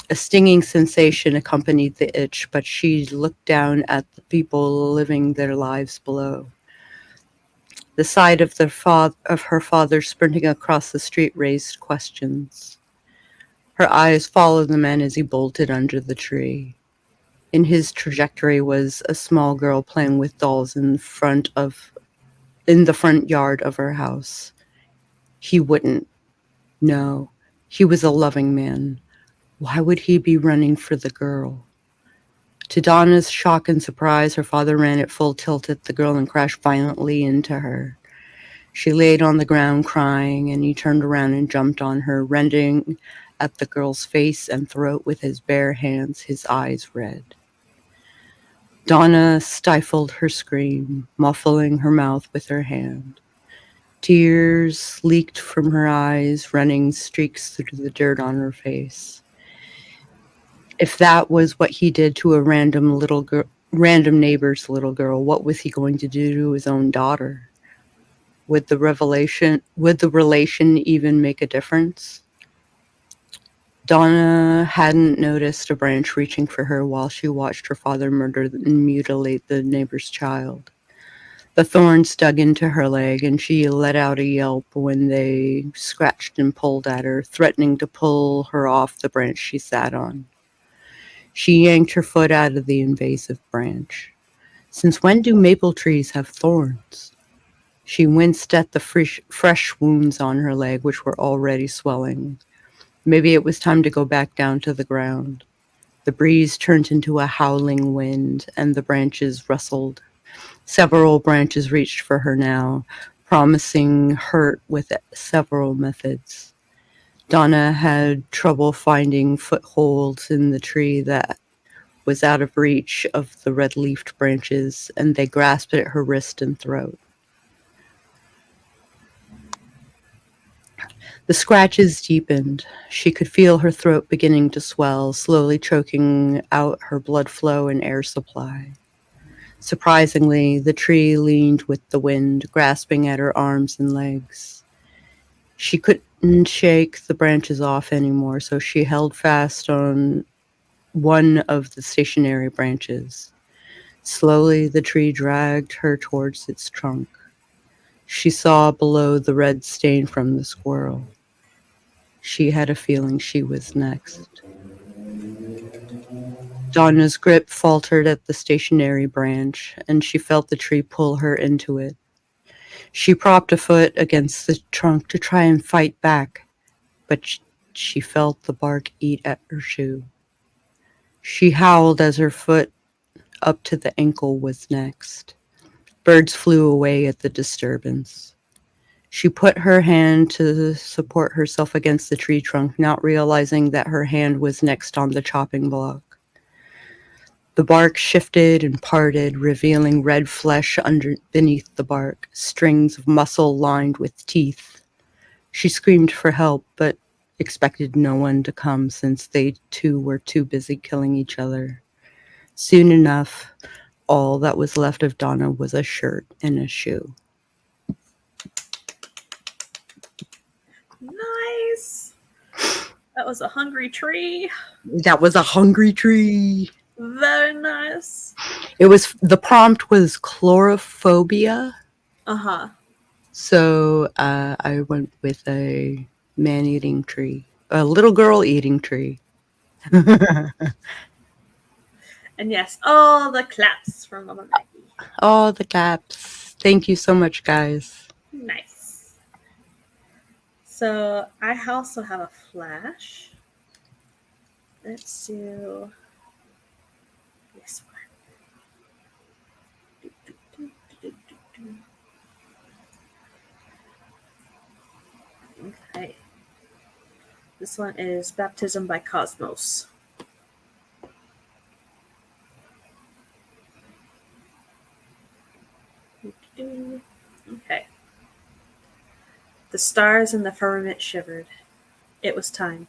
A stinging sensation accompanied the itch, but she looked down at the people living their lives below. The sight of her father sprinting across the street raised questions. Her eyes followed the man as he bolted under the tree. In his trajectory was a small girl playing with dolls in the front yard of her house. He wouldn't. No, he was a loving man. Why would he be running for the girl? To Donna's shock and surprise, her father ran at full tilt at the girl and crashed violently into her. She laid on the ground crying, and he turned around and jumped on her, rending at the girl's face and throat with his bare hands, his eyes red. Donna stifled her scream, muffling her mouth with her hand. Tears leaked from her eyes, running streaks through the dirt on her face. If that was what he did to a random neighbor's little girl, what was he going to do to his own daughter? Would the relation even make a difference? Donna hadn't noticed a branch reaching for her while she watched her father murder and mutilate the neighbor's child. The thorns dug into her leg, and she let out a yelp when they scratched and pulled at her, threatening to pull her off the branch she sat on. She yanked her foot out of the invasive branch. Since when do maple trees have thorns? She winced at the fresh wounds on her leg, which were already swelling. Maybe it was time to go back down to the ground. The breeze turned into a howling wind, and the branches rustled. Several branches reached for her now, promising hurt with several methods. Donna had trouble finding footholds in the tree that was out of reach of the red-leafed branches, and they grasped at her wrist and throat. The scratches deepened. She could feel her throat beginning to swell, slowly choking out her blood flow and air supply. Surprisingly, the tree leaned with the wind, grasping at her arms and legs. She couldn't shake the branches off anymore, so she held fast on one of the stationary branches. Slowly, the tree dragged her towards its trunk. She saw below the red stain from the squirrel. She had a feeling she was next. Donna's grip faltered at the stationary branch, and she felt the tree pull her into it. She propped a foot against the trunk to try and fight back, but she felt the bark eat at her shoe. She howled as her foot up to the ankle was next. Birds flew away at the disturbance. She put her hand to support herself against the tree trunk, not realizing that her hand was next on the chopping block. The bark shifted and parted, revealing red flesh beneath the bark, strings of muscle lined with teeth. She screamed for help, but expected no one to come since they two were too busy killing each other. Soon enough, all that was left of Donna was a shirt and a shoe. That was a hungry tree. That was a hungry tree. Very nice. The prompt was chlorophobia. Uh-huh. So I went with a man-eating tree. A little girl-eating tree. And yes, all the claps from Mama Maggie. All the claps. Thank you so much, guys. Nice. So I also have a flash. Let's do this one. Okay. This one is Baptism by Cosmos. Okay. The stars in the firmament shivered. It was time.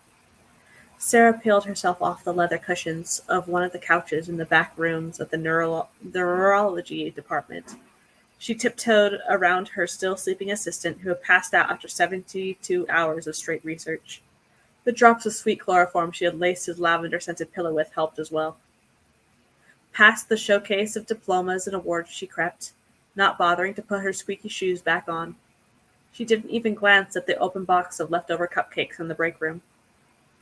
Sarah peeled herself off the leather cushions of one of the couches in the back rooms of the neurology department. She tiptoed around her still sleeping assistant, who had passed out after 72 hours of straight research. The drops of sweet chloroform she had laced his lavender-scented pillow with helped as well. Past the showcase of diplomas and awards she crept, not bothering to put her squeaky shoes back on. She didn't even glance at the open box of leftover cupcakes in the break room.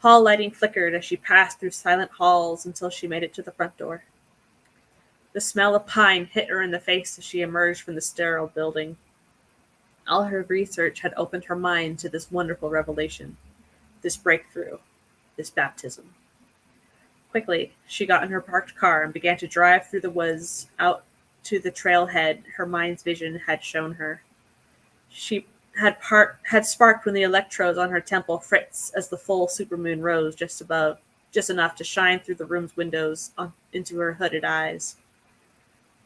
Hall lighting flickered as she passed through silent halls until she made it to the front door. The smell of pine hit her in the face as she emerged from the sterile building. All her research had opened her mind to this wonderful revelation, this breakthrough, this baptism. Quickly, she got in her parked car and began to drive through the woods out to the trailhead her mind's vision had shown her. She had sparked when the electrodes on her temple fritzed as the full supermoon rose just enough to shine through the room's windows into her hooded eyes.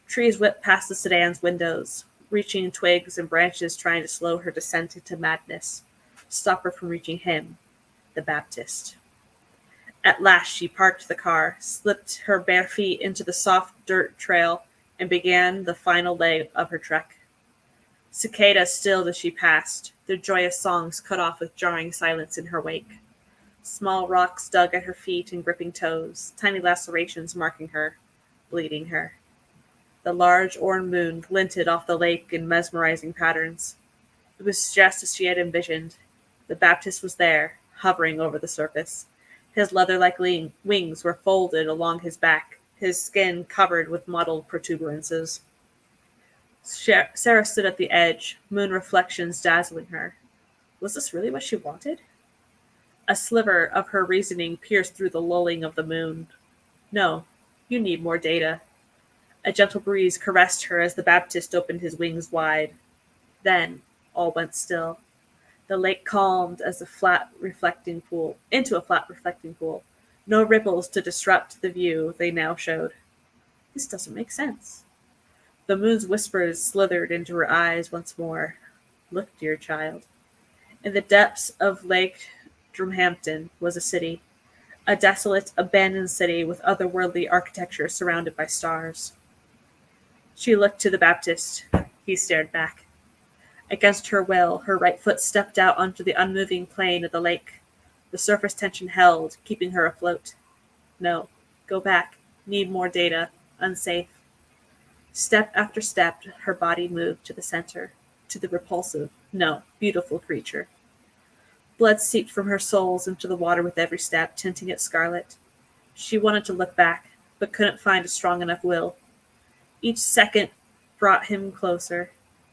Trees whipped past the sedan's windows, reaching twigs and branches trying to slow her descent into madness, stop her from reaching him, the Baptist. At last she parked the car, slipped her bare feet into the soft dirt trail, and began the final leg of her trek. Cicadas stilled as she passed, their joyous songs cut off with jarring silence in her wake. Small rocks dug at her feet and gripping toes, tiny lacerations marking her, bleeding her. The large orange moon glinted off the lake in mesmerizing patterns. It was just as she had envisioned. The Baptist was there, hovering over the surface. His leather-like wings were folded along his back, his skin covered with mottled protuberances. Sarah stood at the edge, moon reflections dazzling her. Was this really what she wanted? A sliver of her reasoning pierced through the lulling of the moon. No, you need more data. A gentle breeze caressed her as the Baptist opened his wings wide. Then all went still. The lake calmed as into a flat reflecting pool. No ripples to disrupt the view they now showed. This doesn't make sense. The moon's whispers slithered into her eyes once more. Look, dear child. In the depths of Lake Drumhampton was a city. A desolate, abandoned city with otherworldly architecture surrounded by stars. She looked to the Baptist. He stared back. Against her will, her right foot stepped out onto the unmoving plane of the lake. The surface tension held, keeping her afloat. No, go back. Need more data. Unsafe. Step after step, her body moved to the center, to the repulsive, no, beautiful creature. Blood seeped from her soles into the water with every step, tinting it scarlet. She wanted to look back, but couldn't find a strong enough will. Each second brought him closer.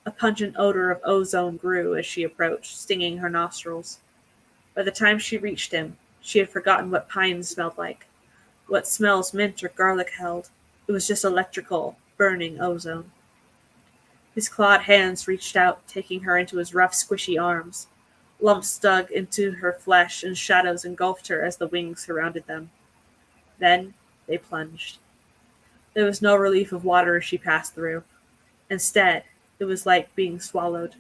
A pungent odor of ozone grew as she approached, stinging her nostrils. By the time she reached him, she had forgotten what pines smelled like, what smells mint or garlic held. It was just electrical, burning ozone. His clawed hands reached out, taking her into his rough, squishy arms. Lumps dug into her flesh and shadows engulfed her as the wings surrounded them. Then they plunged. There was no relief of water as she passed through. Instead, it was like being swallowed,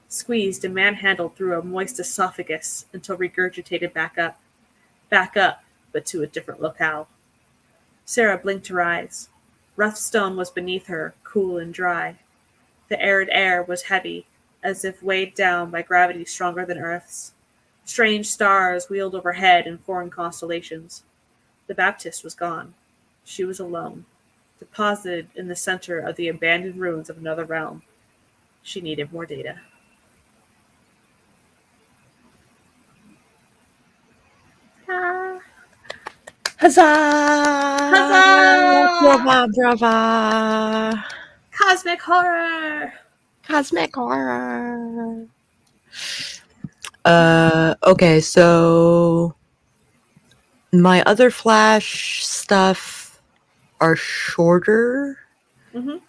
squeezed and manhandled through a moist esophagus until regurgitated back up, but to a different locale. Sarah blinked her eyes. Rough stone was beneath her, cool and dry. The arid air was heavy, as if weighed down by gravity stronger than Earth's. Strange stars wheeled overhead in foreign constellations. The Baptist was gone. She was alone, deposited in the center of the abandoned ruins of another realm. She needed more data. Ah. Huzzah! Huzzah! Brava, brava! Cosmic horror! Cosmic horror. Okay, so my other Flash stuff are shorter. Mhm.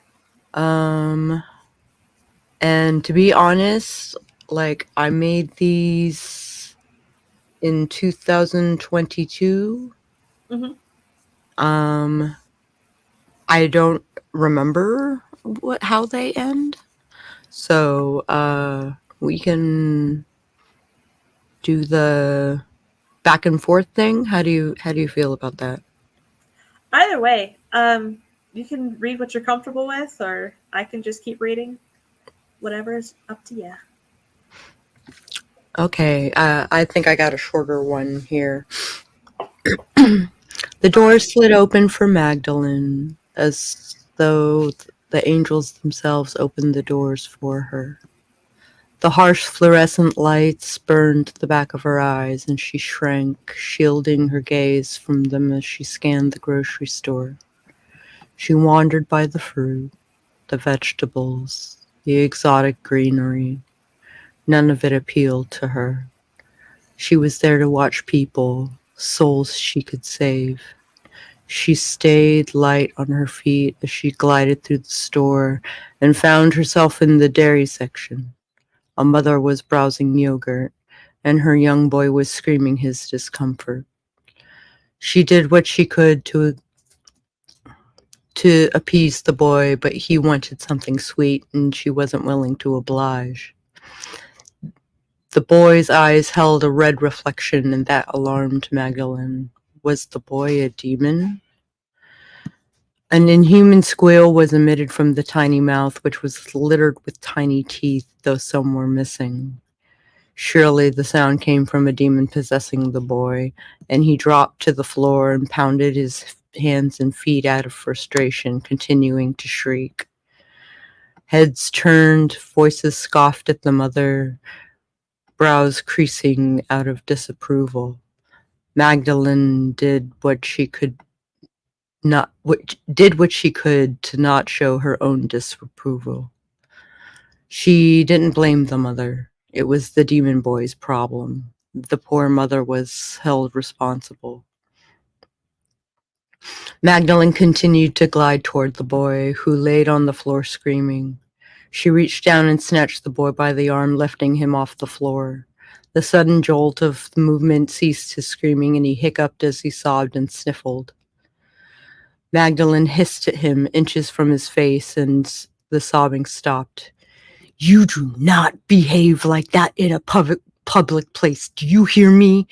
And to be honest, like, I made these in 2022. I don't remember how they end. So, we can do the back and forth thing. How do you feel about that? Either way, you can read what you're comfortable with, or I can just keep reading. Whatever's up to you. Okay, I think I got a shorter one here. The door slid open for Magdalene, as though the angels themselves opened the doors for her. The harsh fluorescent lights burned the back of her eyes, and she shrank, shielding her gaze from them as she scanned the grocery store. She wandered by the fruit, the vegetables, the exotic greenery. None of it appealed to her. She was there to watch people, souls she could save. She stayed light on her feet as she glided through the store and found herself in the dairy section. A mother was browsing yogurt, and her young boy was screaming his discomfort. She did what she could to appease the boy, but he wanted something sweet, and she wasn't willing to oblige. The boy's eyes held a red reflection, and that alarmed Magdalene. Was the boy a demon? An inhuman squeal was emitted from the tiny mouth, which was littered with tiny teeth, though some were missing. Surely the sound came from a demon possessing the boy, and he dropped to the floor and pounded his hands and feet out of frustration, continuing to shriek. Heads turned, voices scoffed at the mother, brows creasing out of disapproval. Magdalene did what she could to not show her own disapproval. She didn't blame the mother. It was the demon boy's problem. The poor mother was held responsible. Magdalene continued to glide toward the boy, who laid on the floor screaming. She reached down and snatched the boy by the arm, lifting him off the floor. The sudden jolt of the movement ceased his screaming, and he hiccuped as he sobbed and sniffled. Magdalene hissed at him inches from his face, and the sobbing stopped. You do not behave like that in a public place. Do you hear me?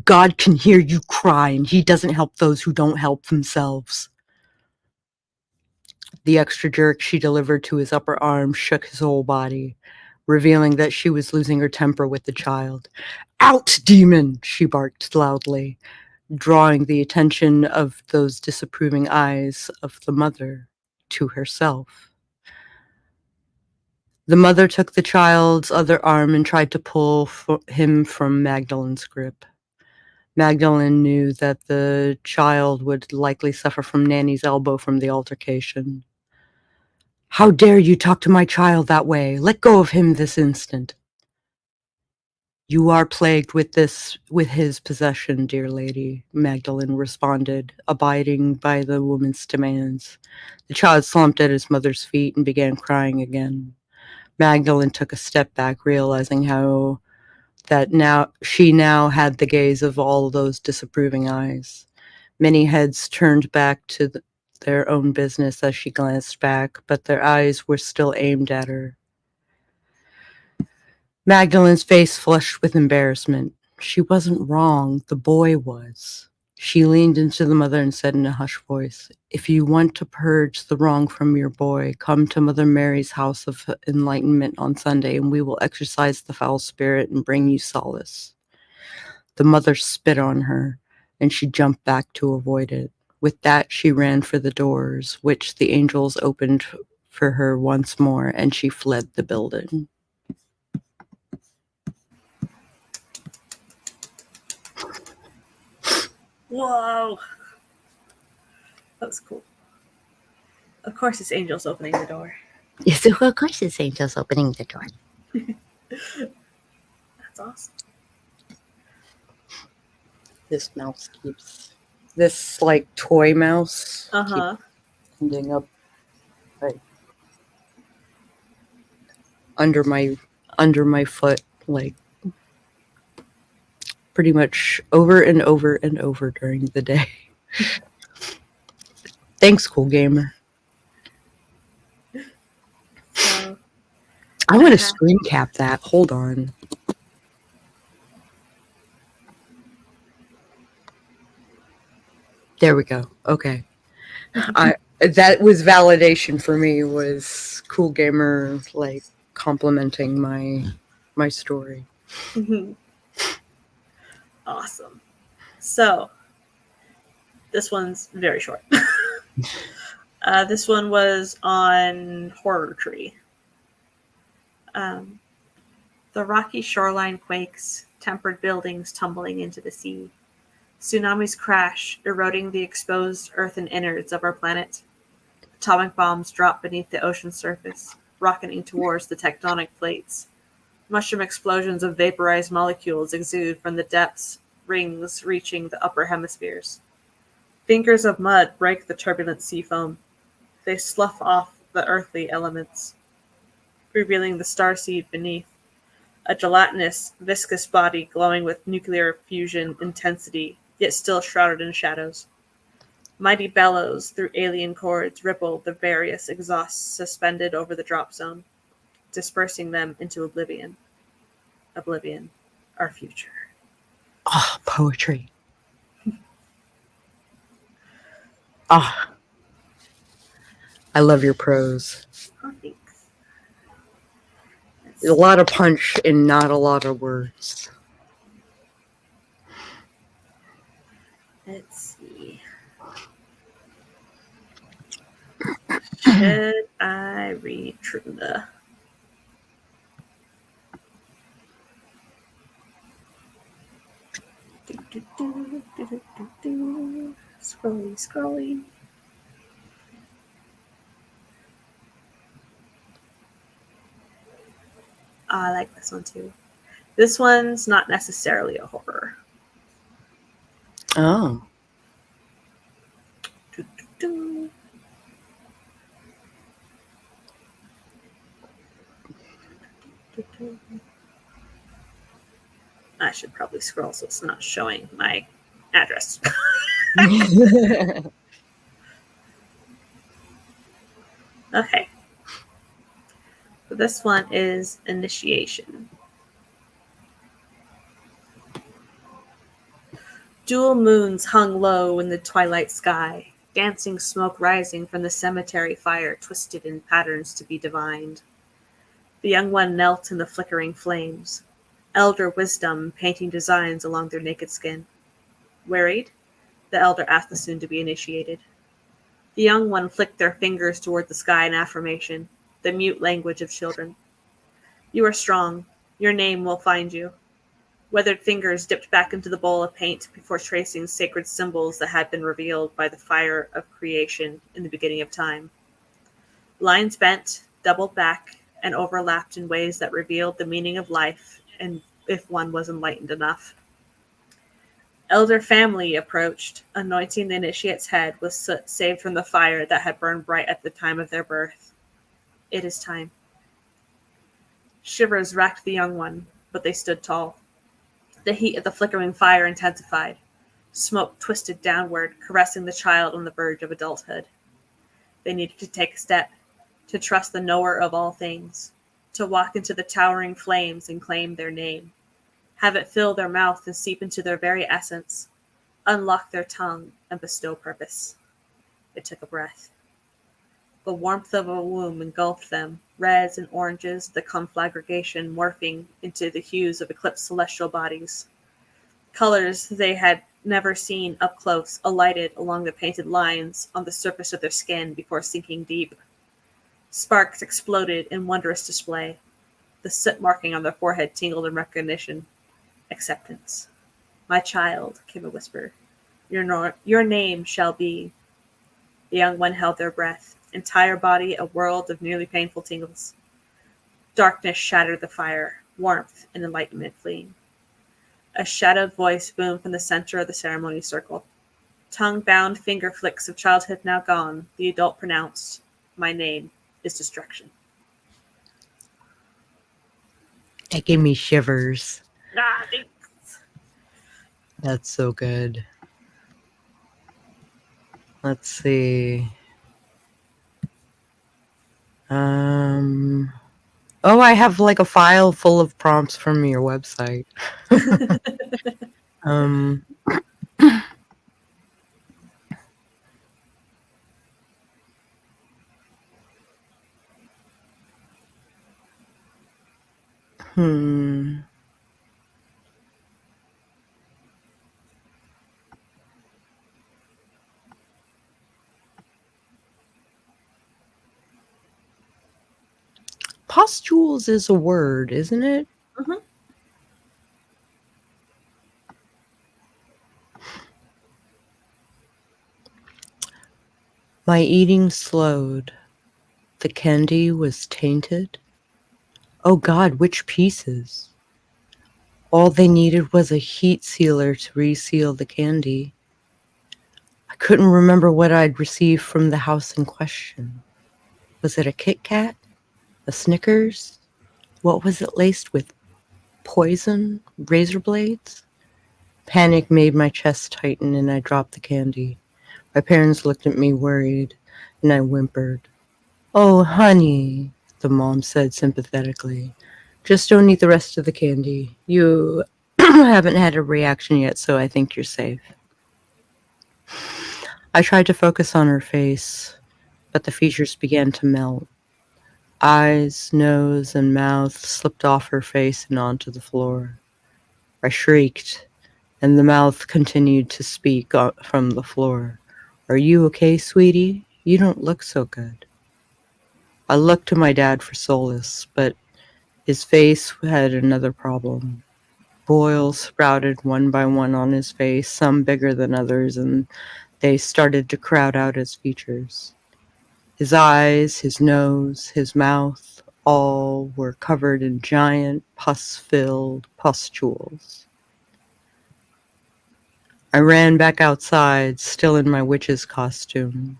God can hear you cry, and he doesn't help those who don't help themselves. The extra jerk she delivered to his upper arm shook his whole body, revealing that she was losing her temper with the child. Out, demon! She barked loudly, drawing the attention of those disapproving eyes of the mother to herself. The mother took the child's other arm and tried to pull him from Magdalene's grip. Magdalene knew that the child would likely suffer from Nanny's elbow from the altercation. How dare you talk to my child that way? Let go of him this instant. You are plagued with his possession, dear lady, Magdalene responded, abiding by the woman's demands. The child slumped at his mother's feet and began crying again. Magdalene took a step back, realizing she now had the gaze of all those disapproving eyes. Many heads turned back to their own business as she glanced back, but their eyes were still aimed at her. Magdalene's face flushed with embarrassment. She wasn't wrong. The boy was. She leaned into the mother and said in a hushed voice, If you want to purge the wrong from your boy, come to Mother Mary's House of Enlightenment on Sunday, and we will exorcise the foul spirit and bring you solace. The mother spit on her, and she jumped back to avoid it. With that, she ran for the doors, which the angels opened for her once more, and she fled the building. Whoa. That was cool. Of course, it's angels opening the door. Yes, of course it's angels opening the door. That's awesome. This mouse keeps... This, like, toy mouse Uh-huh. keeps ending up, like, under my foot, like, pretty much over and over and over during the day. Thanks, Cool Gamer. So, I want to screen cap that. Hold on. There we go. Okay. That was validation for me, was Cool Gamer, like, complimenting my story. Awesome. So, this one's very short. This one was on Horror Tree. The rocky shoreline quakes, tempered buildings tumbling into the sea. Tsunamis crash, eroding the exposed earthen innards of our planet. Atomic bombs drop beneath the ocean surface, rocketing towards the tectonic plates. Mushroom explosions of vaporized molecules exude from the depths, rings reaching the upper hemispheres. Fingers of mud break the turbulent sea foam. They slough off the earthly elements, revealing the starseed beneath, a gelatinous, viscous body glowing with nuclear fusion intensity, yet still shrouded in shadows. Mighty bellows through alien cords ripple the various exhausts suspended over the drop zone, dispersing them into oblivion. Oblivion, our future. Oh, poetry. Ah. I love your prose. Oh, thanks. A lot of punch and not a lot of words. Let's see. Should I read Trunda? Scrolly. I like this one too. This one's not necessarily a horror. Oh. I should probably scroll so it's not showing my address. Okay. So this one is Initiation. Dual moons hung low in the twilight sky, dancing smoke rising from the cemetery fire twisted in patterns to be divined. The young one knelt in the flickering flames, elder wisdom painting designs along their naked skin. Worried? The elder asked the soon-to-be initiated. The young one flicked their fingers toward the sky in affirmation, the mute language of children. You are strong. Your name will find you. Weathered fingers dipped back into the bowl of paint before tracing sacred symbols that had been revealed by the fire of creation in the beginning of time. Lines bent, doubled back, and overlapped in ways that revealed the meaning of life, and if one was enlightened enough. Elder family approached, anointing the initiate's head with soot saved from the fire that had burned bright at the time of their birth. It is time. Shivers racked the young one, but they stood tall. The heat of the flickering fire intensified. Smoke twisted downward, caressing the child on the verge of adulthood. They needed to take a step, to trust the knower of all things, to walk into the towering flames and claim their name. Have it fill their mouth and seep into their very essence, unlock their tongue and bestow purpose. They took a breath. The warmth of a womb engulfed them, reds and oranges, the conflagration morphing into the hues of eclipsed celestial bodies. Colors they had never seen up close alighted along the painted lines on the surface of their skin before sinking deep. Sparks exploded in wondrous display. The soot marking on their forehead tingled in recognition. Acceptance. My child, came a whisper. Your name shall be. The young one held their breath, entire body a world of nearly painful tingles. Darkness shattered the fire, warmth and enlightenment fleeing. A shadowed voice boomed from the center of the ceremony circle. Tongue-bound finger flicks of childhood now gone, the adult pronounced, my name is destruction. It gave me shivers. Ah, thanks. That's so good. Let's see. Oh, I have like a file full of prompts from your website. Pustules is a word, isn't it? Mm-hmm. My eating slowed. The candy was tainted. Oh God, which pieces? All they needed was a heat sealer to reseal the candy. I couldn't remember what I'd received from the house in question. Was it a Kit Kat? A Snickers? What was it laced with? Poison? Razor blades? Panic made my chest tighten and I dropped the candy. My parents looked at me worried and I whimpered. Oh, honey, the mom said sympathetically. Just don't eat the rest of the candy. You haven't had a reaction yet, so I think you're safe. I tried to focus on her face, but the features began to melt. Eyes, nose, and mouth slipped off her face and onto the floor. I shrieked, and the mouth continued to speak from the floor. Are you okay, sweetie? You don't look so good. I looked to my dad for solace, but his face had another problem. Boils sprouted one by one on his face, some bigger than others, and they started to crowd out his features. His eyes, his nose, his mouth, all were covered in giant, pus-filled pustules. I ran back outside, still in my witch's costume.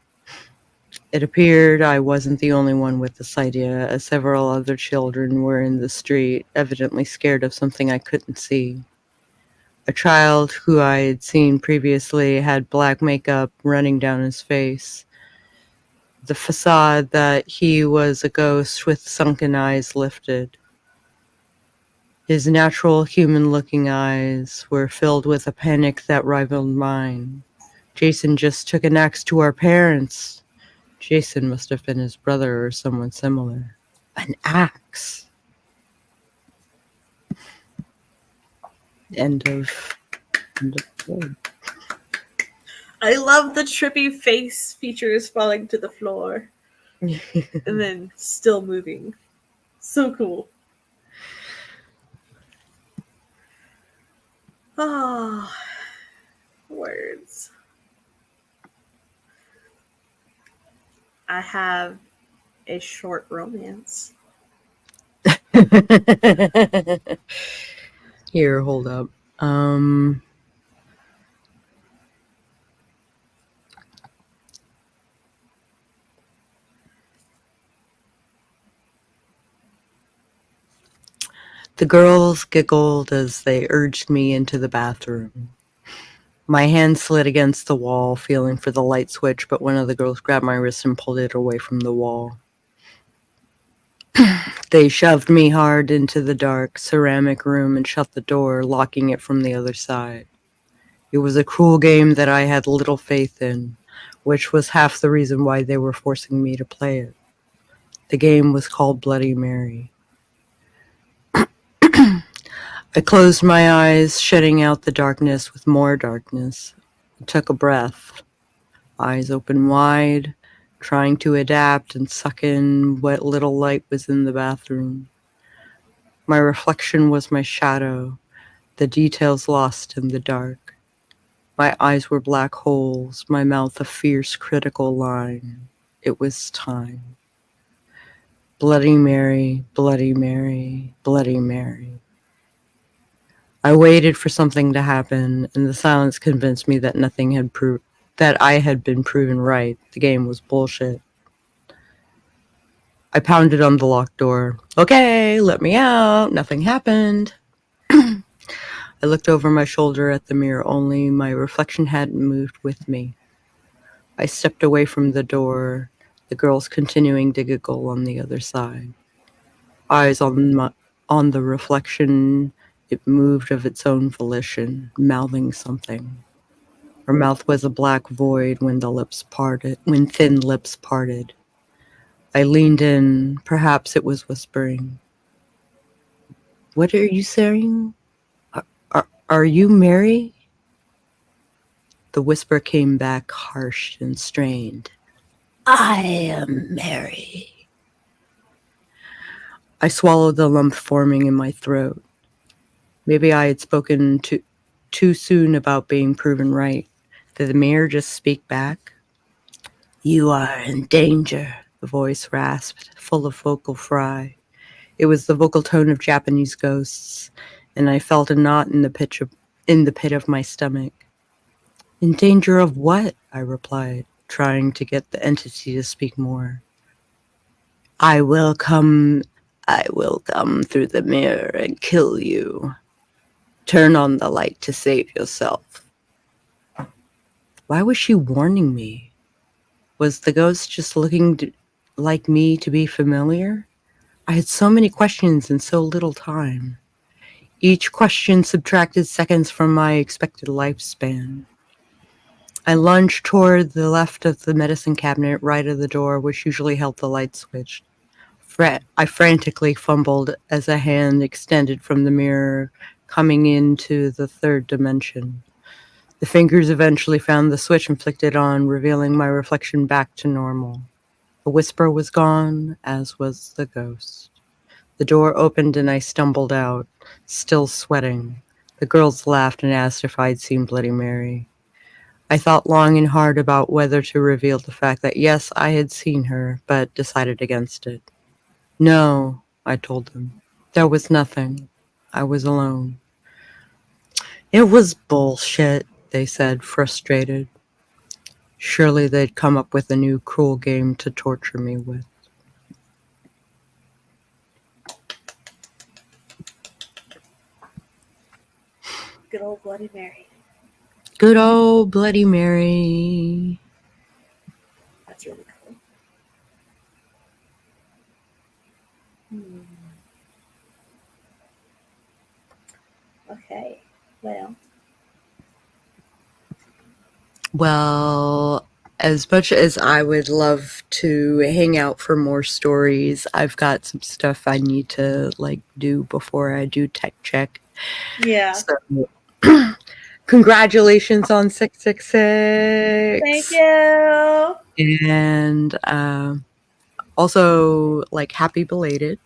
It appeared I wasn't the only one with this idea, as several other children were in the street, evidently scared of something I couldn't see. A child who I had seen previously had black makeup running down his face. The facade that he was a ghost with sunken eyes lifted. His natural human-looking eyes were filled with a panic that rivaled mine. Jason just took an axe to our parents. Jason must have been his brother or someone similar. An axe. End of word. I love the trippy face features falling to the floor and then still moving. So cool. Ah, words. I have a short romance. Here, hold up. The girls giggled as they urged me into the bathroom. My hand slid against the wall, feeling for the light switch, but one of the girls grabbed my wrist and pulled it away from the wall. They shoved me hard into the dark, ceramic room and shut the door, locking it from the other side. It was a cruel game that I had little faith in, which was half the reason why they were forcing me to play it. The game was called Bloody Mary. I closed my eyes, shutting out the darkness with more darkness. I took a breath, eyes open wide, trying to adapt and suck in what little light was in the bathroom. My reflection was my shadow, the details lost in the dark. My eyes were black holes, my mouth a fierce critical line. It was time. Bloody Mary, Bloody Mary, Bloody Mary. I waited for something to happen, and the silence convinced me that that I had been proven right. The game was bullshit. I pounded on the locked door. Okay, let me out. Nothing happened. I looked over my shoulder at the mirror, only my reflection hadn't moved with me. I stepped away from the door, the girls continuing to giggle on the other side. Eyes on the reflection, it moved of its own volition, mouthing something. Her mouth was a black void when thin lips parted. I leaned in, perhaps it was whispering. What are you saying? Are you Mary? The whisper came back harsh and strained. I am Mary. I swallowed the lump forming in my throat. Maybe I had spoken too soon about being proven right. Did the mirror just speak back? You are in danger, the voice rasped, full of vocal fry. It was the vocal tone of Japanese ghosts, and I felt a knot in the pit of my stomach. In danger of what? I replied, trying to get the entity to speak more. I will come through the mirror and kill you. Turn on the light to save yourself. Why was she warning me? Was the ghost just looking like me to be familiar? I had so many questions in so little time. Each question subtracted seconds from my expected lifespan. I lunged toward the left of the medicine cabinet, right of the door, which usually held the light switch. I frantically fumbled as a hand extended from the mirror, coming into the third dimension. The fingers eventually found the switch and flicked it on, revealing my reflection back to normal. The whisper was gone, as was the ghost. The door opened and I stumbled out, still sweating. The girls laughed and asked if I'd seen Bloody Mary. I thought long and hard about whether to reveal the fact that yes, I had seen her, but decided against it. No, I told them. There was nothing. I was alone. It was bullshit, they said, frustrated. Surely they'd come up with a new cruel game to torture me with. Good old Bloody Mary. Good old Bloody Mary. That's really cool. Okay, Well, as much as I would love to hang out for more stories, I've got some stuff I need to do before I do tech check. Yeah. So, congratulations on 666. Thank you. And also, happy belated.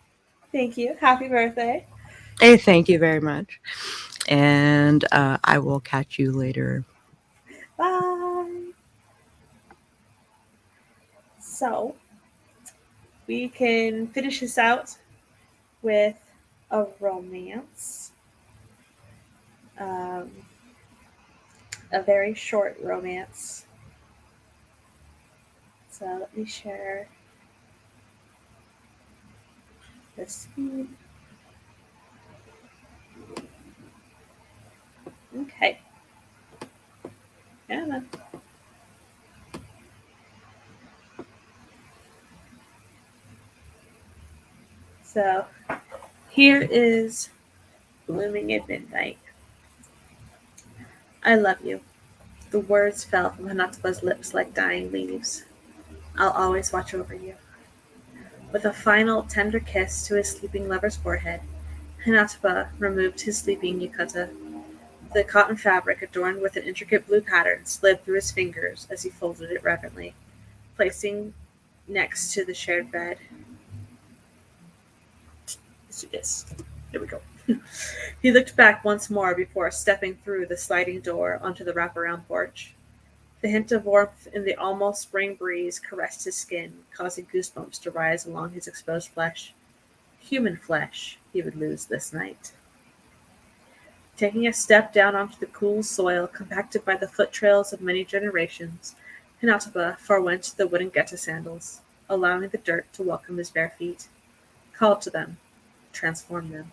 Thank you. Happy birthday. Hey, thank you very much. And I will catch you later. Bye. So, we can finish this out with a romance. A very short romance. So, let me share this feed. Okay. Yeah. So, here is Blooming at Midnight. I love you. The words fell from Hanataba's lips like dying leaves. I'll always watch over you. With a final tender kiss to his sleeping lover's forehead, Hinataba removed his sleeping yukata. The cotton fabric adorned with an intricate blue pattern slid through his fingers as he folded it reverently, placing next to the shared bed. Let's do this. There we go. He looked back once more before stepping through the sliding door onto the wraparound porch. The hint of warmth in the almost spring breeze caressed his skin, causing goosebumps to rise along his exposed flesh. Human flesh he would lose this night. Taking a step down onto the cool soil compacted by the foot trails of many generations, Hinataba forewent the wooden geta sandals, allowing the dirt to welcome his bare feet, called to them, transformed them.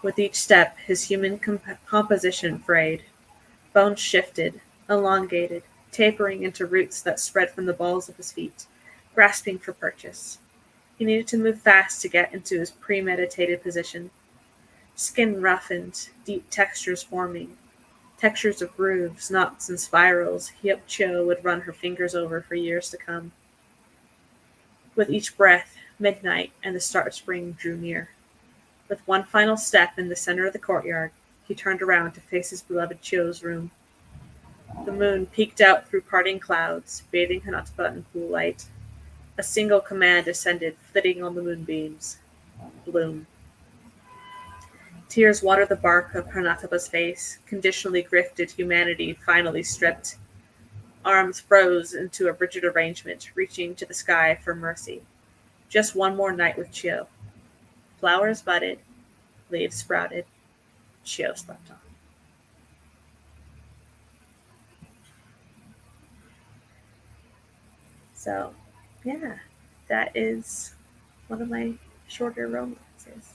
With each step, his human composition frayed. Bones shifted, elongated, tapering into roots that spread from the balls of his feet, grasping for purchase. He needed to move fast to get into his premeditated position. Skin roughened, deep textures forming. Textures of grooves, knots, and spirals Hyuk-Cho would run her fingers over for years to come. With each breath, midnight and the start of spring drew near. With one final step in the center of the courtyard, he turned around to face his beloved Cho's room. The moon peeked out through parting clouds, bathing Hinataba in cool light. A single command ascended, flitting on the moonbeams. Bloom. Tears watered the bark of Hinataba's face, conditionally grifted humanity finally stripped. Arms froze into a rigid arrangement, reaching to the sky for mercy. Just one more night with Cho. Flowers budded, leaves sprouted, Cho slept on. So, yeah, that is one of my shorter romances.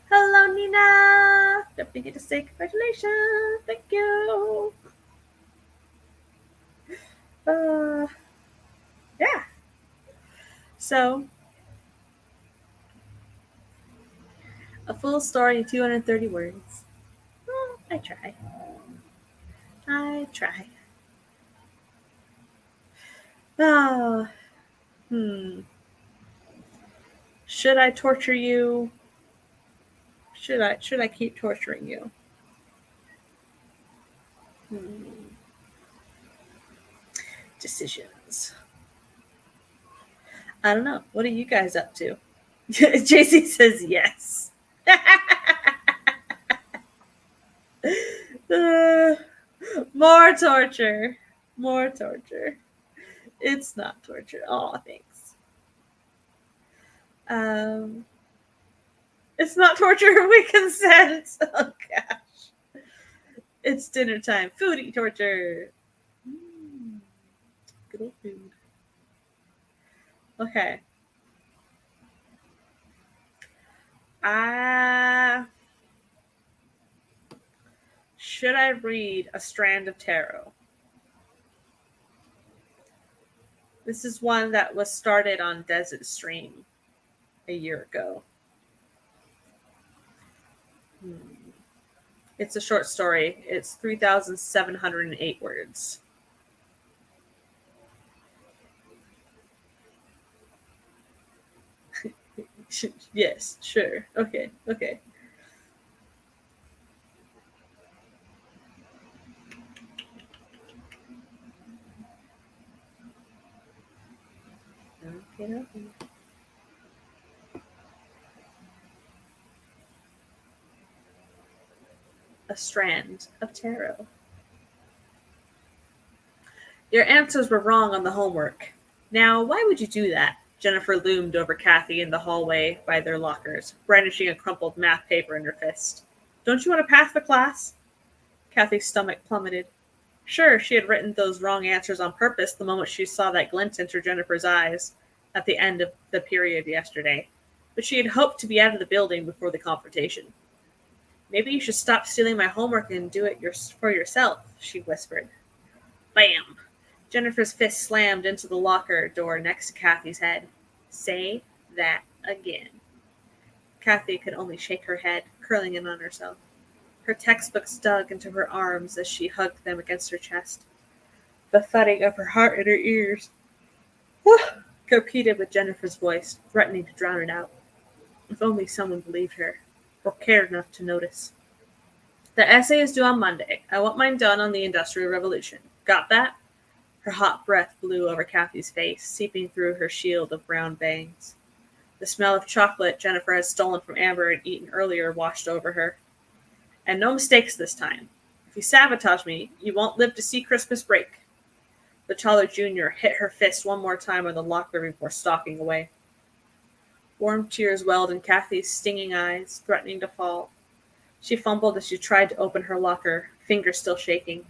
Hello, Nina! Don't forget to say congratulations. Thank you. Yeah. So, a full story in 230 words. Well, I try. Oh, Should I torture you? Should I keep torturing you? Decisions. I don't know. What are you guys up to? JC says yes. More torture. More torture. It's not torture. Oh, thanks. It's not torture. We consent. Oh gosh. It's dinner time. Foodie torture. Good old food. Okay. Should I read A Strand of Tarot? This is one that was started on Desert Stream a year ago. It's a short story. It's 3,708 words. Yes, sure. Okay. Okay, okay. A Strand of Tarot. Your answers were wrong on the homework. Now, why would you do that? Jennifer loomed over Kathy in the hallway by their lockers, brandishing a crumpled math paper in her fist. Don't you want to pass the class? Kathy's stomach plummeted. Sure, she had written those wrong answers on purpose the moment she saw that glint enter Jennifer's eyes at the end of the period yesterday, but she had hoped to be out of the building before the confrontation. Maybe you should stop stealing my homework and do it for yourself, she whispered. Bam! Jennifer's fist slammed into the locker door next to Kathy's head. Say that again. Kathy could only shake her head, curling in on herself. Her textbooks dug into her arms as she hugged them against her chest. The thudding of her heart in her ears competed with Jennifer's voice, threatening to drown it out. If only someone believed her. or cared enough to notice. The essay is due on Monday. I want mine done on the Industrial Revolution. Got that? Her hot breath blew over Kathy's face, seeping through her shield of brown bangs. The smell of chocolate Jennifer had stolen from Amber and eaten earlier washed over her. And no mistakes this time. If you sabotage me, you won't live to see Christmas break. The taller junior hit her fist one more time on the locker before stalking away. Warm tears welled in Kathy's stinging eyes, threatening to fall. She fumbled as she tried to open her locker, fingers still shaking.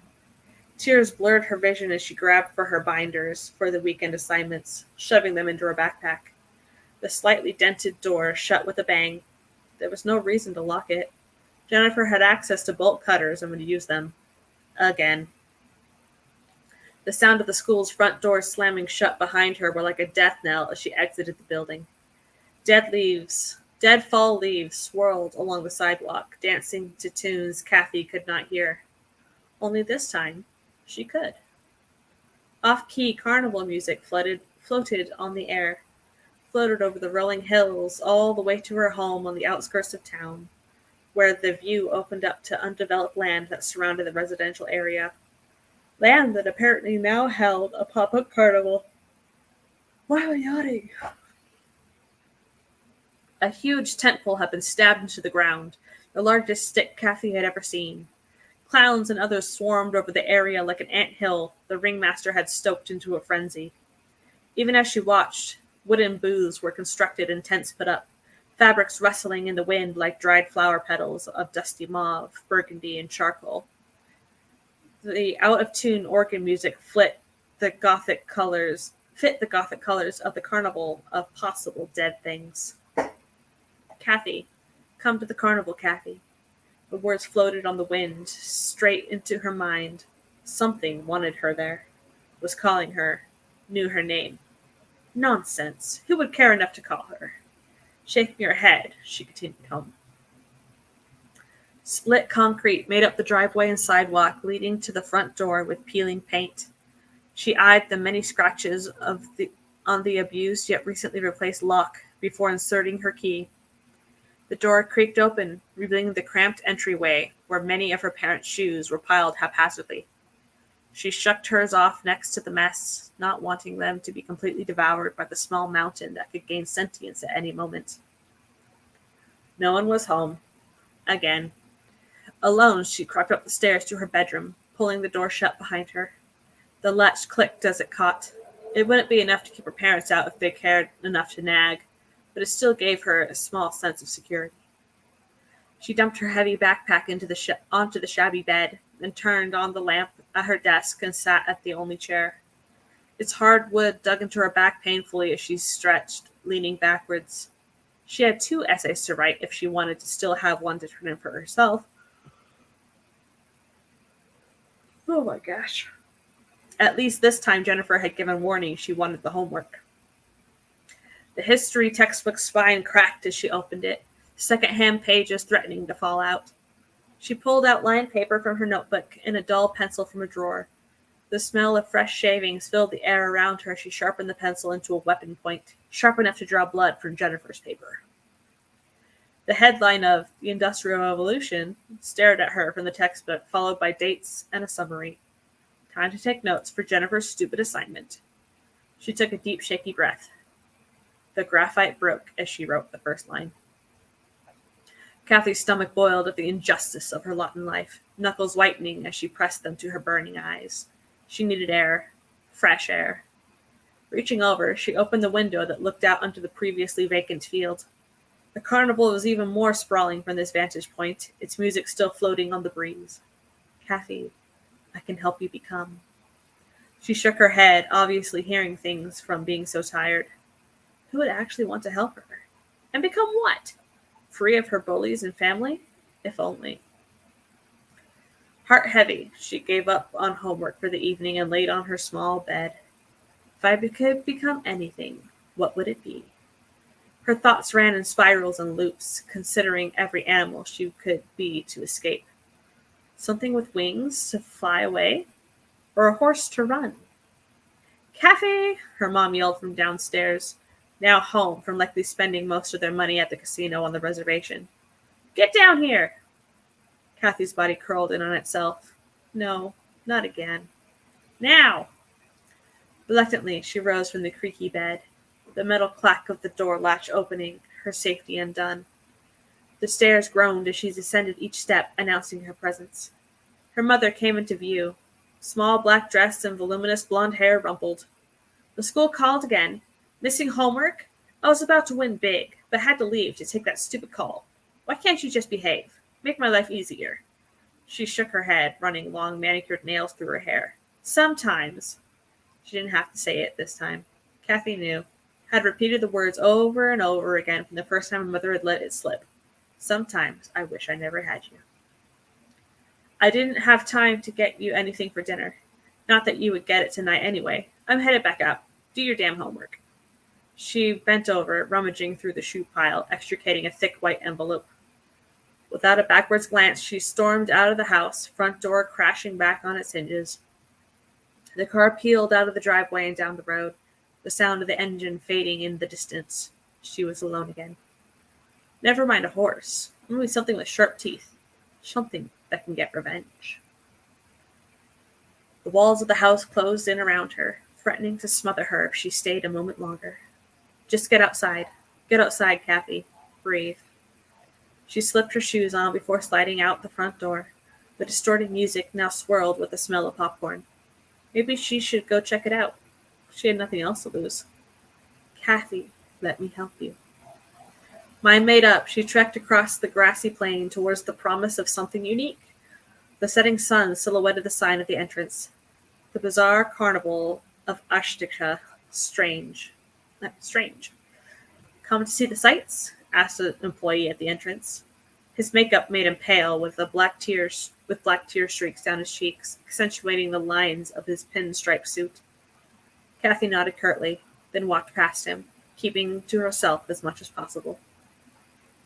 Tears blurred her vision as she grabbed for her binders for the weekend assignments, shoving them into her backpack. The slightly dented door shut with a bang. There was no reason to lock it. Jennifer had access to bolt cutters and would use them. Again. The sound of the school's front door slamming shut behind her were like a death knell as she exited the building. Dead fall leaves swirled along the sidewalk, dancing to tunes Kathy could not hear. Only this time, she could. Off-key carnival music floated on the air, floated over the rolling hills all the way to her home on the outskirts of town, where the view opened up to undeveloped land that surrounded the residential area. Land that apparently now held a pop-up carnival. Why am I yawning? A huge tent pole had been stabbed into the ground, the largest stick Kathy had ever seen. Clowns and others swarmed over the area like an anthill the ringmaster had stoked into a frenzy. Even as she watched, wooden booths were constructed and tents put up, fabrics rustling in the wind like dried flower petals of dusty mauve, burgundy, and charcoal. The out-of-tune organ music fit the gothic colors of the carnival of possible dead things. Kathy, come to the carnival, Kathy. The words floated on the wind, straight into her mind. Something wanted her there, was calling her, knew her name. Nonsense. Who would care enough to call her? Shaking her head, she continued home. Split concrete made up the driveway and sidewalk leading to the front door with peeling paint. She eyed the many scratches on the abused yet recently replaced lock before inserting her key. The door creaked open, revealing the cramped entryway where many of her parents' shoes were piled haphazardly. She shucked hers off next to the mess, not wanting them to be completely devoured by the small mountain that could gain sentience at any moment. No one was home. Again. Alone, she crept up the stairs to her bedroom, pulling the door shut behind her. The latch clicked as it caught. It wouldn't be enough to keep her parents out if they cared enough to nag, but it still gave her a small sense of security. She dumped her heavy backpack onto the shabby bed, then turned on the lamp at her desk and sat at the only chair. Its hard wood dug into her back painfully as she stretched, leaning backwards. She had 2 essays to write if she wanted to still have one to turn in for herself. Oh my gosh. At least this time Jennifer had given warning she wanted the homework. The history textbook spine cracked as she opened it, second-hand pages threatening to fall out. She pulled out lined paper from her notebook and a dull pencil from a drawer. The smell of fresh shavings filled the air around her as she sharpened the pencil into a weapon point, sharp enough to draw blood from Jennifer's paper. The headline of The Industrial Revolution stared at her from the textbook, followed by dates and a summary. Time to take notes for Jennifer's stupid assignment. She took a deep, shaky breath. The graphite broke as she wrote the first line. Kathy's stomach boiled at the injustice of her lot in life, knuckles whitening as she pressed them to her burning eyes. She needed air, fresh air. Reaching over, she opened the window that looked out onto the previously vacant field. The carnival was even more sprawling from this vantage point, its music still floating on the breeze. Kathy, I can help you become. She shook her head, obviously hearing things from being so tired. Who would actually want to help her? And become what? Free of her bullies and family? If only. Heart heavy, she gave up on homework for the evening and laid on her small bed. If I could become anything, what would it be? Her thoughts ran in spirals and loops, considering every animal she could be to escape. Something with wings to fly away? Or a horse to run? Kathy! Her mom yelled from downstairs, now home from likely spending most of their money at the casino on the reservation. Get down here! Kathy's body curled in on itself. No, not again. Now! Reluctantly, she rose from the creaky bed, the metal clack of the door latch opening, her safety undone. The stairs groaned as she descended each step, announcing her presence. Her mother came into view, small black dress and voluminous blonde hair rumpled. The school called again. Missing homework? I was about to win big, but had to leave to take that stupid call. Why can't you just behave? Make my life easier. She shook her head, running long manicured nails through her hair. Sometimes. She didn't have to say it this time. Kathy knew. Had repeated the words over and over again from the first time her mother had let it slip. Sometimes I wish I never had you. I didn't have time to get you anything for dinner. Not that you would get it tonight anyway. I'm headed back up. Do your damn homework. She bent over, rummaging through the shoe pile, extricating a thick white envelope. Without a backwards glance, she stormed out of the house, front door crashing back on its hinges. The car peeled out of the driveway and down the road, the sound of the engine fading in the distance. She was alone again. Never mind a horse, only something with sharp teeth. Something that can get revenge. The walls of the house closed in around her, threatening to smother her if she stayed a moment longer. Just get outside. Get outside, Kathy. Breathe. She slipped her shoes on before sliding out the front door. The distorted music now swirled with the smell of popcorn. Maybe she should go check it out. She had nothing else to lose. Kathy, let me help you. Mind made up, she trekked across the grassy plain towards the promise of something unique. The setting sun silhouetted the sign at the entrance. The bizarre carnival of Ashtika. Strange. Come to see the sights? Asked an employee at the entrance. His makeup made him pale, with black tear streaks down his cheeks, accentuating the lines of his pinstripe suit. Kathy nodded curtly, then walked past him, keeping to herself as much as possible.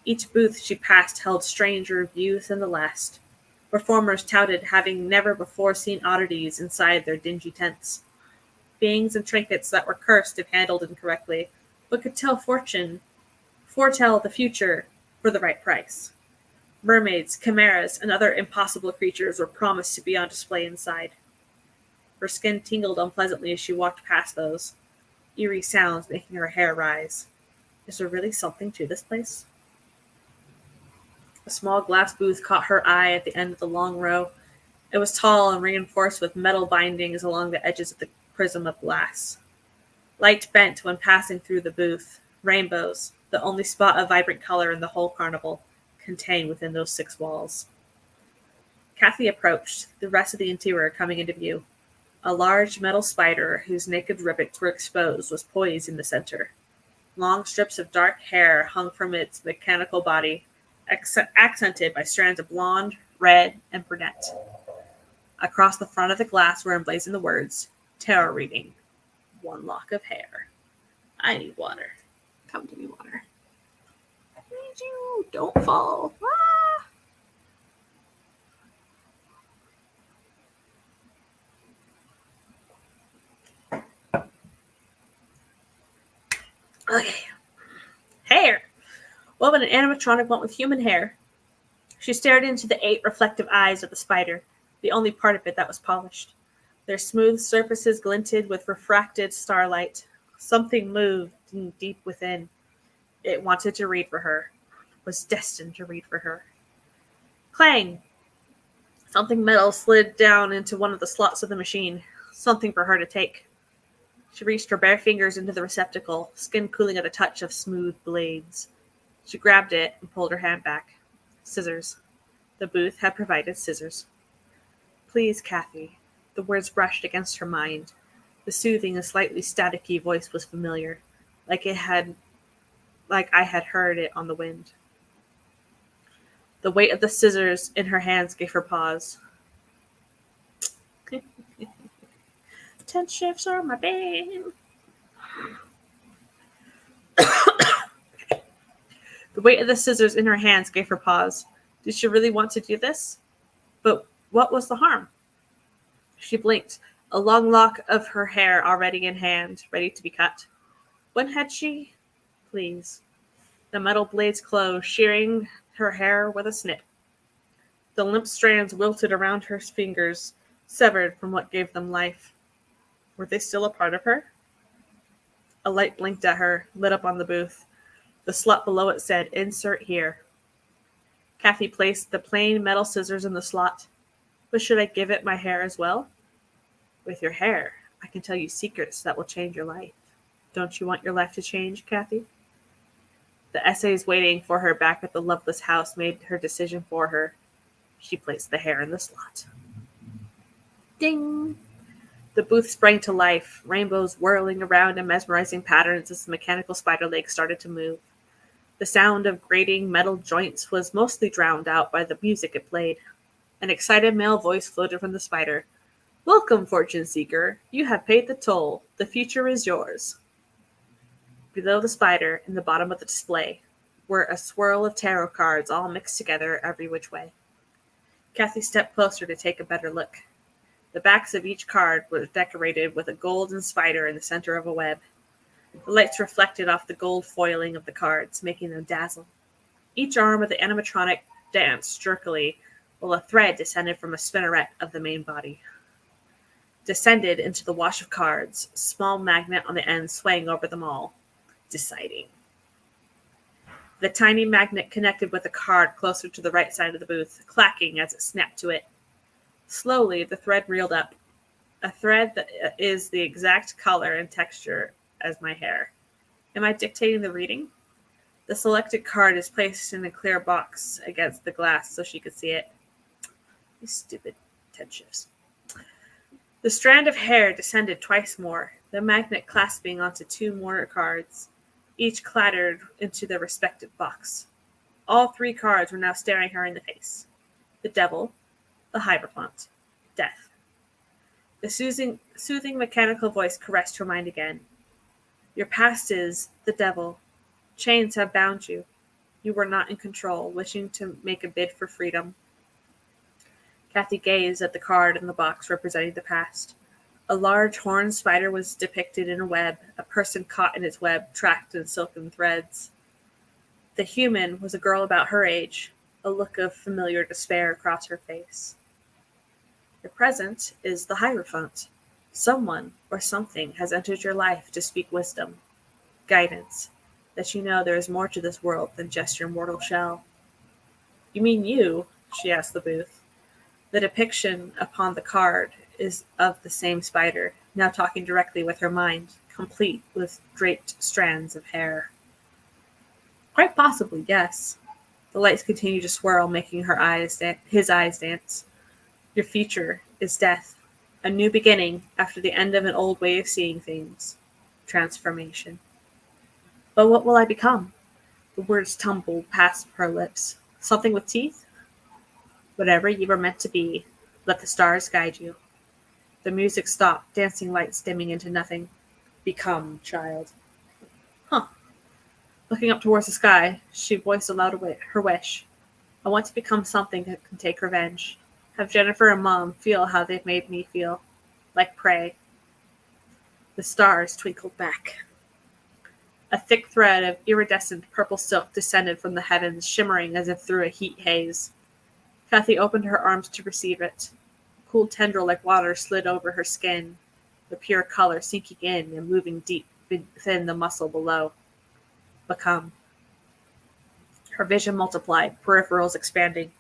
Each booth she passed held stranger views than the last. Performers touted having never before seen oddities inside their dingy tents. Beings and trinkets that were cursed if handled incorrectly, but could foretell the future for the right price. Mermaids, chimeras, and other impossible creatures were promised to be on display inside. Her skin tingled unpleasantly as she walked past those, eerie sounds making her hair rise. Is there really something to this place? A small glass booth caught her eye at the end of the long row. It was tall and reinforced with metal bindings along the edges of the prism of glass. Light bent when passing through the booth. Rainbows, the only spot of vibrant color in the whole carnival, contained within those 6 walls. Kathy approached, the rest of the interior coming into view. A large metal spider, whose naked rivets were exposed, was poised in the center. Long strips of dark hair hung from its mechanical body, accented by strands of blonde, red, and brunette. Across the front of the glass were emblazoned the words, tarot reading, 1 lock of hair. I need water. Come to me, water. I need you. Don't fall. Okay. Hair. What would an animatronic want with human hair? She stared into the 8 reflective eyes of the spider, the only part of it that was polished. Their smooth surfaces glinted with refracted starlight. Something moved deep within. It wanted to read for her, was destined to read for her. Clang! Something metal slid down into one of the slots of the machine, something for her to take. She reached her bare fingers into the receptacle, skin cooling at the touch of smooth blades. She grabbed it and pulled her hand back. Scissors. The booth had provided scissors. Please, Kathy. The words brushed against her mind. The soothing and slightly staticky voice was familiar, like I had heard it on the wind. The weight of the scissors in her hands gave her pause. 10 shifts are my babe. The weight of the scissors in her hands gave her pause. Did she really want to do this? But what was the harm? She blinked, a long lock of her hair already in hand, ready to be cut. When had she? Please. The metal blades closed, shearing her hair with a snip. The limp strands wilted around her fingers, severed from what gave them life. Were they still a part of her? A light blinked at her, lit up on the booth. The slot below it said, "Insert here." Kathy placed the plain metal scissors in the slot. But should I give it my hair as well? With your hair, I can tell you secrets that will change your life. Don't you want your life to change, Kathy? The essays waiting for her back at the loveless house made her decision for her. She placed the hair in the slot. Ding! The booth sprang to life, rainbows whirling around in mesmerizing patterns as the mechanical spider legs started to move. The sound of grating metal joints was mostly drowned out by the music it played. An excited male voice floated from the spider. "Welcome, fortune seeker. You have paid the toll. The future is yours." Below the spider, in the bottom of the display, were a swirl of tarot cards all mixed together every which way. Kathy stepped closer to take a better look. The backs of each card were decorated with a golden spider in the center of a web. The lights reflected off the gold foiling of the cards, making them dazzle. Each arm of the animatronic danced jerkily, while a thread descended from a spinneret of the main body. Descended into the wash of cards, a small magnet on the end swaying over them all, deciding. The tiny magnet connected with a card closer to the right side of the booth, clacking as it snapped to it. Slowly, the thread reeled up. A thread that is the exact color and texture as my hair. Am I dictating the reading? The selected card is placed in a clear box against the glass so she could see it. You stupid Ted shifts. The strand of hair descended twice more, the magnet clasping onto 2 more cards, each clattered into their respective box. All 3 cards were now staring her in the face. The devil, the Hierophant, death. The soothing mechanical voice caressed her mind again. Your past is the devil. Chains have bound you. You were not in control, wishing to make a bid for freedom. Kathy gazed at the card in the box representing the past. A large horned spider was depicted in a web, a person caught in its web, trapped in silken threads. The human was a girl about her age, a look of familiar despair across her face. Your present is the Hierophant. Someone or something has entered your life to speak wisdom, guidance, that you know there is more to this world than just your mortal shell. You mean you? She asked the booth. The depiction upon the card is of the same spider, now talking directly with her mind, complete with draped strands of hair. Quite possibly, yes. The lights continue to swirl, making his eyes dance. Your future is death, a new beginning after the end of an old way of seeing things. Transformation. But what will I become? The words tumbled past her lips. Something with teeth? Whatever you were meant to be, let the stars guide you. The music stopped, dancing lights dimming into nothing. Become, child. Huh. Looking up towards the sky, she voiced aloud her wish. I want to become something that can take revenge. Have Jennifer and Mom feel how they've made me feel. Like prey. The stars twinkled back. A thick thread of iridescent purple silk descended from the heavens, shimmering as if through a heat haze. Kathy opened her arms to receive it. A cool tendril like water slid over her skin, the pure color sinking in and moving deep within the muscle below. Become. Her vision multiplied, peripherals expanding.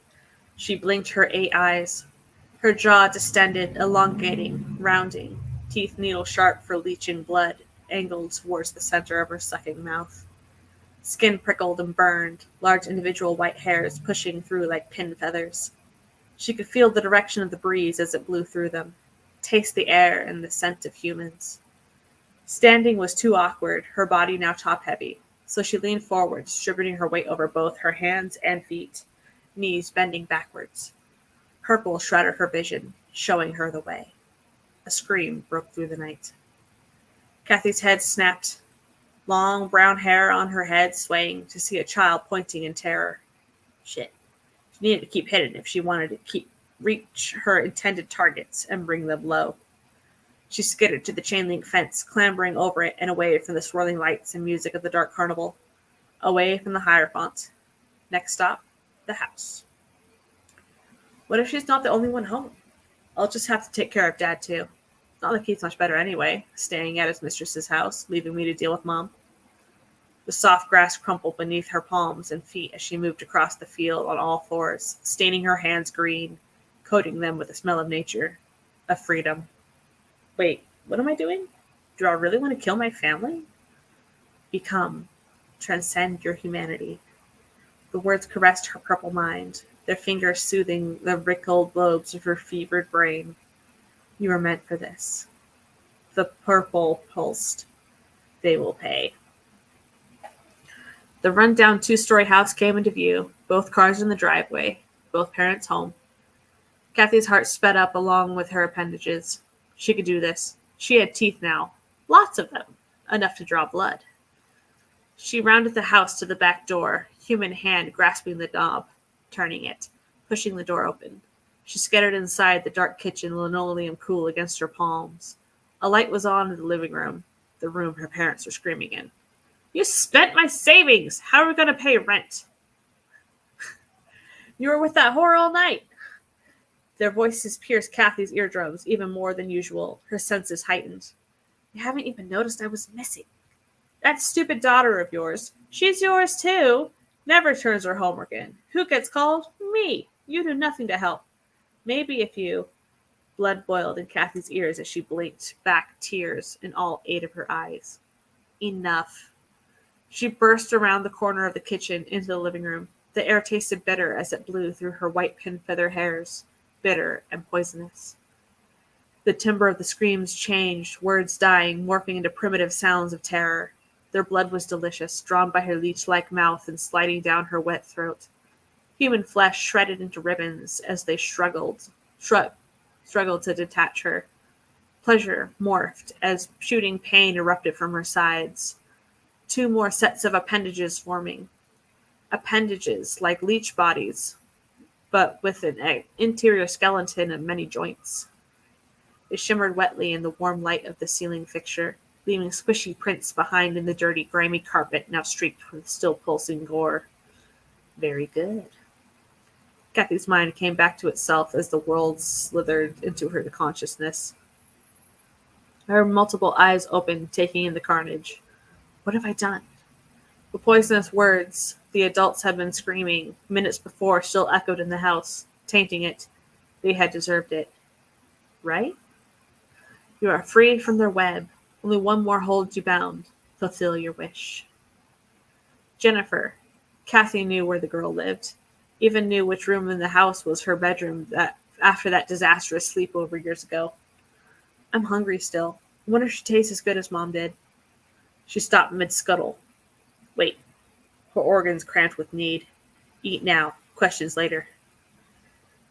She blinked her 8 eyes. Her jaw distended, elongating, rounding, teeth needle-sharp for leaching blood, angled towards the center of her sucking mouth. Skin prickled and burned, large individual white hairs pushing through like pin feathers. She could feel the direction of the breeze as it blew through them, taste the air and the scent of humans. Standing was too awkward, her body now top-heavy, so she leaned forward, distributing her weight over both her hands and feet, knees bending backwards. Purple shrouded her vision, showing her the way. A scream broke through the night. Kathy's head snapped, long brown hair on her head swaying to see a child pointing in terror. Shit. She needed to keep hidden if she wanted to reach her intended targets and bring them low. She skidded to the chain-link fence, clambering over it and away from the swirling lights and music of the dark carnival. Away from the Hierophant. Next stop, the house. What if she's not the only one home? I'll just have to take care of Dad, too. Not like he's much better anyway, staying at his mistress's house, leaving me to deal with Mom. The soft grass crumpled beneath her palms and feet as she moved across the field on all fours, staining her hands green, coating them with the smell of nature, of freedom. Wait, what am I doing? Do I really want to kill my family? Become. Transcend your humanity. The words caressed her purple mind, their fingers soothing the wrinkled lobes of her fevered brain. You were meant for this. The purple pulsed. They will pay. The rundown 2-story house came into view, both cars in the driveway, both parents home. Kathy's heart sped up along with her appendages. She could do this. She had teeth now. Lots of them. Enough to draw blood. She rounded the house to the back door, human hand grasping the knob, turning it, pushing the door open. She scattered inside the dark kitchen, linoleum cool against her palms. A light was on in the living room, the room her parents were screaming in. You spent my savings! How are we going to pay rent? You were with that whore all night. Their voices pierced Kathy's eardrums even more than usual, her senses heightened. You haven't even noticed I was missing. That stupid daughter of yours. She's yours too. Never turns her homework in. Who gets called? Me. You do nothing to help. Maybe if you... Blood boiled in Kathy's ears as she blinked back tears in all 8 of her eyes. Enough. She burst around the corner of the kitchen into the living room. The air tasted bitter as it blew through her white pin feather hairs. Bitter and poisonous. The timbre of the screams changed, words dying, morphing into primitive sounds of terror. Their blood was delicious, drawn by her leech-like mouth and sliding down her wet throat. Human flesh shredded into ribbons as they struggled to detach her. Pleasure morphed as shooting pain erupted from her sides. 2 more sets of appendages forming. Appendages like leech bodies, but with an interior skeleton and many joints. They shimmered wetly in the warm light of the ceiling fixture, leaving squishy prints behind in the dirty, grimy carpet now streaked with still pulsing gore. Very good. Kathy's mind came back to itself as the world slithered into her consciousness. Her multiple eyes opened, taking in the carnage. What have I done? The poisonous words the adults had been screaming minutes before still echoed in the house, tainting it. They had deserved it. Right? You are free from their web. Only one more holds you bound. Fulfill your wish. Jennifer. Kathy knew where the girl lived. Even knew which room in the house was her bedroom after that disastrous sleepover years ago. I'm hungry still. I wonder if she tastes as good as Mom did. She stopped mid-scuttle. Wait. Her organs cramped with need. Eat now. Questions later.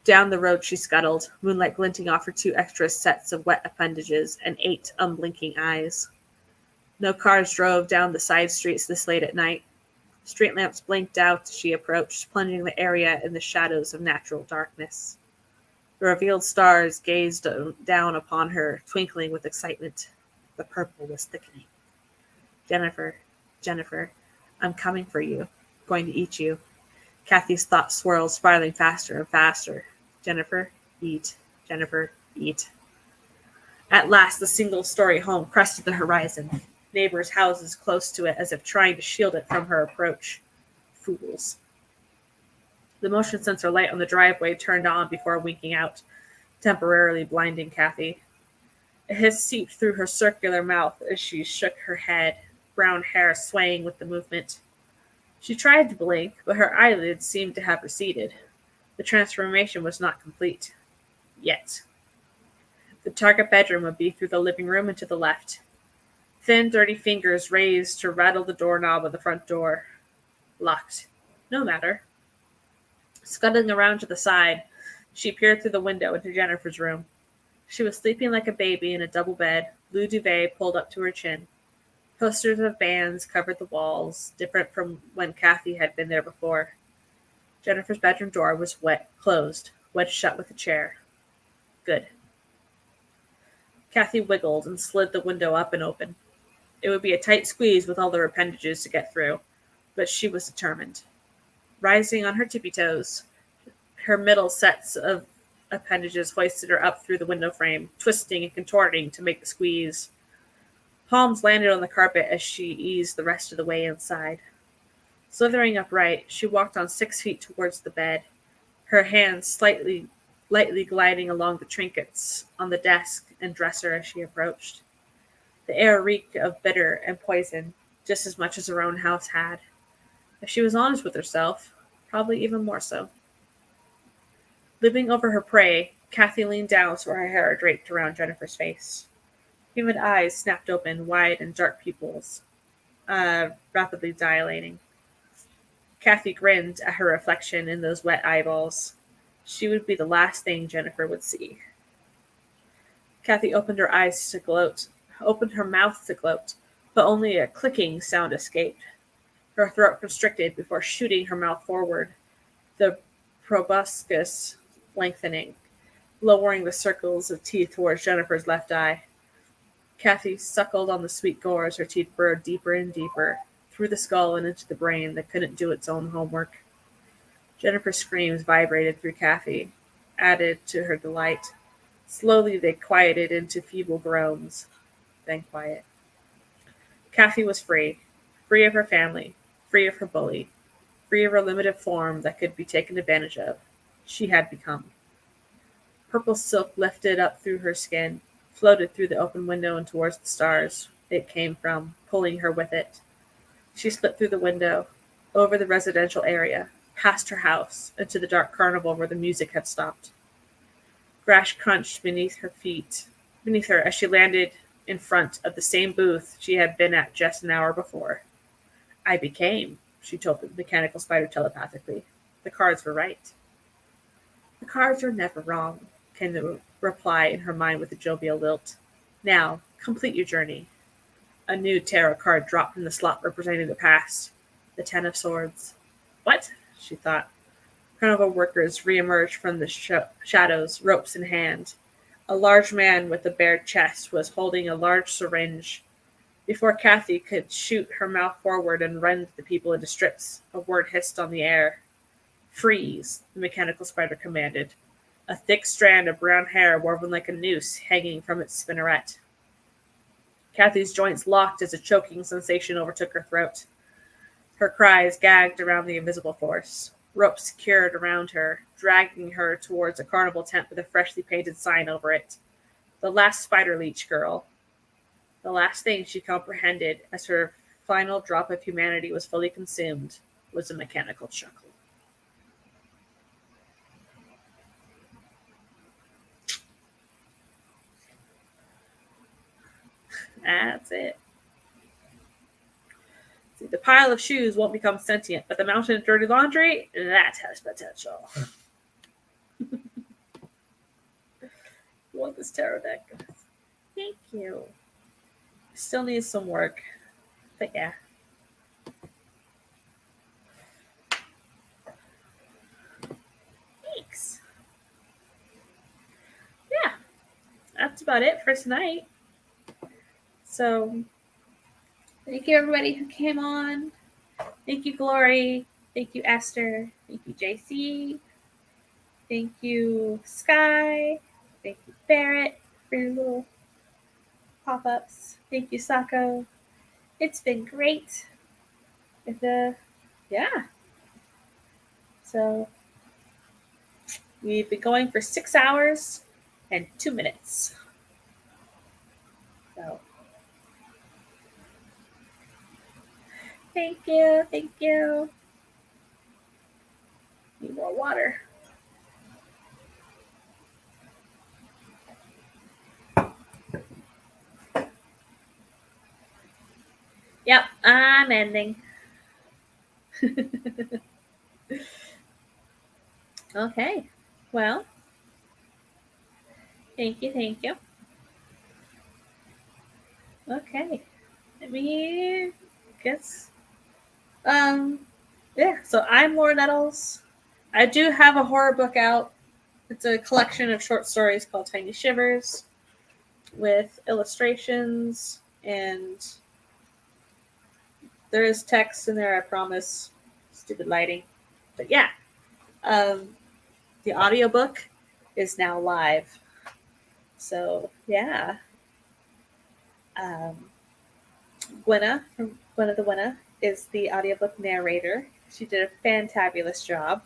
Down the road she scuttled, moonlight glinting off her 2 extra sets of wet appendages and 8 unblinking eyes. No cars drove down the side streets this late at night. Street lamps blinked out as she approached, plunging the area in the shadows of natural darkness. The revealed stars gazed down upon her, twinkling with excitement. The purple was thickening. Jennifer, I'm coming for you. Going to eat you. Kathy's thoughts swirled, spiraling faster and faster. Jennifer, eat. Jennifer, eat. At last, the single-story home crested the horizon. Neighbors' houses close to it as if trying to shield it from her approach. Fools. The motion sensor light on the driveway turned on before winking out, temporarily blinding Kathy. A hiss seeped through her circular mouth as she shook her head, brown hair swaying with the movement. She tried to blink, but her eyelids seemed to have receded. The transformation was not complete. Yet. The target bedroom would be through the living room and to the left. Thin, dirty fingers raised to rattle the doorknob of the front door. Locked. No matter. Scuttling around to the side, she peered through the window into Jennifer's room. She was sleeping like a baby in a double bed, blue duvet pulled up to her chin. Posters of bands covered the walls, different from when Kathy had been there before. Jennifer's bedroom door was closed, wedged shut with a chair. Good. Kathy wiggled and slid the window up and open. It would be a tight squeeze with all their appendages to get through, but she was determined. rising on her tippy toes. Her middle sets of appendages hoisted her up through the window frame, twisting and contorting to make the squeeze. Palms landed on the carpet as she eased the rest of the way inside. Slithering upright, she walked on 6 feet towards the bed, her hands lightly gliding along the trinkets on the desk and dresser as she approached. The air reeked of bitter and poison, just as much as her own house had. If she was honest with herself, probably even more so. Looming over her prey, Kathy leaned down so her hair draped around Jennifer's face. Humid eyes snapped open, wide and dark pupils, rapidly dilating. Kathy grinned at her reflection in those wet eyeballs. She would be the last thing Jennifer would see. Kathy opened her eyes to gloat, opened her mouth to gloat, but only a clicking sound escaped. Her throat constricted before shooting her mouth forward, the proboscis lengthening, lowering the circles of teeth towards Jennifer's left eye. Kathy suckled on the sweet gore as her teeth burrowed deeper and deeper, through the skull and into the brain that couldn't do its own homework. Jennifer's screams vibrated through Kathy, added to her delight. Slowly they quieted into feeble groans, then quiet. Kathy was free of her family, free of her bully, free of her limited form that could be taken advantage of. She had become. Purple silk lifted up through her skin, floated through the open window and towards the stars it came from, pulling her with it. She slipped through the window, over the residential area, past her house, into the dark carnival where the music had stopped. Grass crunched beneath her as she landed in front of the same booth she had been at just an hour before. I became, she told the mechanical spider telepathically. The cards were right. The cards are never wrong, came the reply in her mind with a jovial lilt. Now, complete your journey. A new tarot card dropped from the slot representing the past. The Ten of Swords. What? She thought. Carnival workers reemerged from the shadows, ropes in hand. A large man with a bared chest was holding a large syringe. Before Kathy could shoot her mouth forward and rend the people into strips, a word hissed on the air. Freeze, the mechanical spider commanded. A thick strand of brown hair woven like a noose hanging from its spinneret. Kathy's joints locked as a choking sensation overtook her throat. Her cries gagged around the invisible force. Ropes secured around her, dragging her towards a carnival tent with a freshly painted sign over it. The last spider leech girl. The last thing she comprehended as her final drop of humanity was fully consumed was a mechanical chuckle. That's it. See, the pile of shoes won't become sentient, but the mountain of dirty laundry, that has potential. You want this tarot deck? Thank you. Still needs some work, but yeah. Thanks. Yeah, that's about it for tonight. So, thank you everybody who came on. Thank you, Glory. Thank you, Esther. Thank you, JC. Thank you, Sky. Thank you, Barrett, for your little pop-ups. Thank you, Sako. It's been great. Yeah. So, we've been going for 6 hours and 2 minutes. So, thank you. Thank you. Need more water. Yep, I'm ending. Okay. Well, thank you. Okay. Let me guess. Yeah, so I'm Laura Nettles. I do have a horror book out. It's a collection of short stories called Tiny Shivers with illustrations, and there is text in there, I promise. Stupid lighting. But yeah, the audiobook is now live. So yeah. Gwenna from Gwenna the Gwenna is the audiobook narrator. She did a fantabulous job.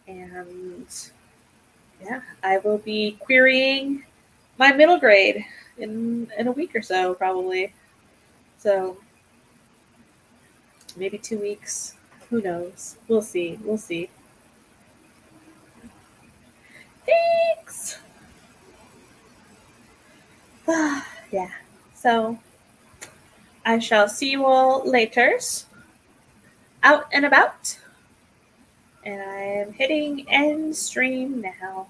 And yeah, I will be querying my middle grade in a week or so, probably. So maybe 2 weeks. Who knows? We'll see. We'll see. Thanks. Yeah. So I shall see you all later. Out and about. And I am hitting end stream now.